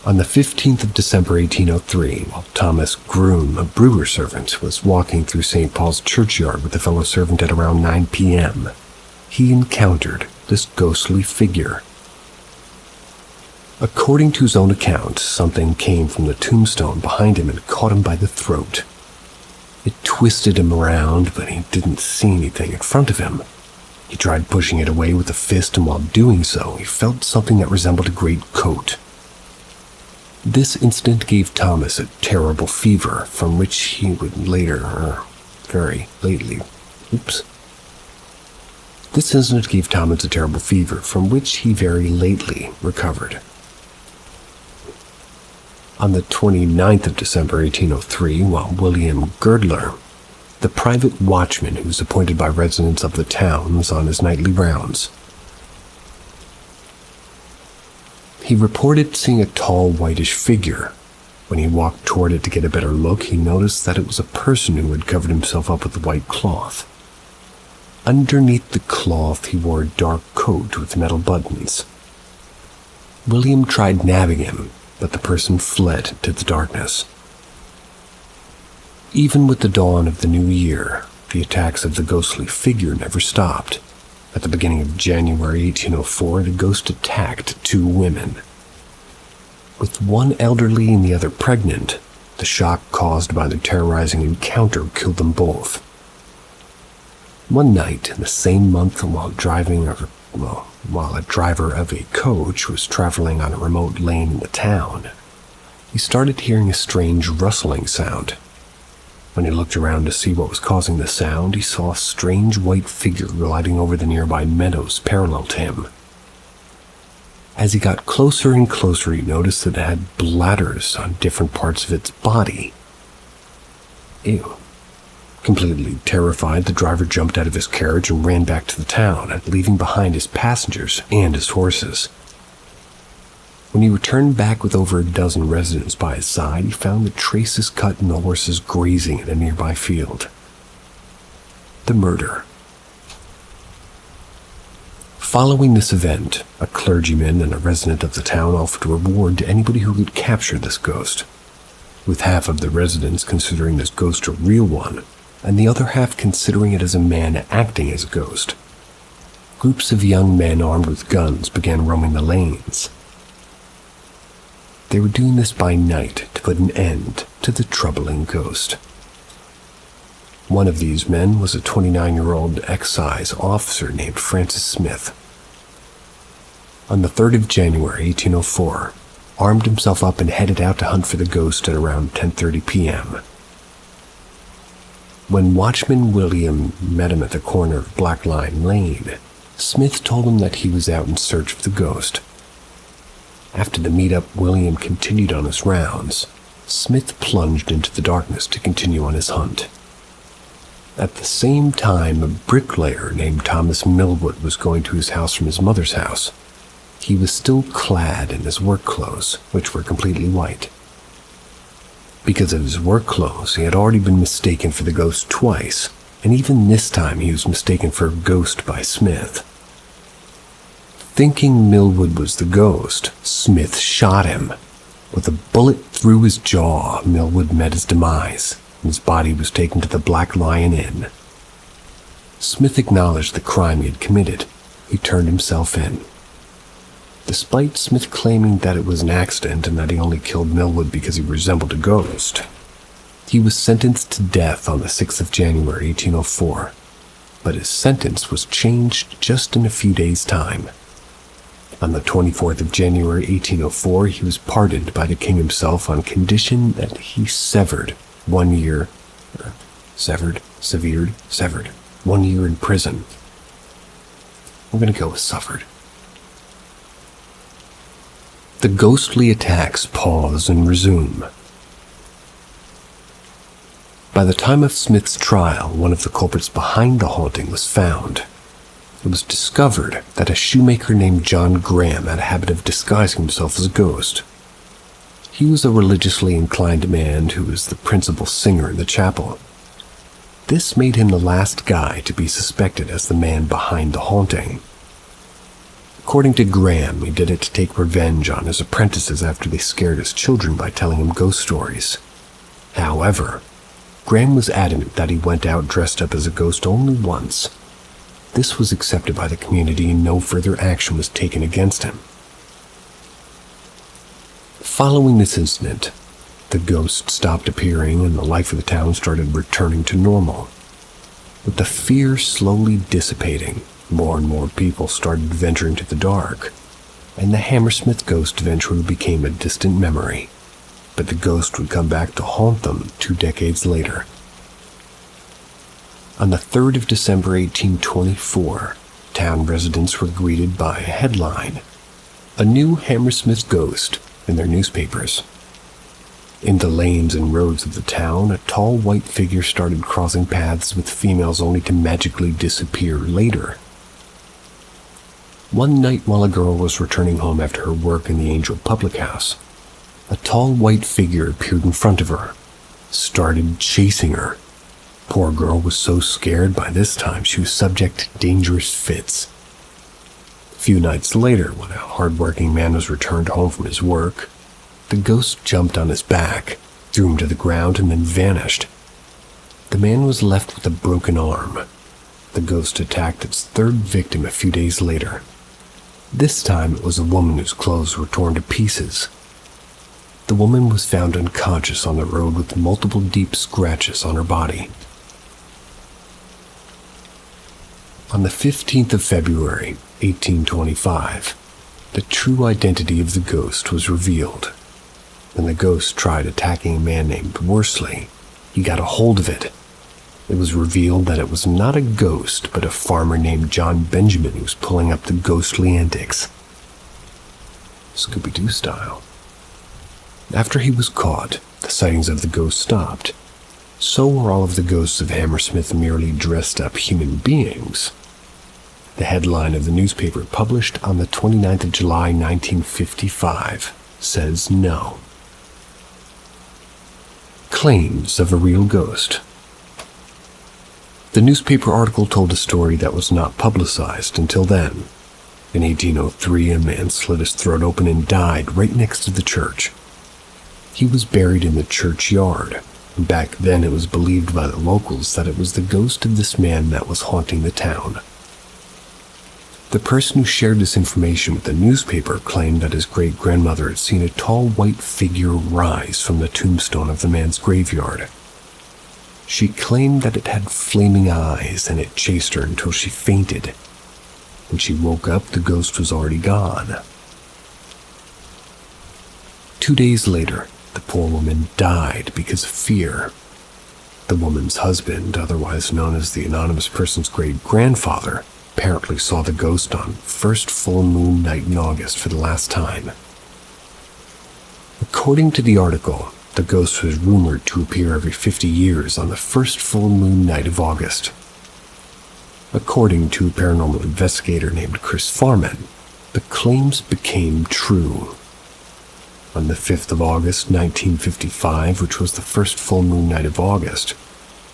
On the 15th of December 1803, while Thomas Groom, a brewer servant, was walking through St. Paul's churchyard with a fellow servant at around 9 p.m., he encountered this ghostly figure. According to his own account, something came from the tombstone behind him and caught him by the throat. It twisted him around, but he didn't see anything in front of him. He tried pushing it away with a fist, and while doing so, he felt something that resembled a great coat. This incident gave Thomas a terrible fever, from which he would This incident gave Thomas a terrible fever, from which he very lately recovered. On the 29th of December 1803, while William Girdler, the private watchman who was appointed by residents of the town, was on his nightly rounds, he reported seeing a tall, whitish figure. When he walked toward it to get a better look, he noticed that it was a person who had covered himself up with a white cloth. Underneath the cloth, he wore a dark coat with metal buttons. William tried nabbing him, but the person fled into the darkness. Even with the dawn of the new year, the attacks of the ghostly figure never stopped. At the beginning of January 1804, the ghost attacked 2 women. With one elderly and the other pregnant, the shock caused by the terrorizing encounter killed them both. One night in the same month, while a driver of a coach was traveling on a remote lane in the town, he started hearing a strange rustling sound. When he looked around to see what was causing the sound, he saw a strange white figure gliding over the nearby meadows parallel to him. As he got closer and closer, he noticed that it had bladders on different parts of its body. Ew. Completely terrified, the driver jumped out of his carriage and ran back to the town, leaving behind his passengers and his horses. When he returned back with over a dozen residents by his side, he found the traces cut in the horses grazing in a nearby field. The murder. Following this event, a clergyman and a resident of the town offered a reward to anybody who could capture this ghost, with half of the residents considering this ghost a real one, and the other half considering it as a man acting as a ghost. Groups of young men armed with guns began roaming the lanes. They were doing this by night to put an end to the troubling ghost. One of these men was a 29-year-old excise officer named Francis Smith. On the 3rd of January 1804, armed himself up and headed out to hunt for the ghost at around 10:30 p.m. When watchman William met him at the corner of Black Line Lane, Smith told him that he was out in search of the ghost. After the meetup, William continued on his rounds. Smith plunged into the darkness to continue on his hunt. At the same time, a bricklayer named Thomas Millwood was going to his house from his mother's house. He was still clad in his work clothes, which were completely white. Because of his work clothes, he had already been mistaken for the ghost twice, and even this time he was mistaken for a ghost by Smith. Thinking Millwood was the ghost, Smith shot him. With a bullet through his jaw, Millwood met his demise, and his body was taken to the Black Lion Inn. Smith acknowledged the crime he had committed. He turned himself in. Despite Smith claiming that it was an accident and that he only killed Millwood because he resembled a ghost, he was sentenced to death on the 6th of January 1804, but his sentence was changed just in a few days' time. On the 24th of January 1804, he was pardoned by the king himself on condition that he severed 1 year in prison. I'm going to go with suffered. The ghostly attacks pause and resume. By the time of Smith's trial, one of the culprits behind the haunting was found. It was discovered that a shoemaker named John Graham had a habit of disguising himself as a ghost. He was a religiously inclined man who was the principal singer in the chapel. This made him the last guy to be suspected as the man behind the haunting. According to Graham, he did it to take revenge on his apprentices after they scared his children by telling him ghost stories. However, Graham was adamant that he went out dressed up as a ghost only once. This was accepted by the community and no further action was taken against him. Following this incident, the ghost stopped appearing and the life of the town started returning to normal. With the fear slowly dissipating, more and more people started venturing to the dark, and the Hammersmith ghost eventually became a distant memory, but the ghost would come back to haunt them 2 decades later. On the 3rd of December 1824, town residents were greeted by a headline, "A new Hammersmith ghost," in their newspapers. In the lanes and roads of the town, a tall white figure started crossing paths with females only to magically disappear later. One night while a girl was returning home after her work in the Angel public house, a tall white figure appeared in front of her, started chasing her. Poor girl was so scared by this time she was subject to dangerous fits. A few nights later, when a hard-working man was returned home from his work, the ghost jumped on his back, threw him to the ground, and then vanished. The man was left with a broken arm. The ghost attacked its third victim a few days later. This time it was a woman whose clothes were torn to pieces. The woman was found unconscious on the road with multiple deep scratches on her body. On the 15th of February, 1825, the true identity of the ghost was revealed. When the ghost tried attacking a man named Worsley, he got a hold of it. It was revealed that it was not a ghost, but a farmer named John Benjamin who was pulling up the ghostly antics. Scooby-Doo style. After he was caught, the sightings of the ghost stopped. So were all of the ghosts of Hammersmith merely dressed up human beings. The headline of the newspaper published on the 29th of July, 1955, says no. Claims of a real ghost. The newspaper article told a story that was not publicized until then. In 1803, a man slit his throat open and died right next to the church. He was buried in the churchyard, and back then it was believed by the locals that it was the ghost of this man that was haunting the town. The person who shared this information with the newspaper claimed that his great-grandmother had seen a tall white figure rise from the tombstone of the man's graveyard. She claimed that it had flaming eyes and it chased her until she fainted. When she woke up, the ghost was already gone. 2 days later, the poor woman died because of fear. The woman's husband, otherwise known as the anonymous person's great-grandfather, apparently saw the ghost on first full moon night in August for the last time. According to the article, the ghost was rumored to appear every 50 years on the first full moon night of August. According to a paranormal investigator named Chris Farman, the claims became true. On the 5th of August, 1955, which was the first full moon night of August,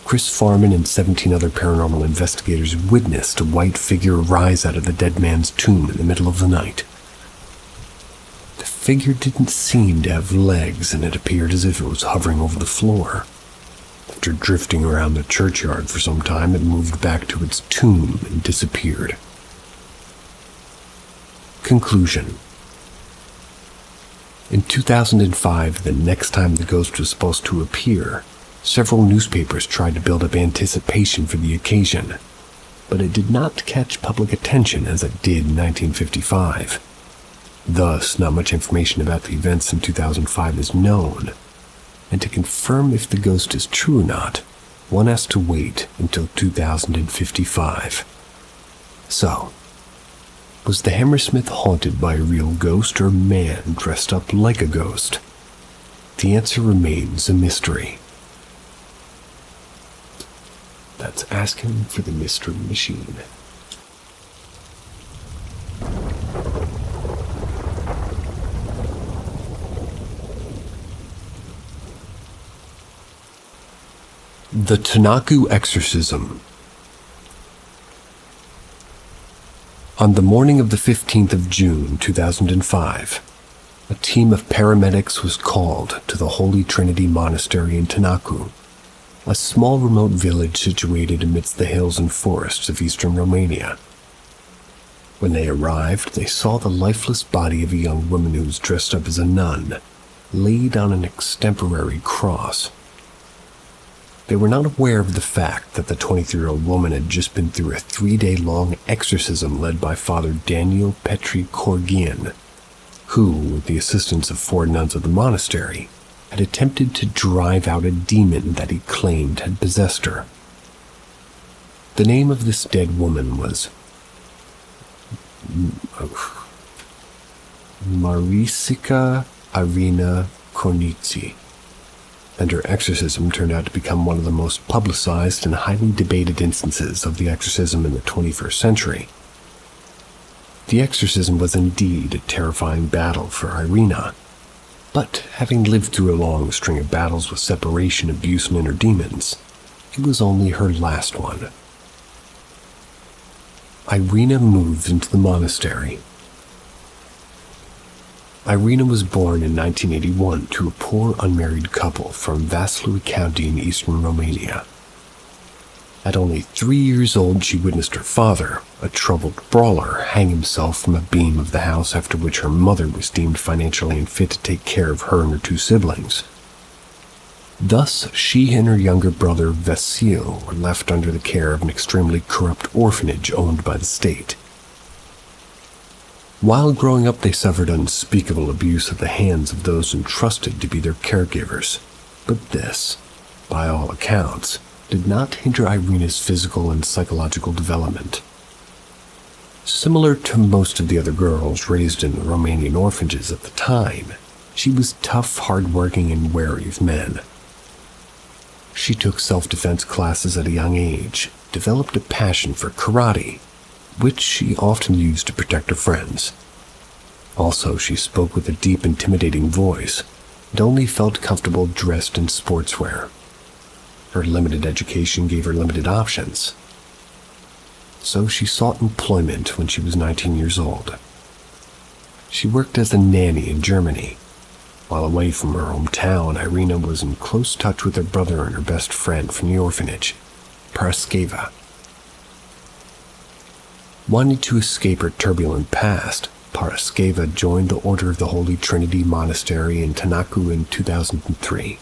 Chris Farman and 17 other paranormal investigators witnessed a white figure rise out of the dead man's tomb in the middle of the night. The figure didn't seem to have legs, and it appeared as if it was hovering over the floor. After drifting around the churchyard for some time, it moved back to its tomb and disappeared. Conclusion. In 2005, the next time the ghost was supposed to appear, several newspapers tried to build up anticipation for the occasion, but it did not catch public attention as it did in 1955. Thus, not much information about the events in 2005 is known, and to confirm if the ghost is true or not, one has to wait until 2055. So, was the Hammersmith haunted by a real ghost or a man dressed up like a ghost? The answer remains a mystery. That's asking for the mystery machine. The Tanaku Exorcism. On the morning of the 15th of June, 2005, a team of paramedics was called to the Holy Trinity Monastery in Tanaku, a small remote village situated amidst the hills and forests of eastern Romania. When they arrived, they saw the lifeless body of a young woman who was dressed up as a nun, laid on an extemporary cross. They were not aware of the fact that the 23-year-old woman had just been through a 3-day-long exorcism led by Father Daniel Petri Corgian, who, with the assistance of 4 nuns of the monastery, had attempted to drive out a demon that he claimed had possessed her. The name of this dead woman was Marisica Irina Kornitsi, and her exorcism turned out to become one of the most publicized and highly debated instances of the exorcism in the 21st century. The exorcism was indeed a terrifying battle for Irina, but having lived through a long string of battles with separation, abuse, and inner demons, it was only her last one. Irina moved into the monastery. Irina was born in 1981 to a poor unmarried couple from Vaslui County in eastern Romania. At only 3 years old, she witnessed her father, a troubled brawler, hang himself from a beam of the house, after which her mother was deemed financially unfit to take care of her and her 2 siblings. Thus, she and her younger brother Vasil were left under the care of an extremely corrupt orphanage owned by the state. While growing up, they suffered unspeakable abuse at the hands of those entrusted to be their caregivers, but this, by all accounts, did not hinder Irina's physical and psychological development. Similar to most of the other girls raised in the Romanian orphanages at the time, she was tough, hard-working, and wary of men. She took self-defense classes at a young age, developed a passion for karate, which she often used to protect her friends. Also, she spoke with a deep, intimidating voice, and only felt comfortable dressed in sportswear. Her limited education gave her limited options, so she sought employment when she was 19 years old. She worked as a nanny in Germany. While away from her hometown, Irina was in close touch with her brother and her best friend from the orphanage, Paraskeva. Wanting to escape her turbulent past, Paraskeva joined the Order of the Holy Trinity Monastery in Tanaku in 2003.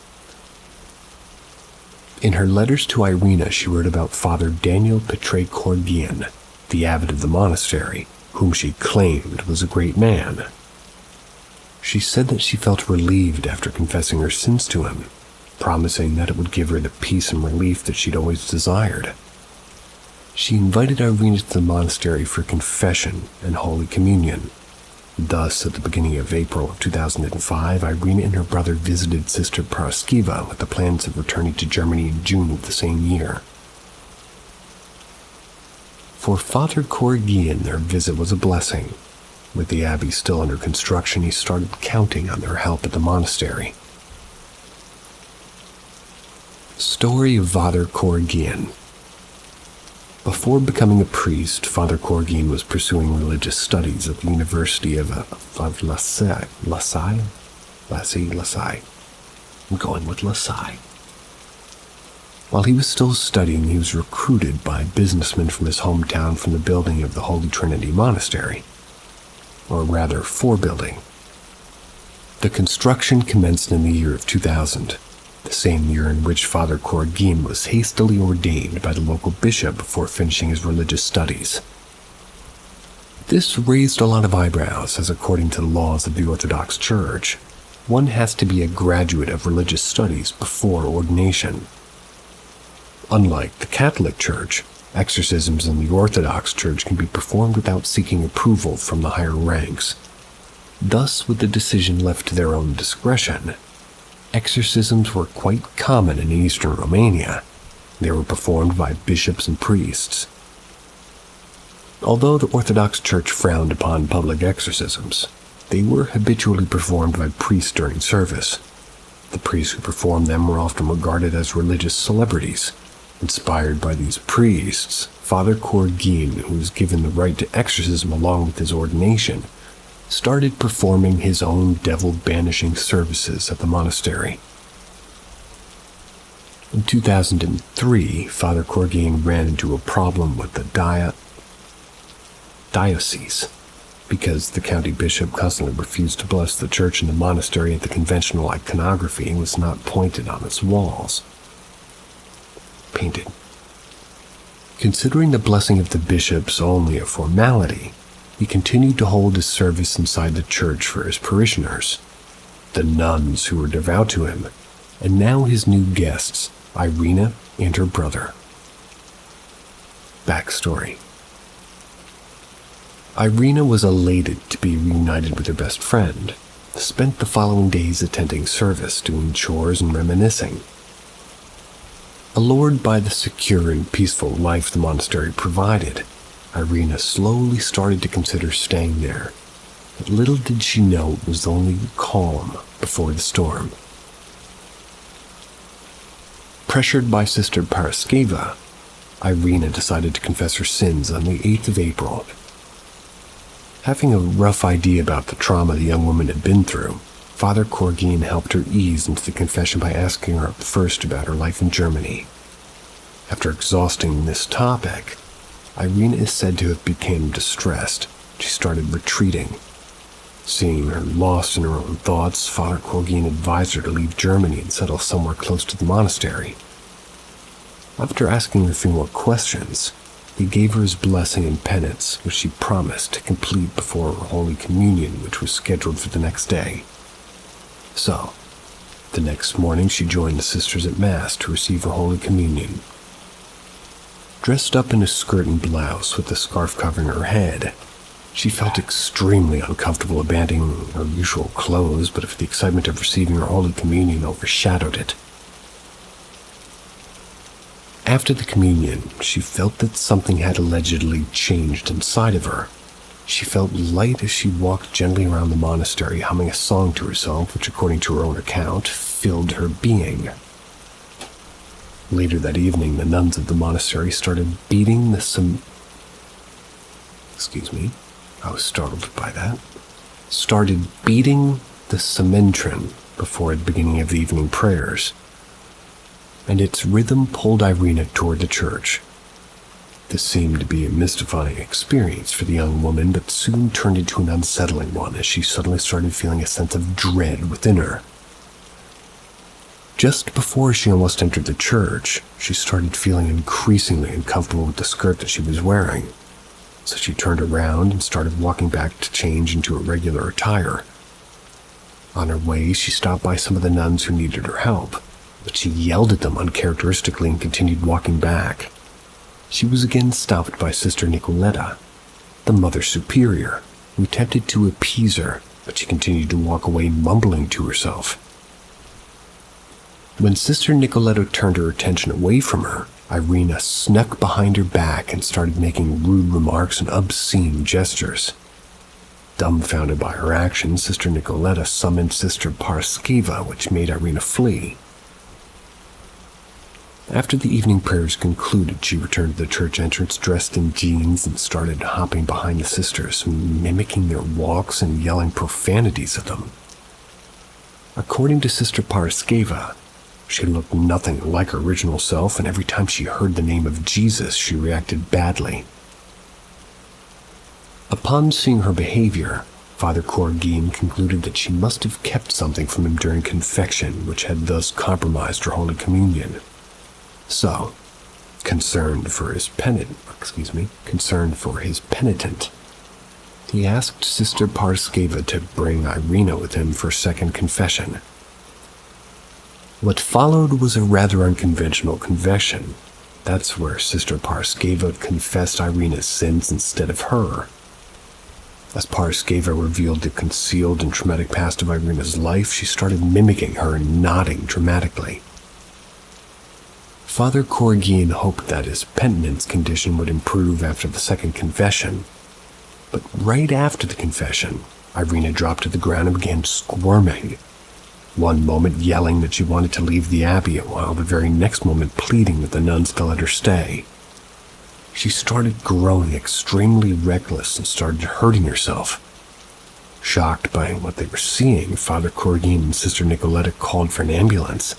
In her letters to Irina, she wrote about Father Daniel Petre-Corgian, the abbot of the monastery, whom she claimed was a great man. She said that she felt relieved after confessing her sins to him, promising that it would give her the peace and relief that she'd always desired. She invited Irina to the monastery for confession and Holy Communion. Thus, at the beginning of April of 2005, Irina and her brother visited Sister Paraskeva with the plans of returning to Germany in June of the same year. For Father Corgian, their visit was a blessing. With the abbey still under construction, he started counting on their help at the monastery. Story of Father Corgian. Before becoming a priest, Father Corgian was pursuing religious studies at the University of Lasai. I'm going with Lasai. While he was still studying, he was recruited by businessmen from his hometown from the building of the Holy Trinity Monastery, or rather, forebuilding. The construction commenced in the year of 2000, the same year in which Father Corgian was hastily ordained by the local bishop before finishing his religious studies. This raised a lot of eyebrows, as according to the laws of the Orthodox Church, one has to be a graduate of religious studies before ordination. Unlike the Catholic Church, exorcisms in the Orthodox Church can be performed without seeking approval from the higher ranks. Thus, with the decision left to their own discretion, exorcisms were quite common in eastern Romania. They were performed by bishops and priests. Although the Orthodox Church frowned upon public exorcisms, they were habitually performed by priests during service. The priests who performed them were often regarded as religious celebrities. Inspired by these priests, Father Corgian, who was given the right to exorcism along with his ordination, started performing his own devil-banishing services at the monastery. In 2003, Father Corgian ran into a problem with the diocese, because the county bishop constantly refused to bless the church and the monastery, and the conventional iconography was not pointed on its walls. Painted. Considering the blessing of the bishops only a formality, he continued to hold his service inside the church for his parishioners, the nuns who were devout to him, and now his new guests, Irina and her brother. Backstory. Irina was elated to be reunited with her best friend, spent the following days attending service, doing chores and reminiscing. Allured by the secure and peaceful life the monastery provided, Irina slowly started to consider staying there, but little did she know it was only calm before the storm. Pressured by Sister Paraskeva, Irina decided to confess her sins on the 8th of April. Having a rough idea about the trauma the young woman had been through, Father Korgin helped her ease into the confession by asking her first about her life in Germany. After exhausting this topic, Irina is said to have become distressed. She started retreating. Seeing her lost in her own thoughts, Father Korgin advised her to leave Germany and settle somewhere close to the monastery. After asking her a few more questions, he gave her his blessing and penance, which she promised to complete before her Holy Communion, which was scheduled for the next day. So, the next morning she joined the sisters at Mass to receive her Holy Communion. Dressed up in a skirt and blouse with a scarf covering her head, she felt extremely uncomfortable abandoning her usual clothes, but if the excitement of receiving her Holy Communion overshadowed it. After the communion, she felt that something had allegedly changed inside of her. She felt light as she walked gently around the monastery, humming a song to herself, which, according to her own account, filled her being. Later that evening, the nuns of the monastery started beating the I was startled by that. Started beating the cementron before the beginning of the evening prayers, and its rhythm pulled Irina toward the church. This seemed to be a mystifying experience for the young woman, but soon turned into an unsettling one as she suddenly started feeling a sense of dread within her. Just before she almost entered the church, she started feeling increasingly uncomfortable with the skirt that she was wearing. So she turned around and started walking back to change into her regular attire. On her way, she stopped by some of the nuns who needed her help, but she yelled at them uncharacteristically and continued walking back. She was again stopped by Sister Nicoletta, the Mother Superior, who attempted to appease her, but she continued to walk away mumbling to herself. When Sister Nicoletta turned her attention away from her, Irina snuck behind her back and started making rude remarks and obscene gestures. Dumbfounded by her actions, Sister Nicoletta summoned Sister Paraskeva, which made Irina flee. After the evening prayers concluded, she returned to the church entrance dressed in jeans and started hopping behind the sisters, mimicking their walks and yelling profanities at them. According to Sister Paraskeva, she looked nothing like her original self, and every time she heard the name of Jesus, she reacted badly. Upon seeing her behavior, Father Korgin concluded that she must have kept something from him during confection, which had thus compromised her Holy Communion. So, concerned for his penitent, he asked Sister Paraskeva to bring Irina with him for a second confession. What followed was a rather unconventional confession. That's where Sister Paraskeva confessed Irina's sins instead of her. As Paraskeva revealed the concealed and traumatic past of Irina's life, she started mimicking her and nodding dramatically. Father Korgin hoped that his penitent's condition would improve after the second confession, but right after the confession, Irina dropped to the ground and began squirming. One moment yelling that she wanted to leave the abbey, while the very next moment pleading with the nuns to let her stay. She started growing extremely reckless and started hurting herself. Shocked by what they were seeing, Father Korgin and Sister Nicoletta called for an ambulance,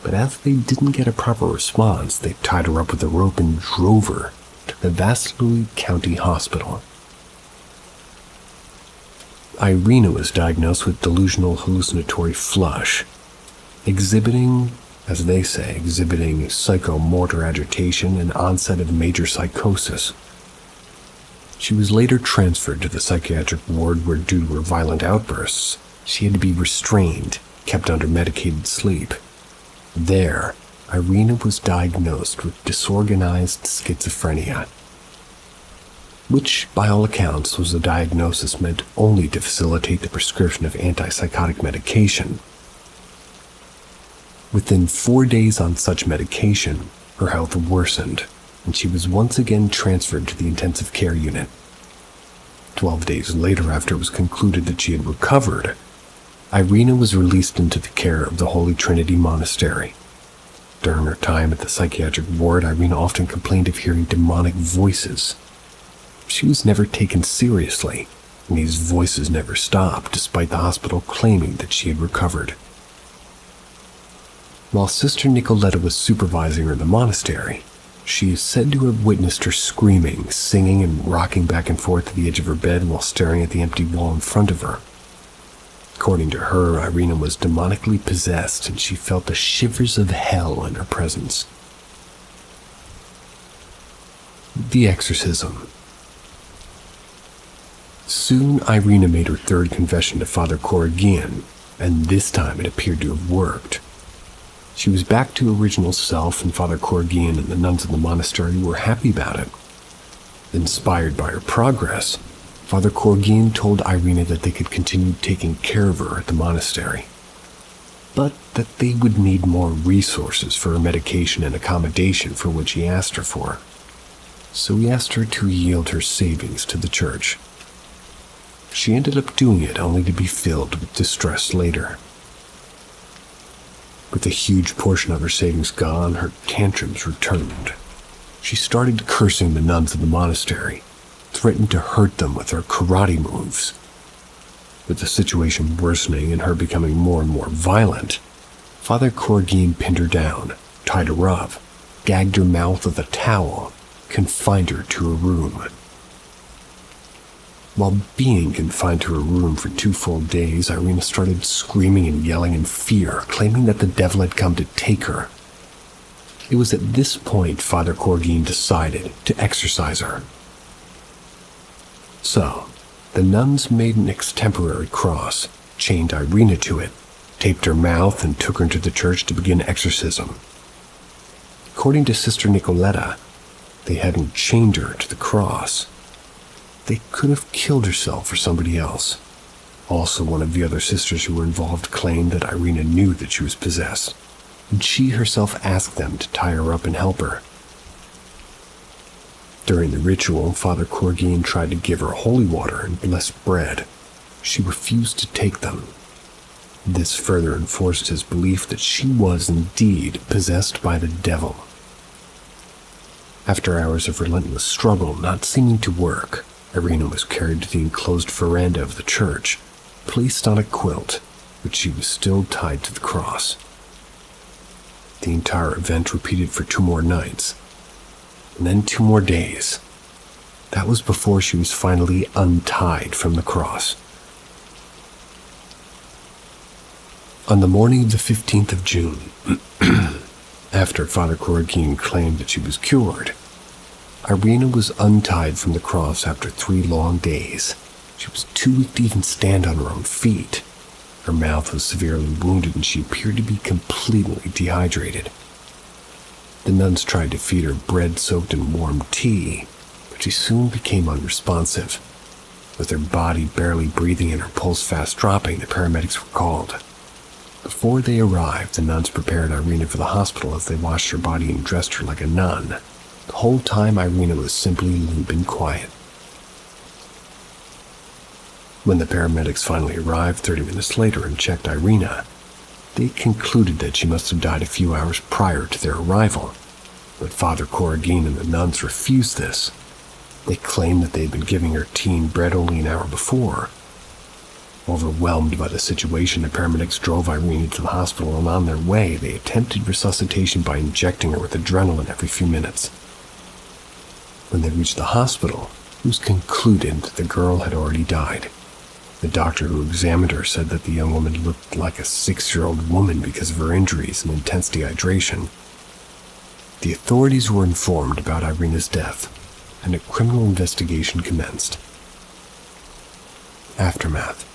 but as they didn't get a proper response, they tied her up with a rope and drove her to the Vaslui County Hospital. Irina was diagnosed with delusional hallucinatory flush, exhibiting psychomotor agitation and onset of major psychosis. She was later transferred to the psychiatric ward where, due to her violent outbursts, she had to be restrained, kept under medicated sleep. There, Irina was diagnosed with disorganized schizophrenia, which, by all accounts, was a diagnosis meant only to facilitate the prescription of antipsychotic medication. Within 4 days on such medication, her health worsened, and she was once again transferred to the intensive care unit. 12 days later, after it was concluded that she had recovered, Irina was released into the care of the Holy Trinity Monastery. During her time at the psychiatric ward, Irina often complained of hearing demonic voices. She was never taken seriously, and these voices never stopped, despite the hospital claiming that she had recovered. While Sister Nicoletta was supervising her in the monastery, she is said to have witnessed her screaming, singing, and rocking back and forth at the edge of her bed while staring at the empty wall in front of her. According to her, Irina was demonically possessed, and she felt the shivers of hell in her presence. The Exorcism. Soon, Irina made her third confession to Father Corrigan, and this time it appeared to have worked. She was back to her original self, and Father Corrigan and the nuns of the monastery were happy about it. Inspired by her progress, Father Corrigan told Irina that they could continue taking care of her at the monastery, but that they would need more resources for her medication and accommodation, for which he asked her for. So he asked her to yield her savings to the church. She ended up doing it, only to be filled with distress later. With a huge portion of her savings gone, her tantrums returned. She started cursing the nuns of the monastery, threatened to hurt them with her karate moves. With the situation worsening and her becoming more and more violent, Father Corrigan pinned her down, tied her up, gagged her mouth with a towel, confined her to her room. While being confined to her room for 2 full days, Irina started screaming and yelling in fear, claiming that the devil had come to take her. It was at this point Father Corrigan decided to exorcise her. So, the nuns made an extemporary cross, chained Irina to it, taped her mouth, and took her into the church to begin exorcism. According to Sister Nicoletta, they hadn't chained her to the cross. They could have killed herself or somebody else. Also, one of the other sisters who were involved claimed that Irina knew that she was possessed, and she herself asked them to tie her up and help her. During the ritual, Father Corrigan tried to give her holy water and blessed bread. She refused to take them. This further enforced his belief that she was indeed possessed by the devil. After hours of relentless struggle not seeming to work, Irina was carried to the enclosed veranda of the church, placed on a quilt, but she was still tied to the cross. The entire event repeated for 2 more nights, and then 2 more days. That was before she was finally untied from the cross. On the morning of the 15th of June, after Father Corrigan claimed that she was cured, Irina was untied from the cross after 3 long days. She was too weak to even stand on her own feet. Her mouth was severely wounded, and she appeared to be completely dehydrated. The nuns tried to feed her bread soaked in warm tea, but she soon became unresponsive. With her body barely breathing and her pulse fast dropping, the paramedics were called. Before they arrived, the nuns prepared Irina for the hospital as they washed her body and dressed her like a nun. The whole time, Irina was simply limp and quiet. When the paramedics finally arrived 30 minutes later and checked Irina, they concluded that she must have died a few hours prior to their arrival. But Father Corrigan and the nuns refused this. They claimed that they had been giving her tea and bread only an hour before. Overwhelmed by the situation, the paramedics drove Irina to the hospital, and on their way, they attempted resuscitation by injecting her with adrenaline every few minutes. When they reached the hospital, it was concluded that the girl had already died. The doctor who examined her said that the young woman looked like a 6-year-old woman because of her injuries and intense dehydration. The authorities were informed about Irina's death, and a criminal investigation commenced. Aftermath.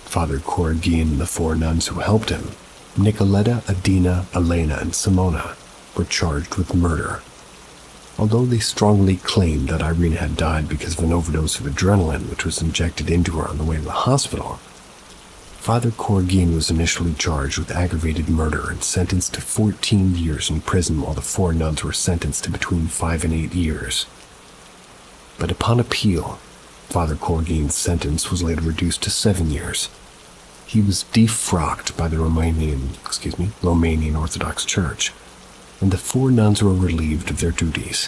Father Corrigan and the 4 nuns who helped him, Nicoletta, Adina, Elena, and Simona, were charged with murder. Although they strongly claimed that Irina had died because of an overdose of adrenaline which was injected into her on the way to the hospital, Father Corrigan was initially charged with aggravated murder and sentenced to 14 years in prison, while the 4 nuns were sentenced to between 5 and 8 years. But upon appeal, Father Corrigan's sentence was later reduced to 7 years. he was defrocked by the Romanian Orthodox Church, and the 4 nuns were relieved of their duties.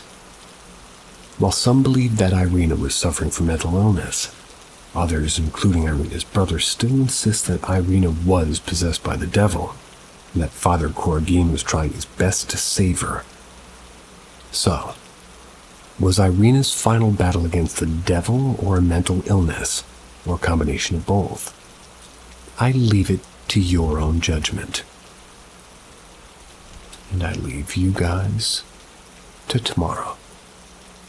While some believed that Irina was suffering from mental illness, others, including Irina's brother, still insist that Irina was possessed by the devil, and that Father Korogin was trying his best to save her. So, was Irina's final battle against the devil or a mental illness, or a combination of both? I leave it to your own judgment. And I leave you guys to tomorrow.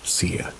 See ya.